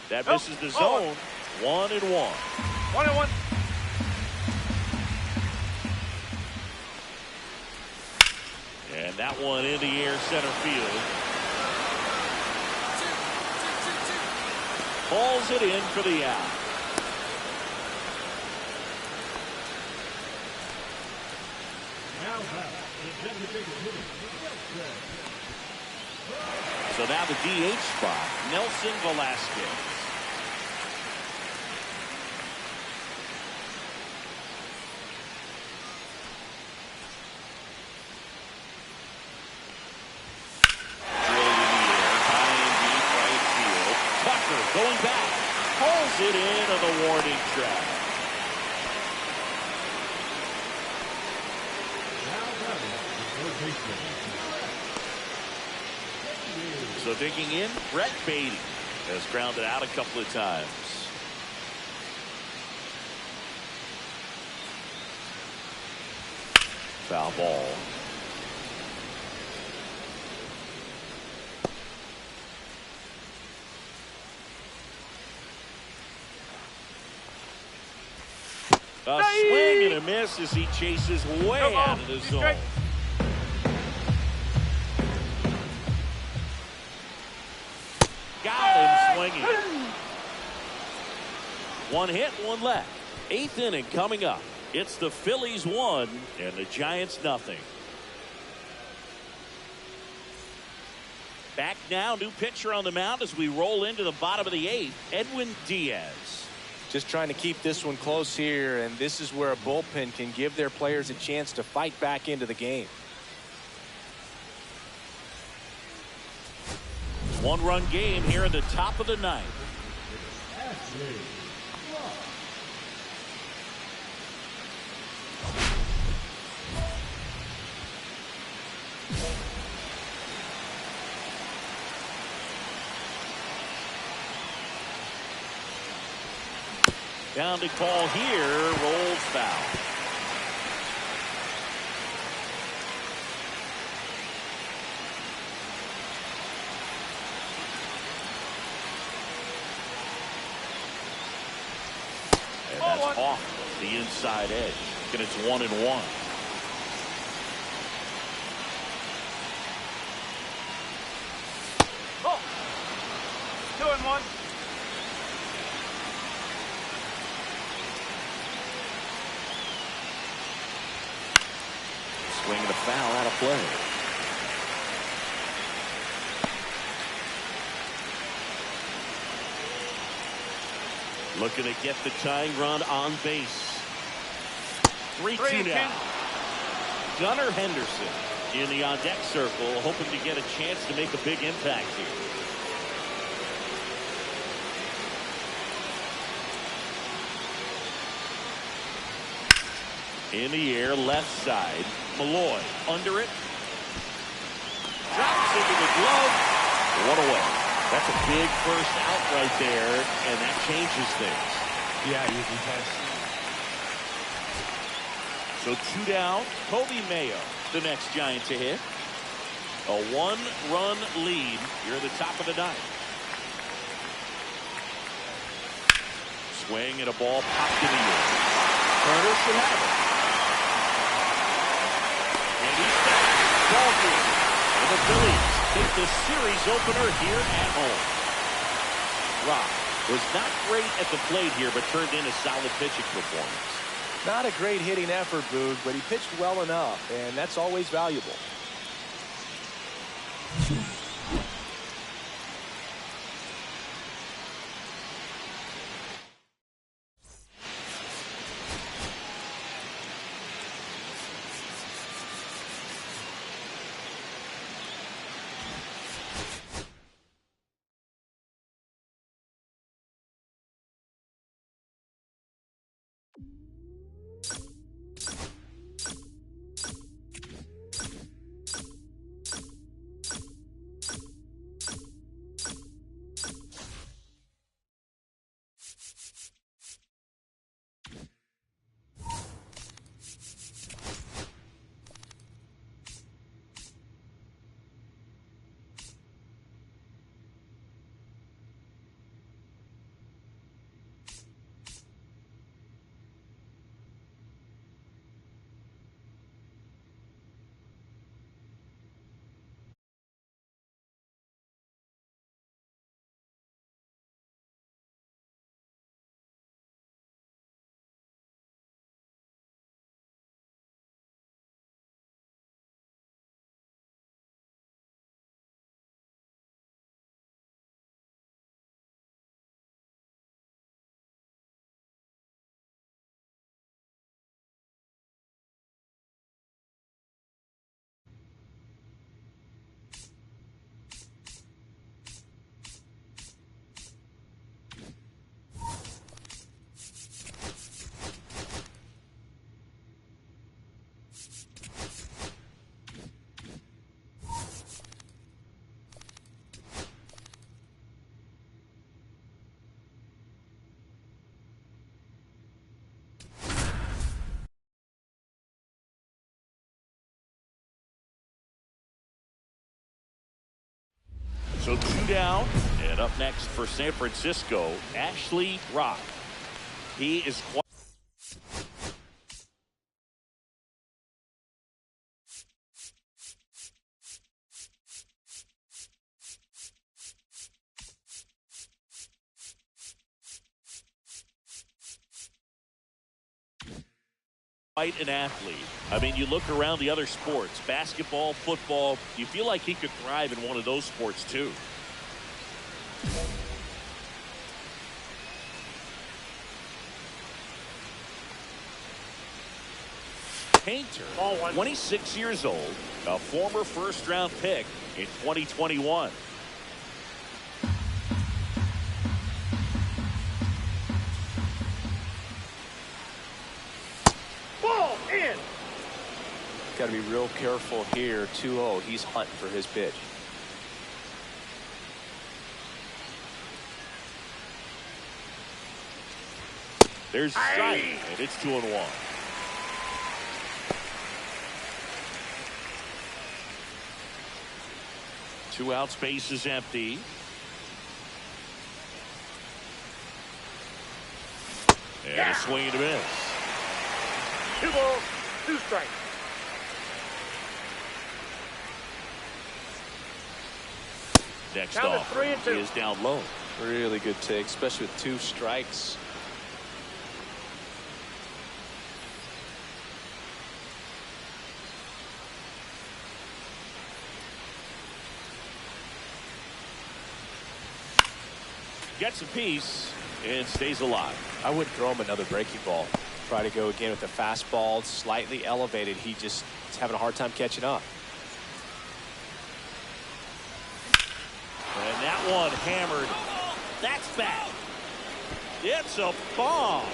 That misses the zone. 1-1. 1-1. And that one in the air center field. Pulls it in for the out. So now the DH spot, Nelson Velasquez. Going back, pulls it in on the warning track. So digging in, Brett Beatty has grounded out a couple of times. Foul ball. A swing and a miss as he chases way out of the zone. Got him swinging. One hit, one left. 8th inning coming up. It's the Phillies 1 and the Giants nothing. Back now, new pitcher on the mound as we roll into the bottom of the 8th, Edwin Diaz. Just trying to keep this one close here, and this is where a bullpen can give their players a chance to fight back into the game. 1-run game here in the top of the 9th. Down to call here, rolls foul. And that's off the inside edge. And it's 1-1. Oh. 2-1. Swinging a foul out of play. Looking to get the tying run on base. 3-2 now. Gunnar Henderson in the on-deck circle, hoping to get a chance to make a big impact here. In the air, left side. Malloy under it. Drops into the glove. One away. That's a big first out right there, and that changes things. Yeah, you can So 2 down. Kobe Mayo, the next Giant to hit. A 1-run lead here at the top of the ninth. Swing and a ball popped in the air. Turner should have it. And he's back. Ball game. And the Phillies take the series opener here at home. Rock was not great at the plate here, but turned in a solid pitching performance. Not a great hitting effort, Boog, but he pitched well enough, and that's always valuable. So 2 down, and up next for San Francisco, Ashley Rock. He is quite an athlete. I mean, you look around the other sports, basketball, football, you feel like he could thrive in one of those sports too. Painter, 26 years old, a former first-round pick in 2021. Ball in. Got to be real careful here. 2-0. He's hunting for his pitch. There's strike, and it's 2-1. Two out, space is empty. And a swing and a miss. 2 balls, 2 strikes. Next Count off, 3 and 2. he is down low. Really good take, especially with 2 strikes. Gets a piece and stays alive. I wouldn't throw him another breaking ball. Try to go again with the fastball, slightly elevated. He just is having a hard time catching up. And that one hammered. That's bad. It's a bomb.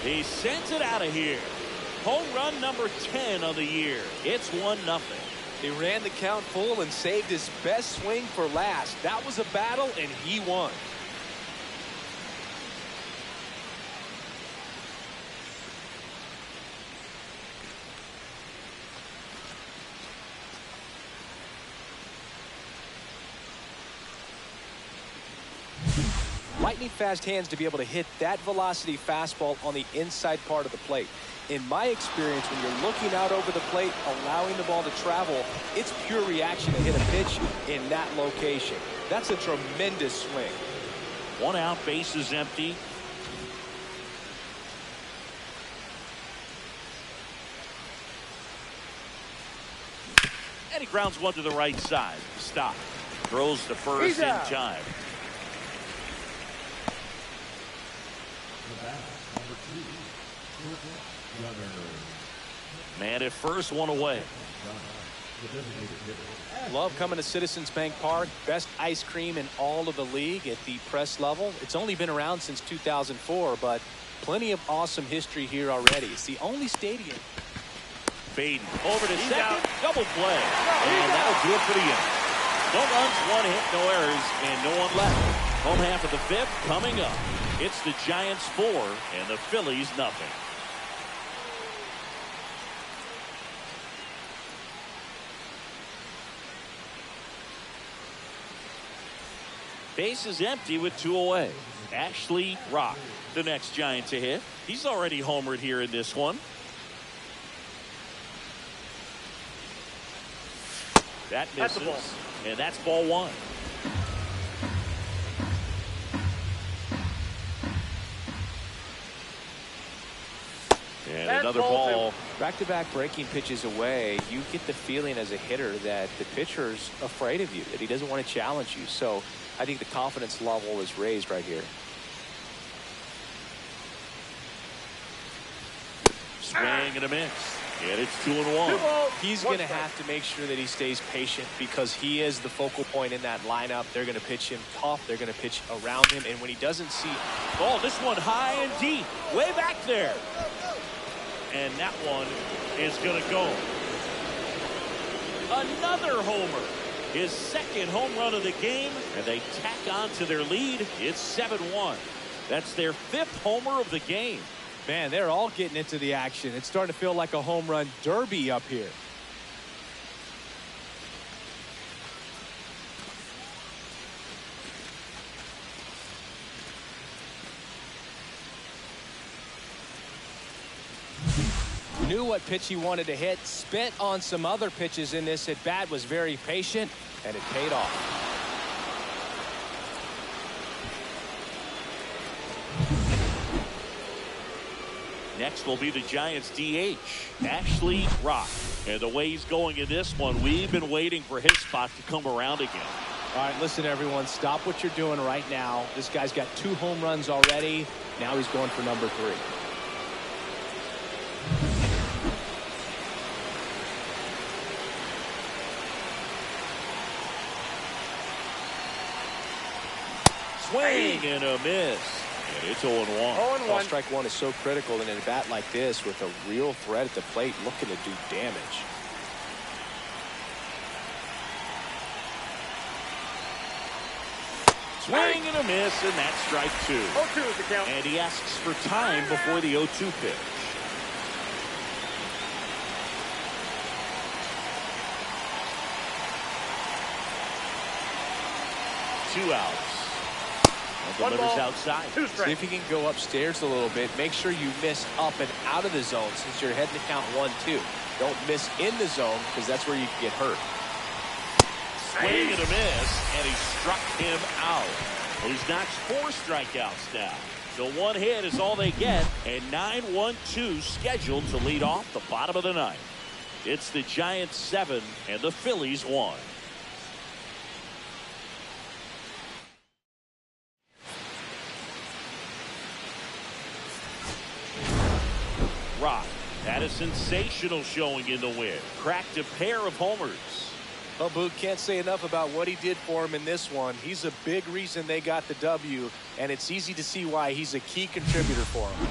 He sends it out of here. Home run number 10 of the year. It's 1-0. He ran the count full and saved his best swing for last. That was a battle, and he won. Lightning fast hands to be able to hit that velocity fastball on the inside part of the plate. In my experience, when you're looking out over the plate, allowing the ball to travel, it's pure reaction to hit a pitch in that location. That's a tremendous swing. 1 out, base is empty. And he grounds one to the right side. Stop. Throws to first in time. Man at first, 1 away. Love coming to Citizens Bank Park. Best ice cream in all of the league at the press level. It's only been around since 2004, but plenty of awesome history here already. It's the only stadium. Faden over to second. Double play. And that'll do it for the inning. No runs, 1 hit, no errors, and no one left. Home half of the 5th coming up. It's the Giants 4 and the Phillies nothing. Base is empty with 2 away. Ashley Rock, the next Giant to hit. He's already homered here in this one. That misses, and that's ball 1. And another ball. Back-to-back breaking pitches away, you get the feeling as a hitter that the pitcher's afraid of you, that he doesn't want to challenge you. So I think the confidence level is raised right here. Swing and a miss. And it's 2-1. He's going to have to make sure that he stays patient because he is the focal point in that lineup. They're going to pitch him tough. They're going to pitch around him. And when he doesn't see... Oh, this one high and deep. Way back there. And that one is going to go. Another homer. His 2nd home run of the game. And they tack on to their lead. It's 7-1. That's their 5th homer of the game. Man, they're all getting into the action. It's starting to feel like a home run derby up here. Knew what pitch he wanted to hit, spent on some other pitches in this at bat, was very patient, and it paid off. Next will be the Giants DH, Ashley Rock. And the way he's going in this one, we've been waiting for his spot to come around again. All right, listen, everyone, stop what you're doing right now. This guy's got 2 home runs already. Now he's going for number 3. Swing and a miss. And it's 0-1. Well, strike 1 is so critical in a bat like this with a real threat at the plate looking to do damage. Swing and a miss, and that's strike 2. 0-2 is the count. And he asks for time before the 0-2 pitch. Two outs. And delivers outside. See if you can go upstairs a little bit. Make sure you miss up and out of the zone since you're heading to count 1-2. Don't miss in the zone because that's where you can get hurt. Swing and a miss, and he struck him out. Well, he's notched 4 strikeouts now. So 1 hit is all they get, and 9-1-2 scheduled to lead off the bottom of the 9th. It's the Giants 7 and the Phillies 1. Rock had a sensational showing in the win. Cracked a pair of homers. Well, Boog, can't say enough about what he did for him in this one. He's a big reason they got the W, and it's easy to see why he's a key contributor for them.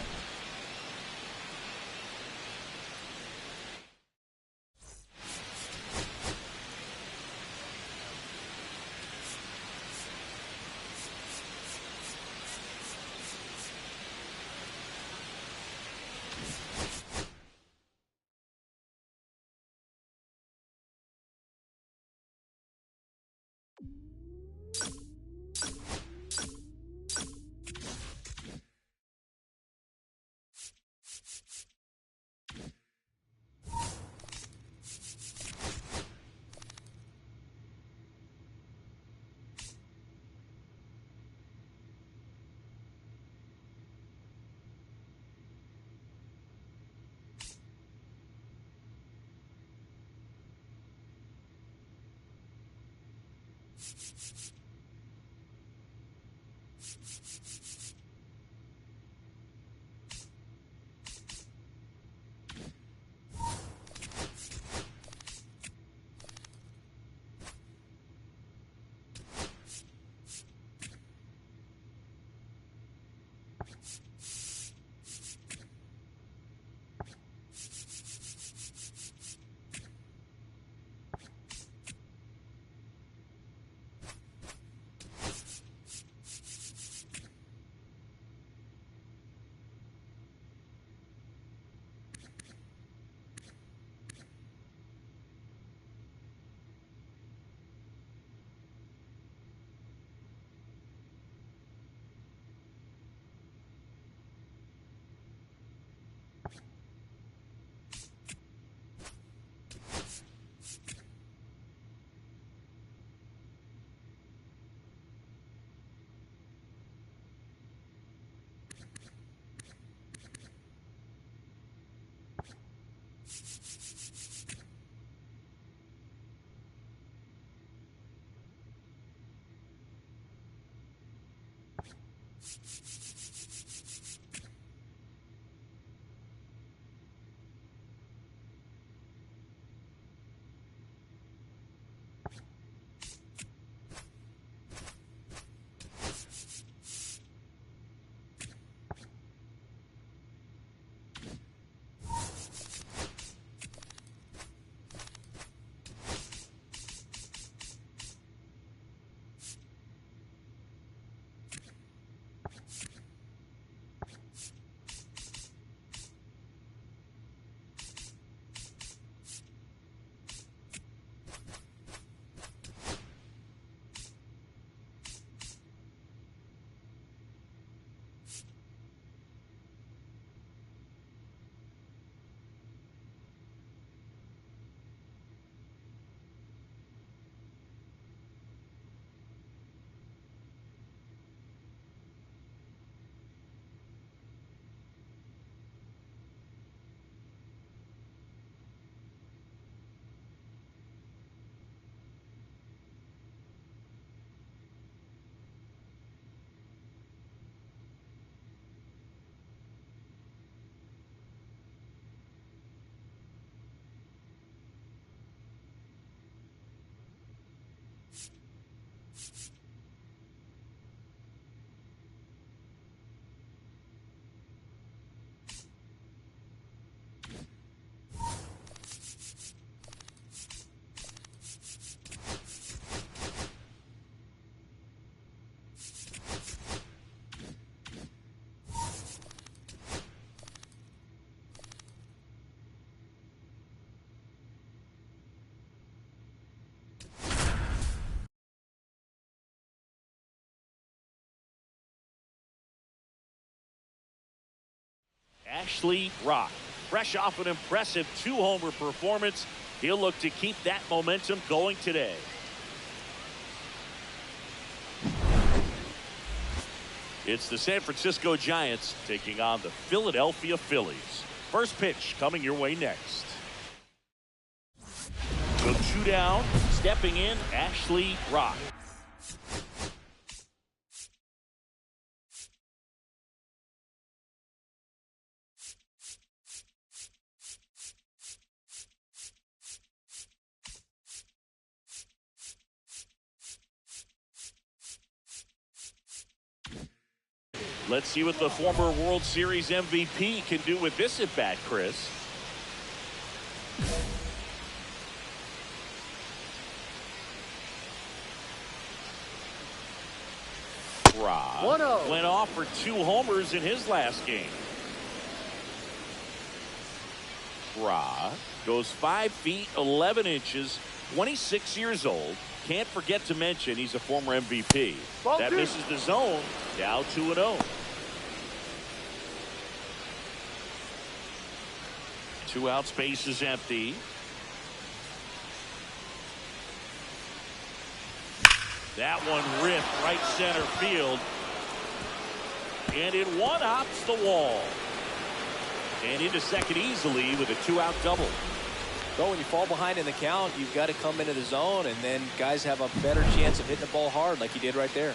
Ashley Rock. Fresh off an impressive 2-homer performance, he'll look to keep that momentum going today. It's the San Francisco Giants taking on the Philadelphia Phillies. First pitch coming your way next. So 2 down, stepping in, Ashley Rock. Let's see what the former World Series MVP can do with this at bat, Chris. Rod went off for 2 homers in his last game. Rod goes 5 feet 11 inches, 26 years old. Can't forget to mention he's a former MVP. That misses the zone. Now 2-0. 2 out, space is empty. That one ripped right center field. And it one-hops the wall. And into second easily with a 2-out double. So when you fall behind in the count, you've got to come into the zone, and then guys have a better chance of hitting the ball hard like he did right there.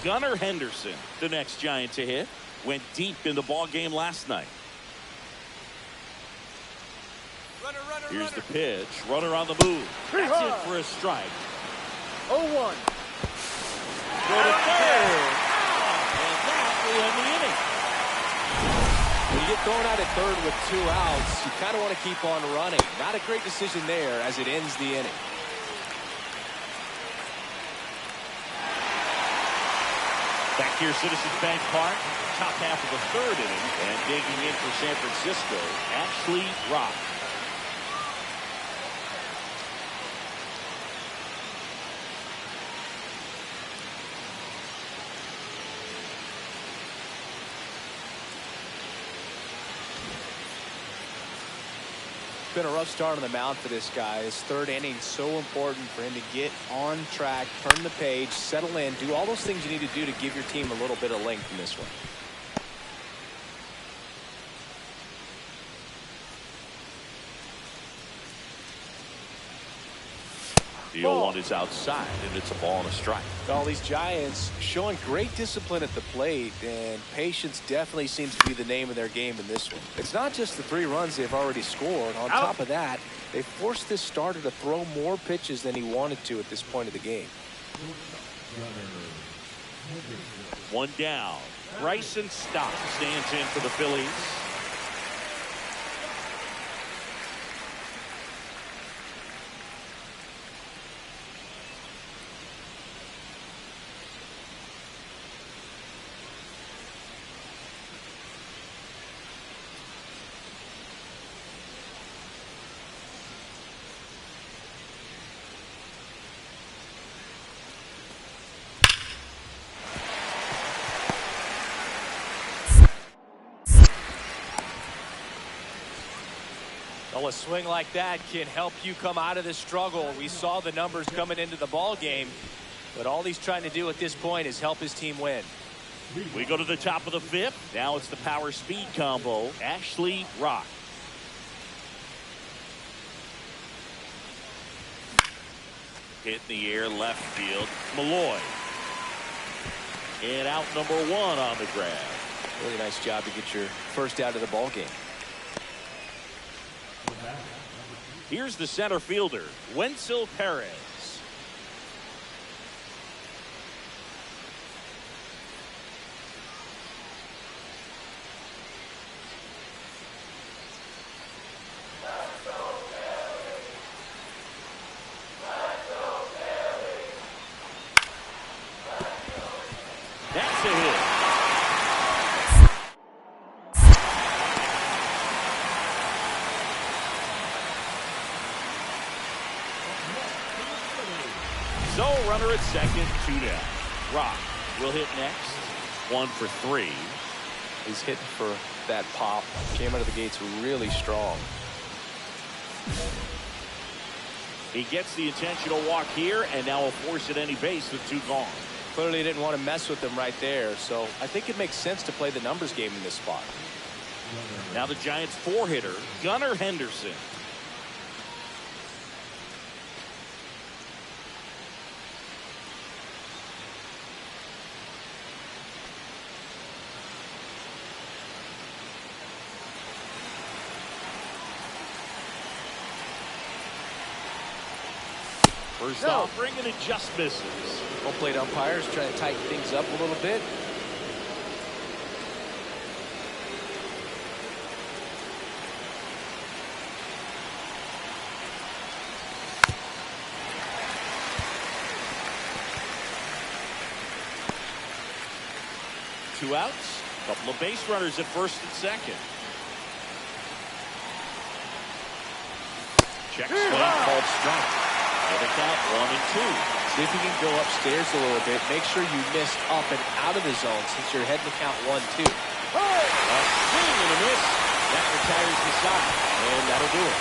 Gunnar Henderson, the next Giant to hit, went deep in the ball game last night. Here's the pitch. Runner on the move. That's it for a strike. 0-1. Go to third. And that will end the inning. When you get thrown out at third with 2 outs, you kind of want to keep on running. Not a great decision there as it ends the inning. Back here, Citizens Bank Park, top half of the 3rd inning, and digging in for San Francisco, Ashley Rock. Been a rough start on the mound for this guy. His 3rd inning is so important for him to get on track, turn the page, settle in, do all those things you need to do to give your team a little bit of length in this one. The 0-1 is outside, and it's a ball and a strike. All these Giants showing great discipline at the plate, and patience definitely seems to be the name of their game in this one. It's not just the 3 runs they've already scored. On top of that, they forced this starter to throw more pitches than he wanted to at this point of the game. 1 down. Bryson Stott stands in for the Phillies. Well, a swing like that can help you come out of the struggle. We saw the numbers coming into the ball game, but all he's trying to do at this point is help his team win. We go to the top of the 5th. Now it's the power speed combo. Ashley Rock. Hit in the air left field. Malloy. And out number 1 on the grab. Really nice job to get your first out of the ball game. Here's the center fielder, Wenzel Perez. That's a hit. So runner at second, 2 down. Rock will hit next. 1 for 3. He's hitting for that pop. Came out of the gates really strong. He gets the intentional walk here, and now a force at any base with 2 gone. Clearly didn't want to mess with him right there, so I think it makes sense to play the numbers game in this spot. Now the Giants 4-hitter, Gunnar Henderson. First offering, and it just misses. Home plate umpires trying to tighten things up a little bit. Two outs, couple of base runners at first and second. Check swing called strike. And a count 1 and 2. See if you can go upstairs a little bit. Make sure you miss up and out of the zone since you're heading to count 1-2. A swing and a miss. That retires the side, and that'll do it.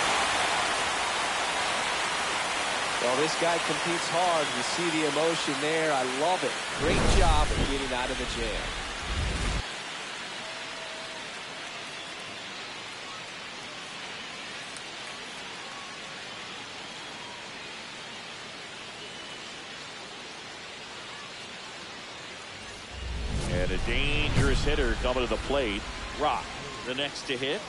Well, this guy competes hard. You see the emotion there. I love it. Great job of getting out of the jam. And a dangerous hitter coming to the plate. Rock, the next to hit.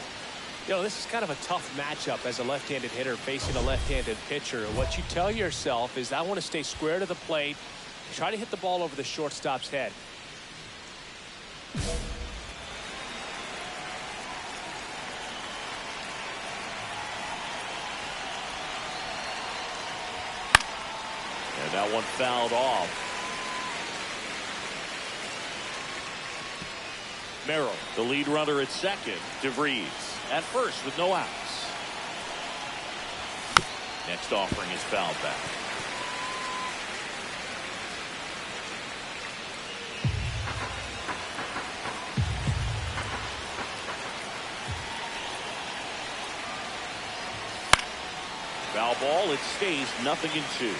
You know, this is kind of a tough matchup as a left-handed hitter facing a left-handed pitcher. What you tell yourself is, I want to stay square to the plate, try to hit the ball over the shortstop's head. And that one fouled off. Merrill, the lead runner at second. DeVries at first with no outs. Next offering is fouled back. Foul ball, it stays 0-2.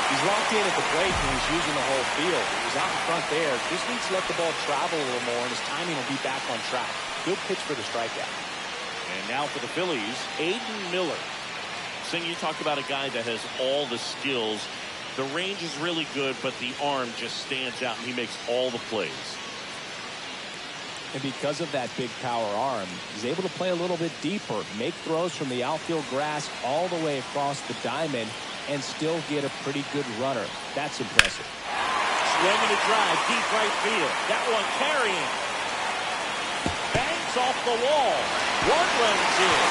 He's locked in at the plate and he's using the whole field. He was out in front there. Just needs to let the ball travel a little more, and his timing will be back on track. Good pitch for the strikeout. And now for the Phillies, Aiden Miller. Sing, you talk about a guy that has all the skills. The range is really good, but the arm just stands out, and he makes all the plays. And because of that big power arm, he's able to play a little bit deeper, make throws from the outfield grass all the way across the diamond, and still get a pretty good runner. That's impressive. Swinging a drive, deep right field. That one carrying. Bangs off the wall. One runs in.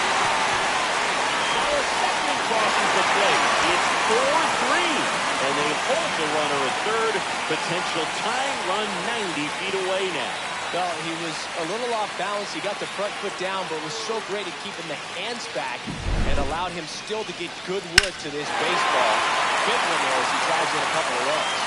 Now a second crosses the plate. It's 4-3. And they hold the runner at third. Potential tying run 90 feet away now. Well, he was a little off balance. He got the front foot down, but was so great at keeping the hands back and allowed him still to get good wood to this baseball. Big one there as he drives in a couple of runs.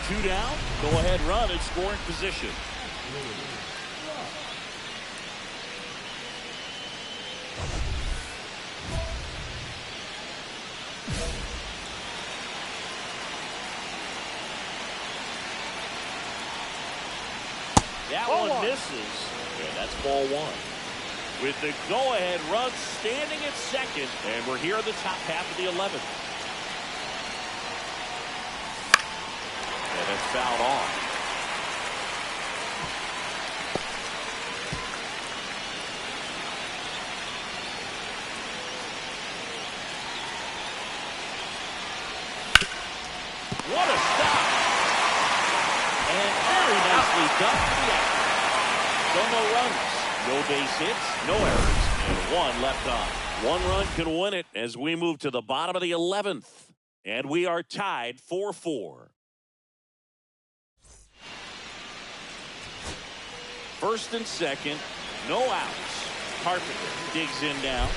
Two down, go ahead run in scoring position. That one misses, and that's ball one. With the go-ahead run standing at second, and we're here in the top half of the 11th. And it's fouled off. What a stop! And very nicely done for the out. So no runs, no base hits, no errors, and one left on. One run can win it as we move to the bottom of the 11th. And we are tied 4-4. First and second, no outs. Carpenter digs in now.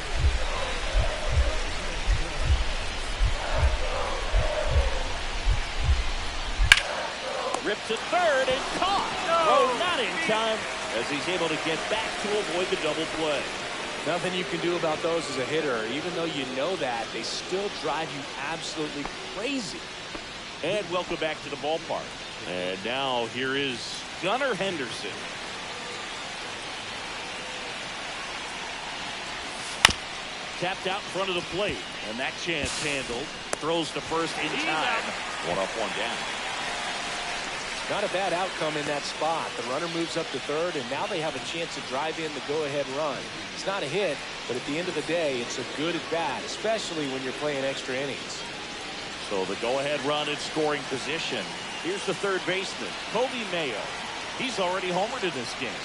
Ripped to third and caught. No, not in time as he's able to get back to avoid the double play. Nothing you can do about those as a hitter. Even though you know that, they still drive you absolutely crazy. And welcome back to the ballpark. And now here is Gunnar Henderson. Tapped out in front of the plate. And that chance handled. Throws to first in time. One up, one down. Not a bad outcome in that spot. The runner moves up to third, and now they have a chance to drive in the go-ahead run. It's not a hit, but at the end of the day, it's a good at-bat, especially when you're playing extra innings. So the go-ahead run in scoring position. Here's the third baseman, Kobe Mayo. He's already homered in this game.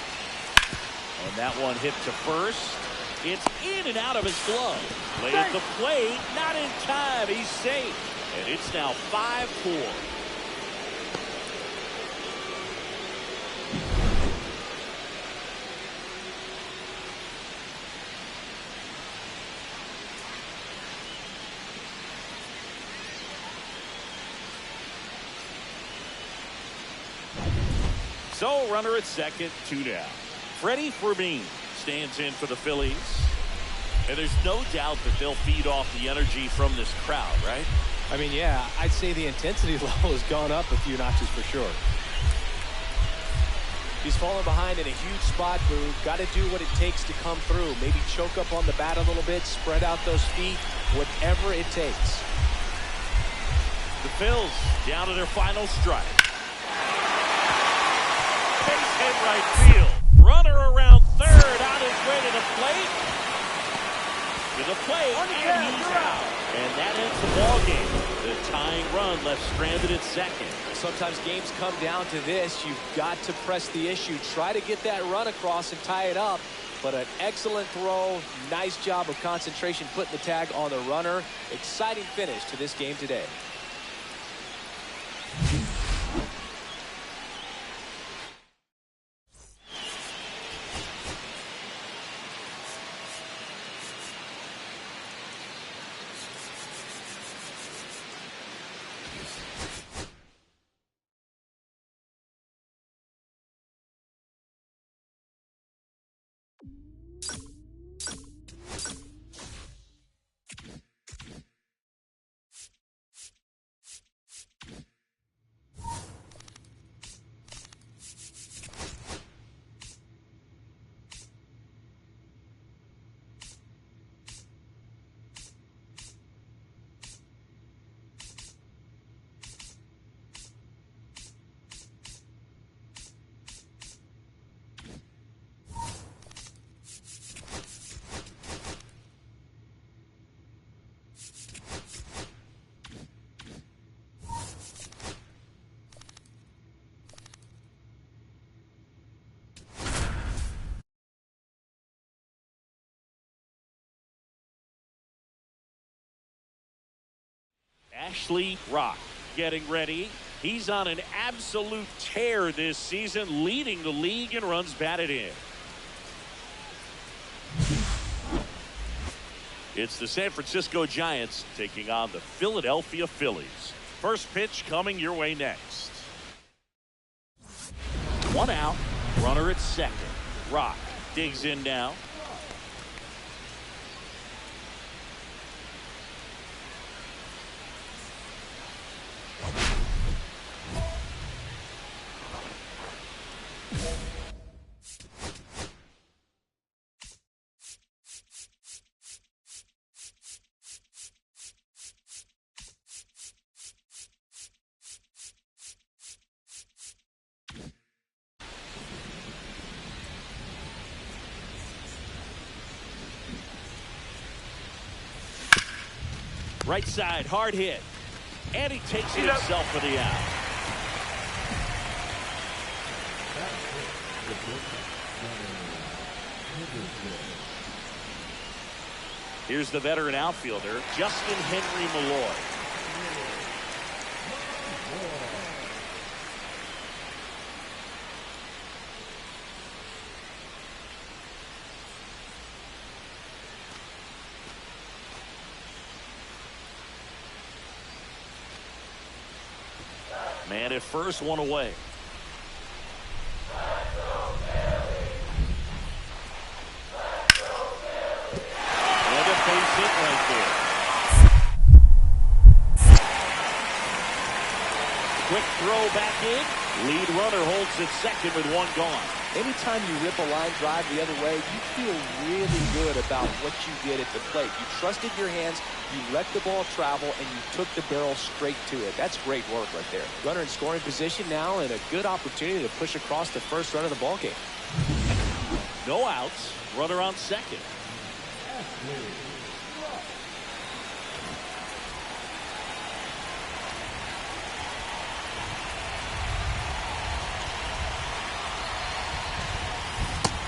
And that one hit to first. It's in and out of his glove. Play at the plate, not in time. He's safe. And it's now 5-4. So runner at second, 2 down. Freddie Fermin stands in for the Phillies. And there's no doubt that they'll feed off the energy from this crowd, right? I mean, yeah, I'd say the intensity level has gone up a few notches for sure. He's fallen behind in a huge spot move. Got to do what it takes to come through. Maybe choke up on the bat a little bit, spread out those feet, whatever it takes. The Phils down to their final strike. Base hit right field. Runner around third, on his way to the plate. To the plate, and he's out. And that ends the ball game. The tying run left stranded at second. Sometimes games come down to this. You've got to press the issue. Try to get that run across and tie it up. But an excellent throw. Nice job of concentration putting the tag on the runner. Exciting finish to this game today. Ashley Rock getting ready. He's on an absolute tear this season, leading the league in runs batted in. It's the San Francisco Giants taking on the Philadelphia Phillies. First pitch coming your way next. One out, runner at second. Rock digs in now. Right side, hard hit. And he takes it himself for the out. Here's the veteran outfielder, Justin Henry Malloy. Man at first, one away. And a base hit right there. Quick throw back in. Lead runner holds at second with one gone. Anytime you rip a line drive the other way, you feel really good about what you did at the plate. You trusted your hands, you let the ball travel, and you took the barrel straight to it. That's great work right there. Runner in scoring position now, and a good opportunity to push across the first run of the ball game. No outs. Runner on second.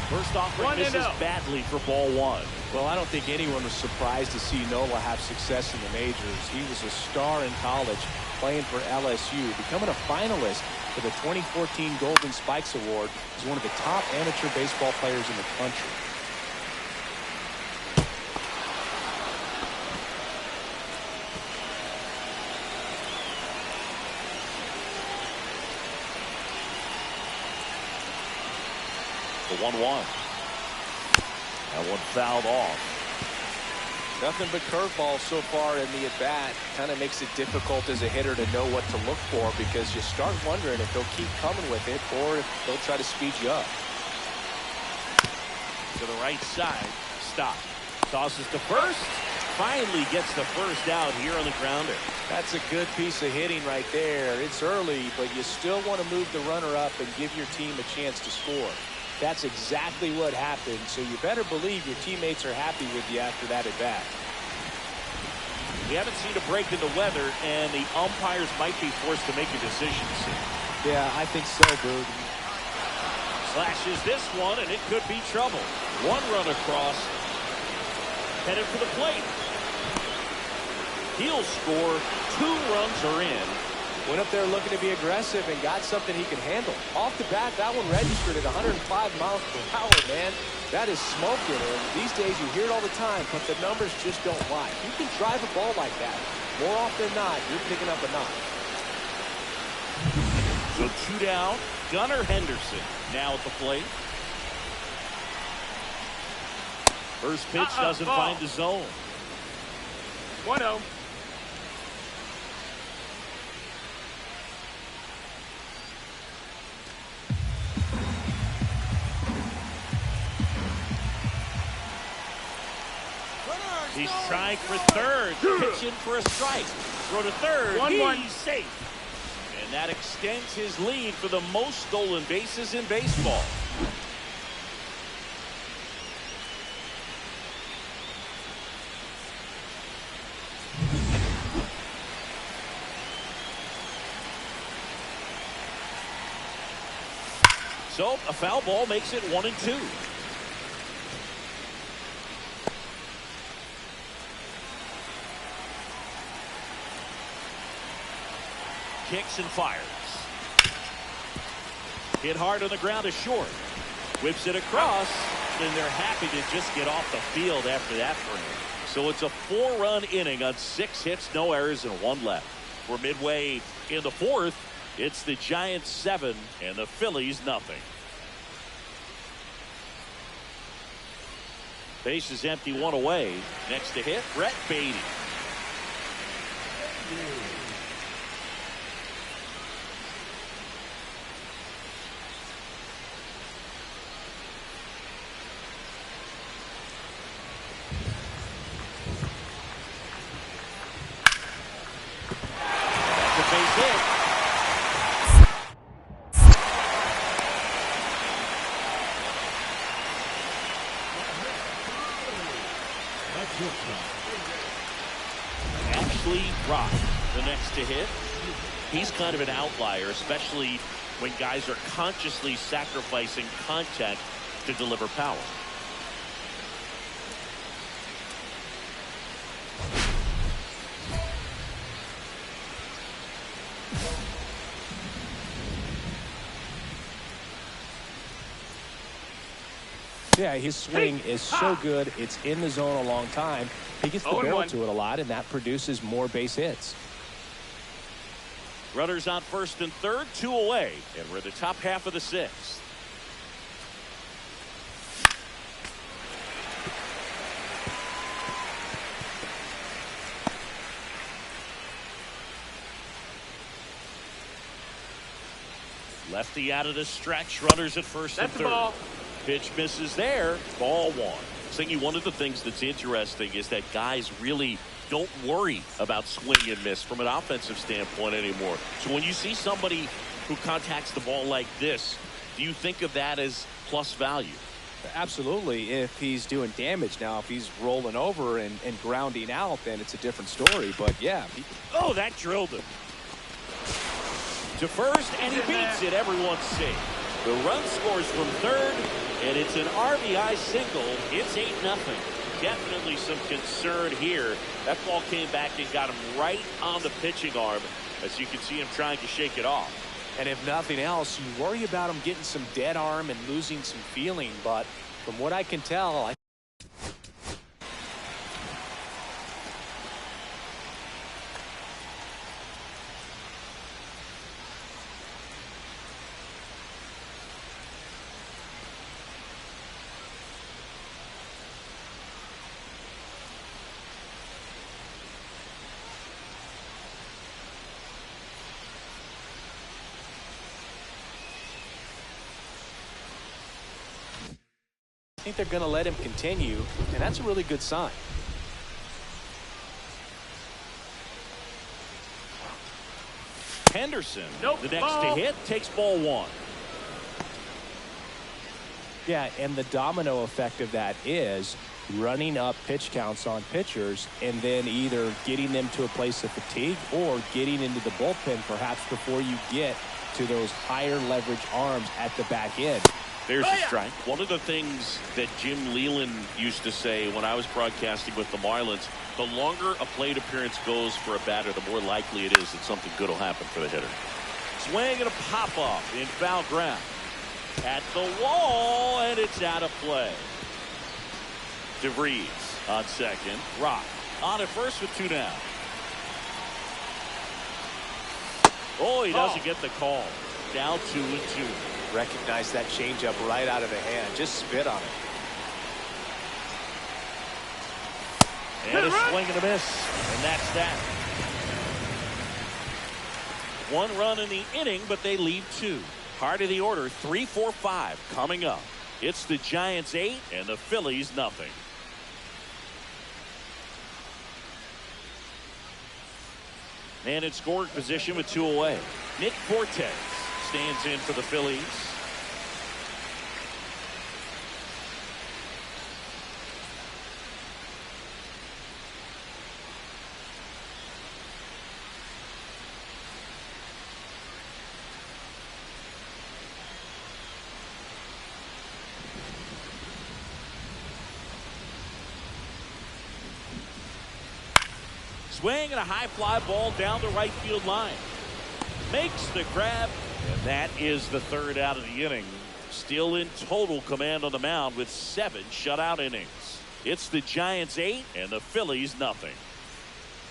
First offering misses badly for ball one. Well, I don't think anyone was surprised to see Nola have success in the majors. He was a star in college playing for LSU, becoming a finalist for the 2014 Golden Spikes Award. He's one of the top amateur baseball players in the country. The 1-1. That one fouled off. Nothing but curveballs so far in the at-bat. Kind of makes it difficult as a hitter to know what to look for because you start wondering if they'll keep coming with it or if they'll try to speed you up. To the right side. Stop. Tosses to first. Finally gets the first out here on the grounder. That's a good piece of hitting right there. It's early, but you still want to move the runner up and give your team a chance to score. That's exactly what happened, so you better believe your teammates are happy with you after that at-bat. We haven't seen a break in the weather, and the umpires might be forced to make a decision soon. Yeah, I think so, dude. Slashes this one, and it could be trouble. One run across. Headed for the plate. He'll score. 2 runs are in. Went up there looking to be aggressive and got something he can handle. Off the bat, that one registered at 105 miles per hour, man. That is smoking, and these days you hear it all the time, but the numbers just don't lie. You can drive a ball like that. More often than not, you're picking up a knock. So 2 down. Gunnar Henderson now at the plate. First pitch doesn't find the zone. 1-0. He's trying for third, pitching for a strike. Throw to third, he's safe. And that extends his lead for the most stolen bases in baseball. So a foul ball makes it 1-2. Kicks and fires. Hit hard on the ground is short. Whips it across, and they're happy to just get off the field after that frame. So it's a 4-run inning on 6 hits, no errors, and 1 left. We're midway in the 4th. It's the Giants 7 and the Phillies nothing. Base is empty, 1 away. Next to hit, Brett Beatty. The next to hit. He's kind of an outlier, especially when guys are consciously sacrificing contact to deliver power. Yeah, his swing is so good. It's in the zone a long time. He gets the barrel to it a lot, and that produces more base hits. Runners on first and third, 2 away, and we're in the top half of the 6th. Lefty out of the stretch, runners at first and third. Ball. Pitch misses there, ball 1. Thinking one of the things that's interesting is that guys really don't worry about swing and miss from an offensive standpoint anymore. So when you see somebody who contacts the ball like this, do you think of that as plus value? Absolutely. If he's doing damage now, if he's rolling over and grounding out, then it's a different story. But yeah. Oh, that drilled him. To first, and he beats it. Everyone's safe. The run scores from third, and it's an RBI single. It's 8-0. Definitely some concern here. That ball came back and got him right on the pitching arm. As you can see him trying to shake it off. And if nothing else, you worry about him getting some dead arm and losing some feeling. But from what I can tell, I think they're going to let him continue, and that's a really good sign. Henderson, the next to hit, takes ball 1. Yeah, and the domino effect of that is running up pitch counts on pitchers and then either getting them to a place of fatigue or getting into the bullpen perhaps before you get to those higher leverage arms at the back end. There's a strike. One of the things that Jim Leland used to say when I was broadcasting with the Marlins, the longer a plate appearance goes for a batter, the more likely it is that something good will happen for the hitter. Swing and a pop-off in foul ground. At the wall, and it's out of play. DeVries on second. Rock on at first with 2 down. Oh, he doesn't get the call. Down 2-2. Recognize that changeup right out of the hand. Just spit on it. And a swing and a miss. And that's that. 1 run in the inning, but they lead 2. Heart of the order, 3, 4, 5 coming up. It's the Giants 8 and the Phillies nothing. And in scoring position with 2 away. Nick Fortes stands in for the Phillies. Swing and a high fly ball down the right field line. Makes the grab, and that is the 3rd out of the inning. Still in total command on the mound with 7 shutout innings. It's the Giants 8 and the Phillies nothing.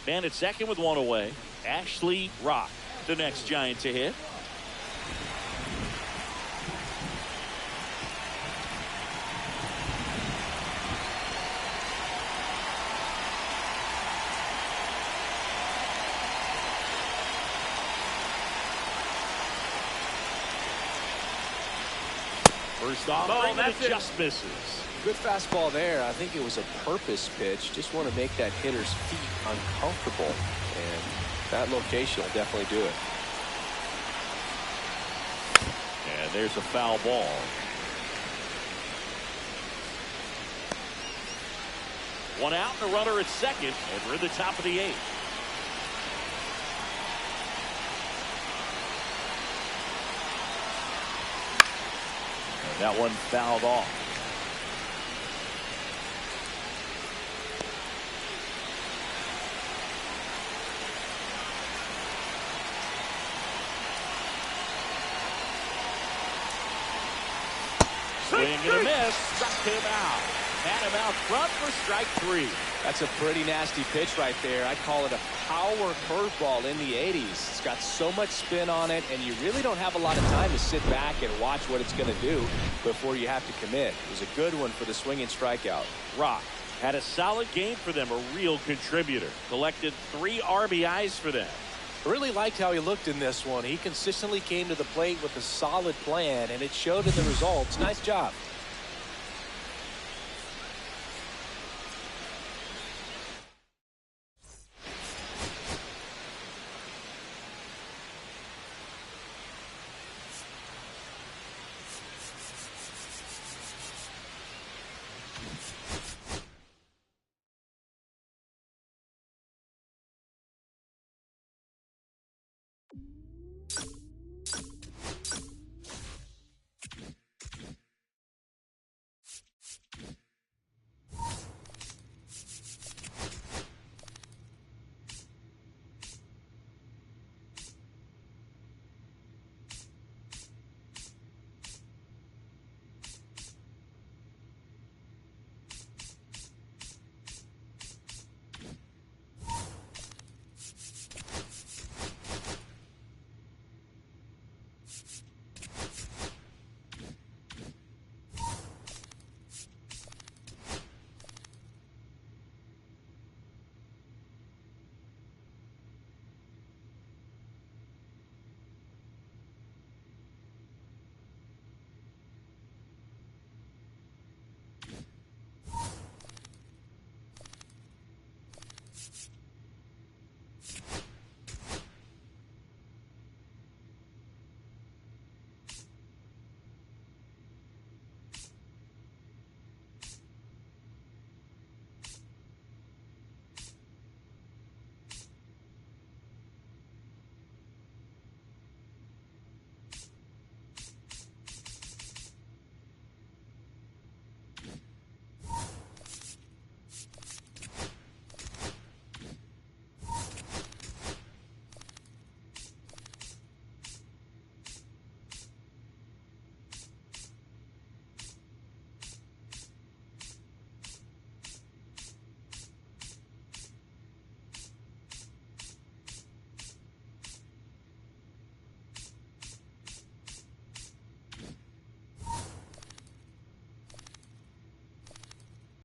Man at second with 1 away. Ashley Rock, the next Giant to hit. First offering, and it just misses. Good fastball there. I think it was a purpose pitch. Just want to make that hitter's feet uncomfortable. And that location will definitely do it. And there's a foul ball. One out and a runner at second, and we're at the top of the 8th. That one fouled off. Swing and a miss. Struck him out. Had him out front for strike 3. That's a pretty nasty pitch right there. I call it a power curveball in the 80s. It's got so much spin on it, and you really don't have a lot of time to sit back and watch what it's going to do before you have to commit. It was a good one for the swinging strikeout. Rock had a solid game for them, a real contributor. Collected 3 RBIs for them. I really liked how he looked in this one. He consistently came to the plate with a solid plan, and it showed in the results. Nice job.